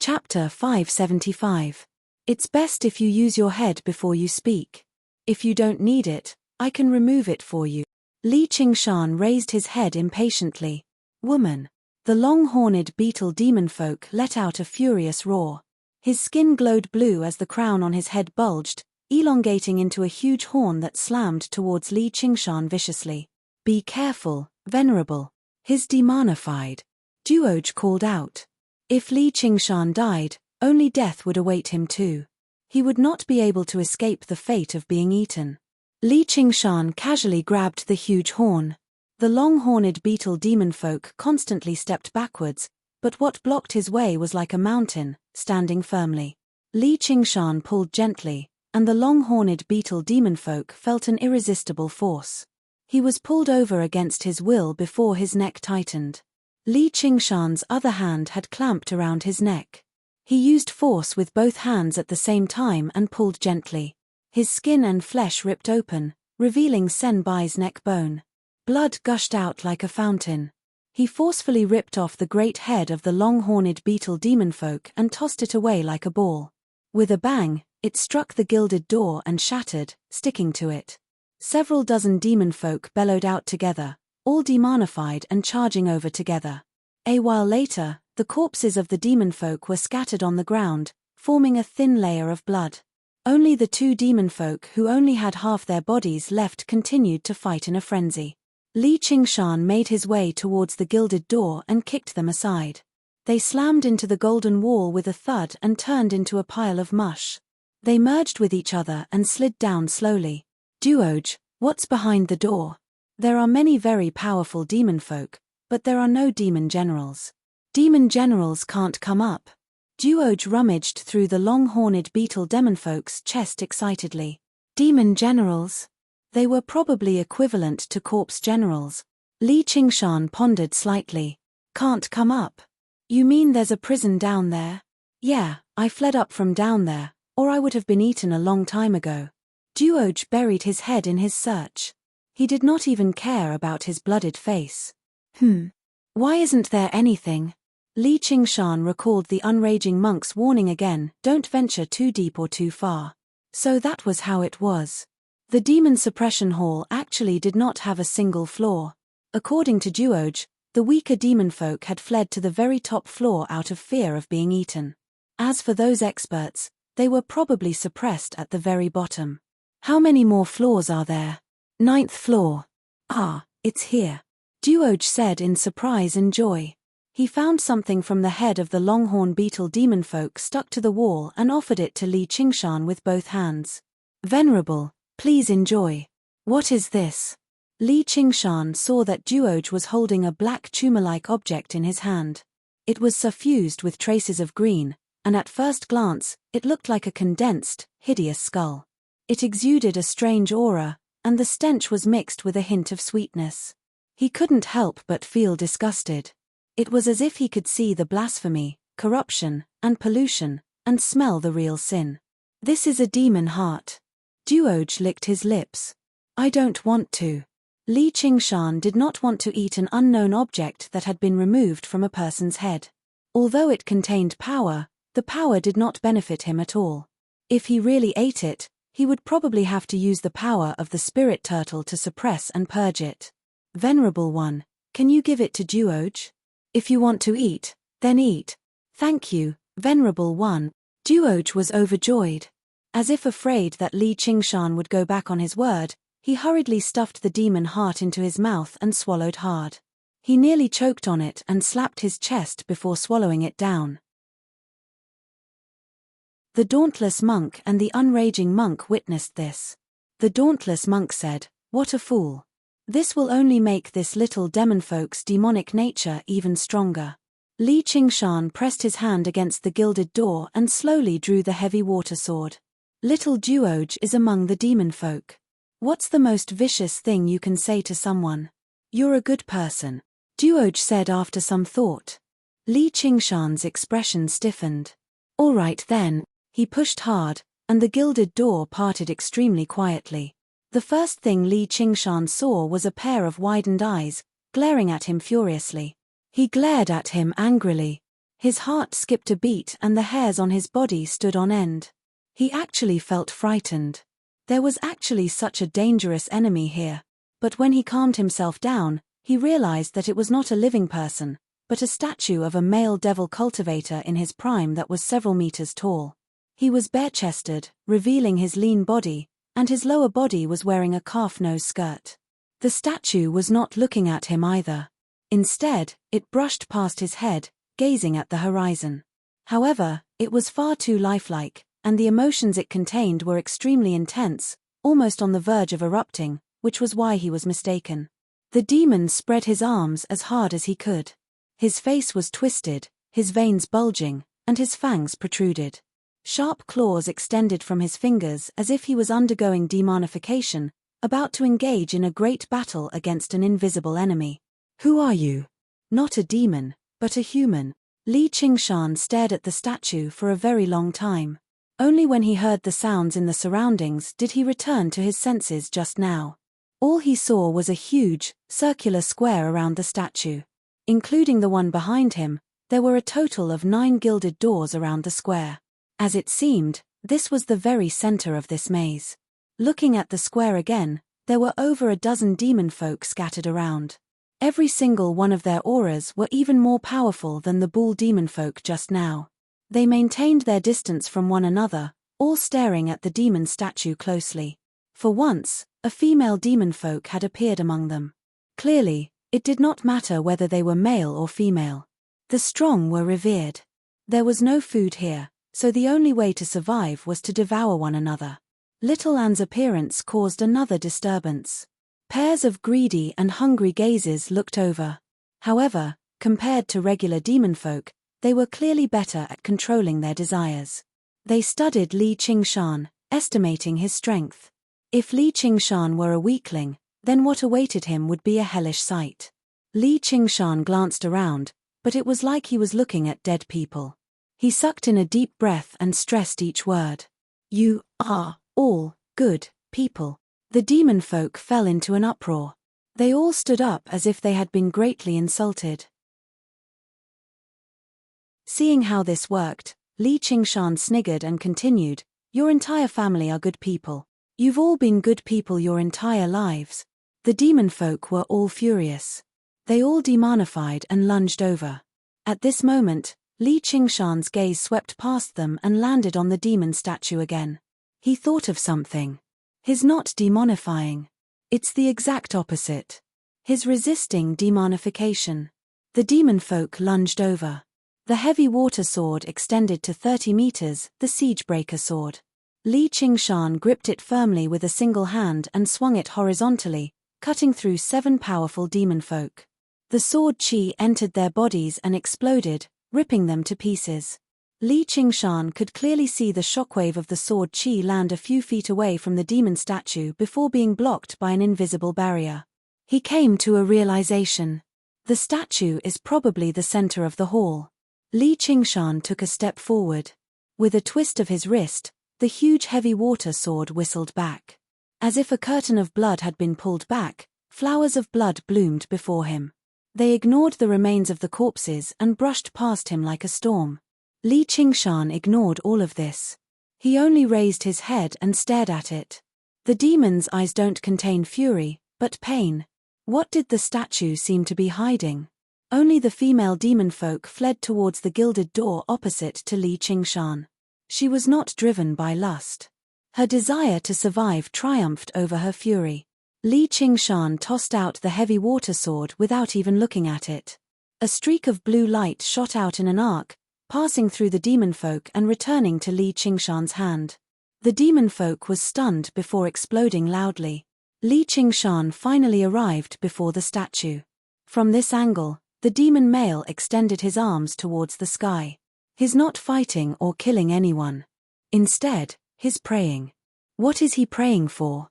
A: Chapter 575. It's best if you use your head before you speak. If you don't need it, I can remove it for you. Li Qingshan raised his head impatiently. Woman. The long-horned beetle demon folk let out a furious roar. His skin glowed blue as the crown on his head bulged, elongating into a huge horn that slammed towards Li Qingshan viciously. Be careful, venerable. His demonified. Duoj called out. If Li Qingshan died, only death would await him too. He would not be able to escape the fate of being eaten. Li Qingshan casually grabbed the huge horn. The long-horned beetle demonfolk constantly stepped backwards, but what blocked his way was like a mountain, standing firmly. Li Qingshan pulled gently, and the long-horned beetle demonfolk felt an irresistible force. He was pulled over against his will before his neck tightened. Li Qingshan's other hand had clamped around his neck. He used force with both hands at the same time and pulled gently. His skin and flesh ripped open, revealing Sen Bai's neck bone. Blood gushed out like a fountain. He forcefully ripped off the great head of the long-horned beetle demonfolk and tossed it away like a ball. With a bang, it struck the gilded door and shattered, sticking to it. Several dozen demonfolk bellowed out together, all demonified and charging over together. A while later, the corpses of the demonfolk were scattered on the ground, forming a thin layer of blood. Only the two demonfolk who only had half their bodies left continued to fight in a frenzy. Li Qingshan made his way towards the gilded door and kicked them aside. They slammed into the golden wall with a thud and turned into a pile of mush. They merged with each other and slid down slowly. Duoj, what's behind the door? There are many very powerful demonfolk, but there are no demon generals. Demon generals can't come up. Duoj rummaged through the long-horned beetle demonfolk's chest excitedly. Demon generals? They were probably equivalent to corpse generals. Li Qingshan pondered slightly. Can't come up? You mean there's a prison down there? Yeah, I fled up from down there, or I would have been eaten a long time ago. Duoj buried his head in his search. He did not even care about his blooded face. Why isn't there anything? Li Qingshan recalled the unraging monk's warning again, don't venture too deep or too far. So that was how it was. The demon suppression hall actually did not have a single floor. According to Duoj, the weaker demonfolk had fled to the very top floor out of fear of being eaten. As for those experts, they were probably suppressed at the very bottom. How many more floors are there? 9th floor. Ah, it's here. Duoj said in surprise and joy. He found something from the head of the longhorn beetle demonfolk stuck to the wall and offered it to Li Qingshan with both hands. Venerable, please enjoy. What is this? Li Qingshan saw that Duoj was holding a black tumor-like object in his hand. It was suffused with traces of green, and at first glance, it looked like a condensed, hideous skull. It exuded a strange aura, and the stench was mixed with a hint of sweetness. He couldn't help but feel disgusted. It was as if he could see the blasphemy, corruption, and pollution, and smell the real sin. This is a demon heart. Duoj licked his lips. I don't want to. Li Qingshan did not want to eat an unknown object that had been removed from a person's head. Although it contained power, the power did not benefit him at all. If he really ate it, he would probably have to use the power of the spirit turtle to suppress and purge it. Venerable one, can you give it to Duoj? If you want to eat, then eat. Thank you, Venerable one. Duoj was overjoyed. As if afraid that Li Qingshan would go back on his word, he hurriedly stuffed the demon heart into his mouth and swallowed hard. He nearly choked on it and slapped his chest before swallowing it down. The dauntless monk and the unraging monk witnessed this. The dauntless monk said, "What a fool. This will only make this little demonfolk's demonic nature even stronger." Li Qingshan pressed his hand against the gilded door and slowly drew the heavy water sword. Little Duoj is among the demonfolk. What's the most vicious thing you can say to someone? You're a good person. Duoj said after some thought. Li Qingshan's expression stiffened. All right then. He pushed hard, and the gilded door parted extremely quietly. The first thing Li Qingshan saw was a pair of widened eyes, glaring at him furiously. He glared at him angrily. His heart skipped a beat and the hairs on his body stood on end. He actually felt frightened. There was actually such a dangerous enemy here. But when he calmed himself down, he realized that it was not a living person, but a statue of a male devil cultivator in his prime that was several meters tall. He was bare-chested, revealing his lean body, and his lower body was wearing a calf-nose skirt. The statue was not looking at him either. Instead, it brushed past his head, gazing at the horizon. However, it was far too lifelike, and the emotions it contained were extremely intense, almost on the verge of erupting, which was why he was mistaken. The demon spread his arms as hard as he could. His face was twisted, his veins bulging, and his fangs protruded. Sharp claws extended from his fingers as if he was undergoing demonification, about to engage in a great battle against an invisible enemy. "Who are you?" "Not a demon, but a human." Li Qingshan stared at the statue for a very long time. Only when he heard the sounds in the surroundings did he return to his senses just now. All he saw was a huge, circular square around the statue. Including the one behind him, there were a total of 9 gilded doors around the square. As it seemed, this was the very center of this maze. Looking at the square again, there were over a dozen demon folk scattered around. Every single one of their auras were even more powerful than the bull demon folk just now. They maintained their distance from one another, all staring at the demon statue closely. For once, a female demon folk had appeared among them. Clearly, it did not matter whether they were male or female. The strong were revered. There was no food here, so the only way to survive was to devour one another. Little Anne's appearance caused another disturbance. Pairs of greedy and hungry gazes looked over. However, compared to regular demon folk, they were clearly better at controlling their desires. They studied Li Qingshan, estimating his strength. If Li Qingshan were a weakling, then what awaited him would be a hellish sight. Li Qingshan glanced around, but it was like he was looking at dead people. He sucked in a deep breath and stressed each word. "You are all good people." The demon folk fell into an uproar. They all stood up as if they had been greatly insulted. Seeing how this worked, Li Qingshan sniggered and continued, "Your entire family are good people. You've all been good people your entire lives." The demon folk were all furious. They all demonified and lunged over. At this moment, Li Qingshan's gaze swept past them and landed on the demon statue again. He thought of something. His not demonifying. It's the exact opposite. His resisting demonification. The demon folk lunged over. The heavy water sword extended to 30 meters, the Siegebreaker sword. Li Qingshan gripped it firmly with a single hand and swung it horizontally, cutting through 7 powerful demon folk. The sword chi entered their bodies and exploded, ripping them to pieces. Li Qingshan could clearly see the shockwave of the sword chi land a few feet away from the demon statue before being blocked by an invisible barrier. He came to a realization. The statue is probably the center of the hall. Li Qingshan took a step forward. With a twist of his wrist, the huge heavy water sword whistled back. As if a curtain of blood had been pulled back, flowers of blood bloomed before him. They ignored the remains of the corpses and brushed past him like a storm. Li Qingshan ignored all of this. He only raised his head and stared at it. The demon's eyes don't contain fury, but pain. What did the statue seem to be hiding? Only the female demon folk fled towards the gilded door opposite to Li Qingshan. She was not driven by lust. Her desire to survive triumphed over her fury. Li Qingshan tossed out the heavy water sword without even looking at it. A streak of blue light shot out in an arc, passing through the demon folk and returning to Li Qingshan's hand. The demon folk was stunned before exploding loudly. Li Qingshan finally arrived before the statue. From this angle, the demon male extended his arms towards the sky. He's not fighting or killing anyone. Instead, he's praying. What is he praying for?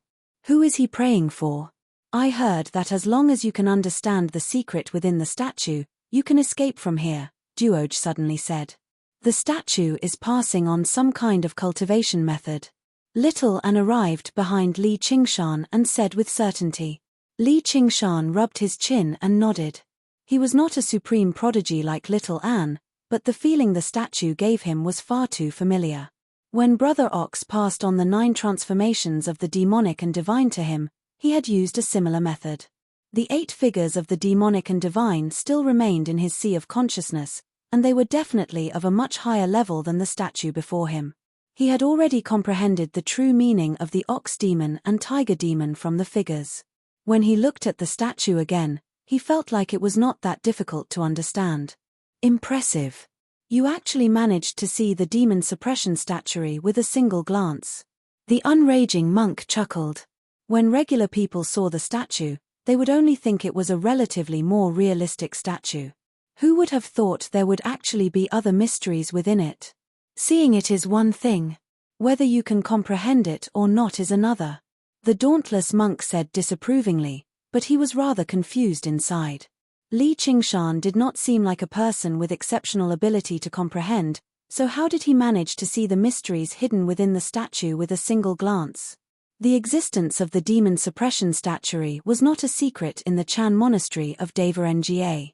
A: Who is he praying for? I heard that as long as you can understand the secret within the statue, you can escape from here, Duoj suddenly said. The statue is passing on some kind of cultivation method. Little An arrived behind Li Qingshan and said with certainty. Li Qingshan rubbed his chin and nodded. He was not a supreme prodigy like Little An, but the feeling the statue gave him was far too familiar. When Brother Ox passed on the 9 transformations of the demonic and divine to him, he had used a similar method. The 8 figures of the demonic and divine still remained in his sea of consciousness, and they were definitely of a much higher level than the statue before him. He had already comprehended the true meaning of the ox demon and tiger demon from the figures. When he looked at the statue again, he felt like it was not that difficult to understand. Impressive. You actually managed to see the demon suppression statuary with a single glance. The unraging monk chuckled. When regular people saw the statue, they would only think it was a relatively more realistic statue. Who would have thought there would actually be other mysteries within it? Seeing it is one thing. Whether you can comprehend it or not is another. The dauntless monk said disapprovingly, but he was rather confused inside. Li Qingshan did not seem like a person with exceptional ability to comprehend, so how did he manage to see the mysteries hidden within the statue with a single glance? The existence of the demon suppression statuary was not a secret in the Chan monastery of Nga.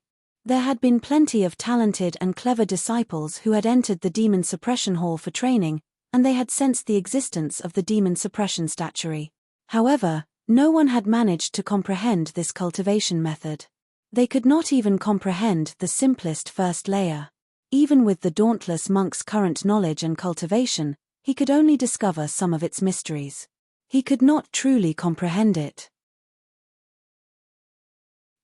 A: There had been plenty of talented and clever disciples who had entered the demon suppression hall for training, and they had sensed the existence of the demon suppression statuary. However, no one had managed to comprehend this cultivation method. They could not even comprehend the simplest first layer. Even with the dauntless monk's current knowledge and cultivation, he could only discover some of its mysteries. He could not truly comprehend it.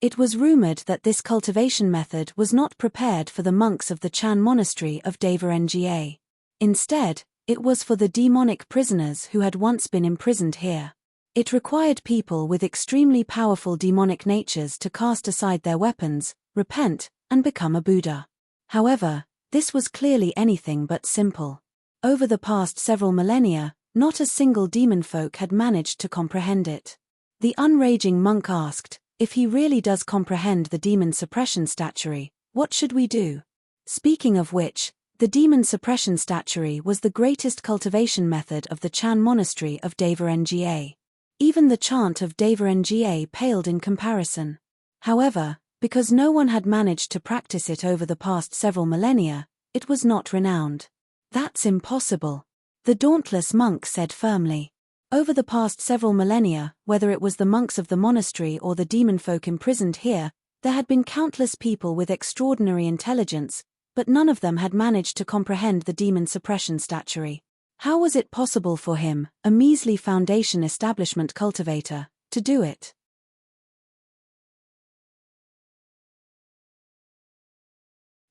A: It was rumored that this cultivation method was not prepared for the monks of the Chan monastery of Nga. Instead, it was for the demonic prisoners who had once been imprisoned here. It required people with extremely powerful demonic natures to cast aside their weapons, repent, and become a Buddha. However, this was clearly anything but simple. Over the past several millennia, not a single demon folk had managed to comprehend it. The unraging monk asked, if he really does comprehend the demon suppression statuary, what should we do? Speaking of which, the demon suppression statuary was the greatest cultivation method of the Chan monastery of Nga. Even the chant of Nga paled in comparison. However, because no one had managed to practice it over the past several millennia, it was not renowned. That's impossible, the dauntless monk said firmly. Over the past several millennia, whether it was the monks of the monastery or the demon folk imprisoned here, there had been countless people with extraordinary intelligence, but none of them had managed to comprehend the demon suppression statuary. How was it possible for him, a measly foundation establishment cultivator, to do it?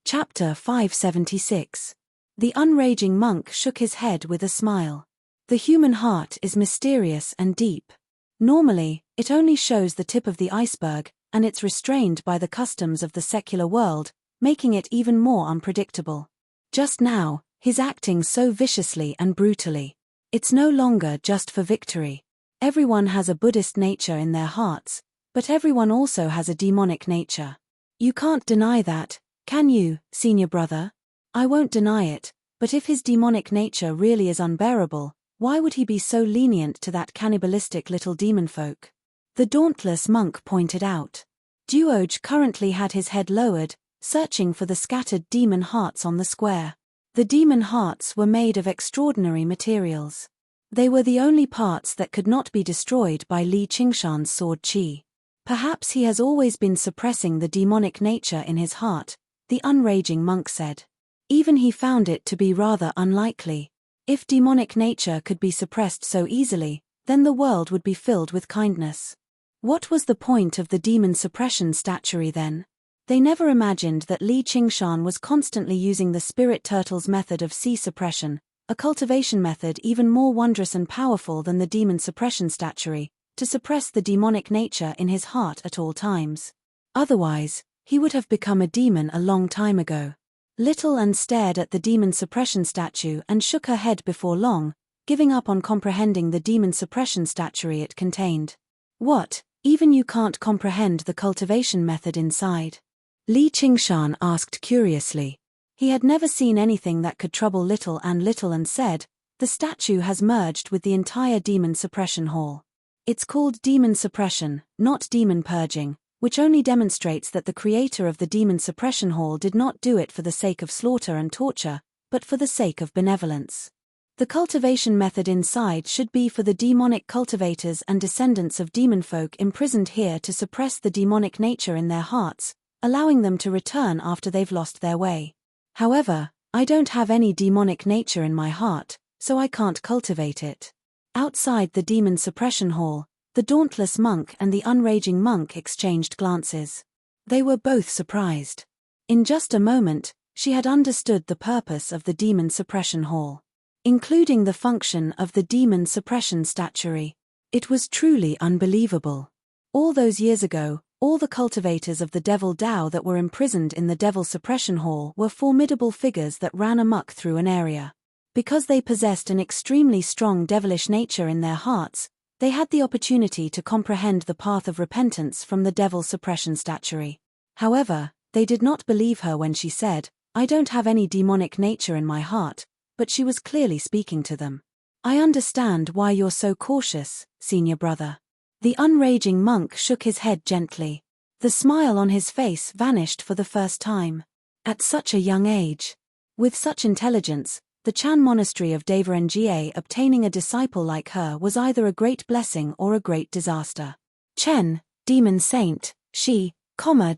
A: Chapter 576. The unraging monk shook his head with a smile. The human heart is mysterious and deep. Normally, it only shows the tip of the iceberg, and it's restrained by the customs of the secular world, making it even more unpredictable. Just now, he's acting so viciously and brutally. It's no longer just for victory. Everyone has a Buddhist nature in their hearts, but everyone also has a demonic nature. You can't deny that, can you, senior brother? I won't deny it, but if his demonic nature really is unbearable, why would he be so lenient to that cannibalistic little demon folk? The dauntless monk pointed out. Duoj currently had his head lowered, searching for the scattered demon hearts on the square. The demon hearts were made of extraordinary materials. They were the only parts that could not be destroyed by Li Qingshan's sword qi. Perhaps he has always been suppressing the demonic nature in his heart, the unraging monk said. Even he found it to be rather unlikely. If demonic nature could be suppressed so easily, then the world would be filled with kindness. What was the point of the demon suppression statuary then? They never imagined that Li Qingshan was constantly using the spirit turtle's method of sea suppression, a cultivation method even more wondrous and powerful than the demon suppression statuary, to suppress the demonic nature in his heart at all times. Otherwise, he would have become a demon a long time ago. Little Anne stared at the demon suppression statue and shook her head before long, giving up on comprehending the demon suppression statuary it contained. What, even you can't comprehend the cultivation method inside? Li Qingshan asked curiously. He had never seen anything that could trouble Little Anne said, the statue has merged with the entire demon suppression hall. It's called demon suppression, not demon purging, which only demonstrates that the creator of the demon suppression hall did not do it for the sake of slaughter and torture, but for the sake of benevolence. The cultivation method inside should be for the demonic cultivators and descendants of demon folk imprisoned here to suppress the demonic nature in their hearts, allowing them to return after they've lost their way. However, I don't have any demonic nature in my heart, so I can't cultivate it. Outside the demon suppression hall, the dauntless monk and the unraging monk exchanged glances. They were both surprised. In just a moment, she had understood the purpose of the demon suppression hall, including the function of the demon suppression statuary. It was truly unbelievable. All those years ago, all the cultivators of the Devil Tao that were imprisoned in the Devil Suppression Hall were formidable figures that ran amok through an area. Because they possessed an extremely strong devilish nature in their hearts, they had the opportunity to comprehend the path of repentance from the Devil Suppression statuary. However, they did not believe her when she said, "I don't have any demonic nature in my heart," but she was clearly speaking to them. "I understand why you're so cautious, senior brother." The unraging monk shook his head gently. The smile on his face vanished for the first time. At such a young age, with such intelligence, the Chan monastery of Devarengye obtaining a disciple like her was either a great blessing or a great disaster. Chen, demon saint, she,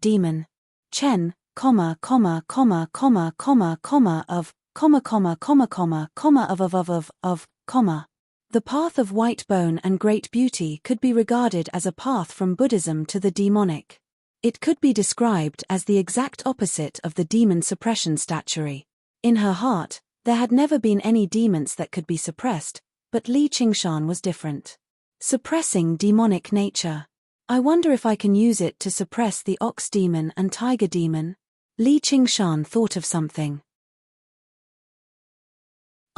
A: demon. Chen, of, The path of white bone and great beauty could be regarded as a path from Buddhism to the demonic. It could be described as the exact opposite of the demon suppression statuary. In her heart, there had never been any demons that could be suppressed, but Li Qingshan was different. Suppressing demonic nature. I wonder if I can use it to suppress the ox demon and tiger demon? Li Qingshan thought of something.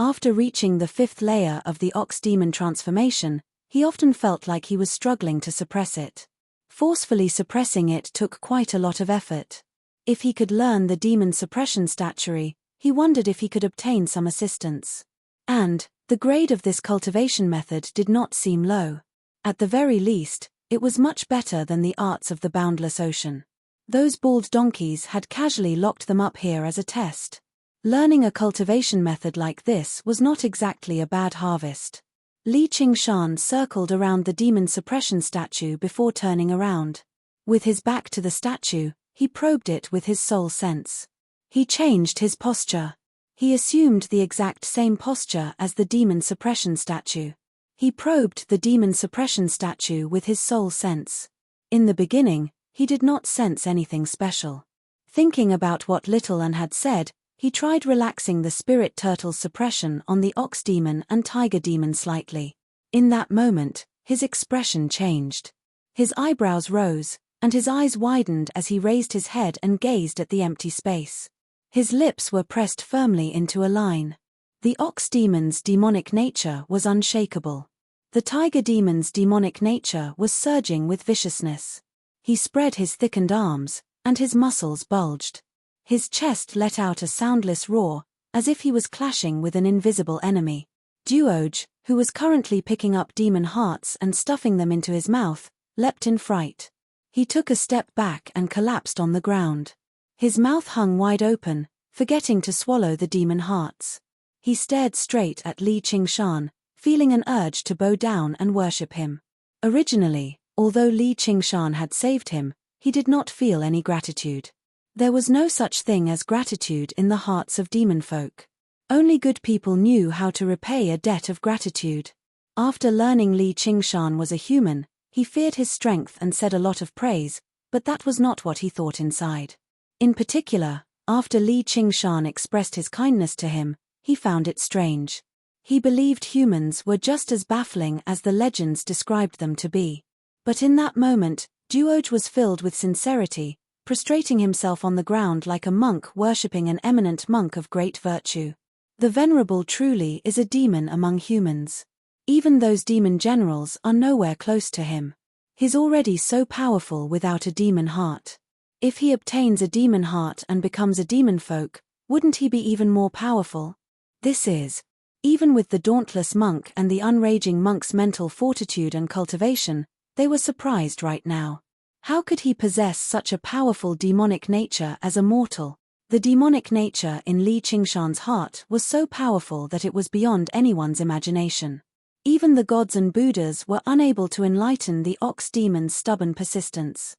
A: After reaching the 5th layer of the ox demon transformation, he often felt like he was struggling to suppress it. Forcefully suppressing it took quite a lot of effort. If he could learn the demon suppression statuary, he wondered if he could obtain some assistance. And the grade of this cultivation method did not seem low. At the very least, it was much better than the arts of the boundless ocean. Those bald donkeys had casually locked them up here as a test. Learning a cultivation method like this was not exactly a bad harvest. Li Qingshan circled around the demon suppression statue before turning around. With his back to the statue, he probed it with his soul sense. He changed his posture. He assumed the exact same posture as the demon suppression statue. He probed the demon suppression statue with his soul sense. In the beginning, he did not sense anything special. Thinking about what little An had said, he tried relaxing the spirit turtle suppression on the ox demon and tiger demon slightly. In that moment, his expression changed. His eyebrows rose, and his eyes widened as he raised his head and gazed at the empty space. His lips were pressed firmly into a line. The ox demon's demonic nature was unshakable. The tiger demon's demonic nature was surging with viciousness. He spread his thickened arms, and his muscles bulged. His chest let out a soundless roar, as if he was clashing with an invisible enemy. Duoj, who was currently picking up demon hearts and stuffing them into his mouth, leapt in fright. He took a step back and collapsed on the ground. His mouth hung wide open, forgetting to swallow the demon hearts. He stared straight at Li Qingshan, feeling an urge to bow down and worship him. Originally, although Li Qingshan had saved him, he did not feel any gratitude. There was no such thing as gratitude in the hearts of demon folk. Only good people knew how to repay a debt of gratitude. After learning Li Qingshan was a human, he feared his strength and said a lot of praise, but that was not what he thought inside. In particular, after Li Qingshan expressed his kindness to him, he found it strange. He believed humans were just as baffling as the legends described them to be. But in that moment, Duoj was filled with sincerity, prostrating himself on the ground like a monk worshipping an eminent monk of great virtue. The venerable truly is a demon among humans. Even those demon generals are nowhere close to him. He's already so powerful without a demon heart. If he obtains a demon heart and becomes a demon folk, wouldn't he be even more powerful? This is. Even with the dauntless monk and the unraging monk's mental fortitude and cultivation, they were surprised right now. How could he possess such a powerful demonic nature as a mortal? The demonic nature in Li Qingshan's heart was so powerful that it was beyond anyone's imagination. Even the gods and Buddhas were unable to enlighten the ox demon's stubborn persistence.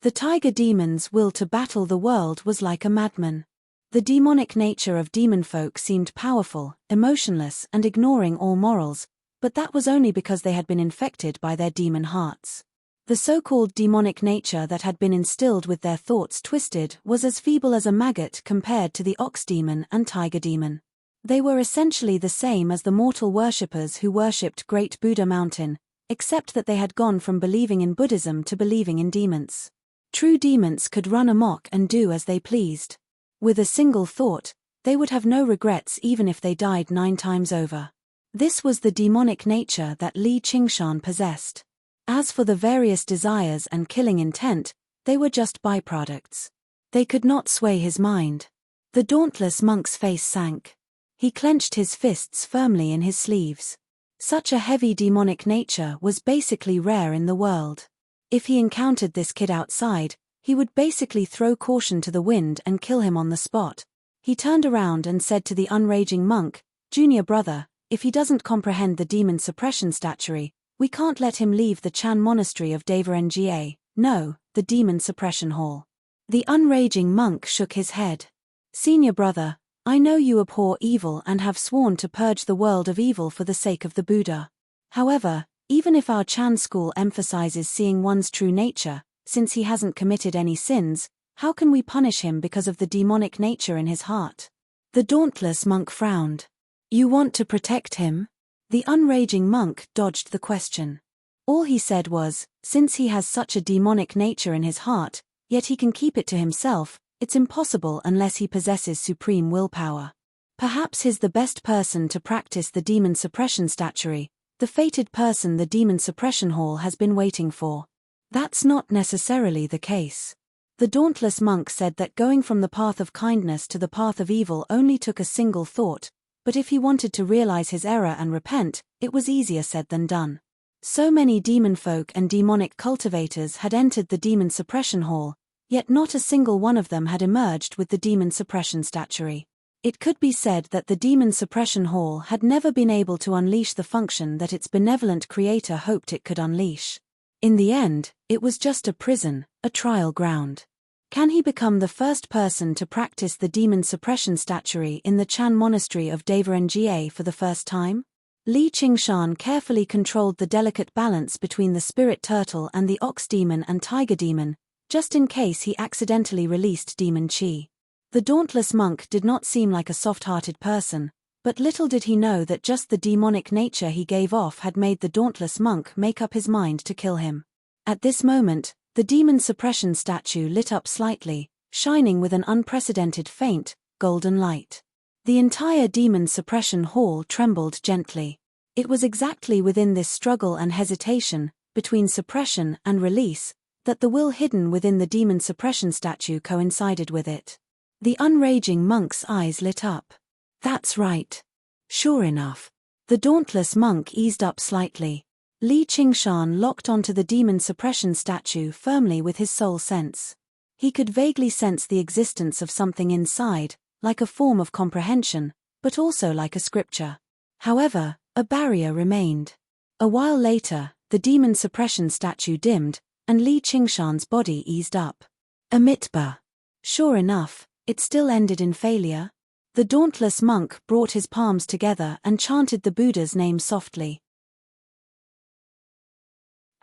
A: The tiger demon's will to battle the world was like a madman. The demonic nature of demon folk seemed powerful, emotionless, and ignoring all morals, but that was only because they had been infected by their demon hearts. The so-called demonic nature that had been instilled with their thoughts twisted was as feeble as a maggot compared to the ox demon and tiger demon. They were essentially the same as the mortal worshippers who worshipped Great Buddha Mountain, except that they had gone from believing in Buddhism to believing in demons. True demons could run amok and do as they pleased. With a single thought, they would have no regrets even if they died 9 times over. This was the demonic nature that Li Qingshan possessed. As for the various desires and killing intent, they were just byproducts. They could not sway his mind. The dauntless monk's face sank. He clenched his fists firmly in his sleeves. Such a heavy demonic nature was basically rare in the world. If he encountered this kid outside, he would basically throw caution to the wind and kill him on the spot. He turned around and said to the unraging monk, "Junior brother, if he doesn't comprehend the demon suppression statuary, we can't let him leave the Chan monastery of Devaranga, no, the demon suppression hall." The unraging monk shook his head. "Senior brother, I know you abhor evil and have sworn to purge the world of evil for the sake of the Buddha. However, even if our Chan school emphasizes seeing one's true nature, since he hasn't committed any sins, how can we punish him because of the demonic nature in his heart?" The dauntless monk frowned. "You want to protect him?" The unraging monk dodged the question. All he said was, since he has such a demonic nature in his heart, yet he can keep it to himself, it's impossible unless he possesses supreme willpower. Perhaps he's the best person to practice the demon suppression statuary, the fated person the demon suppression hall has been waiting for. That's not necessarily the case. The dauntless monk said that going from the path of kindness to the path of evil only took a single thought, but if he wanted to realize his error and repent, it was easier said than done. So many demon folk and demonic cultivators had entered the demon suppression hall, yet not a single one of them had emerged with the demon suppression statuary. It could be said that the demon suppression hall had never been able to unleash the function that its benevolent creator hoped it could unleash. In the end, it was just a prison, a trial ground. Can he become the first person to practice the demon suppression statuary in the Chan monastery of Devaranga for the first time? Li Qingshan carefully controlled the delicate balance between the spirit turtle and the ox demon and tiger demon, just in case he accidentally released demon chi. The dauntless monk did not seem like a soft-hearted person, but little did he know that just the demonic nature he gave off had made the dauntless monk make up his mind to kill him. At this moment, the demon suppression statue lit up slightly, shining with an unprecedented faint, golden light. The entire demon suppression hall trembled gently. It was exactly within this struggle and hesitation, between suppression and release, that the will hidden within the demon suppression statue coincided with it. The unraging monk's eyes lit up. That's right. Sure enough. The dauntless monk eased up slightly. Li Qingshan locked onto the demon suppression statue firmly with his soul sense. He could vaguely sense the existence of something inside, like a form of comprehension, but also like a scripture. However, a barrier remained. A while later, the demon suppression statue dimmed, and Li Qingshan's body eased up. A mitba. Sure enough, it still ended in failure. The dauntless monk brought his palms together and chanted the Buddha's name softly.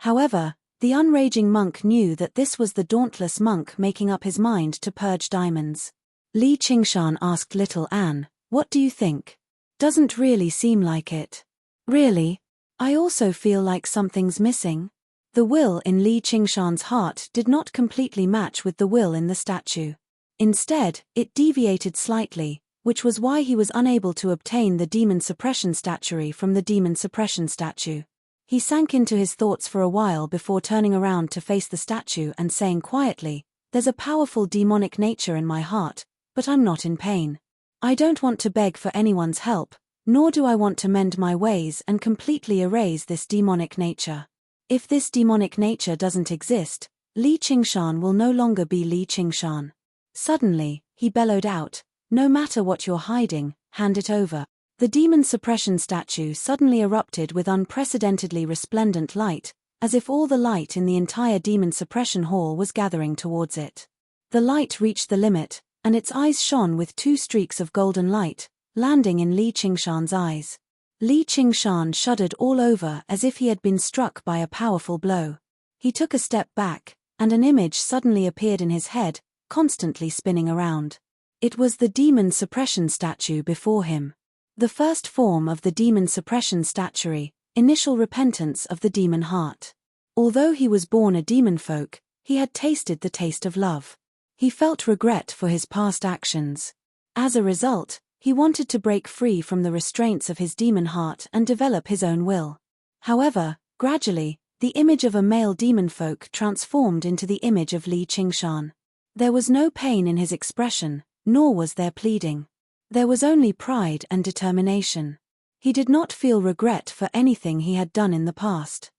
A: However, the unraging monk knew that this was the dauntless monk making up his mind to purge diamonds. Li Qingshan asked little Anne, "What do you think?" "Doesn't really seem like it." "Really? I also feel like something's missing." The will in Li Qingshan's heart did not completely match with the will in the statue. Instead, it deviated slightly, which was why he was unable to obtain the demon suppression statuary from the demon suppression statue. He sank into his thoughts for a while before turning around to face the statue and saying quietly, "There's a powerful demonic nature in my heart, but I'm not in pain. I don't want to beg for anyone's help, nor do I want to mend my ways and completely erase this demonic nature. If this demonic nature doesn't exist, Li Qingshan will no longer be Li Qingshan." Suddenly, he bellowed out, "No matter what you're hiding, hand it over." The demon suppression statue suddenly erupted with unprecedentedly resplendent light, as if all the light in the entire demon suppression hall was gathering towards it. The light reached the limit, and its eyes shone with 2 streaks of golden light, landing in Li Qingshan's eyes. Li Qingshan shuddered all over as if he had been struck by a powerful blow. He took a step back, and an image suddenly appeared in his head, constantly spinning around. It was the demon suppression statue before him. The first form of the demon suppression statuary, initial repentance of the demon heart. Although he was born a demon folk, he had tasted the taste of love. He felt regret for his past actions. As a result, he wanted to break free from the restraints of his demon heart and develop his own will. However, gradually, the image of a male demon folk transformed into the image of Li Qingshan. There was no pain in his expression, nor was there pleading. There was only pride and determination. He did not feel regret for anything he had done in the past.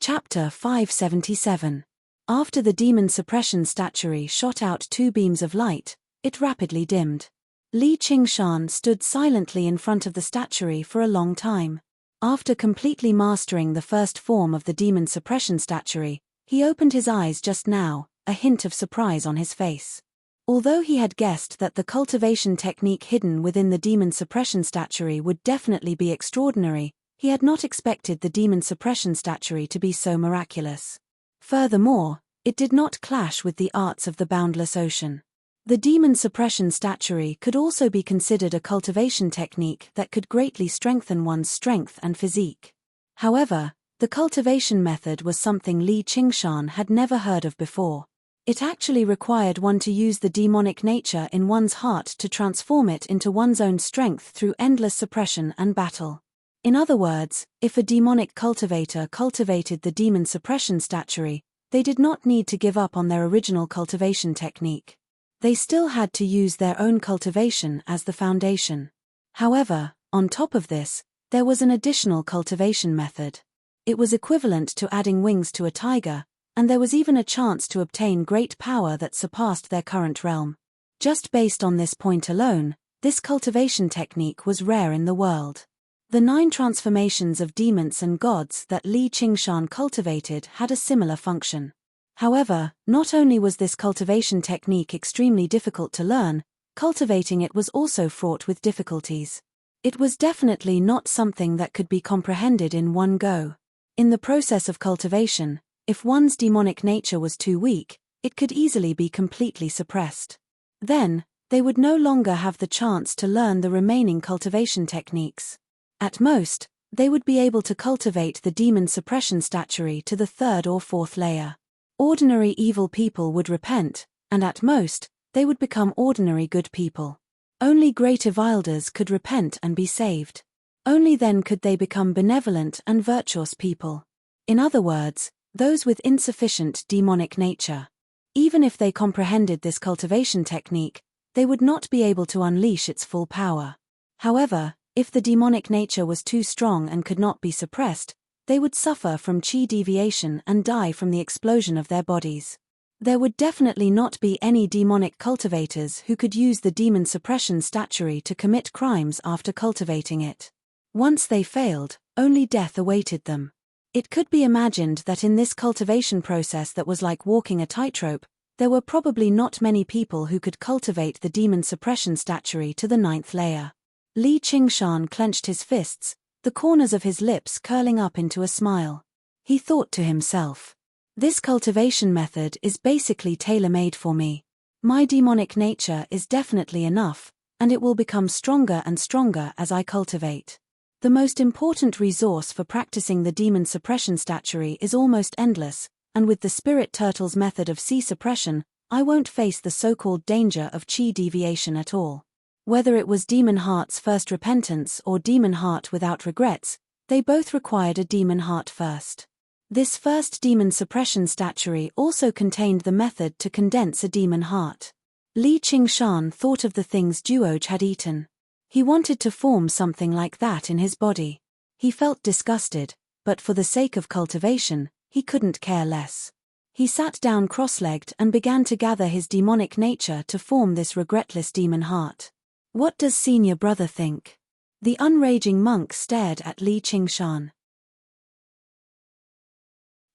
A: Chapter 577. After the demon suppression statuary shot out 2 beams of light, it rapidly dimmed. Li Qingshan stood silently in front of the statuary for a long time. After completely mastering the first form of the demon suppression statuary, he opened his eyes just now, a hint of surprise on his face. Although he had guessed that the cultivation technique hidden within the demon suppression statuary would definitely be extraordinary, he had not expected the demon suppression statuary to be so miraculous. Furthermore, it did not clash with the arts of the boundless ocean. The demon suppression statuary could also be considered a cultivation technique that could greatly strengthen one's strength and physique. However, the cultivation method was something Li Qingshan had never heard of before. It actually required one to use the demonic nature in one's heart to transform it into one's own strength through endless suppression and battle. In other words, if a demonic cultivator cultivated the demon suppression statuary, they did not need to give up on their original cultivation technique. They still had to use their own cultivation as the foundation. However, on top of this, there was an additional cultivation method. It was equivalent to adding wings to a tiger, and there was even a chance to obtain great power that surpassed their current realm. Just based on this point alone, this cultivation technique was rare in the world. The 9 transformations of demons and gods that Li Qingshan cultivated had a similar function. However, not only was this cultivation technique extremely difficult to learn, cultivating it was also fraught with difficulties. It was definitely not something that could be comprehended in one go. In the process of cultivation, if one's demonic nature was too weak, it could easily be completely suppressed. Then, they would no longer have the chance to learn the remaining cultivation techniques. At most, they would be able to cultivate the demon suppression statuary to the 3rd or 4th layer. Ordinary evil people would repent, and at most, they would become ordinary good people. Only great Evilders could repent and be saved. Only then could they become benevolent and virtuous people. In other words, those with insufficient demonic nature. Even if they comprehended this cultivation technique, they would not be able to unleash its full power. However, if the demonic nature was too strong and could not be suppressed, they would suffer from chi deviation and die from the explosion of their bodies. There would definitely not be any demonic cultivators who could use the demon suppression statuary to commit crimes after cultivating it. Once they failed, only death awaited them. It could be imagined that in this cultivation process that was like walking a tightrope, there were probably not many people who could cultivate the demon suppression statuary to the 9th layer. Li Qingshan clenched his fists, the corners of his lips curling up into a smile. He thought to himself, "This cultivation method is basically tailor-made for me. My demonic nature is definitely enough, and it will become stronger and stronger as I cultivate. The most important resource for practicing the demon suppression statuary is almost endless, and with the spirit turtle's method of sea suppression, I won't face the so-called danger of chi deviation at all." Whether it was Demon Heart's first repentance or Demon Heart without regrets, they both required a demon heart first. This first demon suppression statuary also contained the method to condense a demon heart. Li Qingshan thought of the things Duoj had eaten. He wanted to form something like that in his body. He felt disgusted, but for the sake of cultivation, he couldn't care less. He sat down cross-legged and began to gather his demonic nature to form this regretless demon heart. "What does senior brother think?" The unraging monk stared at Li Qingshan.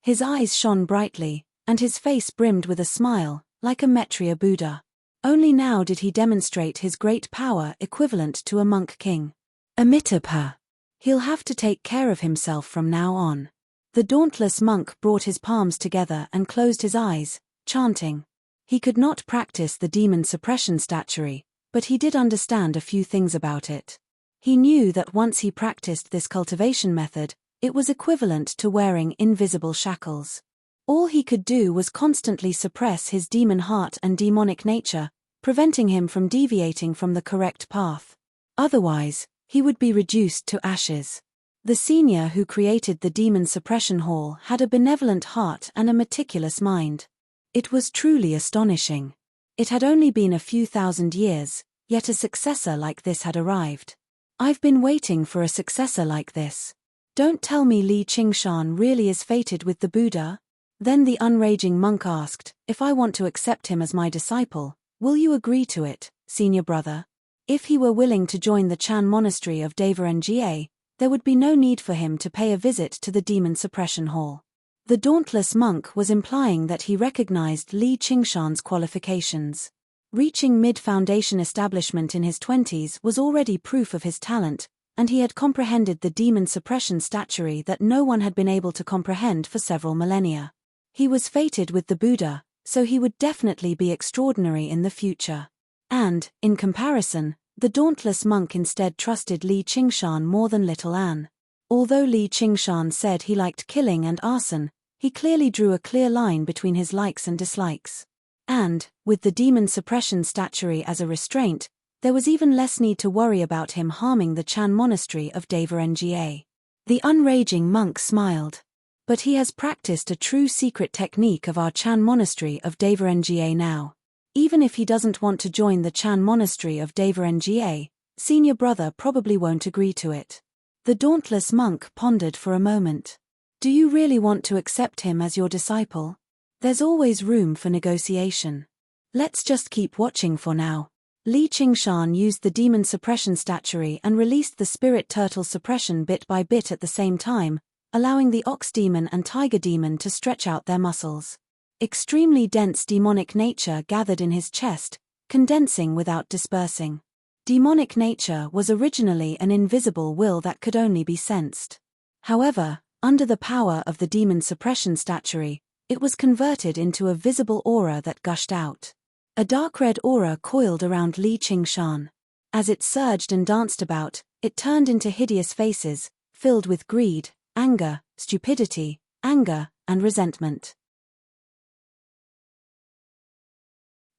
A: His eyes shone brightly, and his face brimmed with a smile, like a Maitreya Buddha. Only now did he demonstrate his great power equivalent to a monk king. Amitabha. He'll have to take care of himself from now on. The dauntless monk brought his palms together and closed his eyes, chanting. He could not practice the demon suppression statuary, but he did understand a few things about it. He knew that once he practiced this cultivation method, it was equivalent to wearing invisible shackles. All he could do was constantly suppress his demon heart and demonic nature, preventing him from deviating from the correct path. Otherwise, he would be reduced to ashes. The senior who created the demon suppression hall had a benevolent heart and a meticulous mind. It was truly astonishing. It had only been a few thousand years, yet a successor like this had arrived. I've been waiting for a successor like this. Don't tell me Li Qingshan really is fated with the Buddha? Then the unraging monk asked, if I want to accept him as my disciple, will you agree to it, senior brother? If he were willing to join the Chan monastery of Devarengye, there would be no need for him to pay a visit to the demon suppression hall. The dauntless monk was implying that he recognized Li Qingshan's qualifications. Reaching mid-foundation establishment in his 20s was already proof of his talent, and he had comprehended the demon suppression statuary that no one had been able to comprehend for several millennia. He was fated with the Buddha, so he would definitely be extraordinary in the future. And, in comparison, the dauntless monk instead trusted Li Qingshan more than little Anne. Although Li Qingshan said he liked killing and arson, he clearly drew a clear line between his likes and dislikes. And, with the demon suppression statuary as a restraint, there was even less need to worry about him harming the Chan monastery of Devarengye. The unraging monk smiled. But he has practiced a true secret technique of our Chan monastery of Devarengye now. Even if he doesn't want to join the Chan monastery of Devarengye, senior brother probably won't agree to it. The dauntless monk pondered for a moment. Do you really want to accept him as your disciple? There's always room for negotiation. Let's just keep watching for now. Li Qingshan used the demon suppression statuary and released the spirit turtle suppression bit by bit at the same time, allowing the ox demon and tiger demon to stretch out their muscles. Extremely dense demonic nature gathered in his chest, condensing without dispersing. Demonic nature was originally an invisible will that could only be sensed. However, under the power of the demon suppression statuary, it was converted into a visible aura that gushed out. A dark red aura coiled around Li Qingshan. As it surged and danced about, it turned into hideous faces, filled with greed, anger, stupidity, anger, and resentment.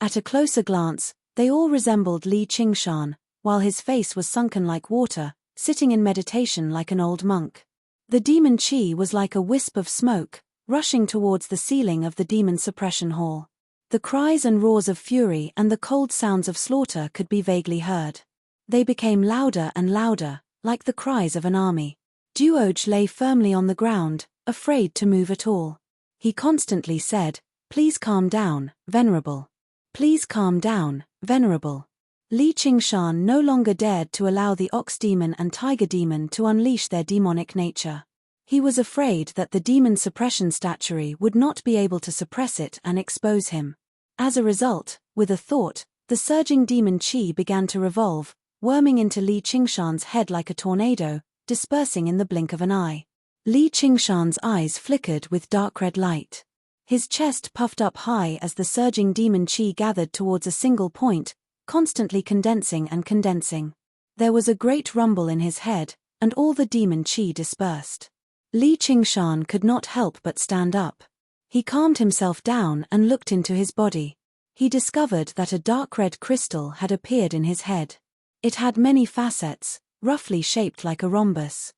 A: At a closer glance, they all resembled Li Qingshan, while his face was sunken like water, sitting in meditation like an old monk. The demon chi was like a wisp of smoke, rushing towards the ceiling of the demon suppression hall. The cries and roars of fury and the cold sounds of slaughter could be vaguely heard. They became louder and louder, like the cries of an army. Duoj lay firmly on the ground, afraid to move at all. He constantly said, "Please calm down, Venerable. Please calm down, Venerable." Li Qingshan no longer dared to allow the ox demon and tiger demon to unleash their demonic nature. He was afraid that the demon suppression statuary would not be able to suppress it and expose him. As a result, with a thought, the surging demon chi began to revolve, worming into Li Qingshan's head like a tornado, dispersing in the blink of an eye. Li Qingshan's eyes flickered with dark red light. His chest puffed up high as the surging demon chi gathered towards a single point, constantly condensing and condensing. There was a great rumble in his head, and all the demon chi dispersed. Li Qingshan could not help but stand up. He calmed himself down and looked into his body. He discovered that a dark red crystal had appeared in his head. It had many facets, roughly shaped like a rhombus.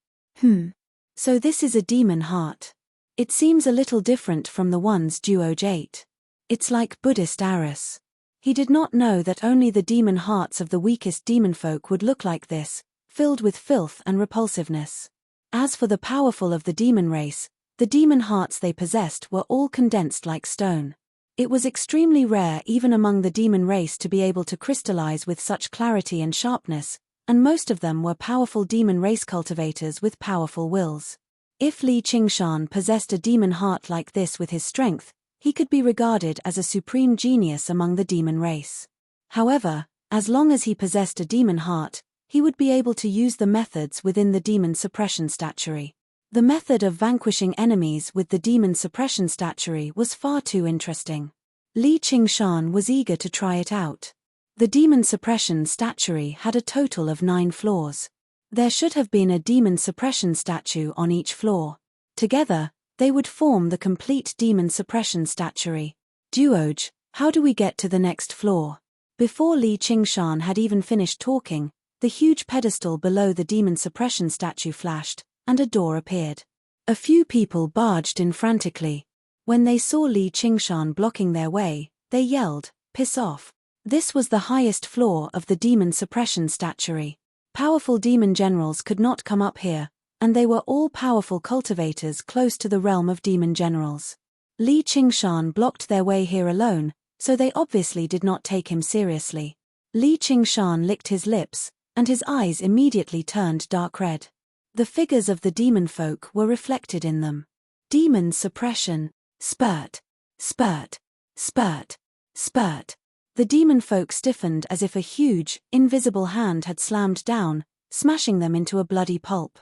A: So this is a demon heart. It seems a little different from the ones Duoj ate. It's like Buddhist arrows. He did not know that only the demon hearts of the weakest demon folk would look like this, filled with filth and repulsiveness. As for the powerful of the demon race, the demon hearts they possessed were all condensed like stone. It was extremely rare even among the demon race to be able to crystallize with such clarity and sharpness, and most of them were powerful demon race cultivators with powerful wills. If Li Qingshan possessed a demon heart like this with his strength, he could be regarded as a supreme genius among the demon race. However, as long as he possessed a demon heart, he would be able to use the methods within the demon suppression statuary. The method of vanquishing enemies with the demon suppression statuary was far too interesting. Li Qingshan was eager to try it out. The demon suppression statuary had a total of 9 floors. There should have been a demon suppression statue on each floor. Together, they would form the complete demon suppression statuary. Duoj, how do we get to the next floor? Before Li Qingshan had even finished talking, the huge pedestal below the demon suppression statue flashed, and a door appeared. A few people barged in frantically. When they saw Li Qingshan blocking their way, they yelled, "Piss off." This was the highest floor of the demon suppression statuary. Powerful demon generals could not come up here, and they were all powerful cultivators close to the realm of demon generals. Li Qingshan blocked their way here alone, so they obviously did not take him seriously. Li Qingshan licked his lips, and his eyes immediately turned dark red. The figures of the demon folk were reflected in them. Demon suppression. Spurt. Spurt. Spurt. Spurt. The demon folk stiffened as if a huge, invisible hand had slammed down, smashing them into a bloody pulp.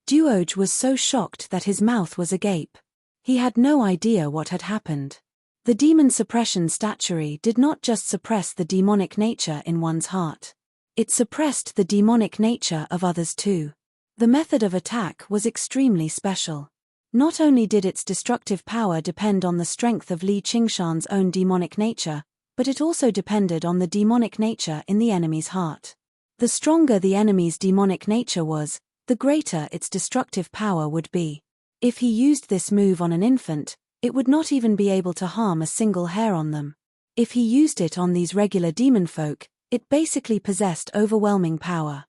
A: Duoj was so shocked that his mouth was agape. He had no idea what had happened. The demon suppression statuary did not just suppress the demonic nature in one's heart. It suppressed the demonic nature of others too. The method of attack was extremely special. Not only did its destructive power depend on the strength of Li Qingshan's own demonic nature, but it also depended on the demonic nature in the enemy's heart. The stronger the enemy's demonic nature was, the greater its destructive power would be. If he used this move on an infant, it would not even be able to harm a single hair on them. If he used it on these regular demon folk, it basically possessed overwhelming power.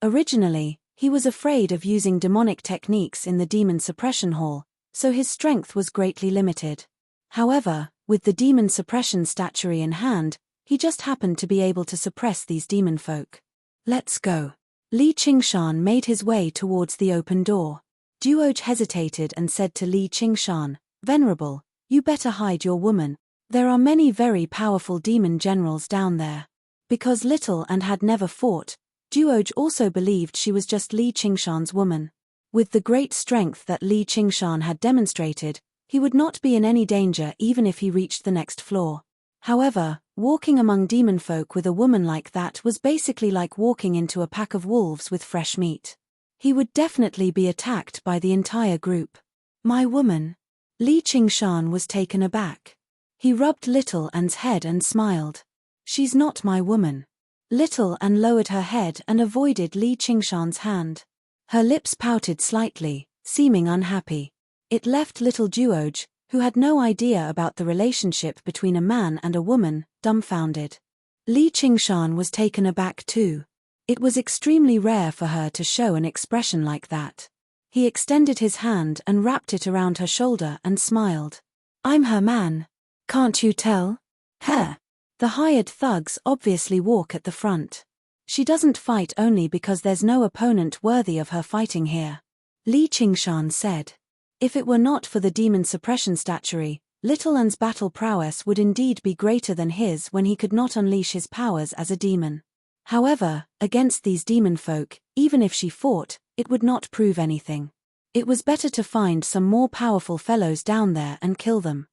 A: Originally, he was afraid of using demonic techniques in the demon suppression hall, so his strength was greatly limited. However, with the demon suppression statuary in hand, he just happened to be able to suppress these demon folk. Let's go. Li Qingshan made his way towards the open door. Duoj hesitated and said to Li Qingshan, "Venerable, you better hide your woman. There are many very powerful demon generals down there." Because little and had never fought, Duoj also believed she was just Li Qingshan's woman. With the great strength that Li Qingshan had demonstrated, he would not be in any danger even if he reached the next floor. However, walking among demon folk with a woman like that was basically like walking into a pack of wolves with fresh meat. He would definitely be attacked by the entire group. "My woman?" Li Qingshan was taken aback. He rubbed Little An's head and smiled. "She's not my woman." Little An lowered her head and avoided Li Qingshan's hand. Her lips pouted slightly, seeming unhappy. It left little Duoj, who had no idea about the relationship between a man and a woman, dumbfounded. Li Qingshan was taken aback too. It was extremely rare for her to show an expression like that. He extended his hand and wrapped it around her shoulder and smiled. "I'm her man. Can't you tell? Her." The hired thugs obviously walk at the front. "She doesn't fight only because there's no opponent worthy of her fighting here," Li Qingshan said. If it were not for the demon suppression statuary, Little An's battle prowess would indeed be greater than his when he could not unleash his powers as a demon. However, against these demon folk, even if she fought, it would not prove anything. It was better to find some more powerful fellows down there and kill them.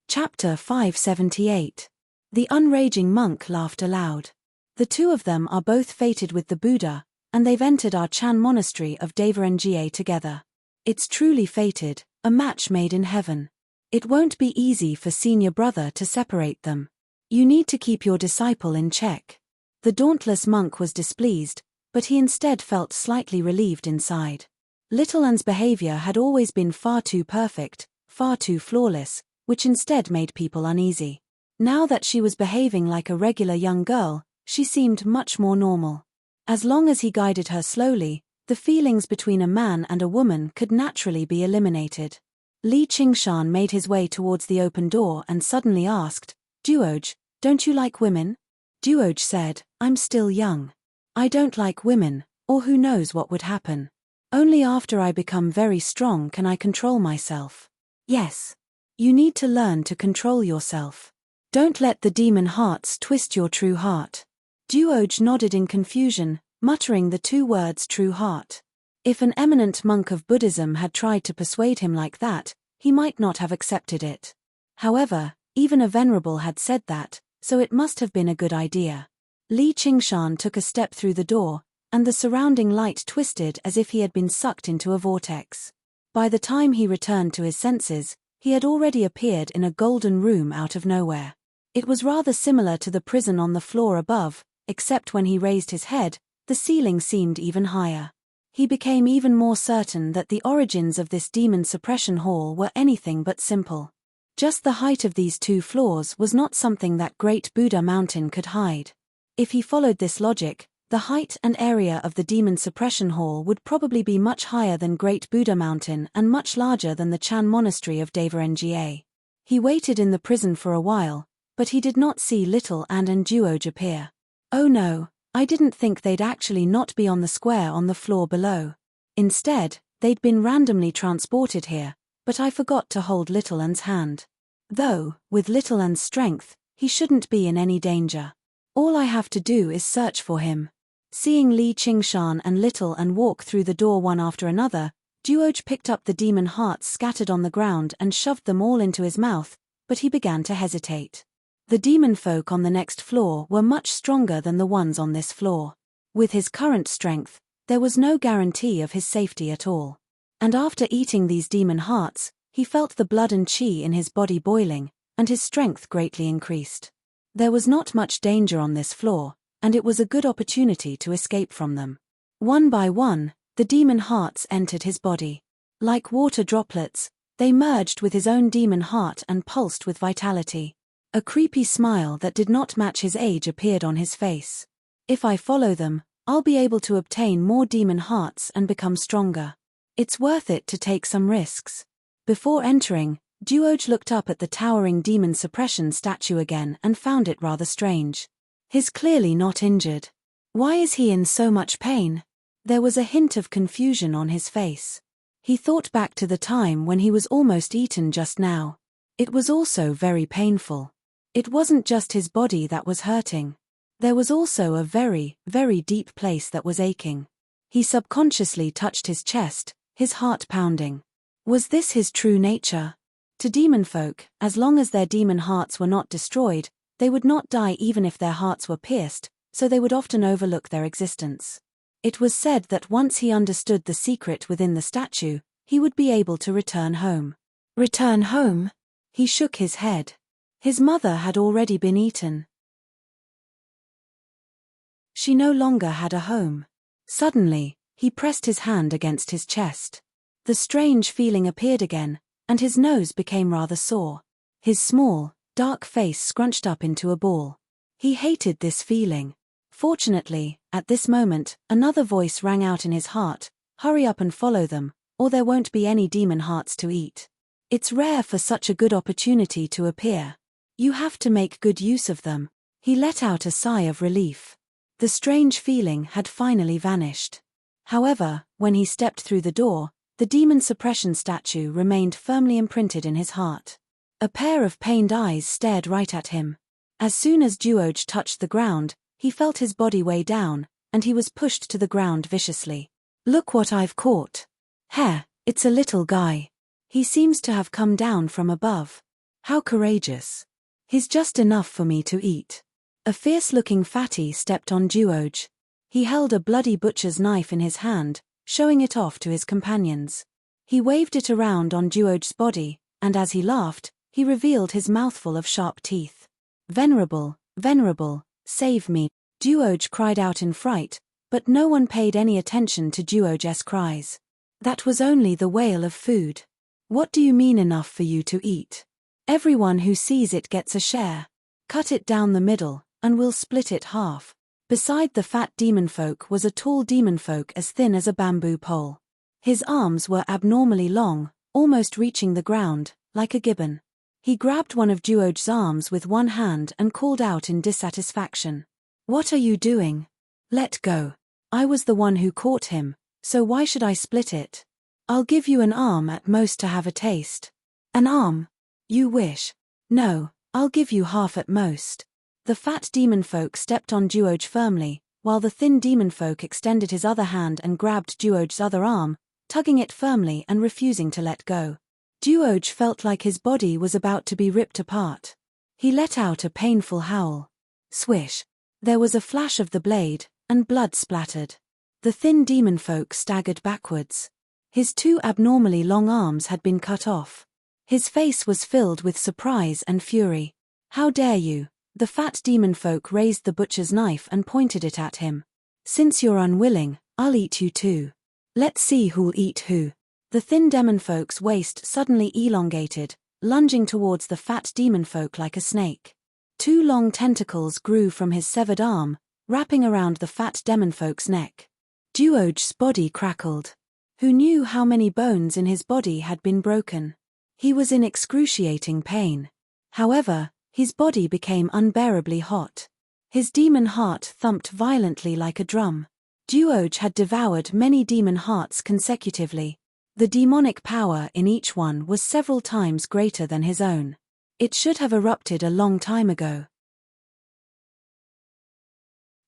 A: Chapter 578. The unraging monk laughed aloud. "The two of them are both fated with the Buddha, and they've entered our Chan monastery of Devarengia together. It's truly fated, a match made in heaven. It won't be easy for senior brother to separate them. You need to keep your disciple in check." The dauntless monk was displeased, but he instead felt slightly relieved inside. Little An's behavior had always been far too perfect, far too flawless, which instead made people uneasy. Now that she was behaving like a regular young girl, she seemed much more normal. As long as he guided her slowly, the feelings between a man and a woman could naturally be eliminated. Li Qingshan made his way towards the open door and suddenly asked, "Duoj, don't you like women?" Duoj said, "I'm still young. I don't like women, or who knows what would happen. Only after I become very strong can I control myself." "Yes. You need to learn to control yourself. Don't let the demon hearts twist your true heart. Duoj nodded in confusion, muttering the two words true heart. If an eminent monk of Buddhism had tried to persuade him like that, he might not have accepted it. However, even a venerable had said that, so it must have been a good idea. Li Qingshan took a step through the door, and the surrounding light twisted as if he had been sucked into a vortex. By the time he returned to his senses, he had already appeared in a golden room out of nowhere. It was rather similar to the prison on the floor above, except when he raised his head, the ceiling seemed even higher. He became even more certain that the origins of this demon suppression hall were anything but simple. Just the height of these 2 floors was not something that Great Buddha Mountain could hide. If he followed this logic, the height and area of the demon suppression hall would probably be much higher than Great Buddha Mountain and much larger than the Chan Monastery of Devarnga. He waited in the prison for a while, but he did not see Little and Duoj appear. Oh no, I didn't think they'd actually not be on the square on the floor below. Instead, they'd been randomly transported here, but I forgot to hold Little An's hand. Though, with Little An's strength, he shouldn't be in any danger. All I have to do is search for him. Seeing Li Qingshan and Little An walk through the door one after another, Duoj picked up the demon hearts scattered on the ground and shoved them all into his mouth, but he began to hesitate. The demon folk on the next floor were much stronger than the ones on this floor. With his current strength, there was no guarantee of his safety at all. And after eating these demon hearts, he felt the blood and chi in his body boiling, and his strength greatly increased. There was not much danger on this floor, and it was a good opportunity to escape from them. One by one, the demon hearts entered his body. Like water droplets, they merged with his own demon heart and pulsed with vitality. A creepy smile that did not match his age appeared on his face. If I follow them, I'll be able to obtain more demon hearts and become stronger. It's worth it to take some risks. Before entering, Duoj looked up at the towering demon suppression statue again and found it rather strange. He's clearly not injured. Why is he in so much pain? There was a hint of confusion on his face. He thought back to the time when he was almost eaten just now. It was also very painful. It wasn't just his body that was hurting. There was also a very, very deep place that was aching. He subconsciously touched his chest, his heart pounding. Was this his true nature? To demon folk, as long as their demon hearts were not destroyed, they would not die even if their hearts were pierced, so they would often overlook their existence. It was said that once he understood the secret within the statue, he would be able to return home. Return home? He shook his head. His mother had already been eaten. She no longer had a home. Suddenly, he pressed his hand against his chest. The strange feeling appeared again, and his nose became rather sore. His small, dark face scrunched up into a ball. He hated this feeling. Fortunately, at this moment, another voice rang out in his heart, "Hurry up and follow them, or there won't be any demon hearts to eat. It's rare for such a good opportunity to appear. You have to make good use of them." He let out a sigh of relief. The strange feeling had finally vanished. However, when he stepped through the door, the demon suppression statue remained firmly imprinted in his heart. A pair of pained eyes stared right at him. As soon as Duoj touched the ground, he felt his body weigh down, and he was pushed to the ground viciously. "Look what I've caught. Heh, it's a little guy. He seems to have come down from above. How courageous. He's just enough for me to eat." A fierce-looking fatty stepped on Duoj. He held a bloody butcher's knife in his hand, showing it off to his companions. He waved it around on Duoj's body, and as he laughed, he revealed his mouthful of sharp teeth. "Venerable, venerable, save me," Duoj cried out in fright, but no one paid any attention to Duoj's cries. That was only the wail of food. "What do you mean enough for you to eat? Everyone who sees it gets a share. Cut it down the middle, and we'll split it half." Beside the fat demon folk was a tall demon folk as thin as a bamboo pole. His arms were abnormally long, almost reaching the ground, like a gibbon. He grabbed one of Duoj's arms with one hand and called out in dissatisfaction. "What are you doing? Let go. I was the one who caught him, so why should I split it? I'll give you an arm at most to have a taste." "An arm?" You wish. No, I'll give you half at most. The fat demon folk stepped on Duoj firmly, while the thin demon folk extended his other hand and grabbed Duoj's other arm, tugging it firmly and refusing to let go. Duoj felt like his body was about to be ripped apart. He let out a painful howl. Swish. There was a flash of the blade, and blood splattered. The thin demon folk staggered backwards. His two abnormally long arms had been cut off. His face was filled with surprise and fury. How dare you? The fat demon folk raised the butcher's knife and pointed it at him. Since you're unwilling, I'll eat you too. Let's see who'll eat who. The thin demon folk's waist suddenly elongated, lunging towards the fat demon folk like a snake. Two long tentacles grew from his severed arm, wrapping around the fat demon folk's neck. Duoj's body crackled. Who knew how many bones in his body had been broken? He was in excruciating pain. However, his body became unbearably hot. His demon heart thumped violently like a drum. Duoj had devoured many demon hearts consecutively. The demonic power in each one was several times greater than his own. It should have erupted a long time ago.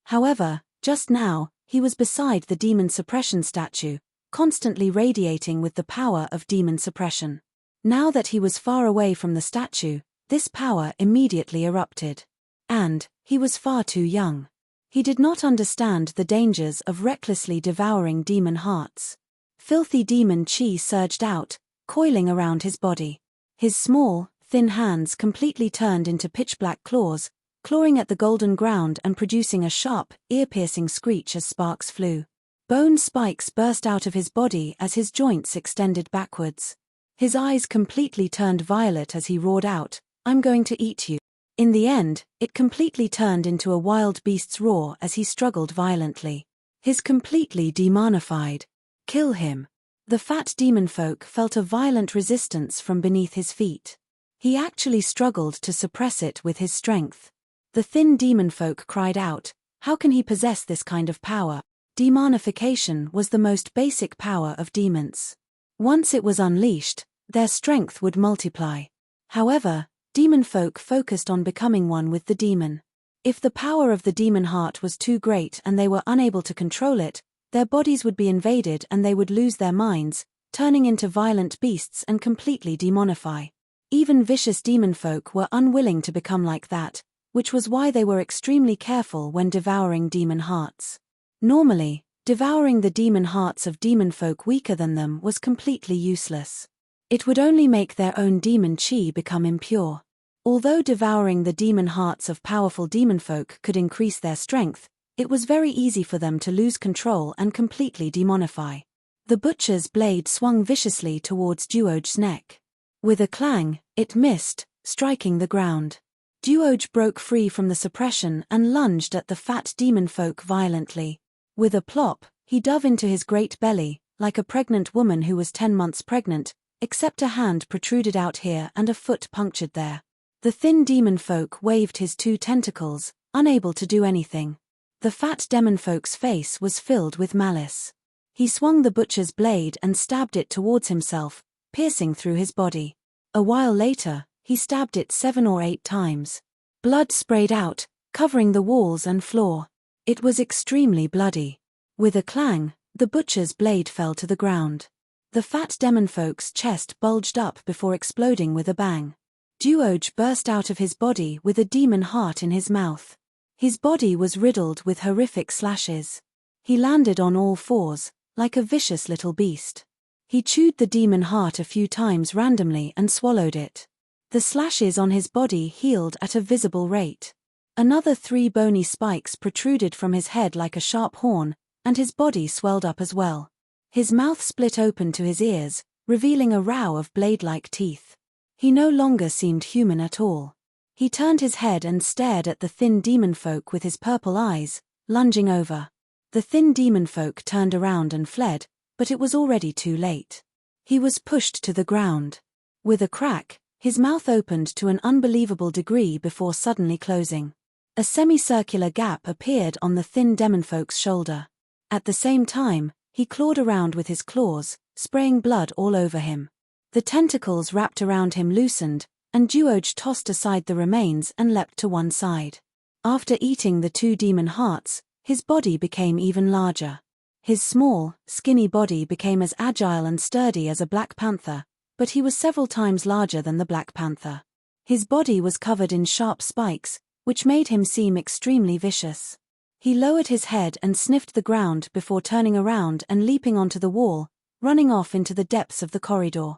A: However, just now, he was beside the demon suppression statue, constantly radiating with the power of demon suppression. Now that he was far away from the statue, this power immediately erupted. And, he was far too young. He did not understand the dangers of recklessly devouring demon hearts. Filthy demon chi surged out, coiling around his body. His small, thin hands completely turned into pitch-black claws, clawing at the golden ground and producing a sharp, ear-piercing screech as sparks flew. Bone spikes burst out of his body as his joints extended backwards. His eyes completely turned violet as he roared out, "I'm going to eat you." In the end, it completely turned into a wild beast's roar as he struggled violently. His completely demonified. Kill him. The fat demon folk felt a violent resistance from beneath his feet. He actually struggled to suppress it with his strength. The thin demon folk cried out, how can he possess this kind of power? Demonification was the most basic power of demons. Once it was unleashed, their strength would multiply. However, demon folk focused on becoming one with the demon. If the power of the demon heart was too great and they were unable to control it, their bodies would be invaded and they would lose their minds, turning into violent beasts and completely demonify. Even vicious demon folk were unwilling to become like that, which was why they were extremely careful when devouring demon hearts. Normally, devouring the demon hearts of demon folk weaker than them was completely useless. It would only make their own demon chi become impure. Although devouring the demon hearts of powerful demon folk could increase their strength, it was very easy for them to lose control and completely demonify. The butcher's blade swung viciously towards Duoj's neck. With a clang, it missed, striking the ground. Duoj broke free from the suppression and lunged at the fat demon folk violently. With a plop, he dove into his great belly, like a pregnant woman who was 10 months pregnant, except a hand protruded out here and a foot punctured there. The thin demon folk waved his two tentacles, unable to do anything. The fat demon folk's face was filled with malice. He swung the butcher's blade and stabbed it towards himself, piercing through his body. A while later, he stabbed it 7 or 8 times. Blood sprayed out, covering the walls and floor. It was extremely bloody. With a clang, the butcher's blade fell to the ground. The fat demon folk's chest bulged up before exploding with a bang. Duoj burst out of his body with a demon heart in his mouth. His body was riddled with horrific slashes. He landed on all fours, like a vicious little beast. He chewed the demon heart a few times randomly and swallowed it. The slashes on his body healed at a visible rate. Another 3 bony spikes protruded from his head like a sharp horn, and his body swelled up as well. His mouth split open to his ears, revealing a row of blade-like teeth. He no longer seemed human at all. He turned his head and stared at the thin demon folk with his purple eyes, lunging over. The thin demon folk turned around and fled, but it was already too late. He was pushed to the ground. With a crack, his mouth opened to an unbelievable degree before suddenly closing. A semicircular gap appeared on the thin demon folk's shoulder. At the same time, he clawed around with his claws, spraying blood all over him. The tentacles wrapped around him loosened, and Duoj tossed aside the remains and leapt to one side. After eating the 2 demon hearts, his body became even larger. His small, skinny body became as agile and sturdy as a black panther, but he was several times larger than the black panther. His body was covered in sharp spikes, which made him seem extremely vicious. He lowered his head and sniffed the ground before turning around and leaping onto the wall, running off into the depths of the corridor.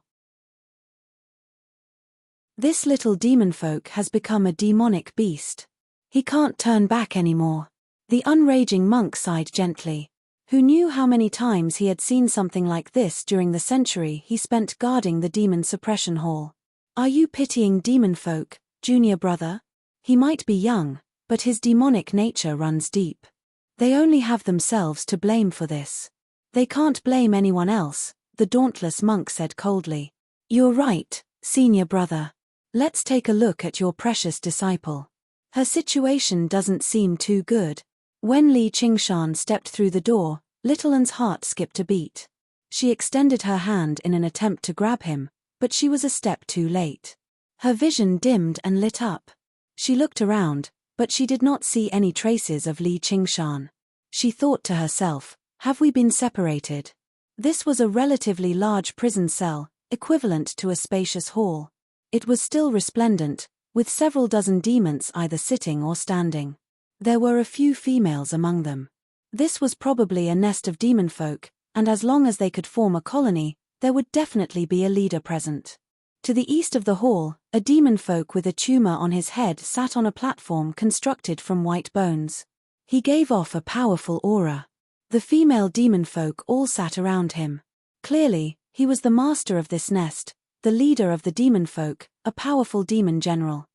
A: This little demon folk has become a demonic beast. He can't turn back anymore. The unraging monk sighed gently. Who knew how many times he had seen something like this during the century he spent guarding the demon suppression hall. Are you pitying demon folk, junior brother? He might be young, but his demonic nature runs deep. They only have themselves to blame for this. They can't blame anyone else, the dauntless monk said coldly. You're right, senior brother. Let's take a look at your precious disciple. Her situation doesn't seem too good. When Li Qingshan stepped through the door, Little An's heart skipped a beat. She extended her hand in an attempt to grab him, but she was a step too late. Her vision dimmed and lit up. She looked around, but she did not see any traces of Li Qingshan. She thought to herself, have we been separated? This was a relatively large prison cell, equivalent to a spacious hall. It was still resplendent, with several dozen demons either sitting or standing. There were a few females among them. This was probably a nest of demon folk, and as long as they could form a colony, there would definitely be a leader present. To the east of the hall, a demon folk with a tumor on his head sat on a platform constructed from white bones. He gave off a powerful aura. The female demon folk all sat around him. Clearly, he was the master of this nest, the leader of the demon folk, a powerful demon general.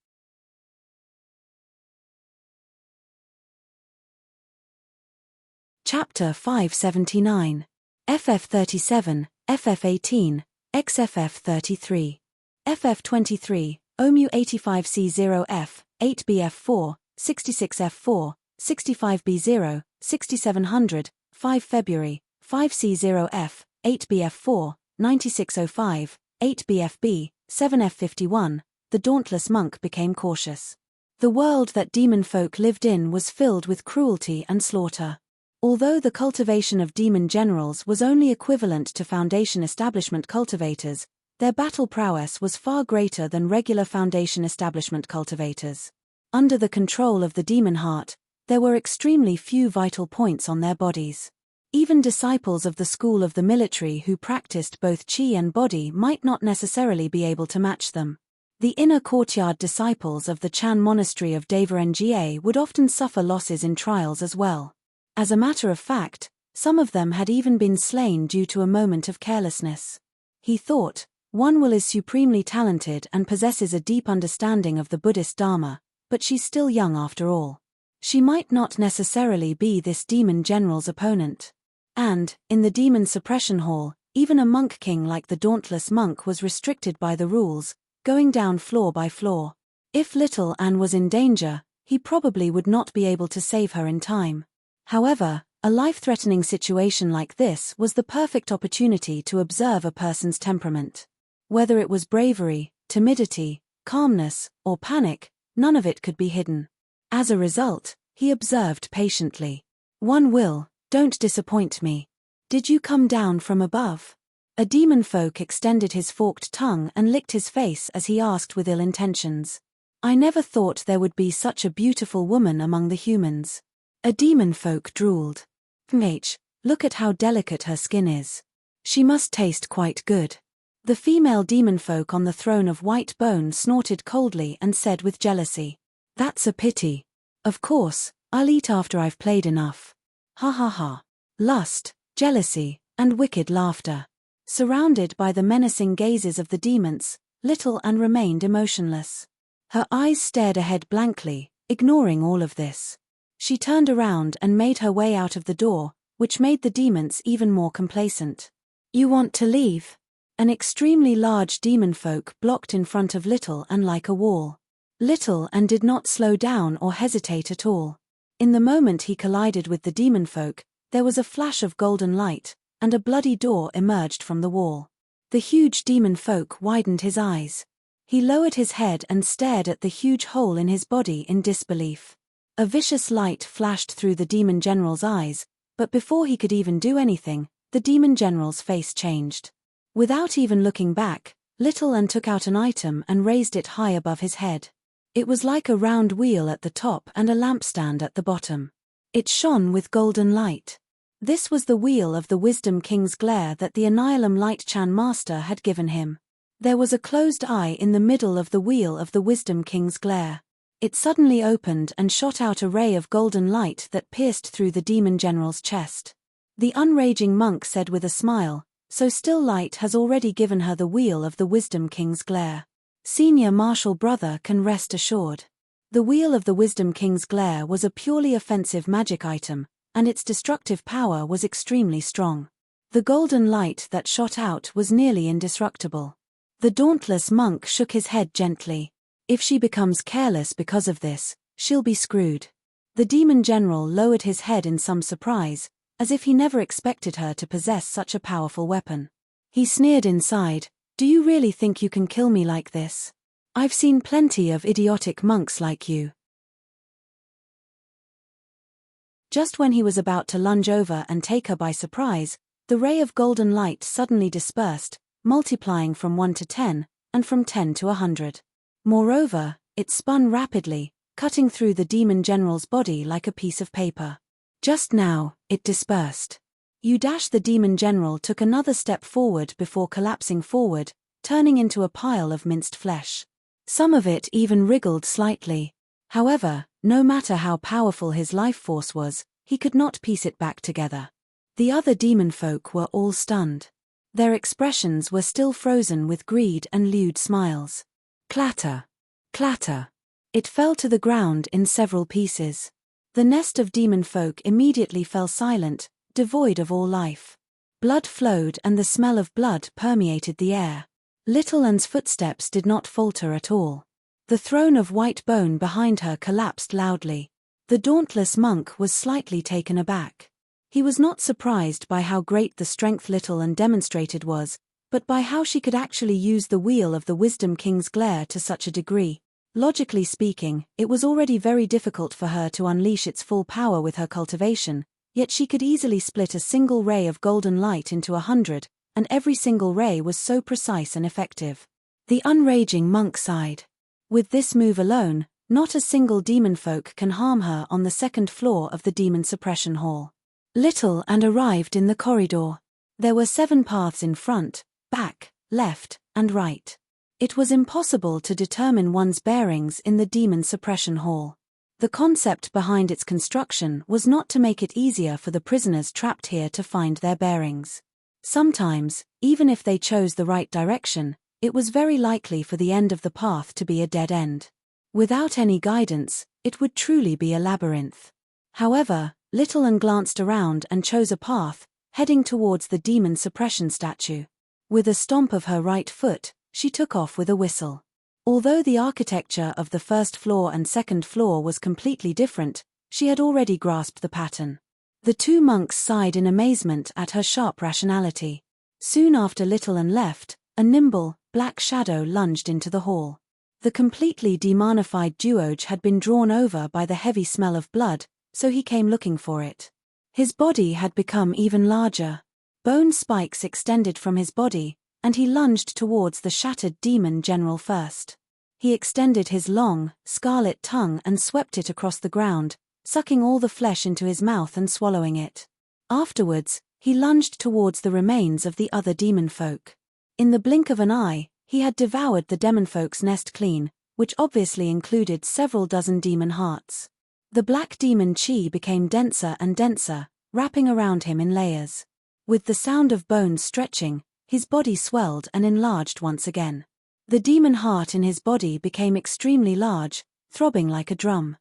A: Chapter 579. FF37, FF18, XFF33. FF23, OMU 85C0F, 8BF4, 66F4, 65B0, 6700, 5 February, 5C0F, 8BF4, 9605, 8BFB, 7F51, the dauntless monk became cautious. The world that demon folk lived in was filled with cruelty and slaughter. Although the cultivation of demon generals was only equivalent to Foundation establishment cultivators, their battle prowess was far greater than regular Foundation establishment cultivators. Under the control of the demon heart, there were extremely few vital points on their bodies. Even disciples of the school of the military who practiced both chi and body might not necessarily be able to match them. The inner courtyard disciples of the Chan monastery of Nga would often suffer losses in trials as well. As a matter of fact, some of them had even been slain due to a moment of carelessness. He thought, one will is supremely talented and possesses a deep understanding of the Buddhist Dharma, but she's still young after all. She might not necessarily be this demon general's opponent. And, in the demon suppression hall, even a monk king like the dauntless monk was restricted by the rules, going down floor by floor. If little Anne was in danger, he probably would not be able to save her in time. However, a life-threatening situation like this was the perfect opportunity to observe a person's temperament. Whether it was bravery, timidity, calmness, or panic, none of it could be hidden. As a result, he observed patiently. One will, don't disappoint me. Did you come down from above? A demon folk extended his forked tongue and licked his face as he asked with ill intentions. I never thought there would be such a beautiful woman among the humans. A demon folk drooled. Look at how delicate her skin is. She must taste quite good. The female demon folk on the throne of white bone snorted coldly and said with jealousy. That's a pity. Of course, I'll eat after I've played enough. Ha ha ha. Lust, jealousy, and wicked laughter. Surrounded by the menacing gazes of the demons, Little Anne remained emotionless. Her eyes stared ahead blankly, ignoring all of this. She turned around and made her way out of the door, which made the demons even more complacent. You want to leave? An extremely large demon folk blocked in front of Little Anne like a wall. Little Anne did not slow down or hesitate at all. In the moment he collided with the demon folk, there was a flash of golden light, and a bloody door emerged from the wall. The huge demon folk widened his eyes. He lowered his head and stared at the huge hole in his body in disbelief. A vicious light flashed through the demon general's eyes, but before he could even do anything, the demon general's face changed. Without even looking back, Little Un took out an item and raised it high above his head. It was like a round wheel at the top and a lampstand at the bottom. It shone with golden light. This was the wheel of the Wisdom King's glare that the Annihilum Light Chan Master had given him. There was a closed eye in the middle of the wheel of the Wisdom King's glare. It suddenly opened and shot out a ray of golden light that pierced through the demon general's chest. The unraging monk said with a smile, "So still light has already given her the wheel of the Wisdom King's glare. Senior Martial Brother can rest assured." The wheel of the Wisdom King's glare was a purely offensive magic item, and its destructive power was extremely strong. The golden light that shot out was nearly indestructible. The dauntless monk shook his head gently. If she becomes careless because of this, she'll be screwed. The demon general lowered his head in some surprise, as if he never expected her to possess such a powerful weapon. He sneered inside, "Do you really think you can kill me like this? I've seen plenty of idiotic monks like you." Just when he was about to lunge over and take her by surprise, the ray of golden light suddenly dispersed, multiplying from 1 to 10, and from 10 to 100. Moreover, it spun rapidly, cutting through the demon general's body like a piece of paper. Just now, it dispersed. The demon general took another step forward before collapsing forward, turning into a pile of minced flesh. Some of it even wriggled slightly. However, no matter how powerful his life force was, he could not piece it back together. The other demon folk were all stunned. Their expressions were still frozen with greed and lewd smiles. Clatter. Clatter. It fell to the ground in several pieces. The nest of demon folk immediately fell silent, devoid of all life. Blood flowed and the smell of blood permeated the air. Little Un's footsteps did not falter at all. The throne of white bone behind her collapsed loudly. The dauntless monk was slightly taken aback. He was not surprised by how great the strength Little Un demonstrated was, but by how she could actually use the wheel of the Wisdom King's glare to such a degree. Logically speaking, it was already very difficult for her to unleash its full power with her cultivation, yet she could easily split a single ray of golden light into 100, and every single ray was so precise and effective. The unraging monk sighed. With this move alone, not a single demon folk can harm her on the second floor of the demon suppression hall. Little Un arrived in the corridor. There were 7 paths in front, back, left, and right. It was impossible to determine one's bearings in the demon suppression hall. The concept behind its construction was not to make it easier for the prisoners trapped here to find their bearings. Sometimes, even if they chose the right direction, it was very likely for the end of the path to be a dead end. Without any guidance, it would truly be a labyrinth. However, Little Un glanced around and chose a path, heading towards the demon suppression statue. With a stomp of her right foot, she took off with a whistle. Although the architecture of the first floor and second floor was completely different, she had already grasped the pattern. The 2 monks sighed in amazement at her sharp rationality. Soon after Little Un left, a nimble, black shadow lunged into the hall. The completely demonified duoge had been drawn over by the heavy smell of blood, so he came looking for it. His body had become even larger. Bone spikes extended from his body, and he lunged towards the shattered demon general first. He extended his long, scarlet tongue and swept it across the ground, sucking all the flesh into his mouth and swallowing it. Afterwards, he lunged towards the remains of the other demon folk. In the blink of an eye, he had devoured the demon folk's nest clean, which obviously included several dozen demon hearts. The black demon chi became denser and denser, wrapping around him in layers. With the sound of bones stretching, his body swelled and enlarged once again. The demon heart in his body became extremely large, throbbing like a drum.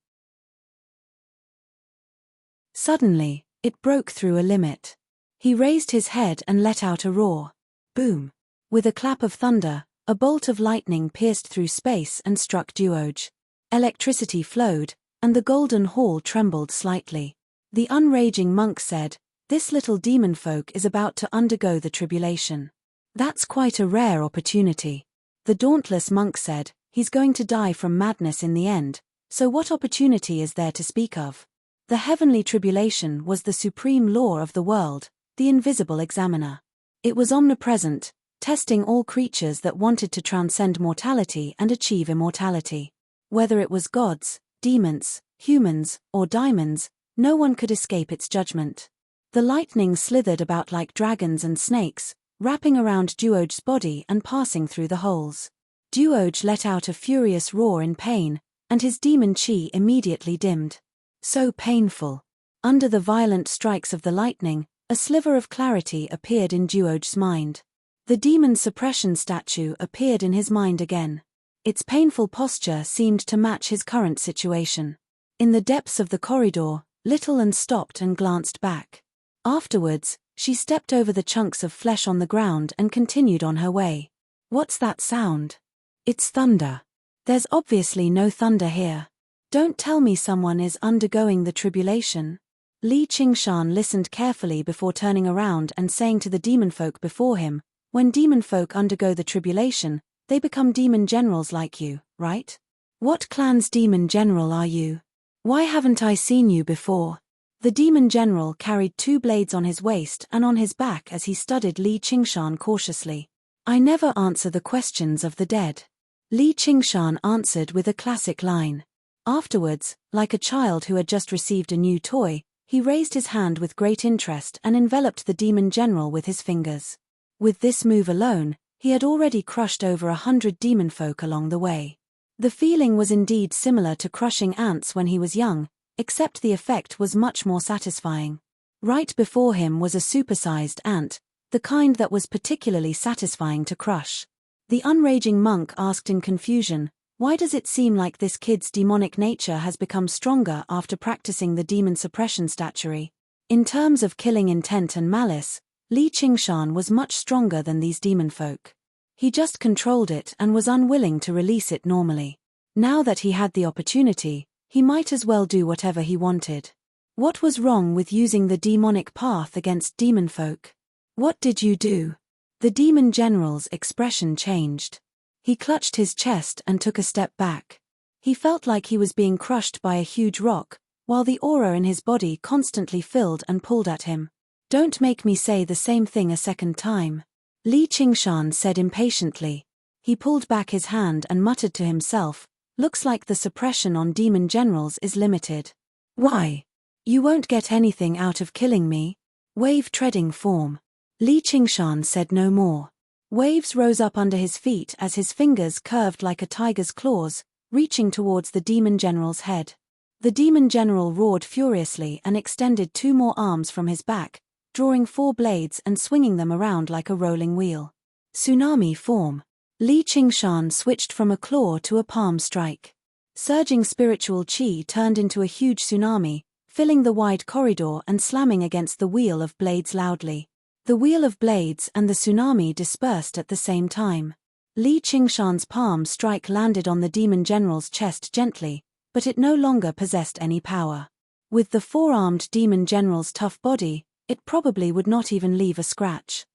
A: Suddenly, it broke through a limit. He raised his head and let out a roar. Boom! With a clap of thunder, a bolt of lightning pierced through space and struck duoge. Electricity flowed, and the golden hall trembled slightly. The unraging monk said, "This little demon folk is about to undergo the tribulation. That's quite a rare opportunity." The dauntless monk said, "He's going to die from madness in the end, so what opportunity is there to speak of?" The heavenly tribulation was the supreme law of the world, the invisible examiner. It was omnipresent, testing all creatures that wanted to transcend mortality and achieve immortality. Whether it was gods, demons, humans, or diamonds, no one could escape its judgment. The lightning slithered about like dragons and snakes, wrapping around Duoj's body and passing through the holes. Duoj let out a furious roar in pain, and his demon chi immediately dimmed. So painful. Under the violent strikes of the lightning, a sliver of clarity appeared in Duoj's mind. The demon suppression statue appeared in his mind again. Its painful posture seemed to match his current situation. In the depths of the corridor, Little Anne stopped and glanced back. Afterwards, she stepped over the chunks of flesh on the ground and continued on her way. "What's that sound?" "It's thunder." "There's obviously no thunder here." "Don't tell me someone is undergoing the tribulation." Li Qingshan listened carefully before turning around and saying to the demon folk before him, "When demon folk undergo the tribulation, they become demon generals like you, right? What clan's demon general are you? Why haven't I seen you before?" The demon general carried 2 blades on his waist and on his back as he studied Li Qingshan cautiously. "I never answer the questions of the dead." Li Qingshan answered with a classic line. Afterwards, like a child who had just received a new toy, he raised his hand with great interest and enveloped the demon general with his fingers. With this move alone, he had already crushed over 100 demon folk along the way. The feeling was indeed similar to crushing ants when he was young, except the effect was much more satisfying. Right before him was a supersized ant, the kind that was particularly satisfying to crush. The unraging monk asked in confusion, "Why does it seem like this kid's demonic nature has become stronger after practicing the demon suppression statuary?" In terms of killing intent and malice, Li Qingshan was much stronger than these demon folk. He just controlled it and was unwilling to release it normally. Now that he had the opportunity, he might as well do whatever he wanted. What was wrong with using the demonic path against demon folk? "What did you do?" The demon general's expression changed. He clutched his chest and took a step back. He felt like he was being crushed by a huge rock, while the aura in his body constantly filled and pulled at him. "Don't make me say the same thing a second time," Li Qingshan said impatiently. He pulled back his hand and muttered to himself, "Looks like the suppression on demon generals is limited." "Why? You won't get anything out of killing me." "Wave treading form." Li Qingshan said no more. Waves rose up under his feet as his fingers curved like a tiger's claws, reaching towards the demon general's head. The demon general roared furiously and extended 2 more arms from his back, drawing 4 blades and swinging them around like a rolling wheel. Tsunami form. Li Qingshan switched from a claw to a palm strike. Surging spiritual chi turned into a huge tsunami, filling the wide corridor and slamming against the wheel of blades loudly. The wheel of blades and the tsunami dispersed at the same time. Li Qingshan's palm strike landed on the demon general's chest gently, but it no longer possessed any power. With the 4-armed demon general's tough body, it probably would not even leave a scratch.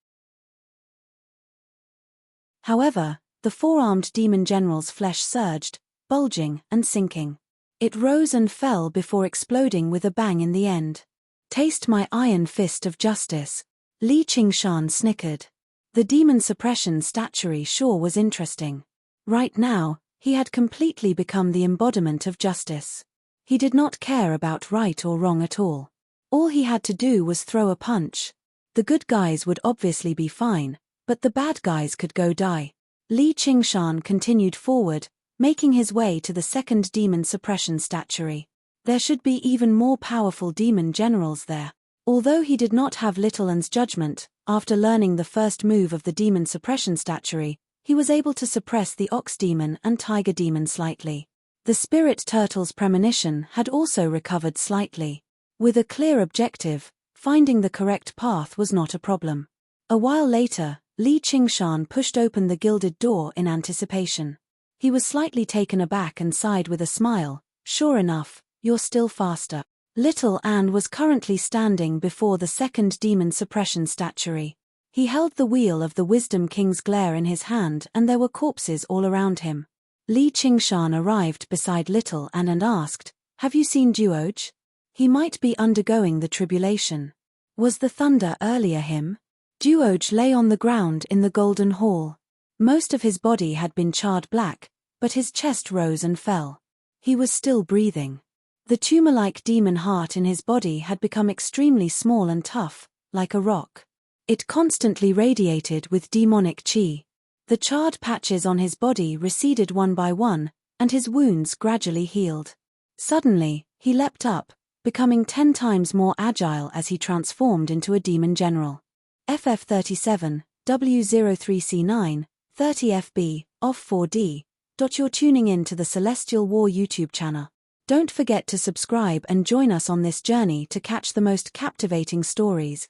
A: However, the 4-armed demon general's flesh surged, bulging and sinking. It rose and fell before exploding with a bang in the end. "Taste my iron fist of justice," Li Qingshan snickered. The demon suppression statuary sure was interesting. Right now, he had completely become the embodiment of justice. He did not care about right or wrong at all. All he had to do was throw a punch. The good guys would obviously be fine, but the bad guys could go die. Li Qingshan continued forward, making his way to the 2nd demon suppression statuary. There should be even more powerful demon generals there. Although he did not have Little Anne's judgment, after learning the first move of the demon suppression statuary, he was able to suppress the ox demon and tiger demon slightly. The spirit turtle's premonition had also recovered slightly. With a clear objective, finding the correct path was not a problem. A while later, Li Qingshan pushed open the gilded door in anticipation. He was slightly taken aback and sighed with a smile. "Sure enough, you're still faster." Little Anne was currently standing before the 2nd demon suppression statuary. He held the wheel of the Wisdom King's glare in his hand, and there were corpses all around him. Li Qingshan arrived beside Little and asked, "Have you seen Duoj? He might be undergoing the tribulation. Was the thunder earlier him?" Duoj lay on the ground in the Golden Hall. Most of his body had been charred black, but his chest rose and fell. He was still breathing. The tumor-like demon heart in his body had become extremely small and tough, like a rock. It constantly radiated with demonic qi. The charred patches on his body receded one by one, and his wounds gradually healed. Suddenly, he leapt up, becoming 10 times more agile as he transformed into a demon general. FF37, W03C9, 30FB, off 4D. You're tuning in to the Celestial War YouTube channel. Don't forget to subscribe and join us on this journey to catch the most captivating stories.